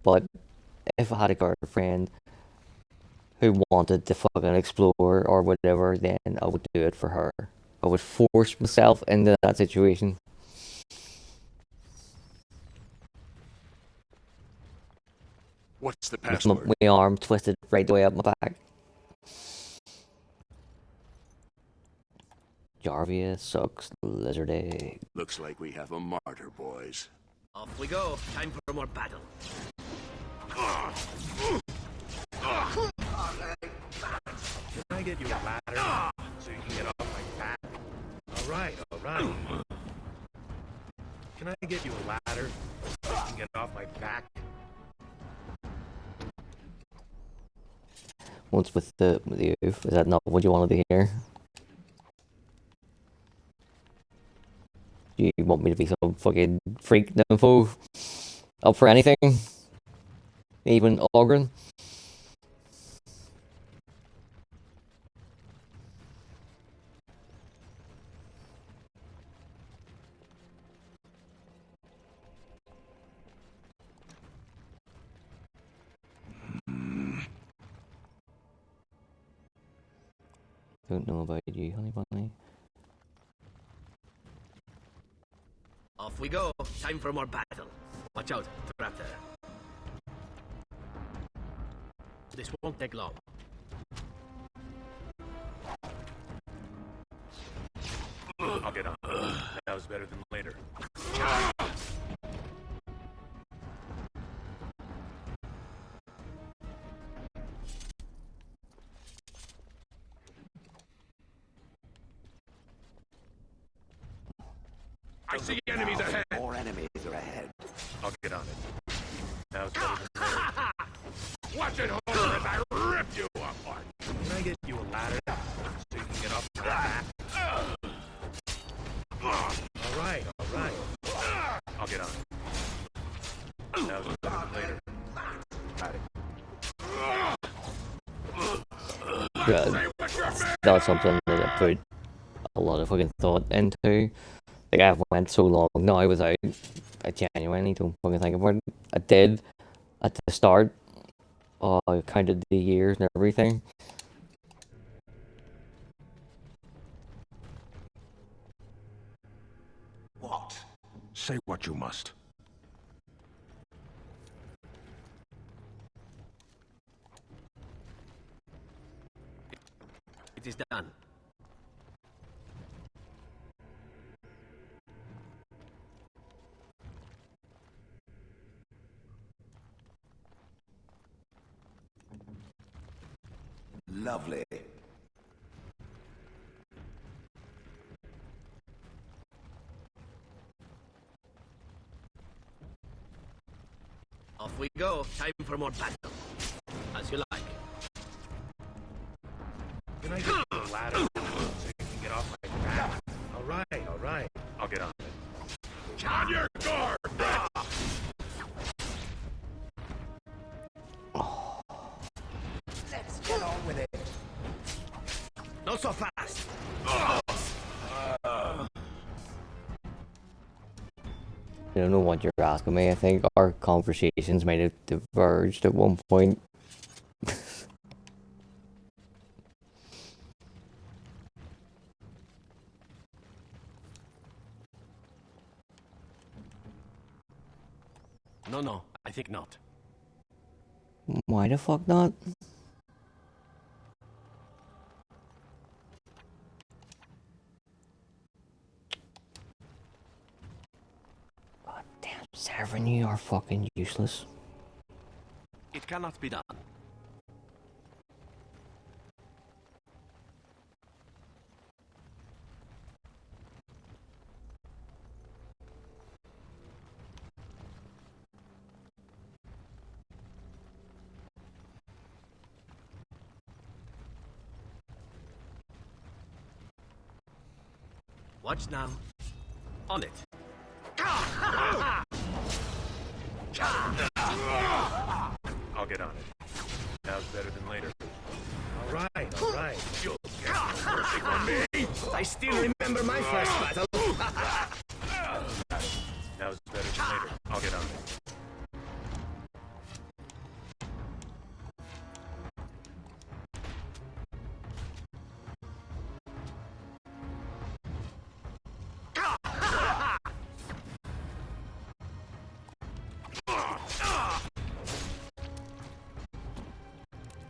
S1: But if I had a girlfriend who wanted to fucking explore or whatever, then I would do it for her. I would force myself into that situation.
S9: What's the
S1: With
S9: password?
S1: my arm twisted right the way up my back. Jarvia sucks lizard egg.
S9: Looks like we have a martyr, boys.
S8: Off we go. Time for more battle. get you a ladder so you can get off my back? Alright, alright. Can I get you a ladder so you can get off my back?
S1: What's with the oof? Is that not what you wanted to hear? Do you want me to be some fucking freak nympho? Up for anything? Even Ogren? Don't know about you, honey bunny.
S8: Off we go. Time for more battle. Watch out, trap there. This won't take long.
S10: I'll get on. That was better than later.
S9: I see enemies ahead. More enemies are ahead.
S10: I'll get on it. That was better than later.
S9: Watch it, horror, as I rip you apart.
S8: Can I get you a ladder so you can get off my back? Alright, alright.
S10: I'll get on it. That was better than later. Got it.
S1: Yeah, that's something that I put a lot of fucking thought into. Like, I went so long now without, I genuinely don't fucking think about it. I did at the start. I counted the years and everything.
S9: What? Say what you must.
S8: It is done.
S9: Lovely.
S8: Off we go. Time for more battle. As you like. Can I get you a ladder so you can get off my back? Alright, alright.
S10: I'll get on it.
S9: On your guard! Let's get on with it.
S8: Not so fast.
S1: I don't know what you're asking me. I think our conversations might have diverged at one point.
S8: No, I think not.
S1: Why the fuck not? God damn, Severin, you are fucking useless.
S8: It cannot be done. Watch now. On it.
S10: I'll get on it. That was better than later.
S8: Alright, alright. You'll get mercy from me. I still remember my first battle.
S10: That was better than later. I'll get on it.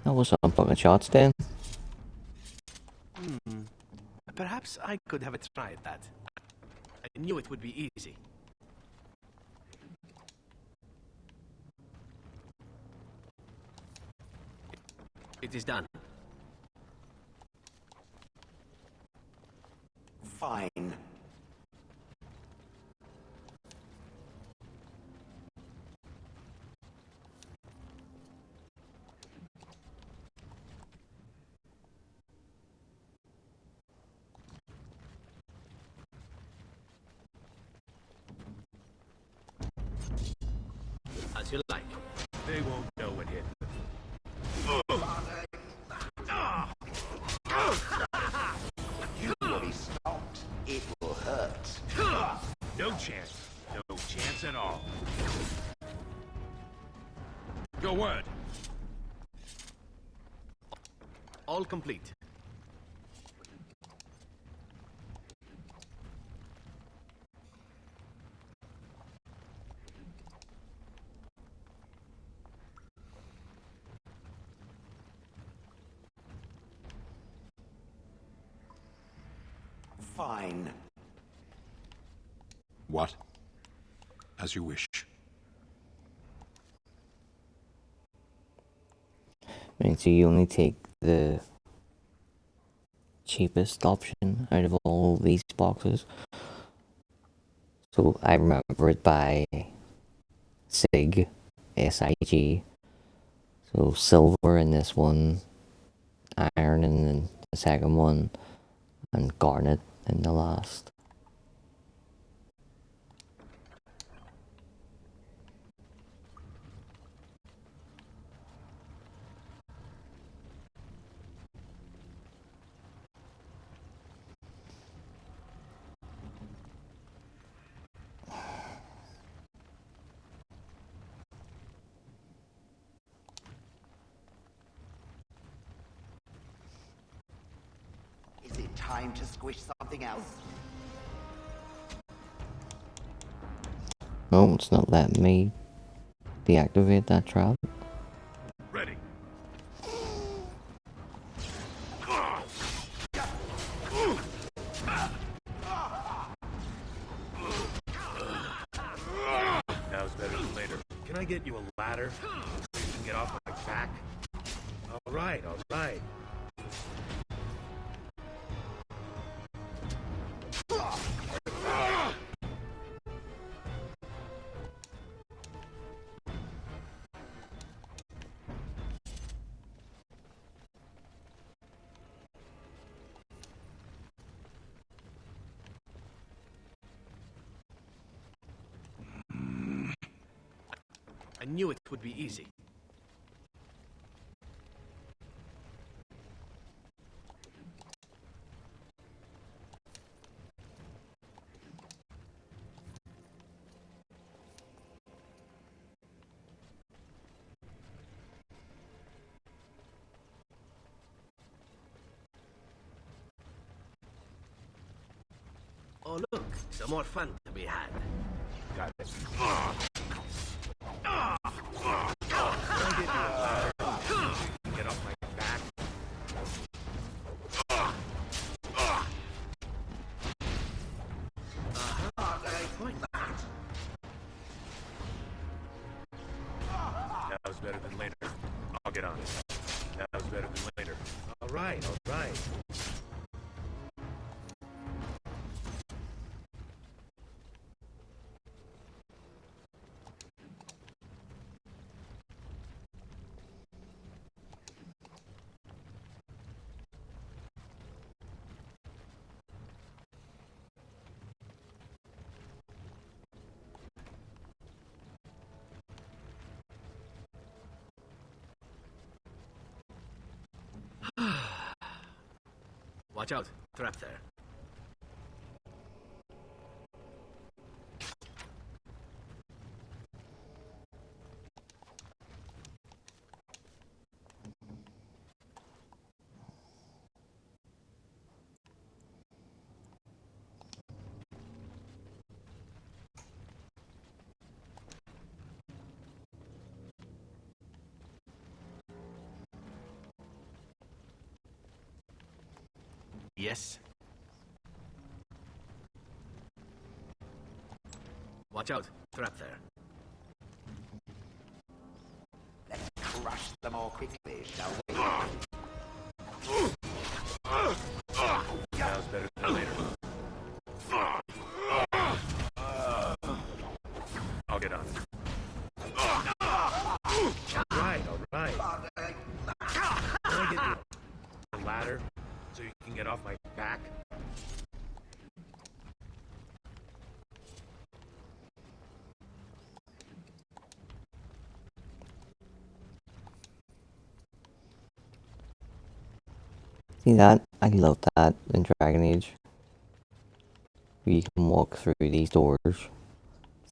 S1: That was some fucking shots, Dan.
S8: Perhaps I could have tried that. I knew it would be easy. It is done.
S7: Fine.
S8: As you like. They won't know what hit them.
S7: You will be stopped. It will hurt.
S8: No chance. No chance at all.
S10: Your word.
S8: All complete.
S7: Fine.
S17: What? As you wish.
S1: And so you only take the cheapest option out of all these boxes. So I remember it by SIG, SIG. So silver in this one, iron in the second one, and garnet in the last.
S7: Is it time to squish something else?
S1: No, it's not letting me deactivate that trap.
S10: Ready.
S8: Now's better than later. Can I get you a ladder? So you can get off my back? All right, all right. I knew it would be easy. Oh look, some more fun to be had. Got it. Get off my back. Now's better than later. I'll get on it. Now's better than later. All right, all right. Watch out. Trap there. Yes. Watch out. Trap there.
S7: Let's crush them all quickly, shall we?
S8: Now's better than later. a ladder so you can get off my back?
S1: See that? I love that in Dragon Age. We can walk through these doors.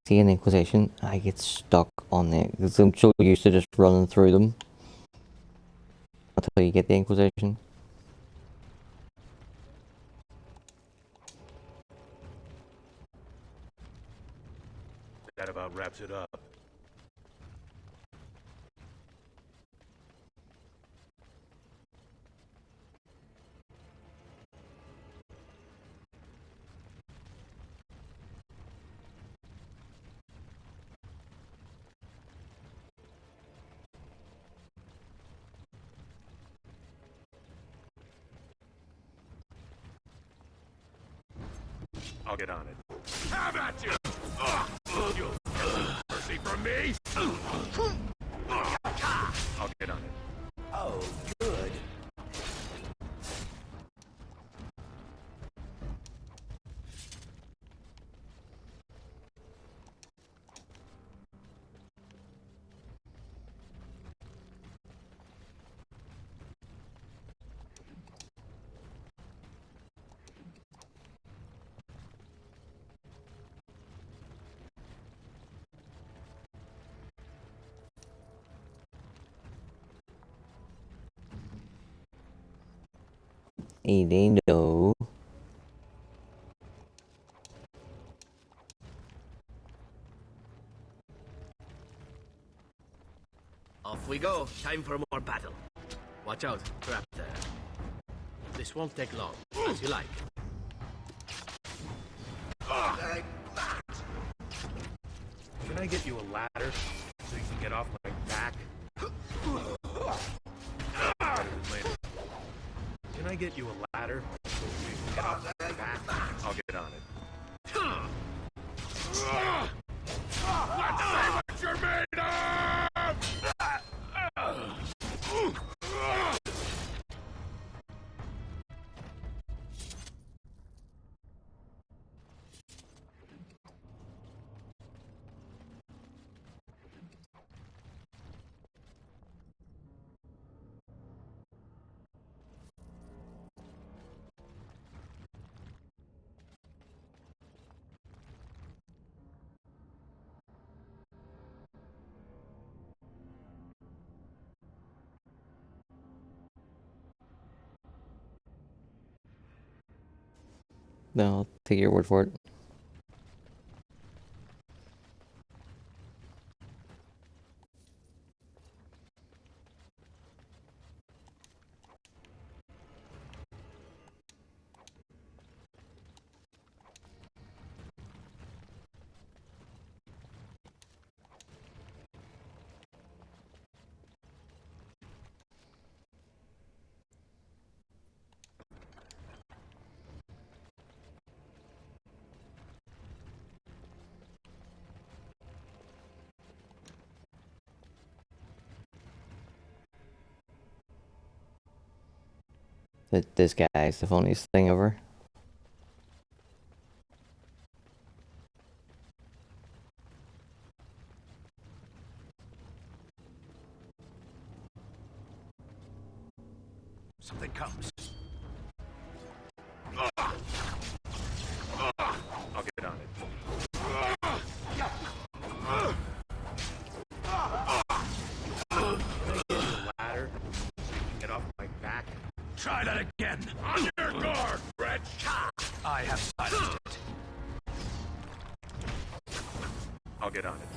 S1: See an Inquisition? I get stuck on there because I'm so used to just running through them until you get the Inquisition.
S8: That about wraps it up. I'll get on it.
S2: Have at you! You'll mercy from me!
S8: I'll get on it.
S7: Oh, good.
S1: They know.
S8: Off we go. Time for more battle. Watch out, trap there. This won't take long, as you like. Can I get you a ladder so you can get off my back? Later. Can I get you a ladder so you can get off my back? I'll get on it.
S2: Let's see what you're made of!
S1: No, I'll take your word for it. This guy's the funniest thing ever.
S3: Something comes.
S8: I'll get on it. Ladder so you can get off my back.
S2: Try that again! On your guard, wretch!
S3: I have silenced it.
S8: I'll get on it.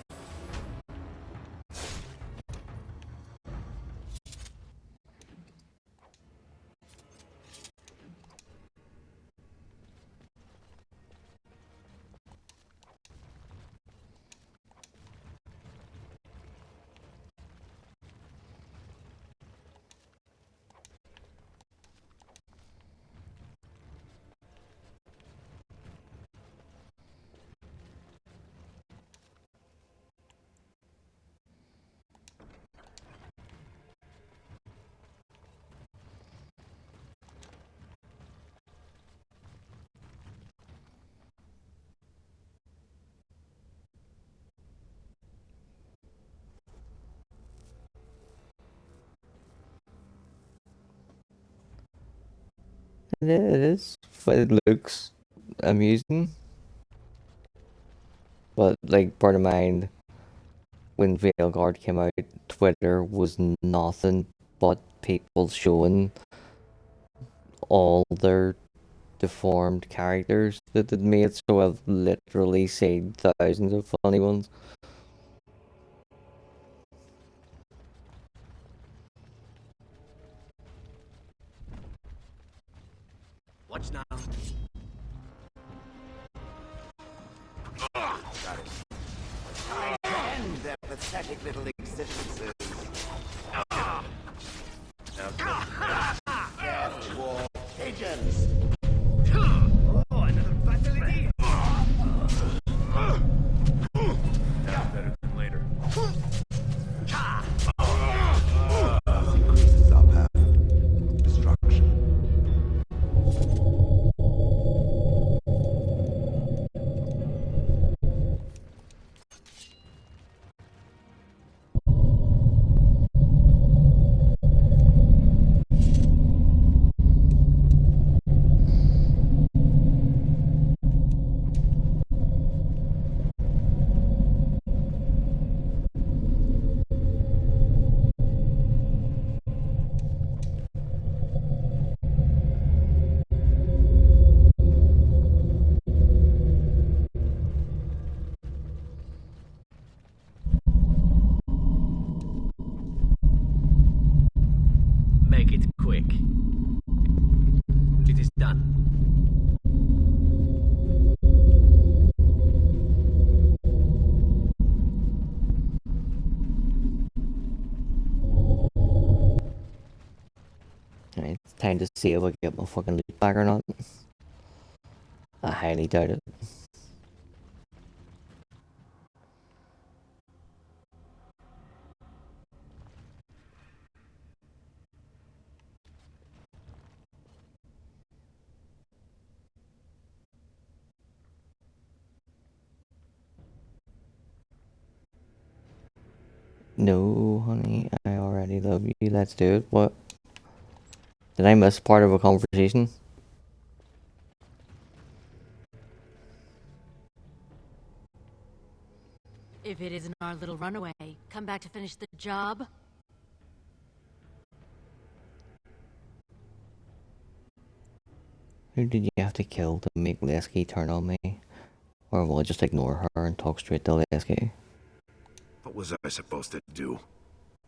S1: It is, but it looks amusing. But like, part of mine, when Veilguard came out, Twitter was nothing but people showing all their deformed characters that they'd made. So I've literally seen thousands of funny ones.
S8: Watch now.
S7: Got it. Time to end their pathetic little existences. Death dwarf pigeons.
S8: Oh, another battle it is.
S22: Now better than later.
S4: Increases our path of destruction.
S8: Make it quick. It is done.
S1: Alright, it's time to see if I get my fucking loot back or not. I highly doubt it. No, honey, I already love you. Let's do it. What? Did I miss part of a conversation?
S18: If it isn't our little runaway, come back to finish the job?
S1: Who did you have to kill to make Lasky turn on me? Or will I just ignore her and talk straight to Lasky?
S4: What was I supposed to do?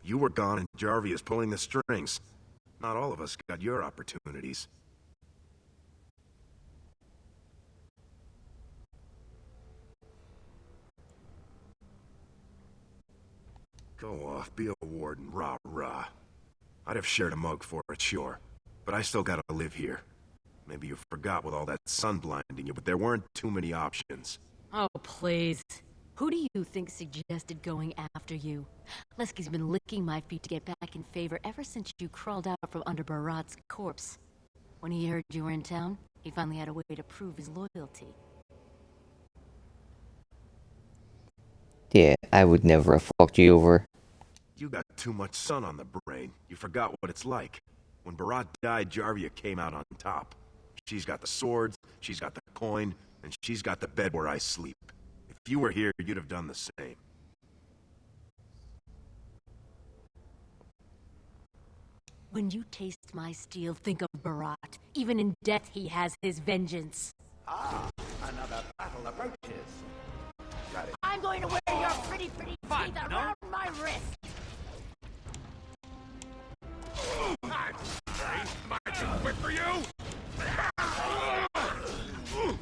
S4: You were gone and Jarvie is pulling the strings. Not all of us got your opportunities. Go off, be a warden, rah-rah. I'd have shared a mug for it, sure. But I still gotta live here. Maybe you forgot with all that sun blinding you, but there weren't too many options.
S18: Oh, please. Who do you think suggested going after you? Lesky's been licking my feet to get back in favor ever since you crawled out from under Barat's corpse. When he heard you were in town, he finally had a way to prove his loyalty.
S1: Yeah, I would never have fucked you over.
S4: You got too much sun on the brain. You forgot what it's like. When Barat died, Jarvia came out on top. She's got the swords, she's got the coin, and she's got the bed where I sleep. If you were here, you'd have done the same.
S18: When you taste my steel, think of Barat. Even in death, he has his vengeance.
S7: Ah, another battle approaches. Got it.
S18: I'm going to wear your pretty teeth around my wrist.
S13: Am I too quick for you?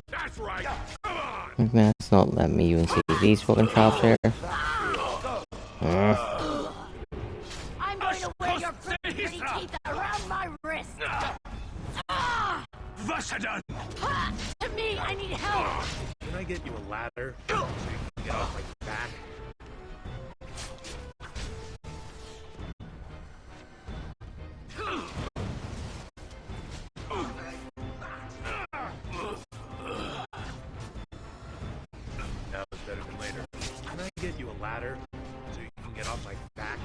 S13: That's right. Come on.
S1: Man, it's not letting me even see these fucking traps here.
S18: I'm going to wear your pretty teeth around my wrist.
S13: Vasadan!
S18: To me, I need help.
S8: Can I get you a ladder so you can get off my back? Now it's better than later. Can I get you a ladder so you can get off my back?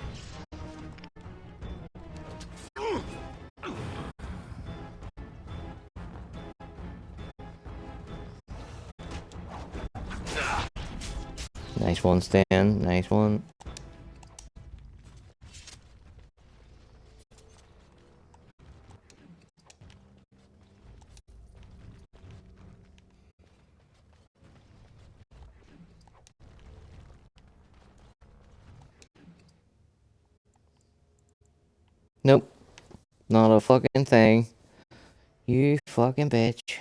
S1: Nice one, Stan. Nice one. Nope. Not a fucking thing. You fucking bitch.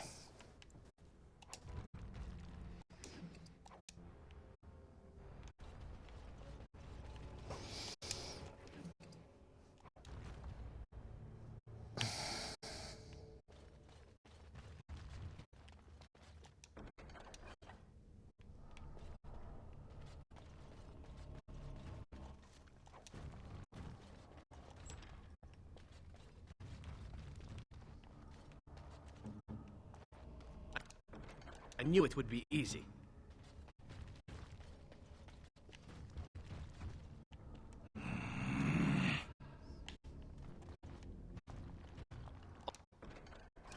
S8: I knew it would be easy.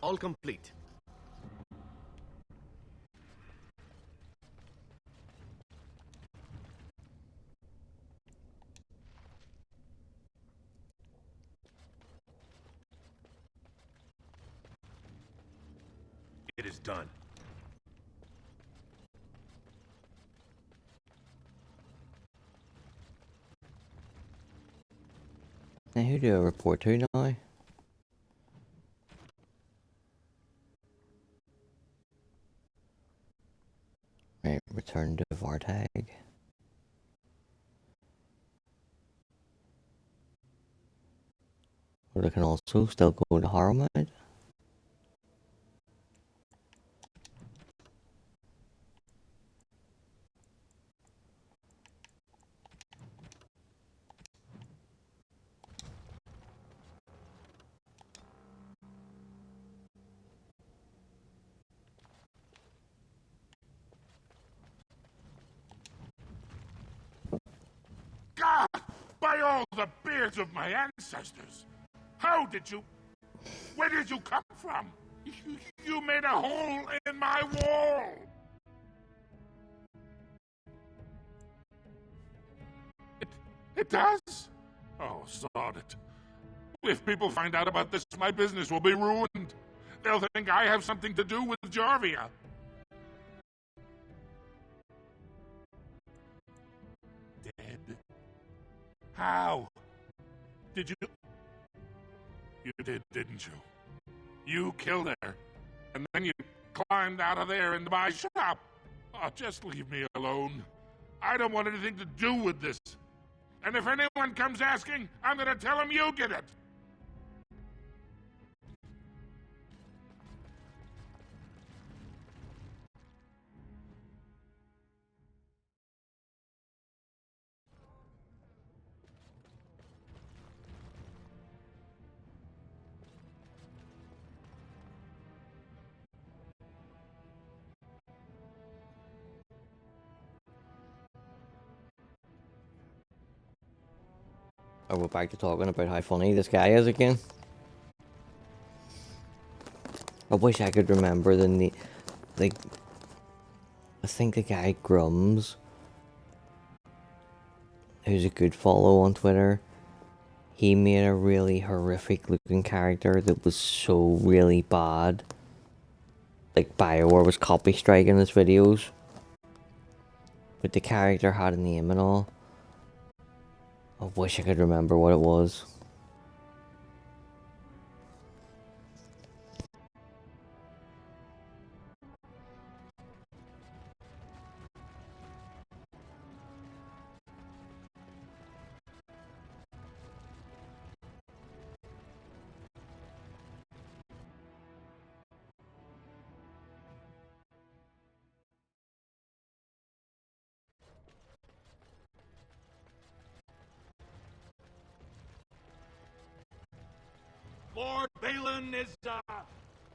S8: All complete.
S22: It is done.
S1: Now who do I report to now? Right, return to Vartag. Or I can also still go to Harrowmount.
S10: God! By all the beards of my ancestors! How did you... Where did you come from? You made a hole in my wall! It does? Oh, sod it. If people find out about this, my business will be ruined. They'll think I have something to do with Jarvia. Dead? How? Did you... You did, didn't you? You killed her, and then you climbed out of there into my shop. Oh, just leave me alone. I don't want anything to do with this. And if anyone comes asking, I'm gonna tell them you did it.
S1: Are we back to talking about how funny this guy is again? I wish I could remember like, I think the guy Grums, who's a good follow on Twitter, he made a really horrific looking character that was so really bad. Like BioWare was copy striking his videos. But the character had a name and all. I wish I could remember what it was.
S13: Lord Balin is a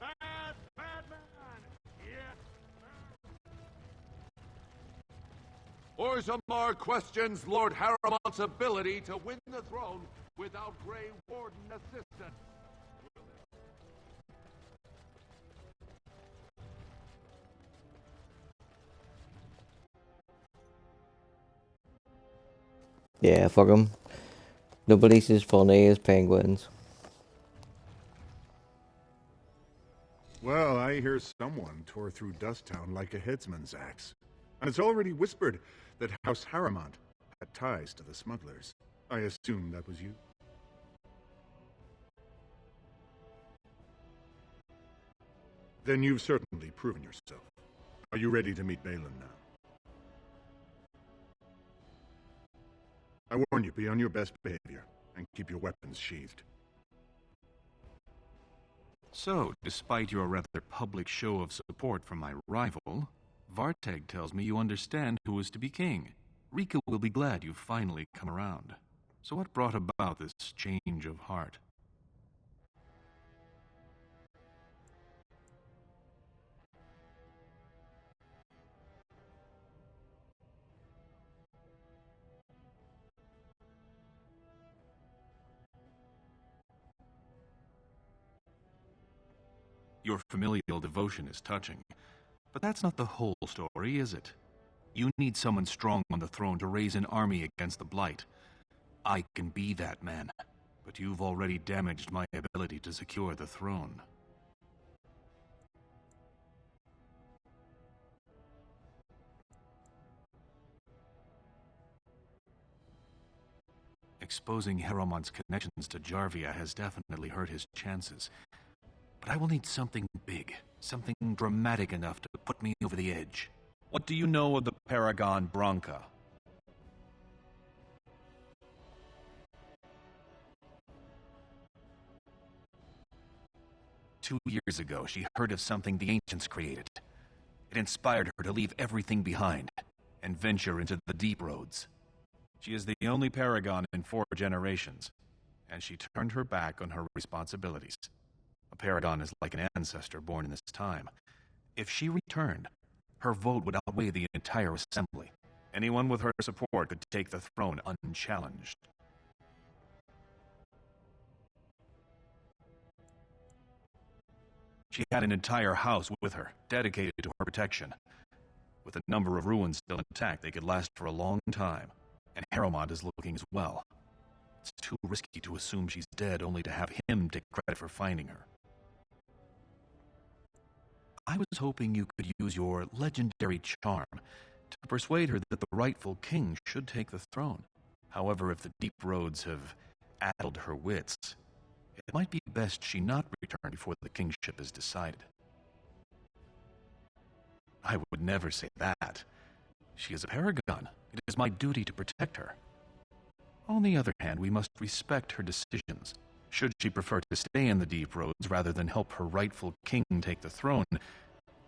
S13: bad, bad man. Yes. Orzammar questions Lord Harrowmont's ability to win the throne without Grey Warden assistance.
S1: Yeah, fuck 'em. Nobody's as funny as penguins.
S20: Well, I hear someone tore through Dusttown like a headsman's axe. And it's already whispered that House Harrimont had ties to the smugglers. I assume that was you. Then you've certainly proven yourself. Are you ready to meet Balin now? I warn you, be on your best behavior, and keep your weapons sheathed.
S17: So, despite your rather public show of support from my rival, Varteg tells me you understand who is to be king. Rika will be glad you've finally come around. So what brought about this change of heart? Your familial devotion is touching, but that's not the whole story, is it? You need someone strong on the throne to raise an army against the Blight. I can be that man, but you've already damaged my ability to secure the throne. Exposing Harrimon's connections to Jarvia has definitely hurt his chances. But I will need something big, something dramatic enough to put me over the edge. What do you know of the Paragon Branca? Two years ago, she heard of something the ancients created. It inspired her to leave everything behind and venture into the deep roads. She is the only Paragon in 4 generations, and she turned her back on her responsibilities. A Paragon is like an ancestor born in this time. If she returned, her vote would outweigh the entire assembly. Anyone with her support could take the throne unchallenged. She had an entire house with her, dedicated to her protection. With a number of ruins still intact, they could last for a long time. And Harrimont is looking as well. It's too risky to assume she's dead only to have him take credit for finding her. I was hoping you could use your legendary charm to persuade her that the rightful king should take the throne. However, if the deep roads have addled her wits, it might be best she not return before the kingship is decided. I would never say that. She is a paragon. It is my duty to protect her. On the other hand, we must respect her decisions. Should she prefer to stay in the deep roads rather than help her rightful king take the throne,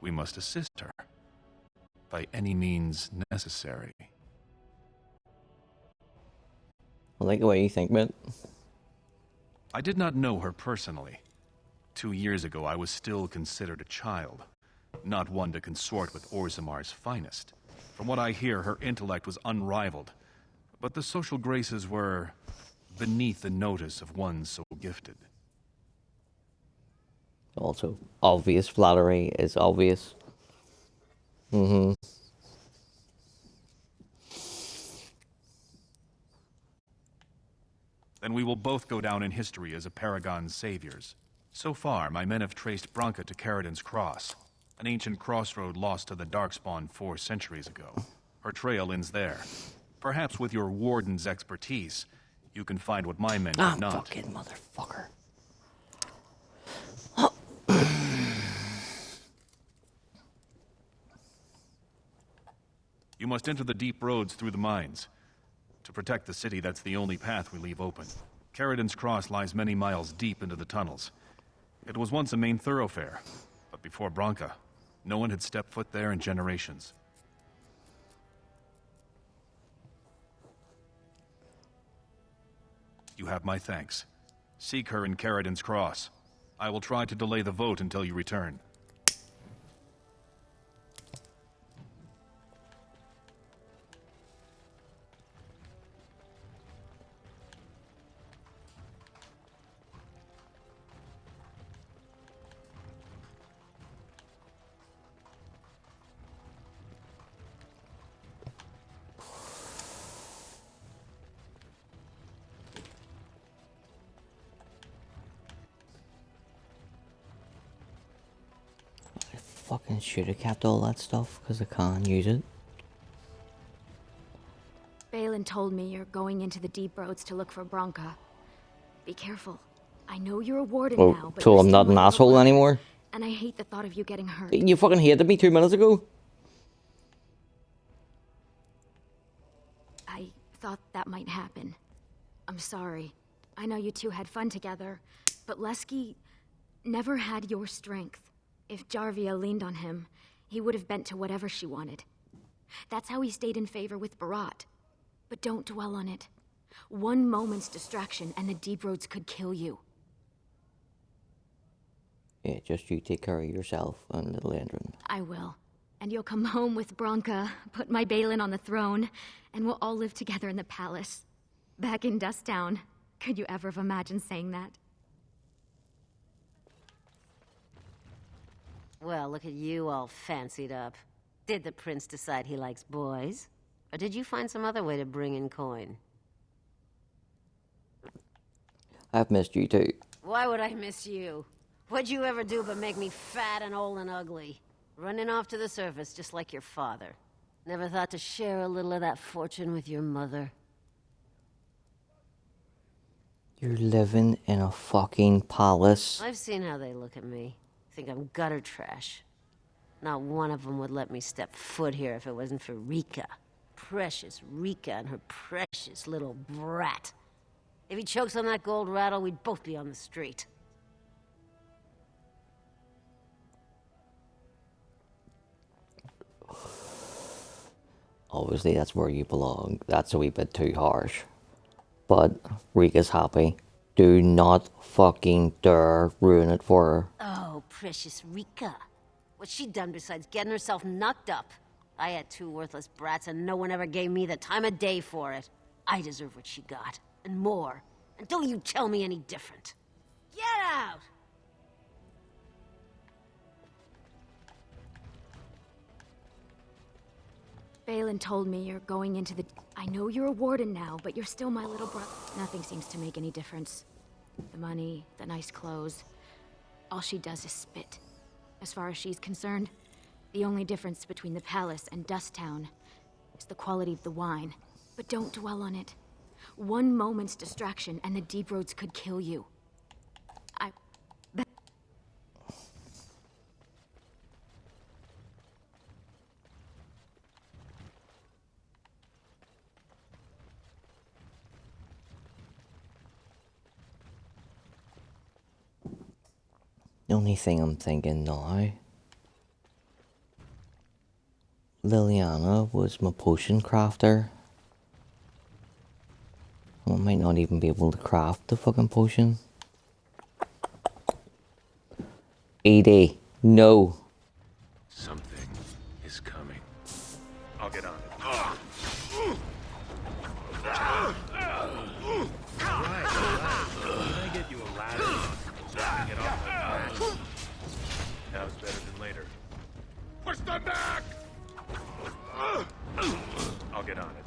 S17: we must assist her by any means necessary.
S1: I like the way you think, man.
S17: I did not know her personally. 2 years ago, I was still considered a child, not one to consort with Orzammar's finest. From what I hear, her intellect was unrivaled, but the social graces were beneath the notice of one so gifted.
S1: Also, obvious flattery is obvious. Mm-hmm.
S17: Then we will both go down in history as a Paragon's saviors. So far, my men have traced Branca to Caridin's Cross, an ancient crossroad lost to the Darkspawn 4 centuries ago. Her trail ends there. Perhaps with your warden's expertise, you can find what my men could not.
S1: Fucking motherfucker.
S17: You must enter the deep roads through the mines. To protect the city, that's the only path we leave open. Caridin's Cross lies many miles deep into the tunnels. It was once a main thoroughfare, but before Branca, no one had stepped foot there in generations. You have my thanks. Seek her in Caridin's Cross. I will try to delay the vote until you return.
S1: fucking should have kept all that stuff because I can't use it.
S5: Balin told me you're going into the deep roads to look for Bronca. Be careful. I know you're a warden now, but
S1: so
S5: you're
S1: I'm
S5: still
S1: not
S5: my
S1: an
S5: little
S1: asshole
S5: brother,
S1: anymore.
S5: and I hate the thought of you getting hurt.
S1: You fucking hated me 2 minutes ago.
S5: I thought that might happen. I'm sorry. I know you two had fun together, but Lesky never had your strength. If Jarvia leaned on him, he would have bent to whatever she wanted. That's how he stayed in favor with Barat. But don't dwell on it. One moment's distraction and the deep roads could kill you.
S1: Yeah, just you take care of yourself and little Andrew.
S5: I will. And you'll come home with Bronca, put my Balin on the throne, and we'll all live together in the palace. Back in Dusttown. Could you ever have imagined saying that?
S18: Well, look at you all fancied up. Did the prince decide he likes boys? Or did you find some other way to bring in coin?
S1: I've missed you too.
S18: Why would I miss you? What'd you ever do but make me fat and old and ugly? Running off to the surface just like your father. Never thought to share a little of that fortune with your mother?
S1: You're living in a fucking palace.
S18: I've seen how they look at me. Think I'm gutter trash. Not one of them would let me step foot here if it wasn't for Rika. Precious Rika and her precious little brat. If he chokes on that gold rattle, we'd both be on the street.
S1: Obviously, that's where you belong. That's a wee bit too harsh. But Rika's happy. Do not fucking dare ruin it for her.
S18: Oh, precious Rika. What's she done besides getting herself knocked up? I had two worthless brats and no one ever gave me the time of day for it. I deserve what she got, and more. And don't you tell me any different. Get out!
S5: Balin told me you're going into the... I know you're a warden now, but you're still my little brother. Nothing seems to make any difference. The money, the nice clothes. All she does is spit. As far as she's concerned, the only difference between the palace and Dusttown is the quality of the wine. But don't dwell on it. One moment's distraction and the deep roads could kill you.
S1: The only thing I'm thinking now, Liliana was my potion crafter. I might not even be able to craft the fucking potion. 80. No.
S17: Something is coming. I'll get on it. Right. Can I get you a ladder? So I can get off my back? Now's better than later.
S13: Push them back!
S17: I'll get on it.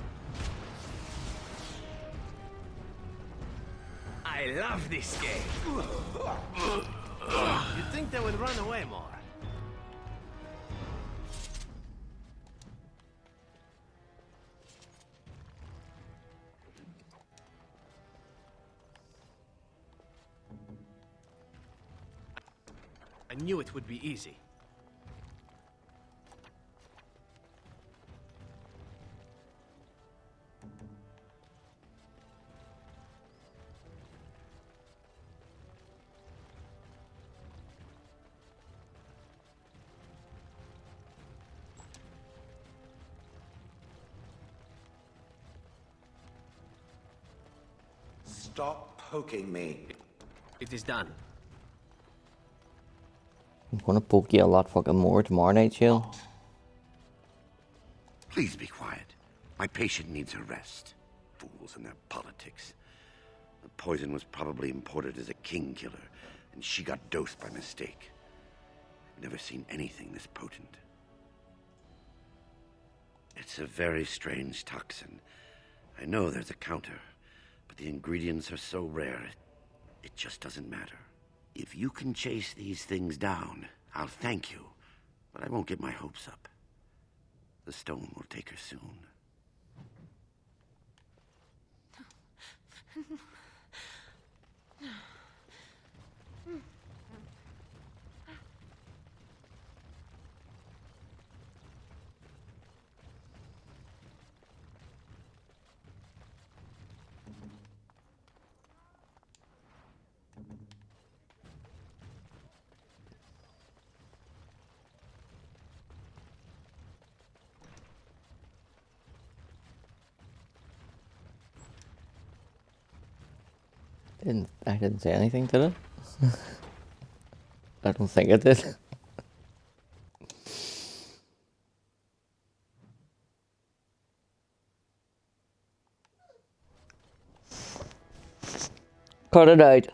S8: I love this game. You'd think they would run away more. I knew it would be easy.
S7: Stop poking me.
S8: It is done.
S1: I'm gonna poke you a lot fucking more tomorrow night, Chill.
S9: Please be quiet. My patient needs a rest. Fools and their politics. The poison was probably imported as a king killer, and she got dosed by mistake. I've never seen anything this potent. It's a very strange toxin. I know there's a counter, but the ingredients are so rare, it just doesn't matter. If you can chase these things down, I'll thank you. But I won't get my hopes up. The stone will take her soon.
S1: I didn't say anything, did it? I don't think I did. Cut it out.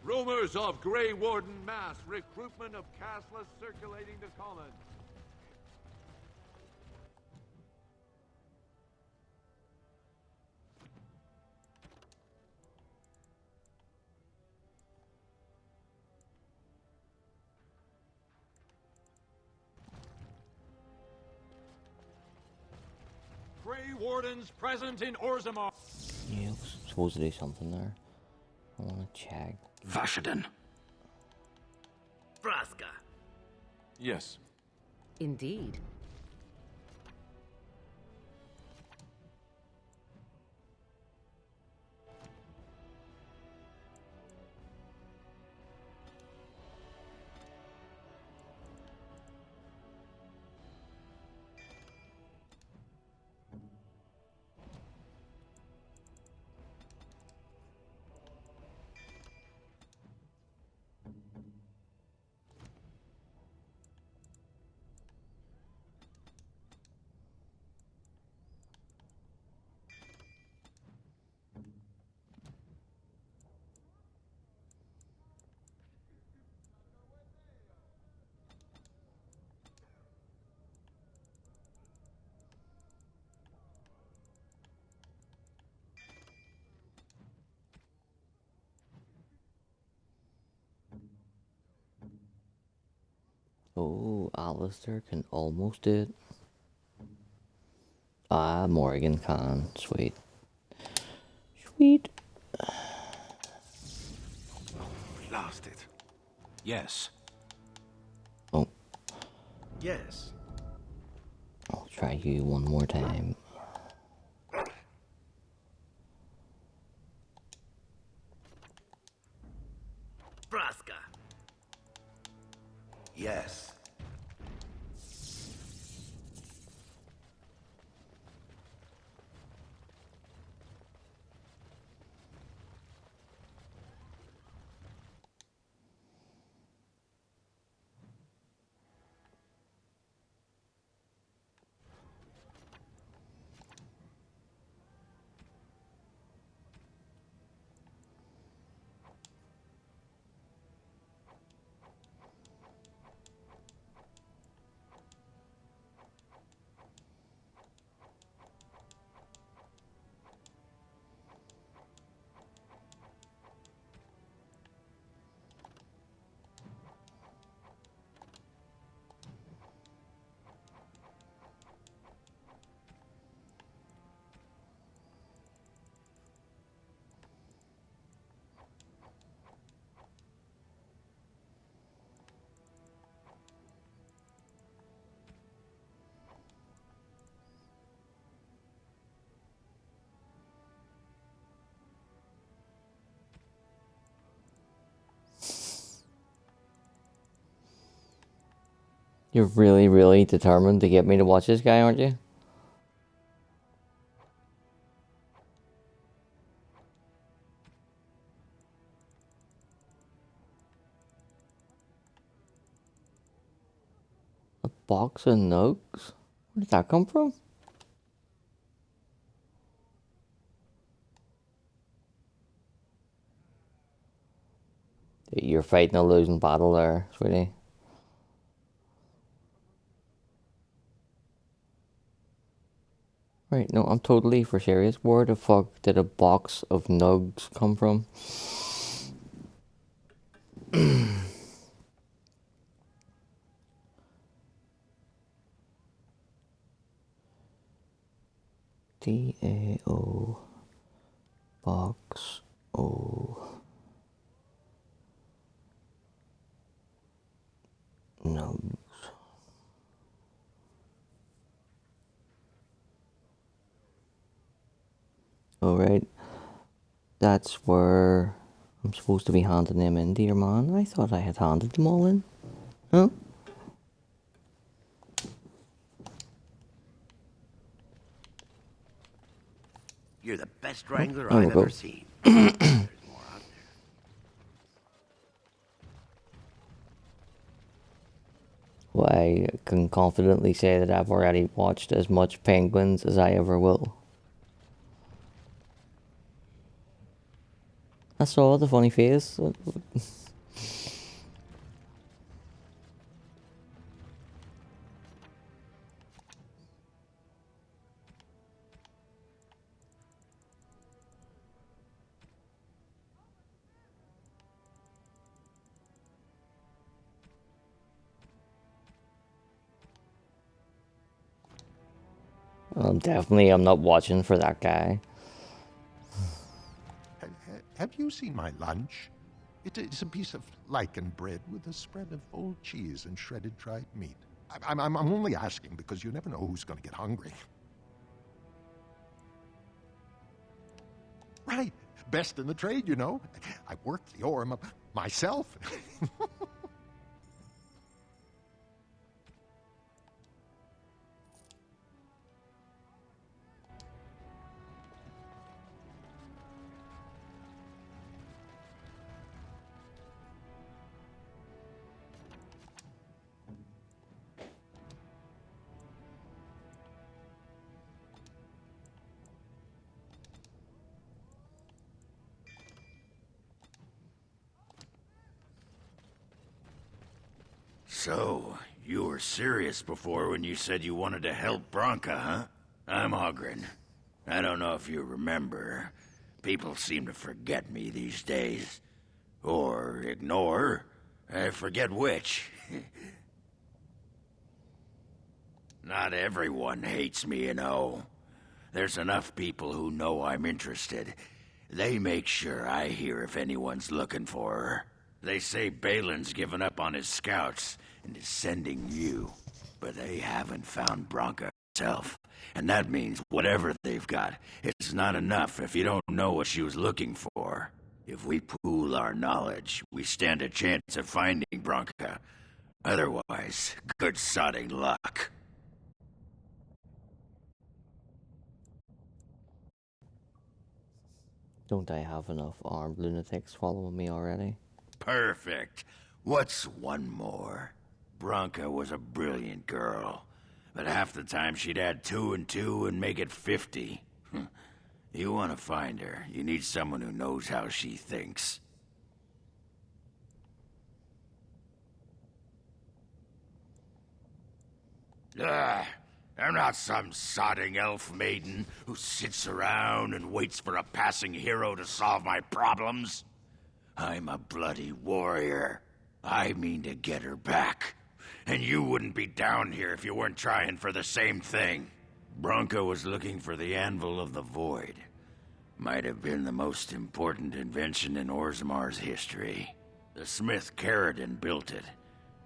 S13: Rumors of Grey Warden mass recruitment of Casteless circulating the commons. Grey Wardens present in Orzammar.
S1: Yeah, I was supposed to do something there. I want to check.
S3: Vashaden.
S8: Vraska.
S10: Yes.
S14: Indeed.
S1: Oh, Alistair can almost do it. Ah, Morgan can. Sweet. Sweet.
S17: We lost it. Yes.
S1: Oh,
S8: Yes.
S1: I'll try you one more time.
S8: Vraska.
S7: Yes.
S1: You're really, really determined to get me to watch this guy, aren't you? A box of notes? Where did that come from? You're fighting a losing battle there, sweetie. Right, no, I'm totally for serious. Where the fuck did a box of nugs come from? DAO box O nugs. Alright, that's where I'm supposed to be handing them in, dear man. I thought I had handed them all in. Huh?
S9: You're the best wrangler
S1: There we
S9: I've
S1: go.
S9: ever seen. There's more out there.
S1: Well, I can confidently say that I've already watched as much Penguins as I ever will. I saw the funny face. I'm not watching for that guy.
S6: Have you seen my lunch? It is a piece of lichen bread with a spread of old cheese and shredded dried meat. I'm only asking because you never know who's going to get hungry. Right. Best in the trade, you know. I worked the Orm myself.
S3: So, you were serious before when you said you wanted to help Bronca, huh? I'm Ogren. I don't know if you remember. People seem to forget me these days. Or ignore. I forget which. Not everyone hates me, you know. There's enough people who know I'm interested. They make sure I hear if anyone's looking for her. They say Balin's given up on his scouts and is sending you. But they haven't found Bronca herself. And that means whatever they've got, it's not enough if you don't know what she was looking for. If we pool our knowledge, we stand a chance of finding Bronca. Otherwise, good sodding luck.
S1: Don't I have enough armed lunatics following me already?
S3: Perfect. What's one more? Bronca was a brilliant girl, but half the time she'd add 2 and 2 and make it 50. You want to find her, you need someone who knows how she thinks. I'm not some sodding elf maiden who sits around and waits for a passing hero to solve my problems. I'm a bloody warrior. I mean to get her back. And you wouldn't be down here if you weren't trying for the same thing. Bronca was looking for the Anvil of the Void. Might have been the most important invention in Orzammar's history. The smith Caradon built it.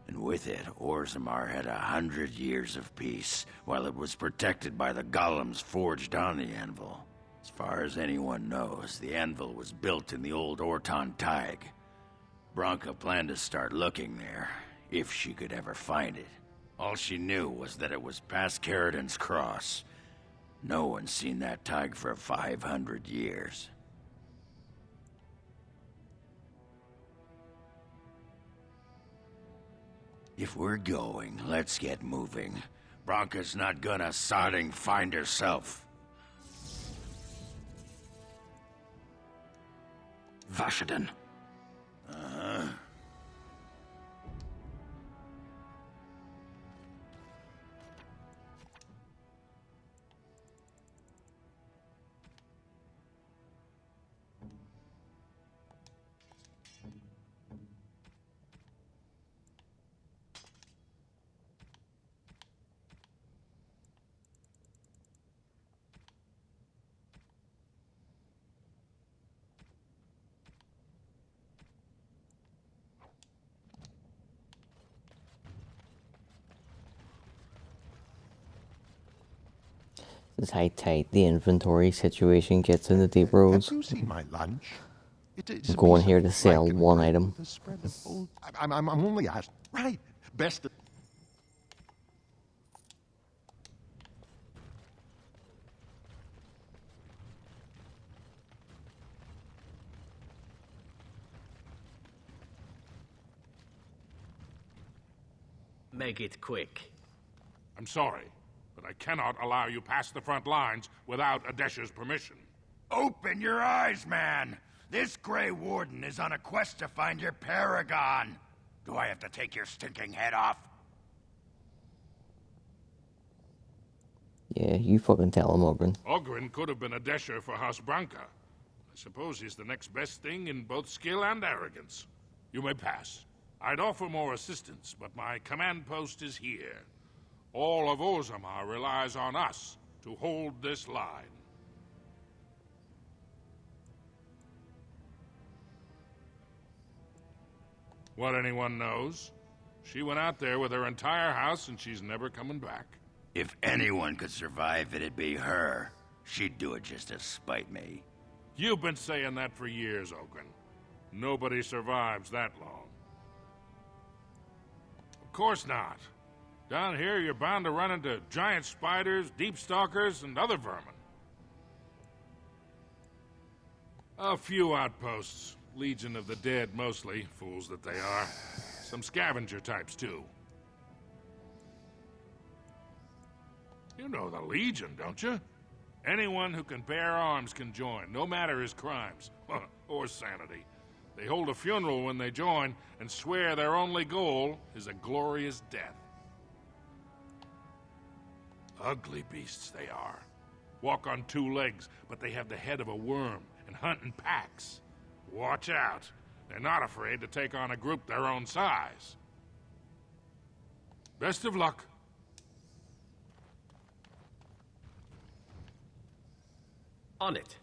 S3: And with it, Orzammar had 100 years of peace, while it was protected by the golems forged on the anvil. As far as anyone knows, the anvil was built in the old Orton Tig. Bronca planned to start looking there, if she could ever find it. All she knew was that it was past Caradon's cross. No one's seen that Tig for 500 years. If we're going, let's get moving. Bronca's not gonna sodding find herself.
S11: Vashaden.
S1: This is how tight the inventory situation gets in the deep roads.
S6: Have you seen my lunch? It's
S1: I'm
S6: a
S1: going
S6: piece
S1: here
S6: of
S1: to sell
S6: lichen
S1: one
S6: bread
S1: item.
S6: with a spread of old... I'm only asking. Right. Best...
S8: Make it quick.
S10: I'm sorry, but I cannot allow you past the front lines without Adesha's permission.
S3: Open your eyes, man! This Grey Warden is on a quest to find your paragon. Do I have to take your stinking head off?
S1: Yeah, you fucking tell him, Ogren.
S10: Ogren could have been Adesha for House Branca. I suppose he's the next best thing in both skill and arrogance. You may pass. I'd offer more assistance, but my command post is here. All of Orzammar relies on us to hold this line. What anyone knows? She went out there with her entire house and she's never coming back.
S3: If anyone could survive, it'd be her. She'd do it just to spite me.
S10: You've been saying that for years, Ogren. Nobody survives that long. Of course not. Down here, you're bound to run into giant spiders, deep stalkers, and other vermin. A few outposts. Legion of the Dead, mostly. Fools that they are. Some scavenger types, too. You know the Legion, don't you? Anyone who can bear arms can join, no matter his crimes. Or sanity. They hold a funeral when they join, and swear their only goal is a glorious death. Ugly beasts they are. Walk on two legs, but they have the head of a worm, and hunt in packs. Watch out. They're not afraid to take on a group their own size. Best of luck.
S8: On it.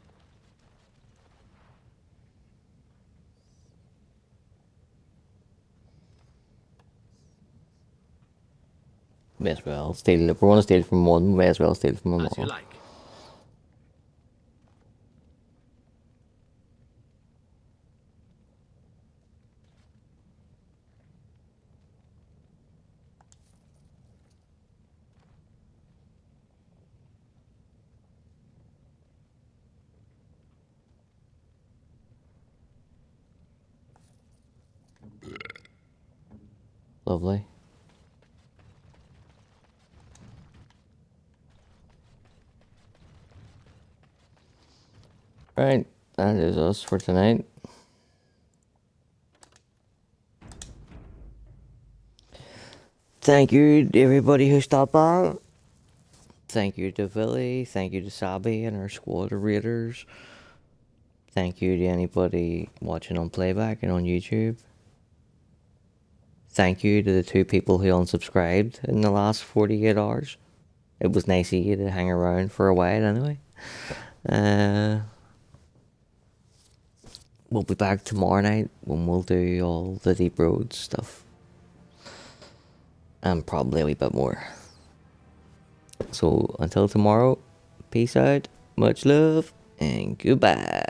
S1: May as well steal. If we're going to steal from one, may as well steal from them
S8: As you
S1: all.
S8: like.
S1: Lovely. Right, that is us for tonight. Thank you to everybody who stopped by. Thank you to Billy. Thank you to Sabi and our squad of raiders. Thank you to anybody watching on playback and on YouTube. Thank you to the 2 people who unsubscribed in the last 48 hours. It was nice of you to hang around for a while anyway. We'll be back tomorrow night when we'll do all the Deep Road stuff. And probably a wee bit more. So until tomorrow, peace out, much love, and goodbye.